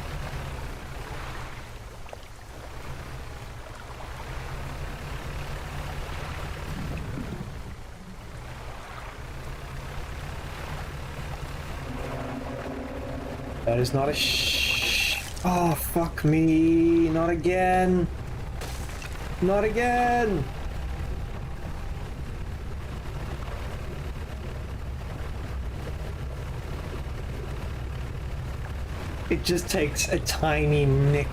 That is not a Oh, fuck me. Not again. Not again. It just takes a tiny nick.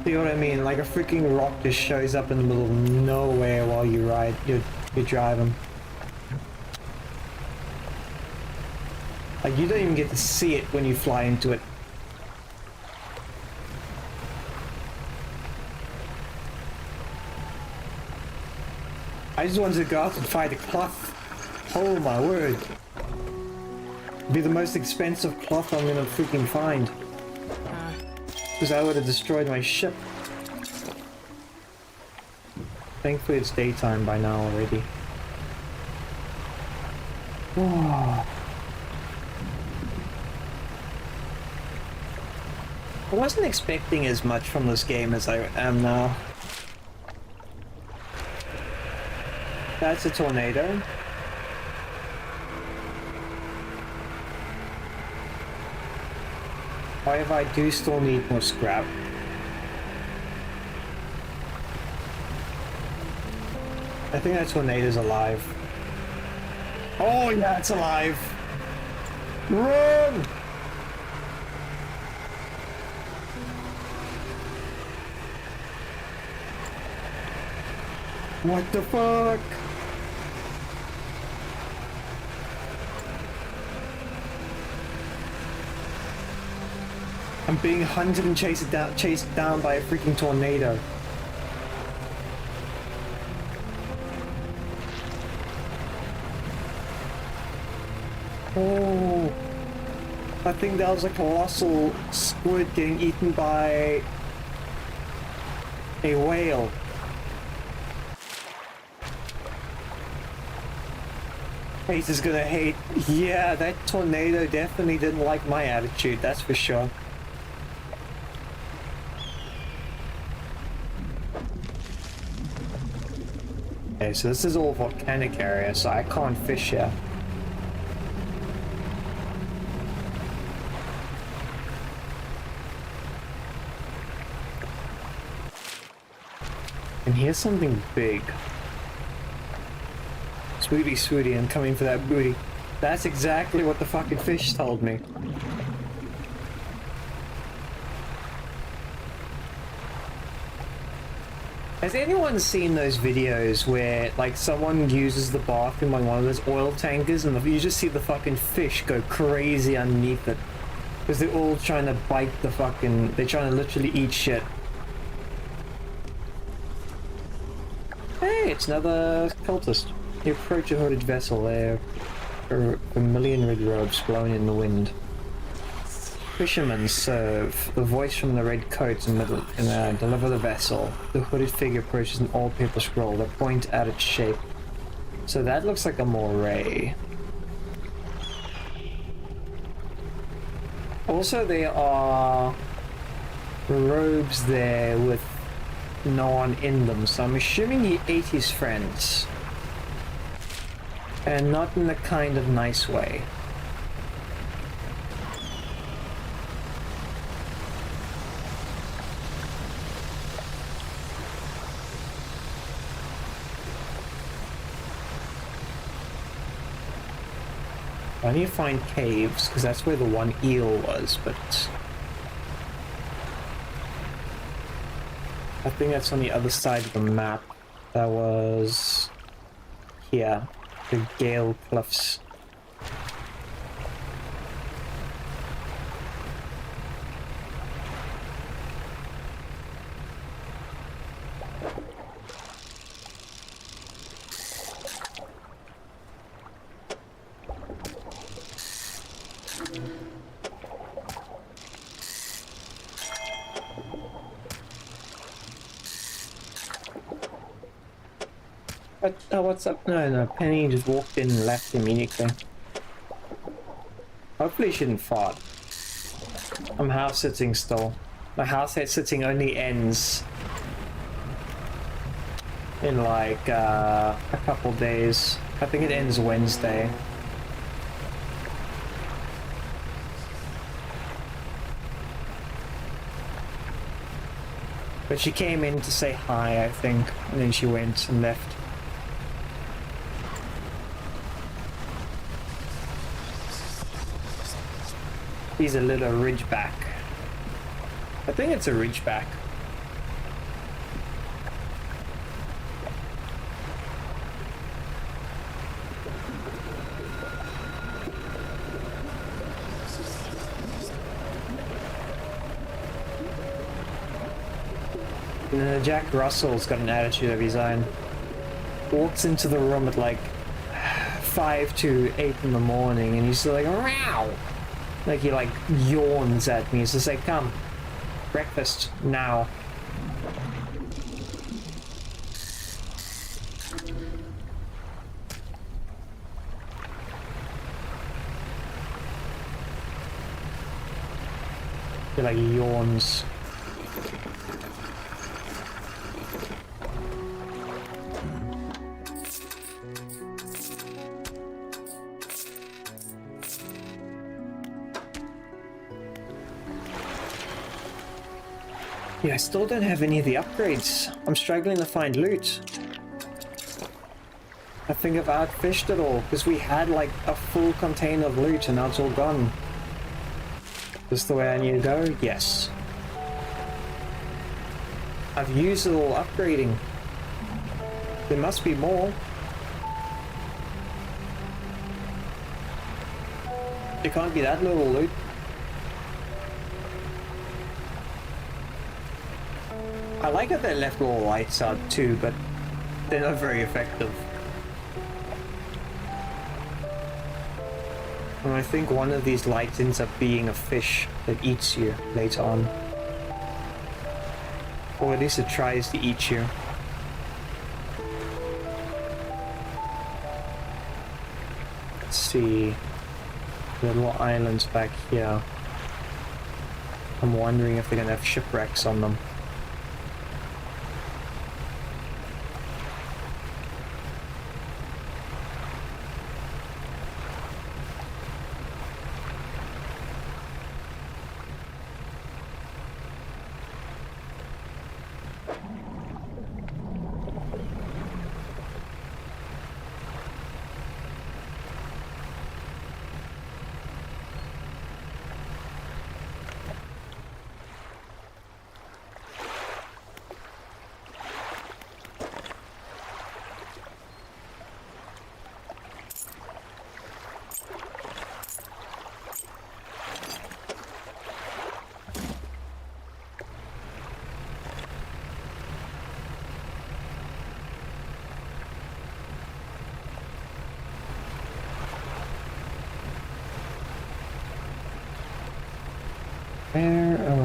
See what I mean? Like a freaking rock just shows up in the middle of nowhere while you you're driving. Like you don't even get to see it when you fly into it. I just wanted to go out and find a cloth. Oh my word. It'd be the most expensive cloth I'm gonna freaking find. Because I would have destroyed my ship. Thankfully it's daytime by now already. Oh. I wasn't expecting as much from this game as I am now. That's a tornado. However, I do still need more scrap. I think that tornado's alive. Oh yeah, it's alive! Run! What the fuck? I'm being hunted and chased down by a freaking tornado. Oh, I think that was a colossal squid getting eaten by a whale. Ace is gonna hate. Yeah, that tornado definitely didn't like my attitude, that's for sure. Okay, so this is all volcanic area, so I can't fish here. And here's something big. Swooty, swooty, I'm coming for that booty. That's exactly what the fucking fish told me. Has anyone seen those videos where, like, someone uses the bathroom on one of those oil tankers and you just see the fucking fish go crazy underneath it? Because they're all trying to bite the fucking... They're trying to literally eat shit. Hey, it's another cultist. You approach a hooded vessel. There are a million red robes blowing in the wind. Fishermen serve. The voice from the red coats deliver the vessel. The hooded figure approaches an old paper scroll. They point at its shape. So that looks like a moray. Also, there are robes there with no one in them, so I'm assuming he ate his friends. And not in the kind of nice way. I need to find caves, because that's where the one eel was, but... I think that's on the other side of the map. That was... here. The Gale Cliffs. What, oh, what's up? No, Penny just walked in and left immediately. Hopefully she didn't fart. I'm house sitting still. My house sitting only ends in like a couple days. I think it ends Wednesday. But she came in to say hi, I think, and then she went and left. He's a little ridgeback. I think it's a ridgeback. Jack Russell's got an attitude of his own. Walks into the room at like 5 to 8 in the morning and he's like, "Meow!" Like he like yawns at me. He's just like, "Come, breakfast now." He like yawns. Yeah, I still don't have any of the upgrades. I'm struggling to find loot. I think I've outfished it all, because we had like a full container of loot and now it's all gone. Is this the way I need to go? Yes. I've used it all upgrading. There must be more. It can't be that little loot. I like that they left all the lights out too, but they're not very effective. And I think one of these lights ends up being a fish that eats you later on. Or at least it tries to eat you. Let's see. The little islands back here. I'm wondering if they're gonna have shipwrecks on them.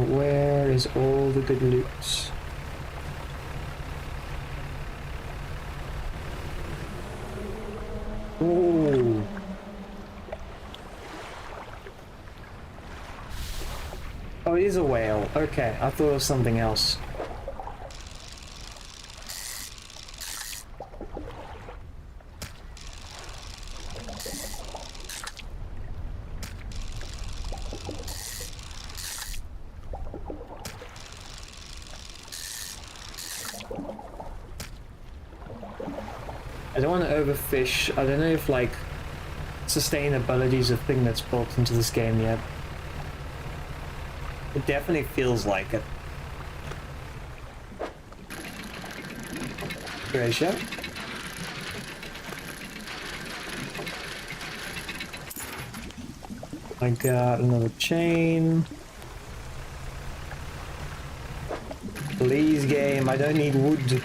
Where is all the good loot? Oh. Oh, it is a whale. Okay, I thought it was something else. I don't want to overfish. I don't know if like sustainability is a thing that's built into this game yet. It definitely feels like it. Treasure. I got another chain. Please, game, I don't need wood.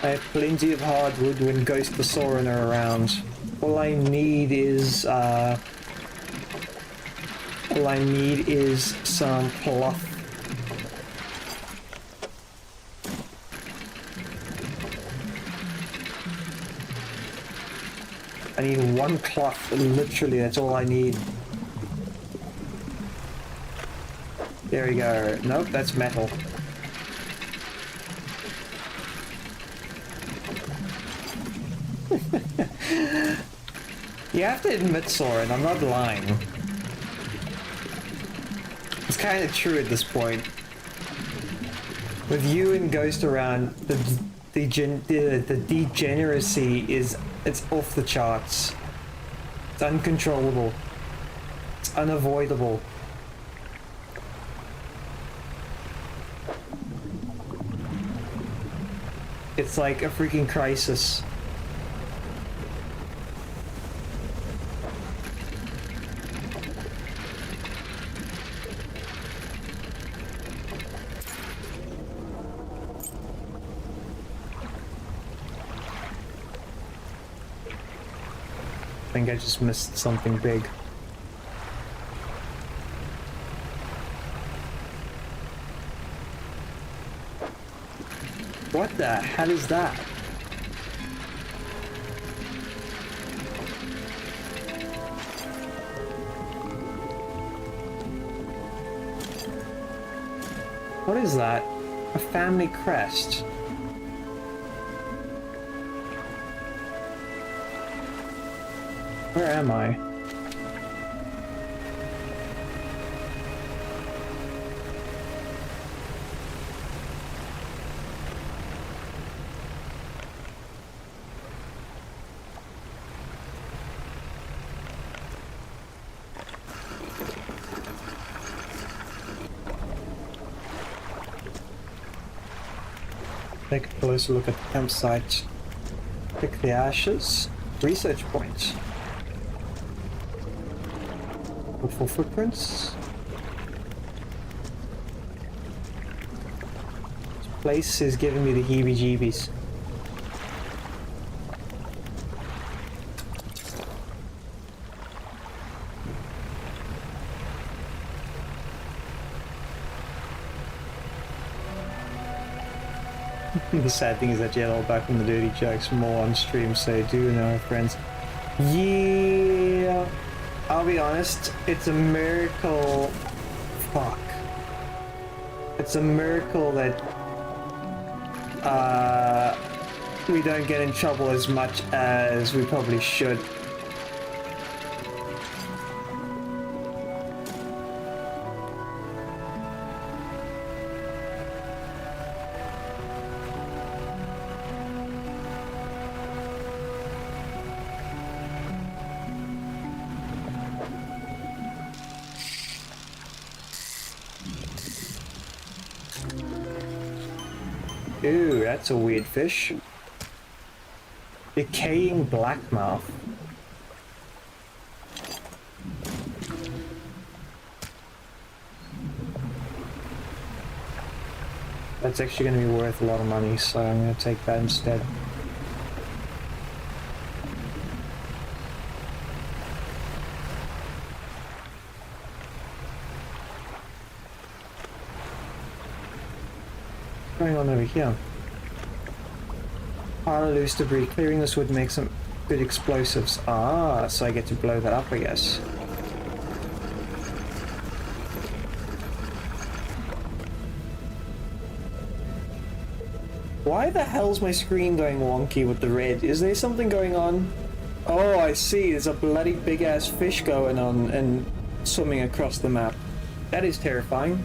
I have plenty of hardwood when Ghost the Soren are around. All I need is some cloth. I need one cloth, literally, that's all I need. There we go. Nope, that's metal. You have to admit, Soren, I'm not lying. It's kind of true at this point. With you and Ghost around, the degeneracy it's off the charts. It's uncontrollable. It's unavoidable. It's like a freaking crisis. I think I just missed something big. What the hell is that? What is that? A family crest. Where am I? Take a closer look at the campsite. Pick the ashes. Research point. Look for footprints. This place is giving me the heebie-jeebies. The sad thing is that you all back from the dirty jokes more on stream, so do know, friends. Yeah, I'll be honest, it's a miracle. Fuck. It's a miracle that we don't get in trouble as much as we probably should. Ooh, that's a weird fish. Decaying blackmouth. That's actually going to be worth a lot of money, so I'm going to take that instead. What's going on over here? Pile of loose debris. Clearing this would make some good explosives. Ah, so I get to blow that up, I guess. Why the hell's my screen going wonky with the red? Is there something going on? Oh, I see. There's a bloody big ass fish going on and swimming across the map. That is terrifying.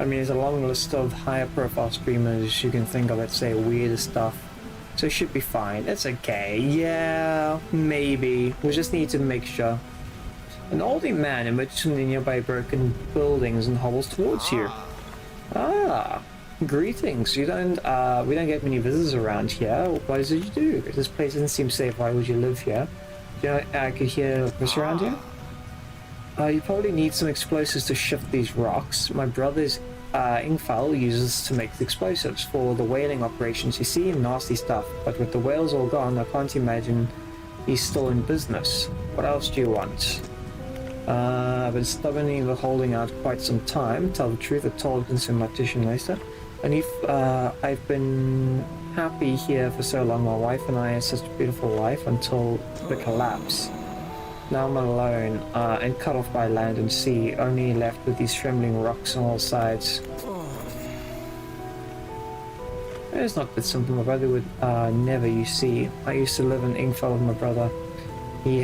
I mean, there's a long list of higher profile streamers you can think of that say weird stuff. So it should be fine. It's okay. Yeah, maybe. We just need to make sure. An oldie man emerges from the nearby broken buildings and hobbles towards you. Ah, greetings. We don't get many visitors around here. What is it you do? This place doesn't seem safe. Why would you live here? You know, I could hear this around here. You probably need some explosives to shift these rocks. My brother's Ingfal uses to make explosives for the whaling operations. You see, nasty stuff. But with the whales all gone, I can't imagine he's still in business. What else do you want? I've been stubbornly holding out quite some time. Tell the truth, I told consume my tissue later. And if I've been happy here for so long, my wife and I had such a beautiful life until the collapse. Now I'm alone and cut off by land and sea, only left with these trembling rocks on all sides. It's not that simple. My brother would never, you see. I used to live in Ingfell with my brother. He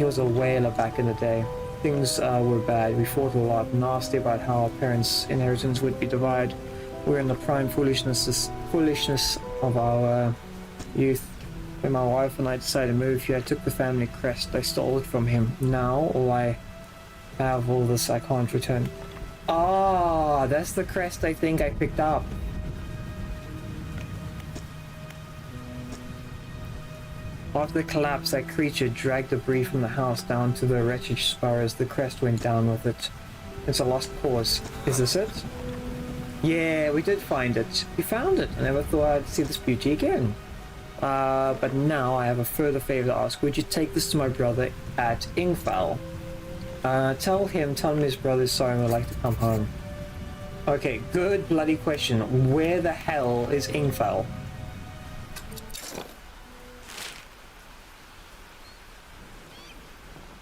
was a whaler back in the day. Things were bad. We fought a lot, nasty about how our parents' inheritance would be divided. We were in the prime foolishness of our youth. When my wife and I decided to move here, I took the family crest. I stole it from him. Now, all I have, all this I can't return. Ah, that's the crest I think I picked up. After the collapse, that creature dragged debris from the house down to the wretched spars. The crest went down with it. It's a lost cause. Is this it? Yeah, we did find it. We found it. I never thought I'd see this beauty again. But now I have a further favor to ask. Would you take this to my brother at Ingfell? Tell him his brother's sorry and would like to come home. Okay, good bloody question. Where the hell is Ingfell?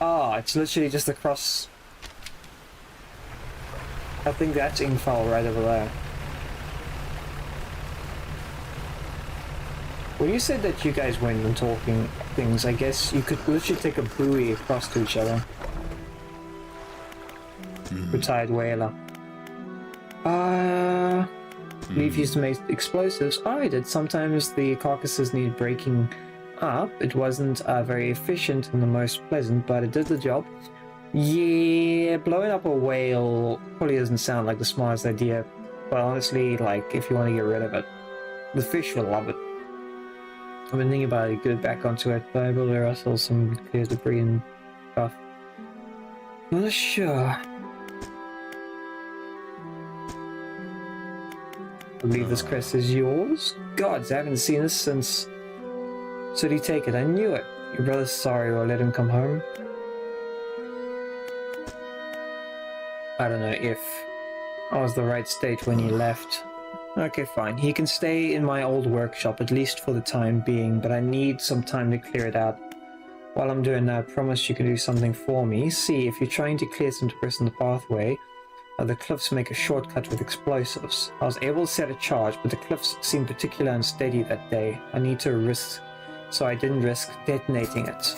Ah, it's literally just across. I think that's Ingfell right over there. When you said that you guys went and talking things, I guess you could literally take a buoy across to each other. Retired whaler. Leaf used to make explosives. Oh, I did. Sometimes the carcasses need breaking up. It wasn't very efficient and the most pleasant, but it did the job. Yeah, blowing up a whale probably doesn't sound like the smartest idea, but honestly, like, if you want to get rid of it, the fish will love it. I've been thinking about it, get it back onto it, but I will rustle some clear debris and stuff. Not sure. I believe this crest is yours? Gods, I haven't seen this since... So do you take it? I knew it. Your brother's sorry, or let him come home. I don't know if I was the right state when he left. Okay, fine. He can stay in my old workshop, at least for the time being, but I need some time to clear it out. While I'm doing that, I promise you can do something for me. See, if you're trying to clear some debris in the pathway, the cliffs make a shortcut with explosives. I was able to set a charge, but the cliffs seemed particularly unsteady that day. I didn't risk detonating it.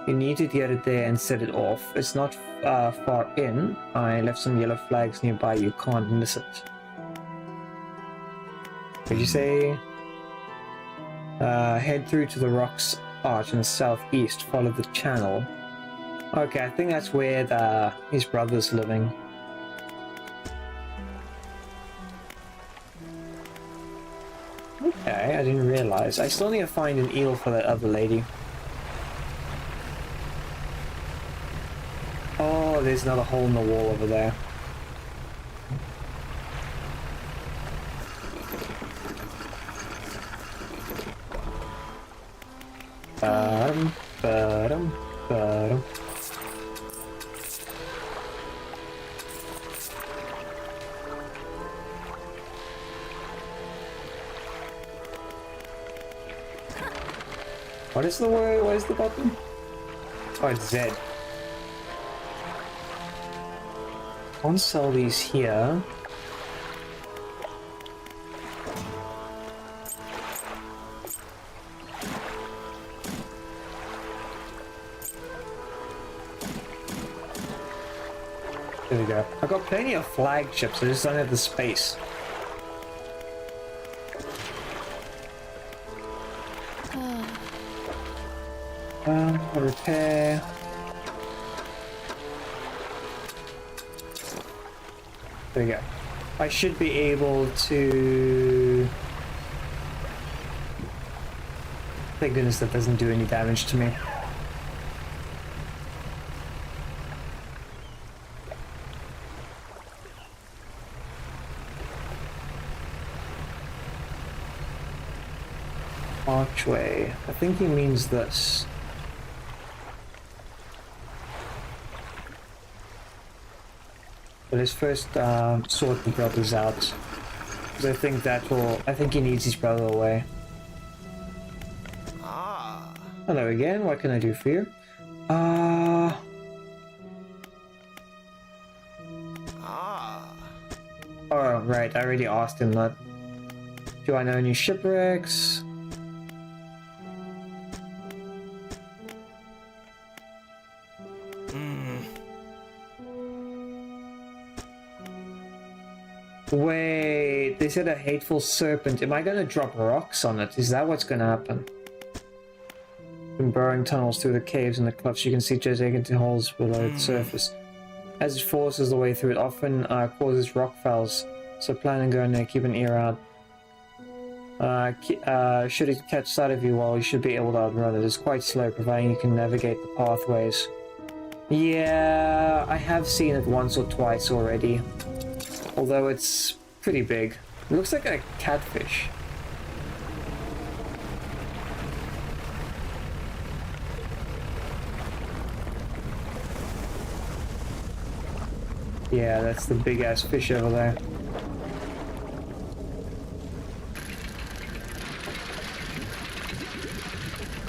You need to get it there and set it off. It's not far in. I left some yellow flags nearby. You can't miss it. Did you say? Head through to the rocks arch in the southeast. Follow the channel. Okay, I think that's where his brother's living. Okay, I didn't realize. I still need to find an eel for that other lady. Oh, there's another hole in the wall over there. Ba-dum. What is the word? What is the button? Oh, it's Z. I want to sell these here. There we go. I've got plenty of flagships, I just don't have the space. Repair. There we go. I should be able to... Thank goodness that doesn't do any damage to me. Archway. I think he means this. But let's first sort the brothers out. Because I think that will... I think he needs his brother away. Hello again, what can I do for you? Oh, right, I already asked him that. Do I know any shipwrecks? Wait, they said a hateful serpent. Am I gonna drop rocks on it? Is that what's gonna happen? From burrowing tunnels through the caves and the cliffs, you can see gigantic holes below the surface. As it forces the way through, it often causes rock falls, so plan on going there, keep an ear out. Should it catch sight of you, well, you should be able to outrun it. It's quite slow, providing you can navigate the pathways. Yeah, I have seen it once or twice already. Although it's pretty big. It looks like a catfish. Yeah, that's the big ass fish over there.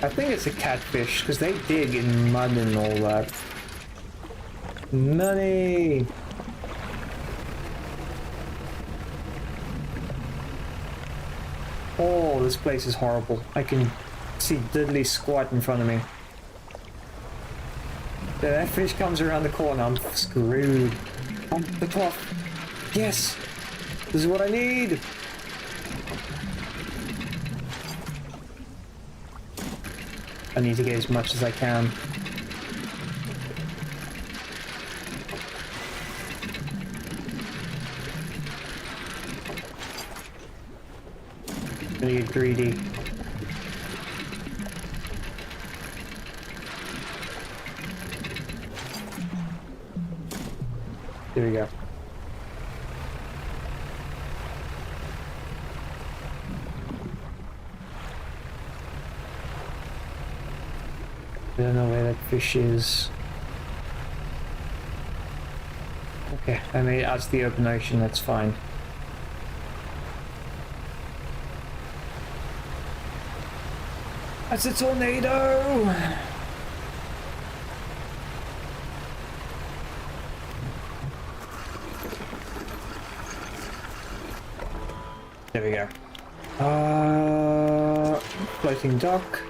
I think it's a catfish because they dig in mud and all that. Money! Oh, this place is horrible. I can see diddly squat in front of me. That fish comes around the corner, I'm screwed. On the cloth. Yes! This is what I need! I need to get as much as I can. I'm gonna get greedy. There we go. I don't know where that fish is. Okay, I made it out to the open ocean, that's fine. That's a tornado! There we go. Floating dock.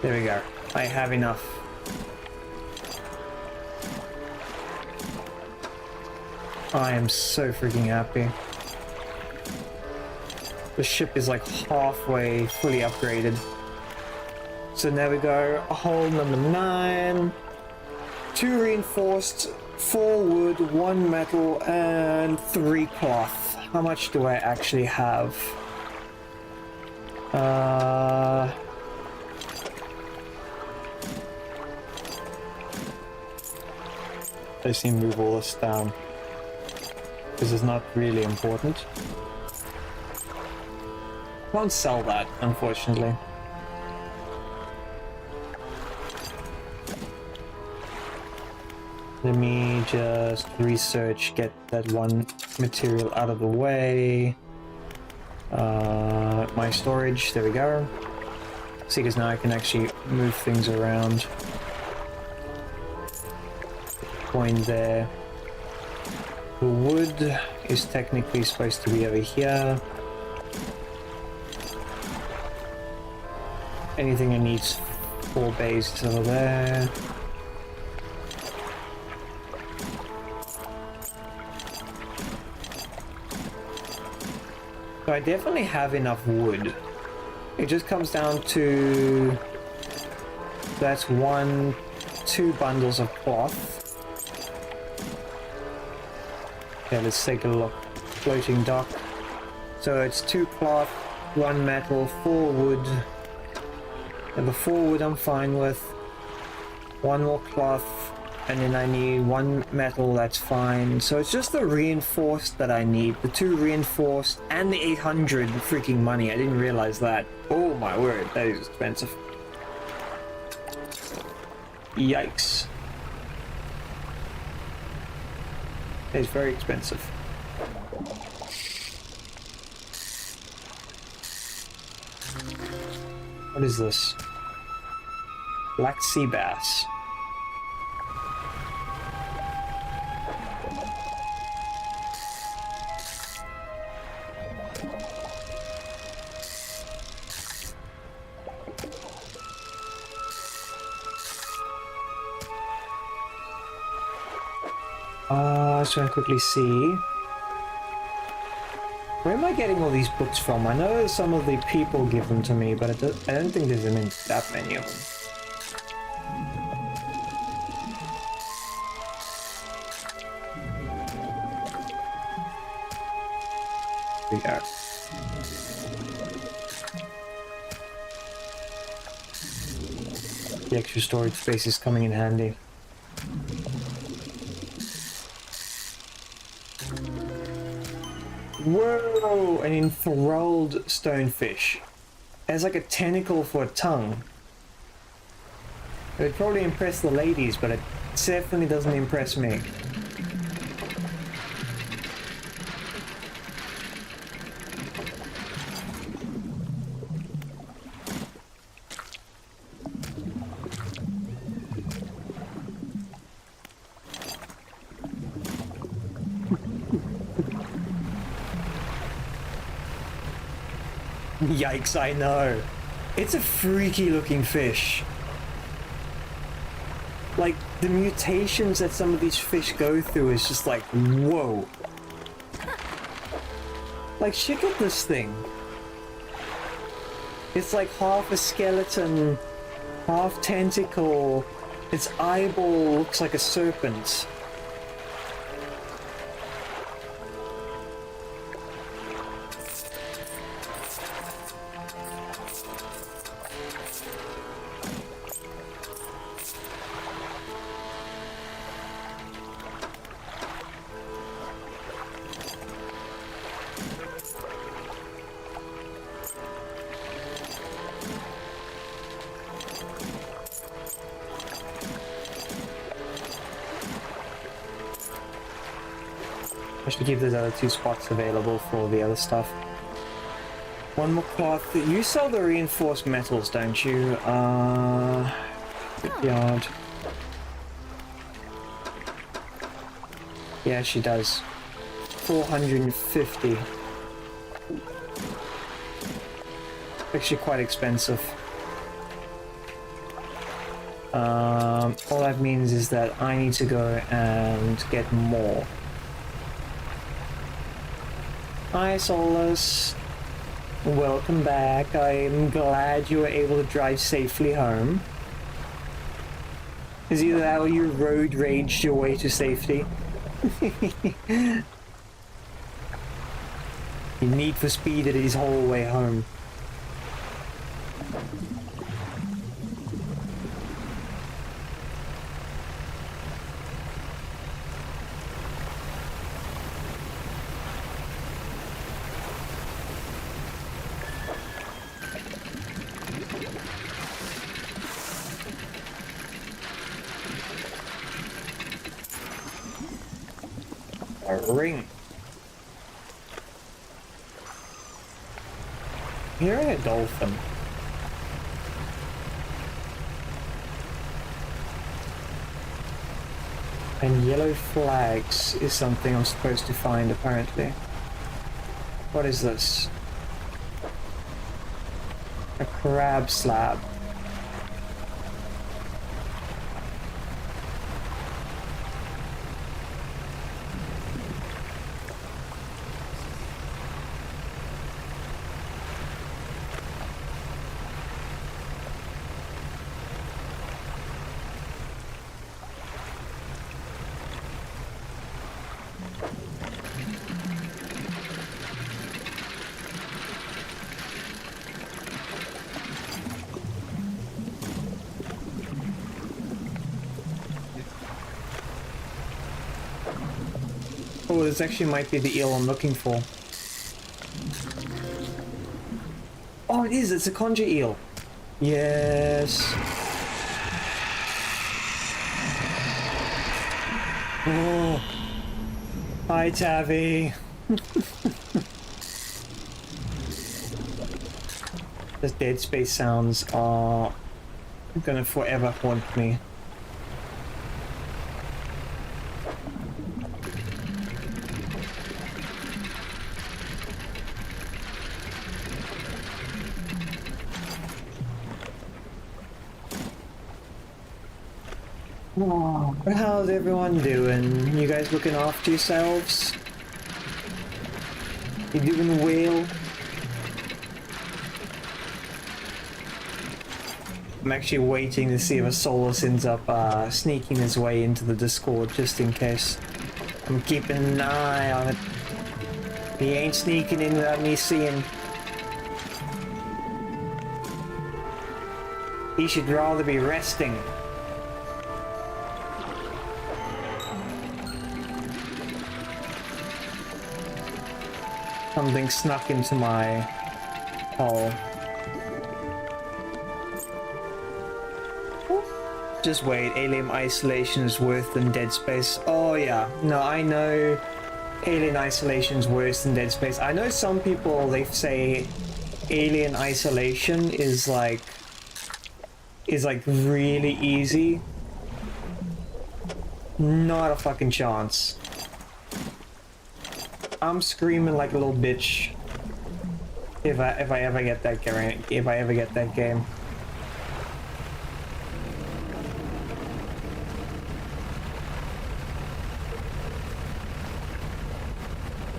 There we go. I have enough. I am so freaking happy. The ship is like halfway fully upgraded. So there we go. Hull number 9. 2 reinforced, 4 wood, 1 metal, and 3 cloth. How much do I actually have? I see move all this down. This is not really important. Won't sell that, unfortunately. Let me just research, get that one material out of the way. My storage, there we go. See, because now I can actually move things around. Coin there. The wood is technically supposed to be over here. Anything that needs 4 bays is over there. So I definitely have enough wood. It just comes down to That's two bundles of cloth. Okay, let's take a look. Floating dock. So it's 2 cloth, 1 metal, 4 wood. And the 4 wood I'm fine with. 1 more cloth, and then I need 1 metal, that's fine. So it's just the reinforced that I need. The 2 reinforced and the 800 freaking money. I didn't realize that. Oh my word, that is expensive. Yikes. It's very expensive. What is this? Black sea bass. So I quickly see. Where am I getting all these books from? I know some of the people give them to me, but I don't think there's that many of them. Here we go. The extra storage space is coming in handy. Whoa! An enthralled stonefish. It has like a tentacle for a tongue. It would probably impress the ladies, but it definitely doesn't impress me. Yikes, I know. It's a freaky looking fish. Like, the mutations that some of these fish go through is just like, whoa. Like, check out this thing. It's like half a skeleton, half tentacle. Its eyeball looks like a serpent. I should keep those other 2 spots available for the other stuff. 1 more cloth. You sell the reinforced metals, don't you? Good yard. Yeah, she does. 450. Actually quite expensive. All that means is that I need to go and get more. Hi Solus, welcome back. I'm glad you were able to drive safely home. Is either that or you road raged your way to safety? You need for speed it his whole way home. Ring. Hearing a dolphin. And yellow flags is something I'm supposed to find apparently. What is this? A crab slab. Oh, this actually might be the eel I'm looking for. Oh, it is. It's a conjure eel. Yes. Oh. Hi, Tavi. Those Dead Space sounds are gonna forever haunt me. Oh, how's everyone doing? You guys looking after yourselves? You doing well? I'm actually waiting to see if Solus ends up sneaking his way into the Discord just in case. I'm keeping an eye on it. He ain't sneaking in without me seeing. He should rather be resting. Something snuck into my hole. Just wait, Alien Isolation is worse than Dead Space. Oh yeah, no, I know Alien Isolation is worse than Dead Space. I know some people, they say Alien Isolation is like really easy. Not a fucking chance. I'm screaming like a little bitch if I ever get that game.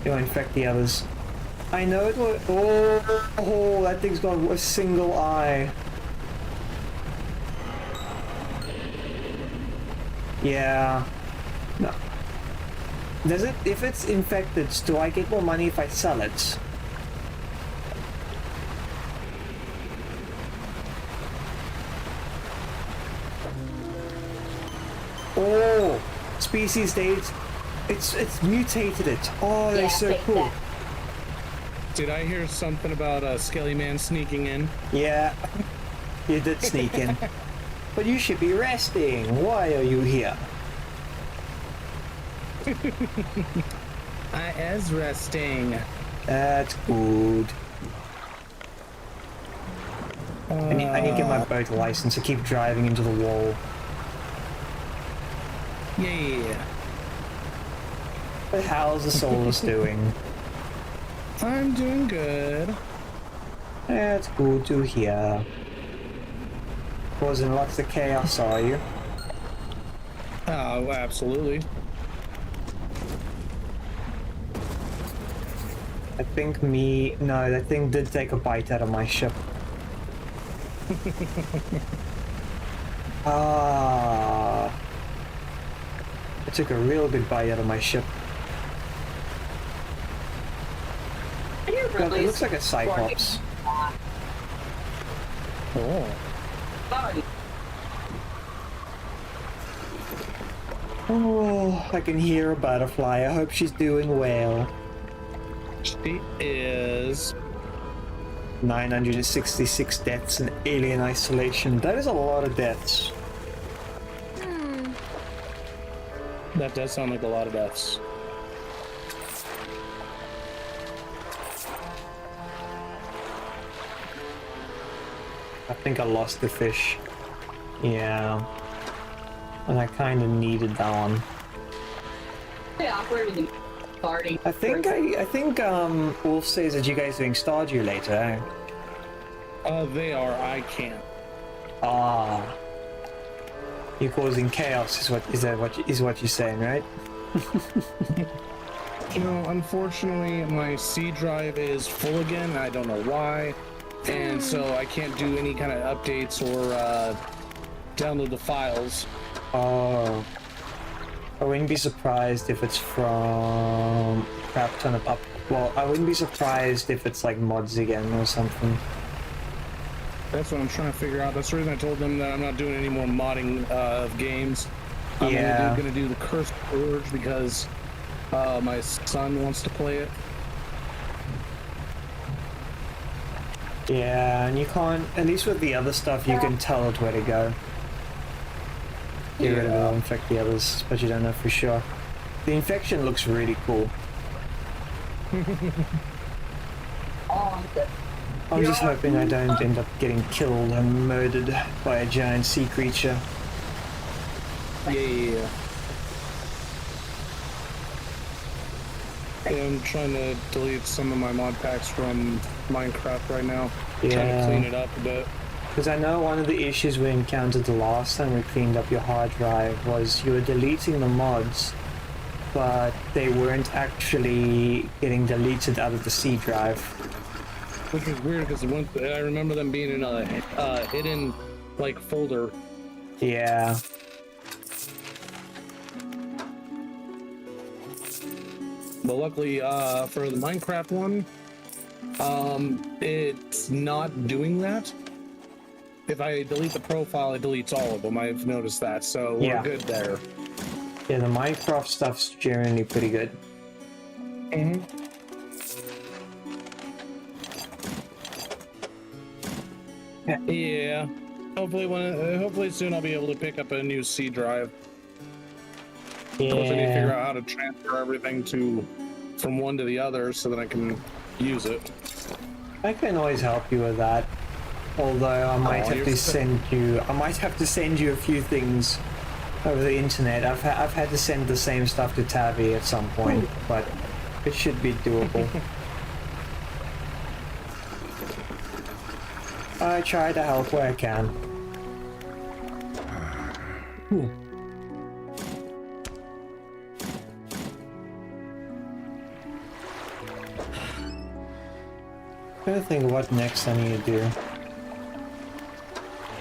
You'll infect the others. I know it will. Oh, that thing's got a single eye. Yeah. No. Does it, if it's infected, do I get more money if I sell it? Oh, species dates. It's mutated it. Oh, that's so cool. Did I hear something about a skelly man sneaking in? Yeah, you did sneak in. But you should be resting. Why are you here? I is resting. That's good. I need to get my boat license to keep driving into the wall. Yeah. But how's the Solus doing? I'm doing good. That's good to hear. Causing lots of chaos, are you? Oh, absolutely. I think no, that thing did take a bite out of my ship. Ah. It took a real big bite out of my ship. God, it looks like a Cyclops. Oh. Oh, I can hear a butterfly. I hope she's doing well. She is. 966 deaths in Alien Isolation. That is a lot of deaths. That does sound like a lot of deaths. I think I lost the fish. Yeah. And I kind of needed that one. I think Wolf says that you guys are doing Stardew later, eh? They are. I can't. Ah. You're causing chaos is what you're saying, right? You know, unfortunately, my C drive is full again. I don't know why. And so I can't do any kind of updates or download the files. Oh. I wouldn't be surprised if it's from crap ton of up. Well, I wouldn't be surprised if it's like mods again or something. That's what I'm trying to figure out. That's the reason I told them that I'm not doing any more modding of games. I'm only going to do the Cursed Forge because My son wants to play it. Yeah, and you can't, at least with the other stuff, you can tell it where to go. Get rid of it, Yeah. will infect the others, but you don't know for sure. The infection looks really cool. I'm just hoping I don't end up getting killed and murdered by a giant sea creature. Yeah. I'm trying to delete some of my mod packs from Minecraft right now. Trying to clean it up a bit. Because I know one of the issues we encountered the last time we cleaned up your hard drive was you were deleting the mods, but they weren't actually getting deleted out of the C drive. Which was weird because I remember them being in a hidden like folder. Yeah. But luckily for the Minecraft one, it's not doing that. If I delete the profile, it deletes all of them. I've noticed that, so we're good there. Yeah, the Minecraft stuff's generally pretty good. Yeah. Hopefully soon I'll be able to pick up a new C drive. Yeah. Once I need to figure out how to transfer everything from one to the other so that I can use it. I can always help you with that. Although I might have to send you a few things over the internet. I've had to send the same stuff to Tavi at some point, but it should be doable. I try to help where I can. I'm trying to think what next I need to do.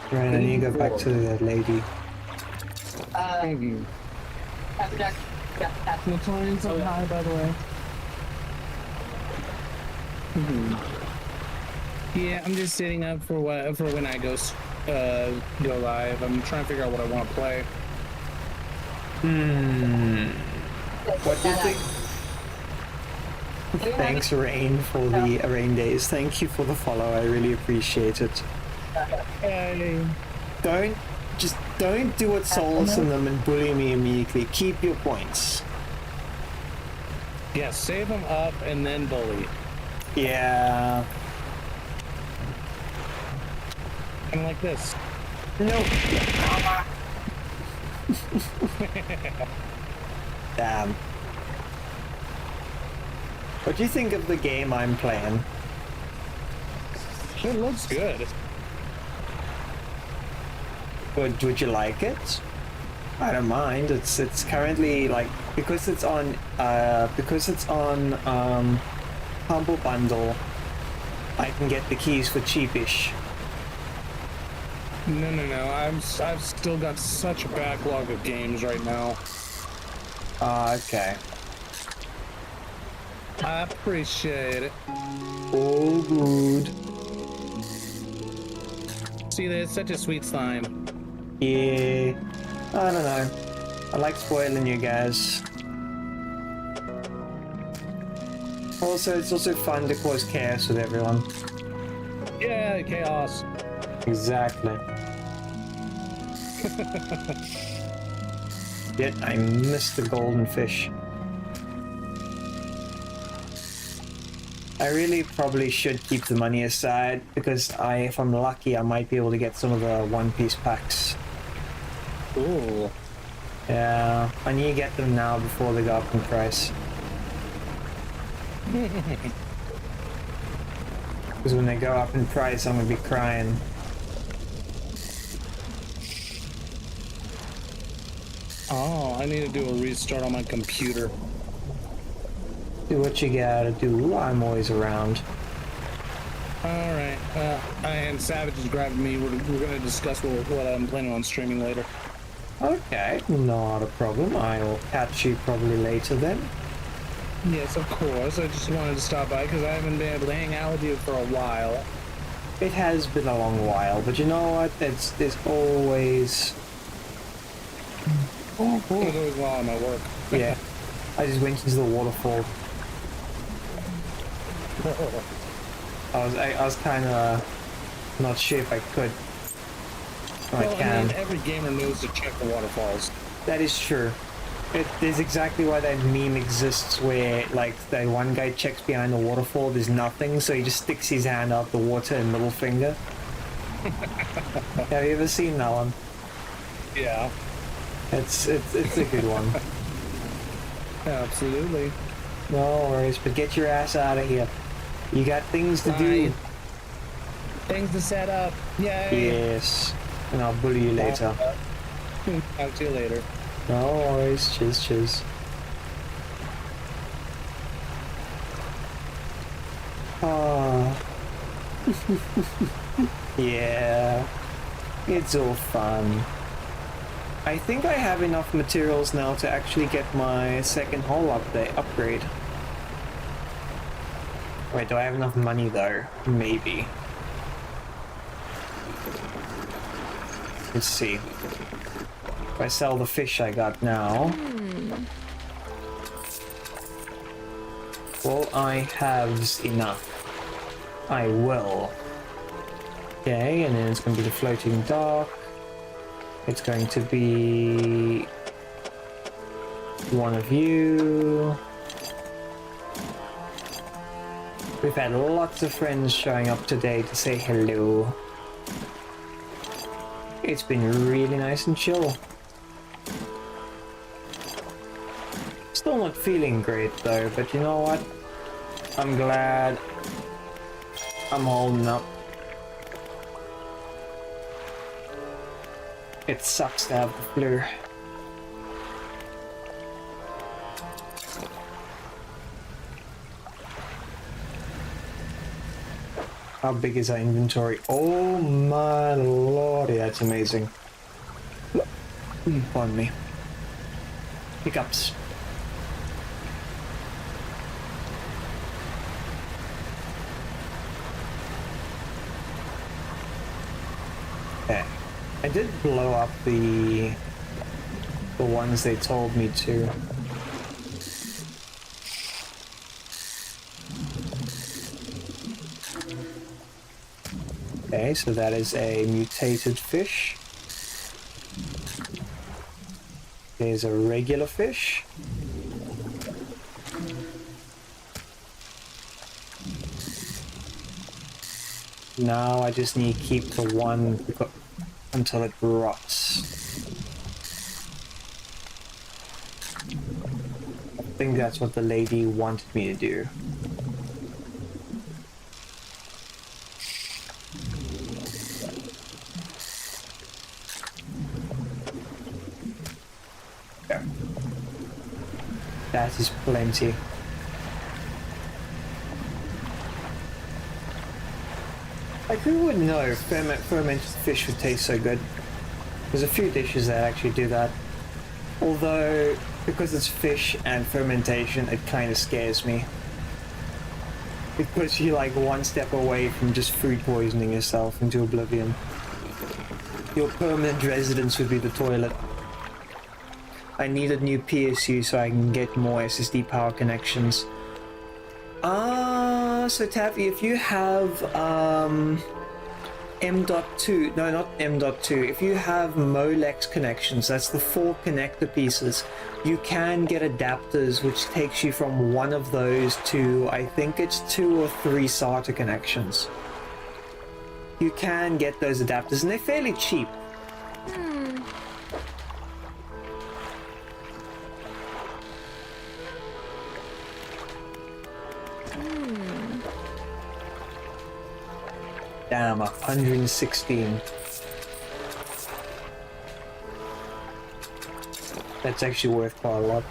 Right, I need to go back to that lady. Natalian's so high, by the way. Yeah, I'm just setting up for when I go live. I'm trying to figure out what I want to play. What do you think? Thanks, Rain, for the rain days. Thank you for the follow. I really appreciate it. Don't do what Solus and them and bully me immediately. Keep your points. Yeah, save them up and then bully. Yeah. Kind of like this. No. Damn. What do you think of the game I'm playing? It looks good. Would you like it? I don't mind. It's currently like because it's on Humble Bundle. I can get the keys for cheapish. No. I've still got such a backlog of games right now. Okay. I appreciate it. All good. See, there's such a sweet slime. Yeah. I don't know. I like spoiling you guys. Also, it's also fun to cause chaos with everyone. Yeah, chaos. Exactly. Yet I missed the golden fish. I really probably should keep the money aside because if I'm lucky, I might be able to get some of the one-piece packs. Ooh. Yeah, I need to get them now before they go up in price. Because when they go up in price, I'm gonna be crying. Oh, I need to do a restart on my computer. Do what you gotta do. I'm always around. Alright, and Savage is grabbing me. We're gonna discuss what I'm planning on streaming later. Okay, not a problem. I'll catch you probably later then. Yes, of course. I just wanted to stop by because I haven't been able to hang out with you for a while. It has been a long while, but you know what? There's always... There's always while I'm at work. Yeah. I just went into the waterfall. I was kind of not sure if I could. I Well, I can. mean, every gamer knows to check the waterfalls. That is true. It is exactly why that meme exists where, like, that one guy checks behind the waterfall, there's nothing, so he just sticks his hand out the water and middle finger. Have you ever seen that one? Yeah. It's a good one. Absolutely. No worries, but get your ass out of here. You got things to do. Things to set up. Yay. Yes. And I'll bully you later. Talk to you later. No worries. Cheers, cheers. Ah. Yeah. It's all fun. I think I have enough materials now to actually get my second hull upgrade. Wait, do I have enough money though? Maybe. Let's see. If I sell the fish I got now, will I have enough? I will. Okay, and then it's going to be the floating dock. It's going to be one of you. We've had lots of friends showing up today to say hello. It's been really nice and chill. Still not feeling great though, but you know what? I'm glad I'm holding up. It sucks to have the flu. How big is our inventory? Oh my lordy, that's amazing. Pardon me. Hiccups. Okay. I did blow up the ones they told me to. Okay, so that is a mutated fish. There's a regular fish. Now I just need to keep the one until it rots. I think that's what the lady wanted me to do. Yeah. That is plenty. Like, who would know if fermented fish would taste so good? There's a few dishes that actually do that. Although, because it's fish and fermentation, it kind of scares me. It puts you like one step away from just food poisoning yourself into oblivion. Your permanent residence would be the toilet. I need a new PSU so I can get more SSD power connections. So Taffy, if you have M.2, no, not M.2, if you have Molex connections, that's the 4 connector pieces, you can get adapters which takes you from one of those to, I think it's 2 or 3 SATA connections. You can get those adapters and they're fairly cheap. Damn, 116. That's actually worth quite a lot.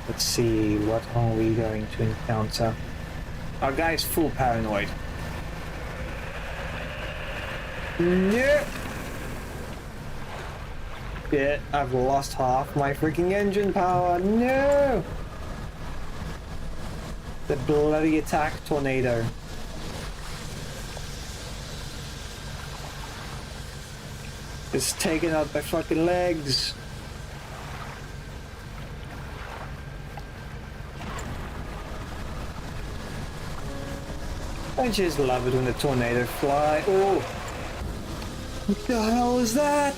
Let's see, what are we going to encounter? Our guy's full paranoid. No! Shit, I've lost half my freaking engine power. No! The bloody attack tornado. It's taken out my fucking legs. I just love it when the tornado fly. Oh! What the hell is that?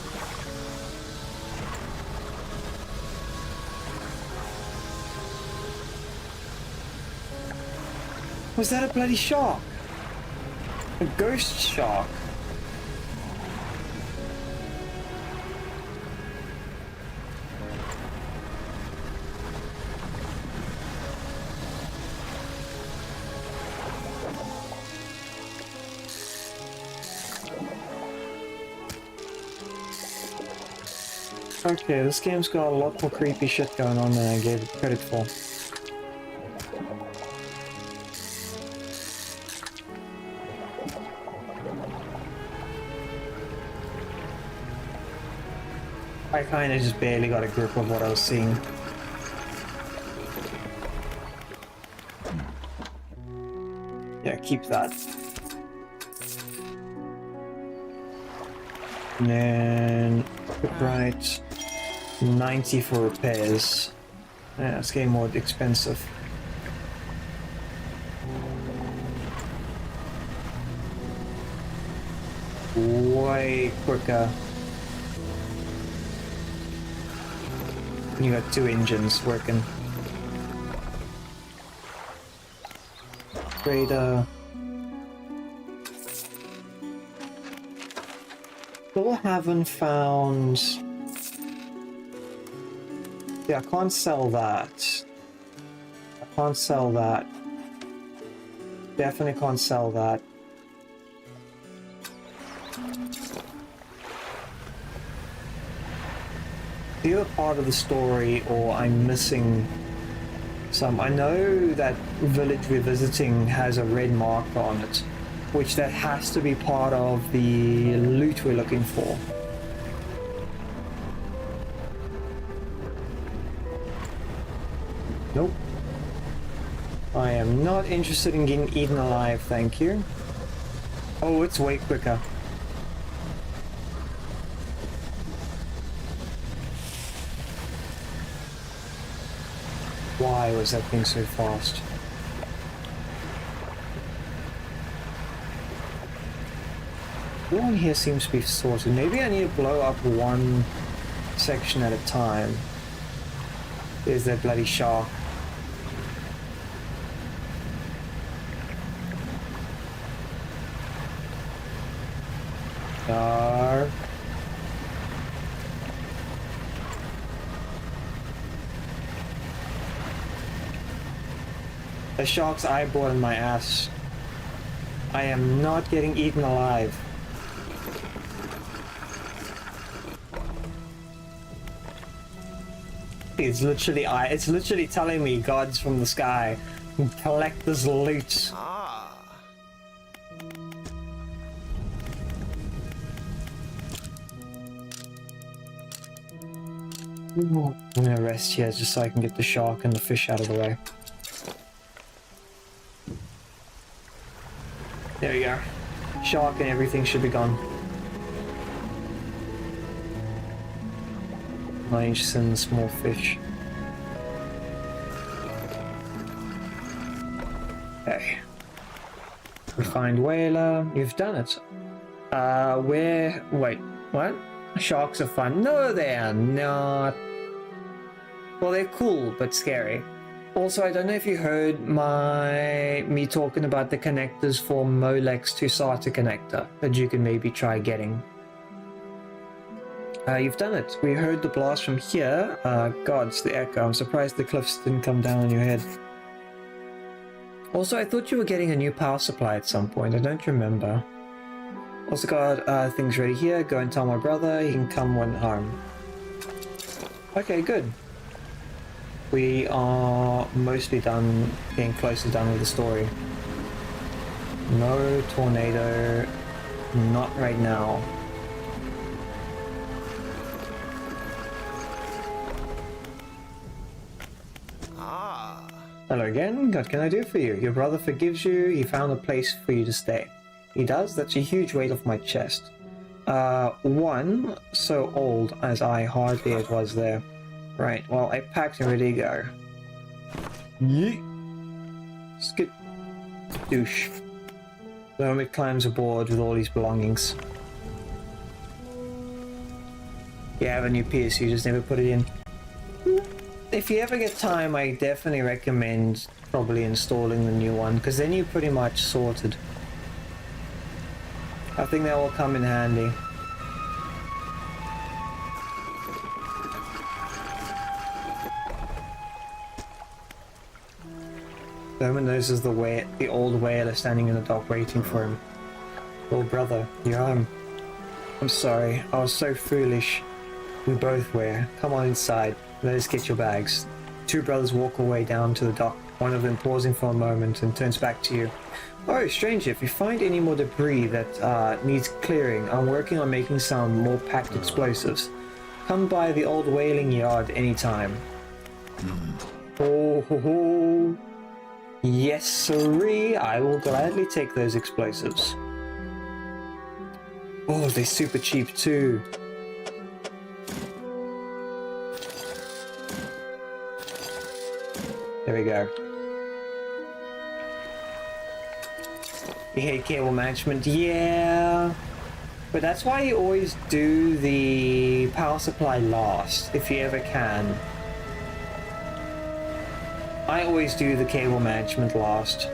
Was that a bloody shark? A ghost shark? Okay, this game's got a lot more creepy shit going on than I gave it credit for. I kinda just barely got a grip of what I was seeing. Yeah, keep that. And then, right, 90 for repairs. Yeah, it's getting more expensive. Way quicker. You got two engines working. Radar. Still haven't found... Yeah, I can't sell that. I can't sell that. Definitely can't sell that. The other part of the story, or I'm missing some. I know that village we're visiting has a red marker on it, which that has to be part of the loot we're looking for. Nope. I am not interested in getting eaten alive, thank you. Oh, it's way quicker. Why was that thing so fast? Everyone here seems to be sorted. Maybe I need to blow up one section at a time. There's that bloody shark. Dar. The shark's eyeball in my ass. I am not getting eaten alive. It's literally telling me gods from the sky collect this loot. I'm gonna rest here just so I can get the shark and the fish out of the way. There we go. Shark and everything should be gone. Nice and small fish. Okay. Refined whaler. You've done it. Where... Wait, what? Sharks are fun. No, they are not. Well, they're cool, but scary. Also, I don't know if you heard me talking about the connectors for Molex to SATA connector that you can maybe try getting. You've done it. We heard the blast from here. God, it's the echo. I'm surprised the cliffs didn't come down on your head. Also, I thought you were getting a new power supply at some point. I don't remember. Also got things ready here. Go and tell my brother. He can come when home. Okay, good. We are mostly done, getting closer done with the story. No tornado. Not right now. Hello again, what can I do for you? Your brother forgives you, he found a place for you to stay. He does? That's a huge weight off my chest. One, so old as I hardly it was there. Right, well, I packed and ready to go. Yeet. Skid. Douche. The hermit climbs aboard with all his belongings. You have a new PS, you just never put it in. If you ever get time, I definitely recommend probably installing the new one, because then you're pretty much sorted. I think that will come in handy. Roman notices the old whaler standing in the dock waiting for him. Oh brother, you're home. I'm sorry, I was so foolish. We both were. Come on inside. Let us get your bags. Two brothers walk away down to the dock, one of them pausing for a moment and turns back to you. Oh, stranger, if you find any more debris that needs clearing, I'm working on making some more packed explosives. Come by the old whaling yard anytime. Oh, ho, ho. Yes, sirree, I will gladly take those explosives. Oh, they're super cheap too. There we go. You hate cable management? Yeah. But that's why you always do the power supply last, if you ever can. I always do the cable management last.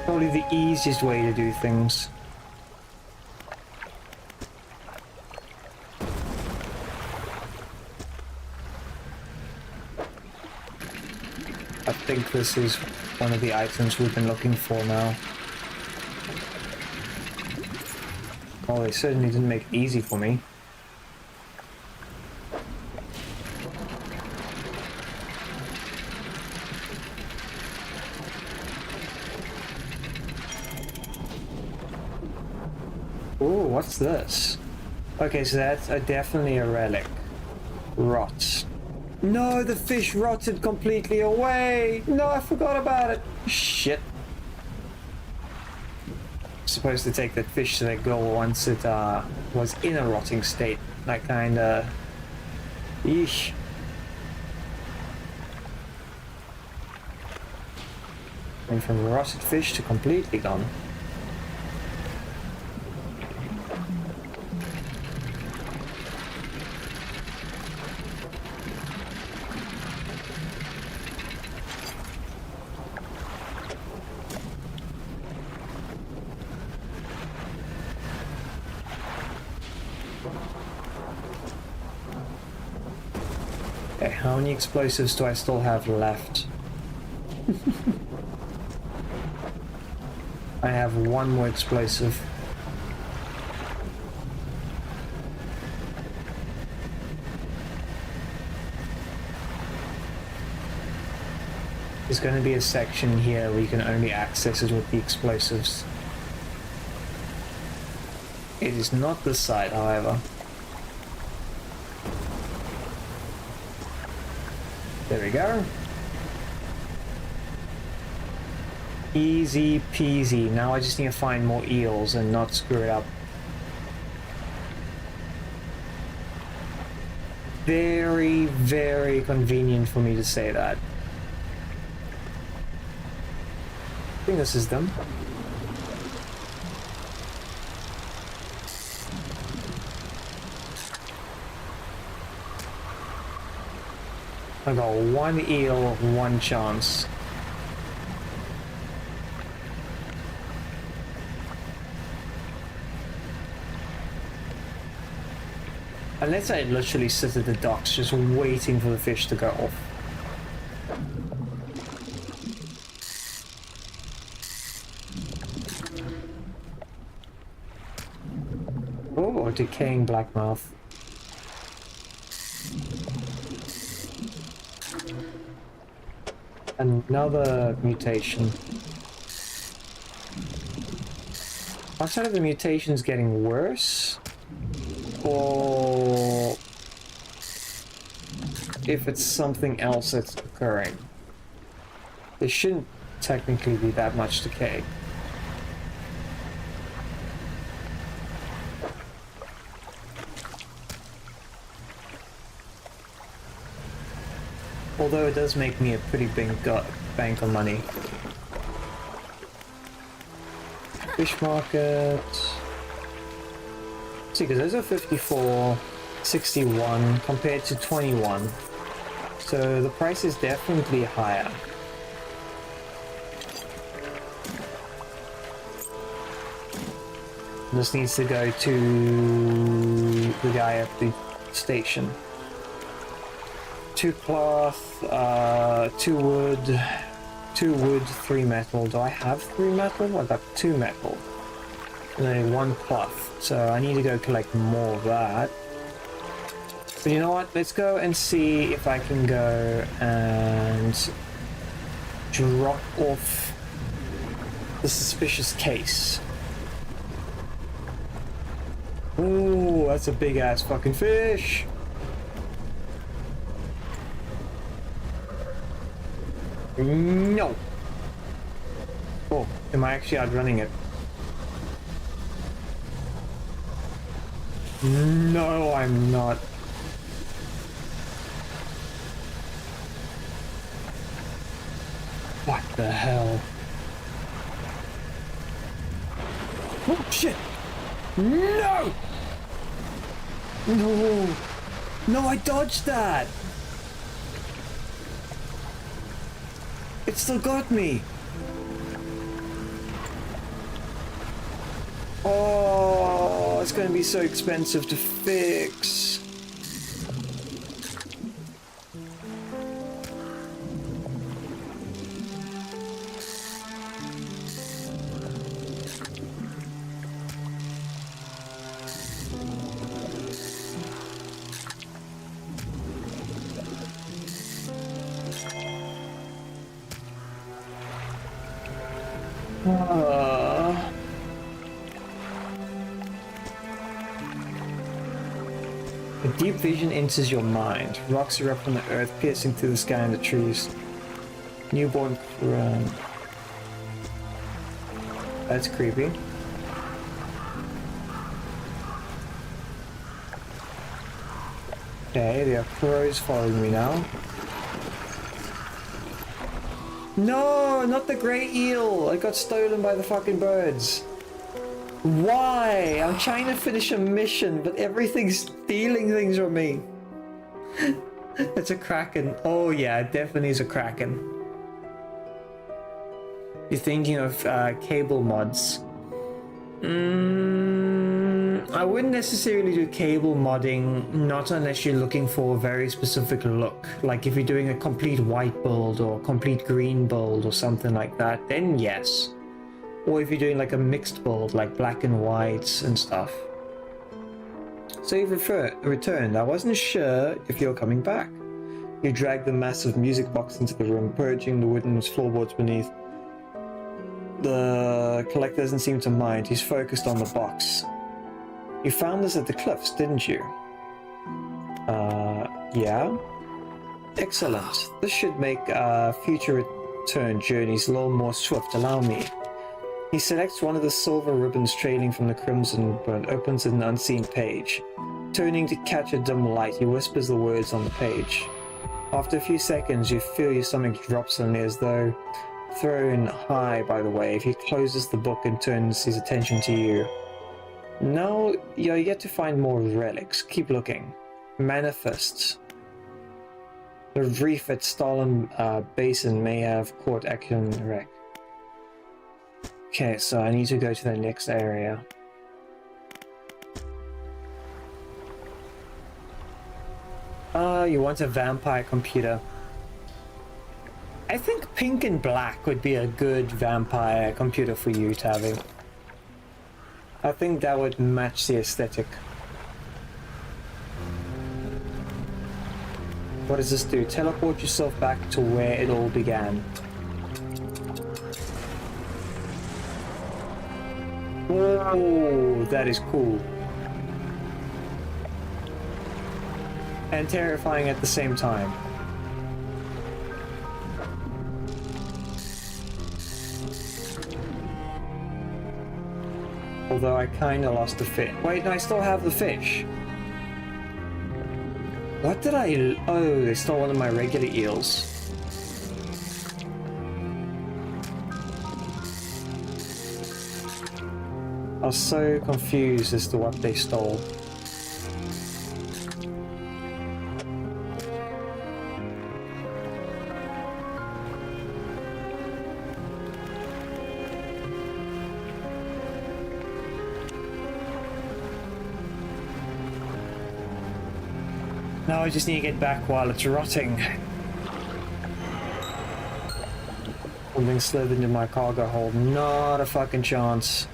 Probably the easiest way to do things. I think this is one of the items we've been looking for now. Oh, they certainly didn't make it easy for me. Oh, what's this? Okay, so that's definitely a relic. Rots. No, the fish rotted completely away! No, I forgot about it! Shit. Supposed to take that fish to that girl once it was in a rotting state. That kinda... Eesh. Went from rotted fish to completely gone. Okay, how many explosives do I still have left? I have one more explosive. There's going to be a section here where you can only access it with the explosives. It is not this side, however. There we go. Easy peasy. Now I just need to find more eels and not screw it up. Very, very convenient for me to say that. I think this is them. I got one eel, one chance. Unless I literally sit at the docks just waiting for the fish to go off. Oh, a decaying blackmouth. Another mutation. outside of the mutations getting worse, or if it's something else that's occurring. There shouldn't technically be that much decay. Although it does make me a pretty big bank on money. Fish market. See, because those are 54, 61 compared to 21. So the price is definitely higher. This needs to go to the guy at the station. 2 cloth, 2 wood, 3 metal. Do I have 3 metal? I got 2 metal. And then 1 cloth. So I need to go collect more of that. But you know what? Let's go and see if I can go and drop off the suspicious case. Ooh, that's a big ass fucking fish. No. Oh, am I actually outrunning it? No, I'm not. What the hell? Oh shit! No! No! No, I dodged that! It still got me! Oh, it's gonna be so expensive to fix. A deep vision enters your mind. Rocks erupt from the earth, piercing through the sky and the trees. Newborn crone. That's creepy. Okay, there are crows following me now. No, not the grey eel! I got stolen by the fucking birds. Why? I'm trying to finish a mission, but everything's stealing things from me. It's a kraken. Oh yeah, it definitely is a kraken. You're thinking of cable mods. I wouldn't necessarily do cable modding, not unless you're looking for a very specific look. Like if you're doing a complete white build or complete green build or something like that, then yes. Or if you're doing like a mixed build, like black and white and stuff. So you've returned. I wasn't sure if you're coming back. You dragged the massive music box into the room, purging the wooden floorboards beneath. The collector doesn't seem to mind. He's focused on the box. You found this at the cliffs, didn't you? Yeah? Excellent. This should make future return journeys a little more swift. Allow me. He selects one of the silver ribbons trailing from the crimson and opens an unseen page. Turning to catch a dim light, he whispers the words on the page. After a few seconds, you feel your stomach drop suddenly as though thrown high by the wave. He closes the book and turns his attention to you. Now you're yet to find more relics. Keep looking. Manifests. The reef at Stalin Basin may have caught action wreck. Okay, so I need to go to the next area. You want a vampire computer. I think pink and black would be a good vampire computer for you, Tavi. I think that would match the aesthetic. What does this do? Teleport yourself back to where it all began. Oh, that is cool. And terrifying at the same time. Although I kinda lost the fish. Wait, no, I still have the fish. What did I... Oh, they stole one of my regular eels. I was so confused as to what they stole. Now I just need to get back while it's rotting. Something slid into my cargo hold. Not a fucking chance.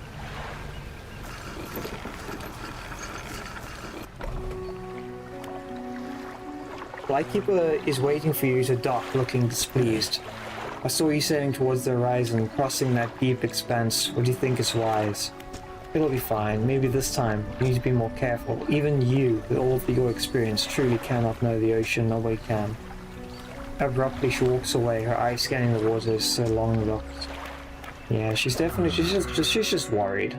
Lightkeeper is waiting for you to dock, looking displeased. I saw you sailing towards the horizon, crossing that deep expanse. What do you think is wise? It'll be fine. Maybe this time you need to be more careful. Even you, with all of your experience, truly cannot know the ocean. Nobody can. Abruptly, she walks away, her eyes scanning the waters, so long looked. Yeah, she's just worried.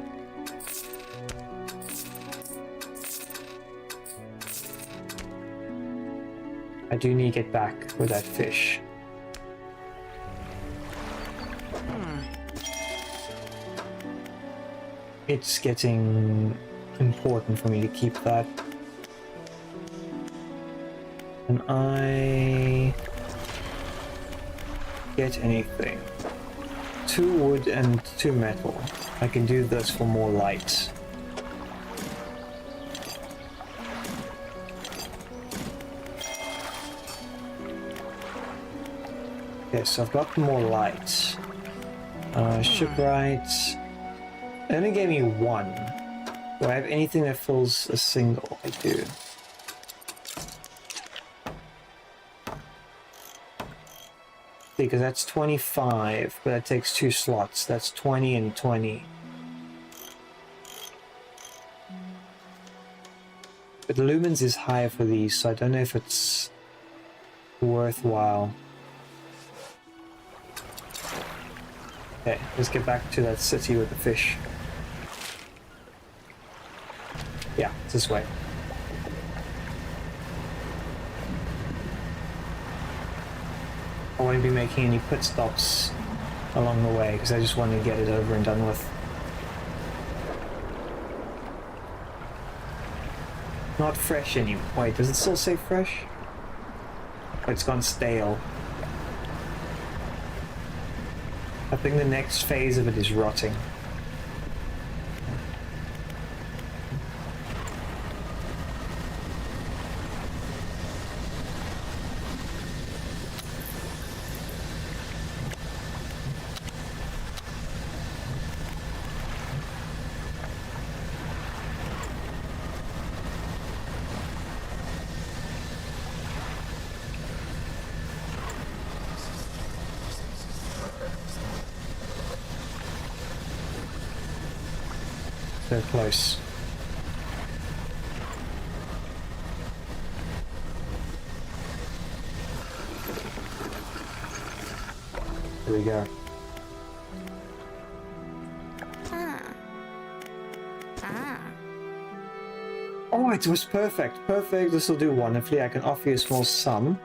I do need to get back with that fish. It's getting important for me to keep that. Can I get anything? 2 wood and 2 metal. I can do this for more light. Yes, I've got more light. Shipwright. It only gave me 1. Do I have anything that fills a single? I do. Because that's 25, but that takes 2 slots. That's 20 and 20. But lumens is higher for these, so I don't know if it's worthwhile. Okay, let's get back to that city with the fish. Yeah, it's this way. I won't be making any pit stops along the way because I just want to get it over and done with. Not fresh anymore. Wait, does it still say fresh? Oh, it's gone stale. I think the next phase of it is rotting. So close. Here we go. Oh, it was perfect. Perfect. This will do wonderfully. I can offer you a small sum.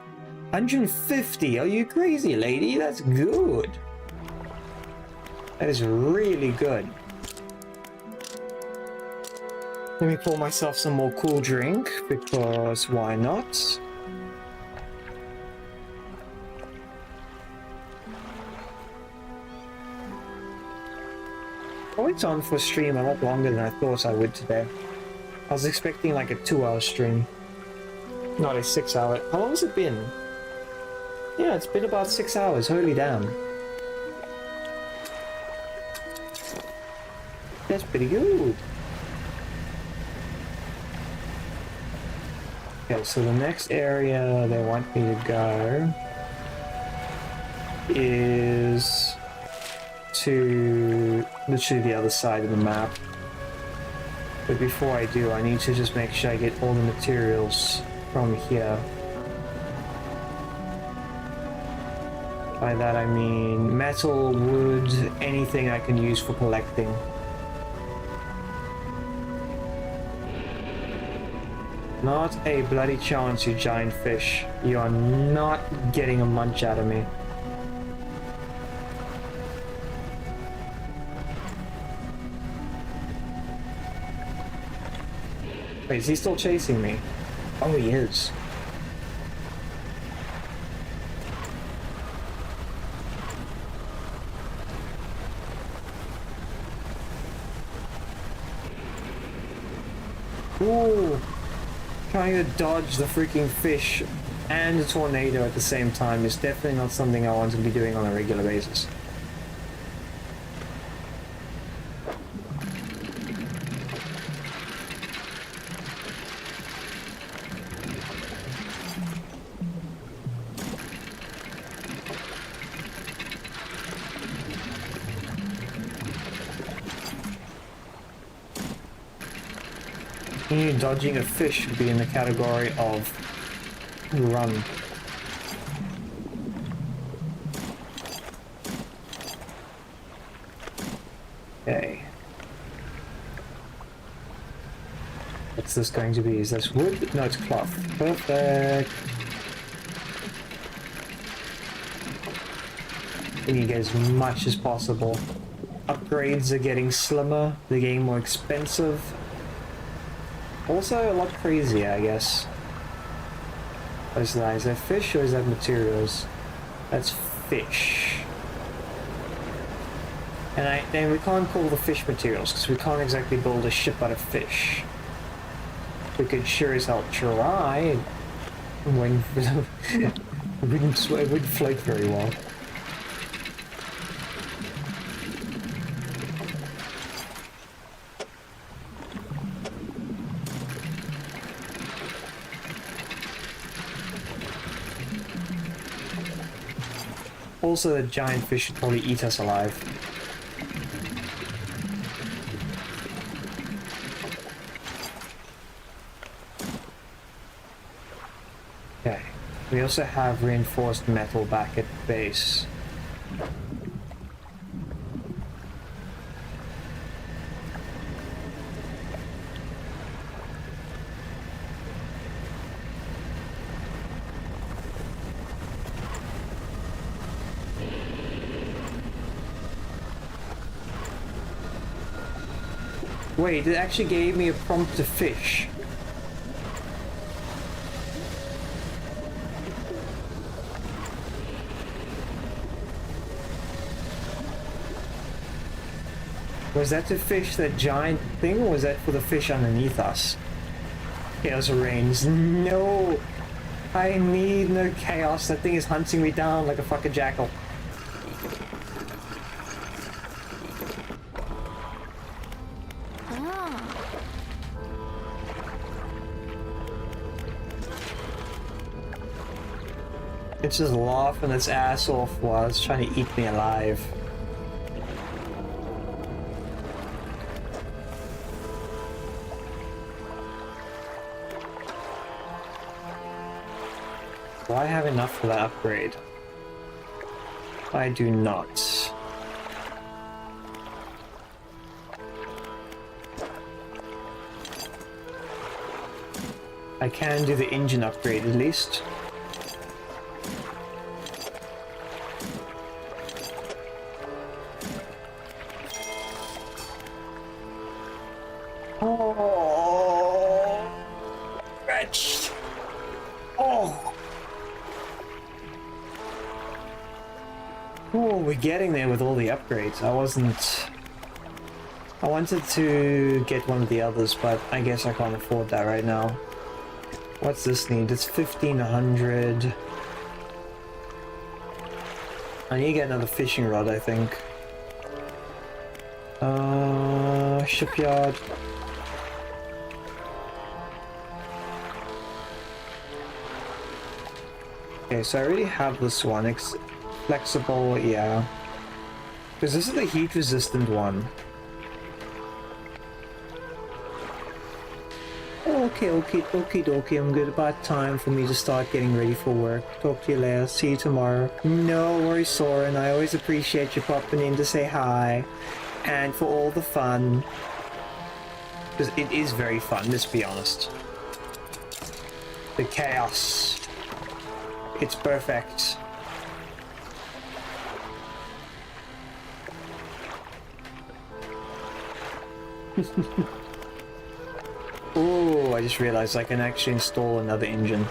150. Are you crazy, lady? That's good. That is really good. Let me pour myself some more cool drink, because why not? I went on for a stream a lot longer than I thought I would today. I was expecting like a 2-hour stream, not a 6-hour. How long has it been? Yeah, it's been about 6 hours, holy damn. That's pretty good. Okay, so the next area they want me to go is to literally the other side of the map. But before I do, I need to just make sure I get all the materials from here. By that I mean metal, wood, anything I can use for collecting. Not a bloody chance, you giant fish. You are not getting a munch out of me. Wait, is he still chasing me? Oh, he is. Ooh, trying to dodge the freaking fish and the tornado at the same time is definitely not something I want to be doing on a regular basis. Dodging a fish should be in the category of run. Okay. What's this going to be? Is this wood? No, it's cloth. Perfect. We need to get as much as possible. Upgrades are getting slimmer, they're getting more expensive. Also a lot crazier, I guess. What is that? Is that fish or is that materials? That's fish. And then we can't call the fish materials because we can't exactly build a ship out of fish. We could sure as hell try. It wouldn't float very well. Also, the giant fish should probably eat us alive. Okay. We also have reinforced metal back at base. Wait, it actually gave me a prompt to fish. Was that to fish that giant thing, or was that for the fish underneath us? Chaos reigns. No! I need no chaos. That thing is hunting me down like a fucking jackal. It's just laughing its ass off while it's trying to eat me alive. Do I have enough for that upgrade? I do not. I can do the engine upgrade at least. Oh, Dredge. Oh. Oh, we're getting there with all the upgrades. I wanted to get one of the others, but I guess I can't afford that right now. What's this need? It's 1500. I need to get another fishing rod, I think. Shipyard. Okay, so I already have this one. Flexible, yeah. Because this is the heat resistant one. Okay, dokie. I'm good. About time for me to start getting ready for work. Talk to you later. See you tomorrow. No worries, Soren. I always appreciate you popping in to say hi. And for all the fun. Because it is very fun, let's be honest. The chaos. It's perfect. Oh, I just realized I can actually install another engine.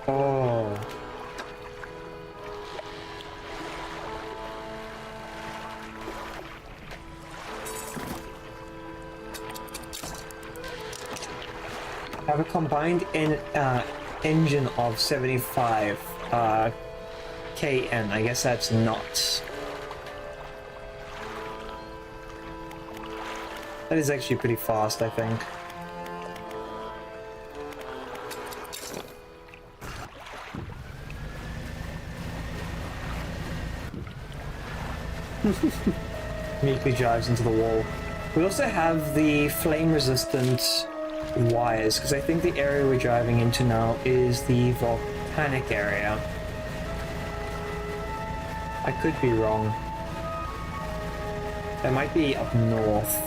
Oh. Have a combined engine of 75 kN. I guess that's knots. That is actually pretty fast, I think. Immediately drives into the wall. We also have the flame resistant wires, because I think the area we're driving into now is the volcanic area. I could be wrong. That might be up north.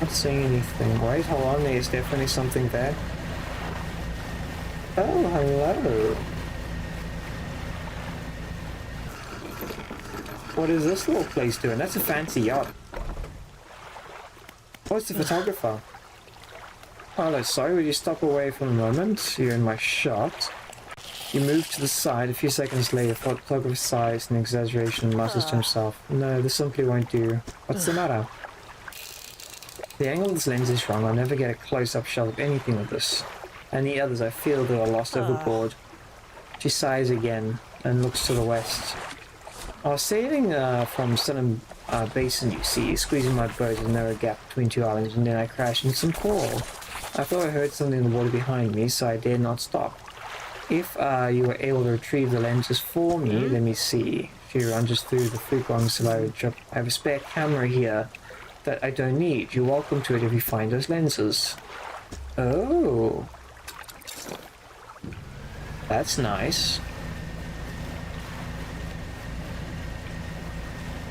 Not seeing anything. Wait, hold on, there's definitely something there. Oh, hello. What is this little place doing? That's a fancy yacht. Oh, it's the photographer. Hello, sorry, would you stop away for a moment? You're in my shot. You move to the side. A few seconds later, photographer sighs in exaggeration and mutters to himself. No, this simply won't do. What's the matter? The angle of this lens is wrong. I'll never get a close-up shot of anything with this. And the others I feel they are lost overboard. She sighs again and looks to the west. I was sailing from Sunham Basin, you see, squeezing my boat in a narrow gap between two islands, and then I crashed into some coral. I thought I heard something in the water behind me, so I dared not stop. If you were able to retrieve the lenses for me, let me see. She lunges through the food bongs till I drop. I have a spare camera here that I don't need. You're welcome to it if you find those lenses. Oh. That's nice.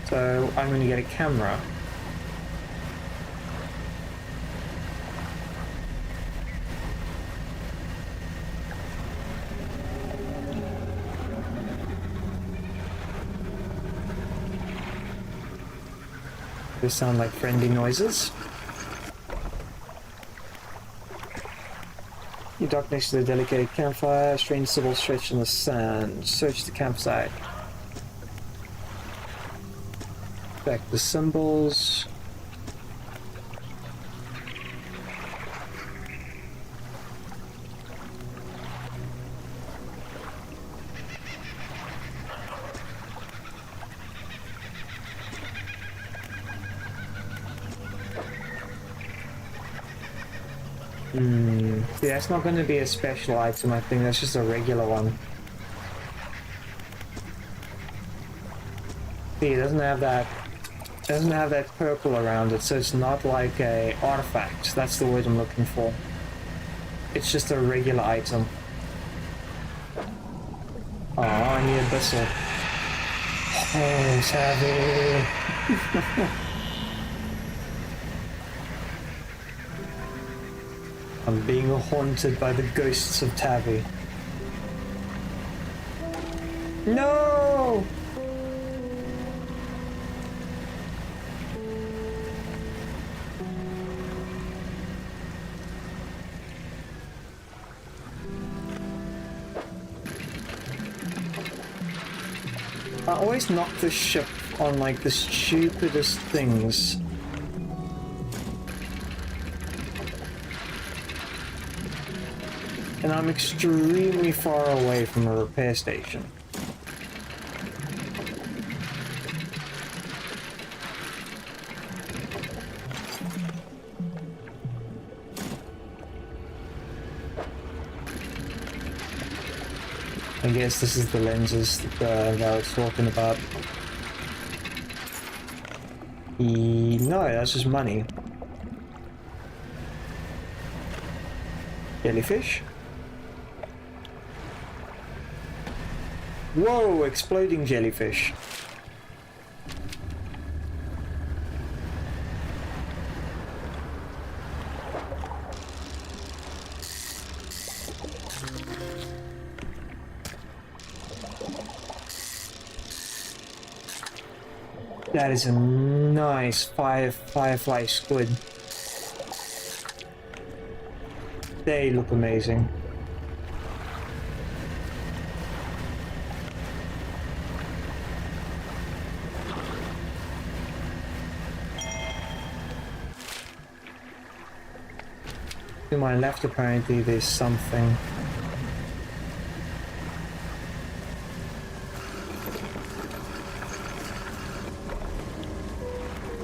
So I'm going to get a camera. They sound like friendly noises. You dock next to the delicate campfire, strange symbols stretched in the sand. Search the campsite. Back the symbols. Yeah, that's not going to be a special item, I think that's just a regular one. See, it doesn't have that purple around it, so it's not like a artifact. That's the word I'm looking for. It's just a regular item. Oh, I need a whistle. Oh, savvy. I'm being haunted by the ghosts of Tavi. No! I always knock the ship on like the stupidest things. And I'm extremely far away from a repair station. I guess this is the lenses that I was talking about. No, that's just money. Jellyfish? Whoa, exploding jellyfish. That is a nice firefly squid. They look amazing. To my left, apparently, there's something.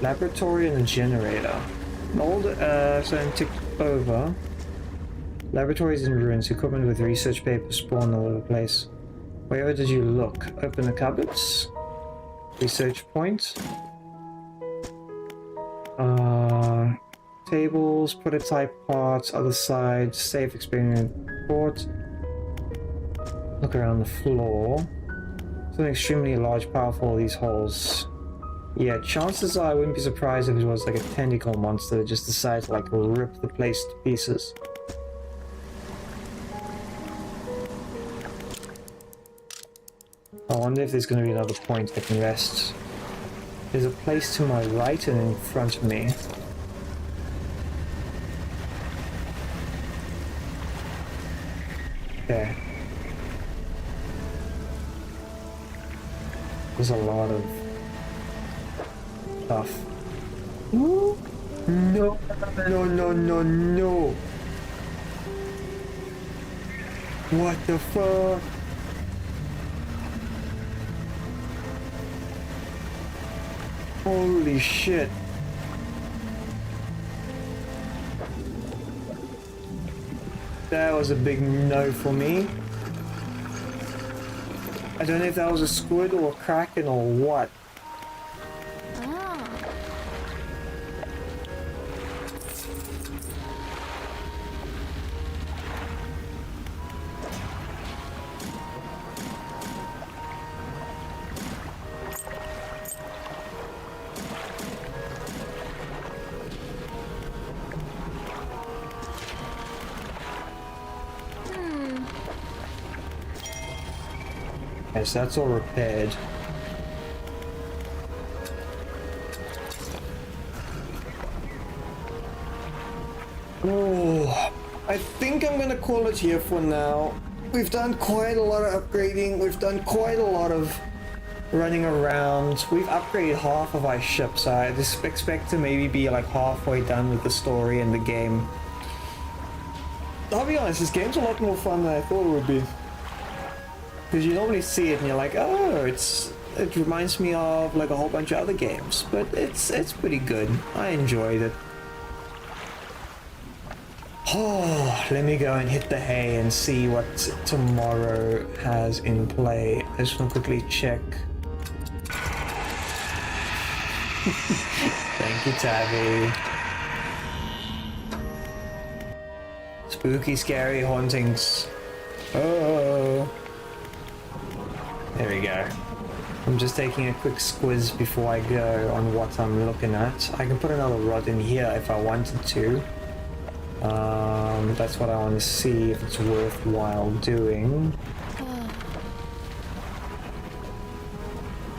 Laboratory and a generator. An old zone ticked over. Laboratories in ruins. Equipment with research papers spawned all over the place. Where did you look? Open the cupboards. Research point. Tables, prototype parts, other side, safe experiment report. Look around the floor. Something extremely large, powerful, these holes. Yeah, chances are I wouldn't be surprised if it was like a tentacle monster that just decided to like rip the place to pieces. I wonder if there's going to be another point I can rest. There's a place to my right and in front of me. Okay. There's a lot of stuff. Ooh. No, no, no, no, no. What the fuck? Holy shit. That was a big no for me. I don't know if that was a squid or a kraken or what. Yes, that's all repaired. Oh, I think I'm gonna call it here for now. We've done quite a lot of upgrading. We've done quite a lot of running around. We've upgraded half of our ship, so I just expect to maybe be like halfway done with the story and the game. I'll be honest, this game's a lot more fun than I thought it would be. Because you normally see it and you're like, oh, it reminds me of like a whole bunch of other games, but it's pretty good. I enjoyed it. Oh, let me go and hit the hay and see what tomorrow has in play. I just want to quickly check. Thank you, Tavi. Spooky, scary hauntings. Oh. There we go. I'm just taking a quick squiz before I go on what I'm looking at. I can put another rod in here if I wanted to. That's what I want to see if it's worthwhile doing.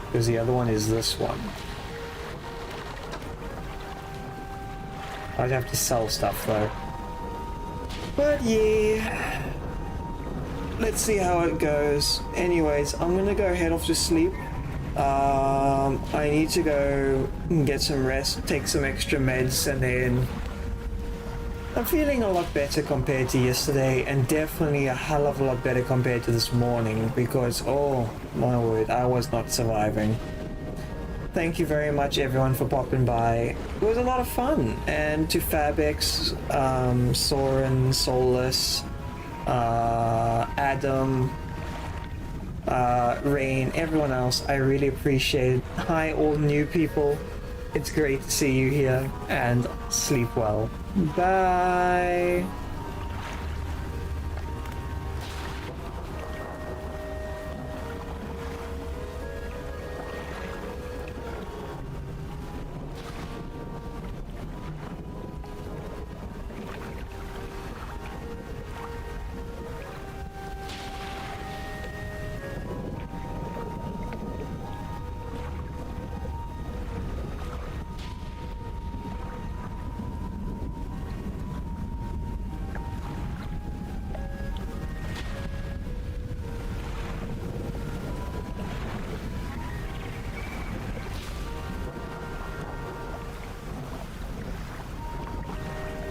Because the other one is this one. I'd have to sell stuff though. But yeah. Let's see how it goes. Anyways, I'm gonna go head off to sleep. I need to go and get some rest, take some extra meds, and then I'm feeling a lot better compared to yesterday, and definitely a hell of a lot better compared to this morning, because, oh my word, I was not surviving. Thank you very much everyone for popping by. It was a lot of fun. And to Fabex, Soren, Solus, Adam, Rain, everyone else, I really appreciate it. Hi all new people. It's great to see you here, and sleep well. Bye.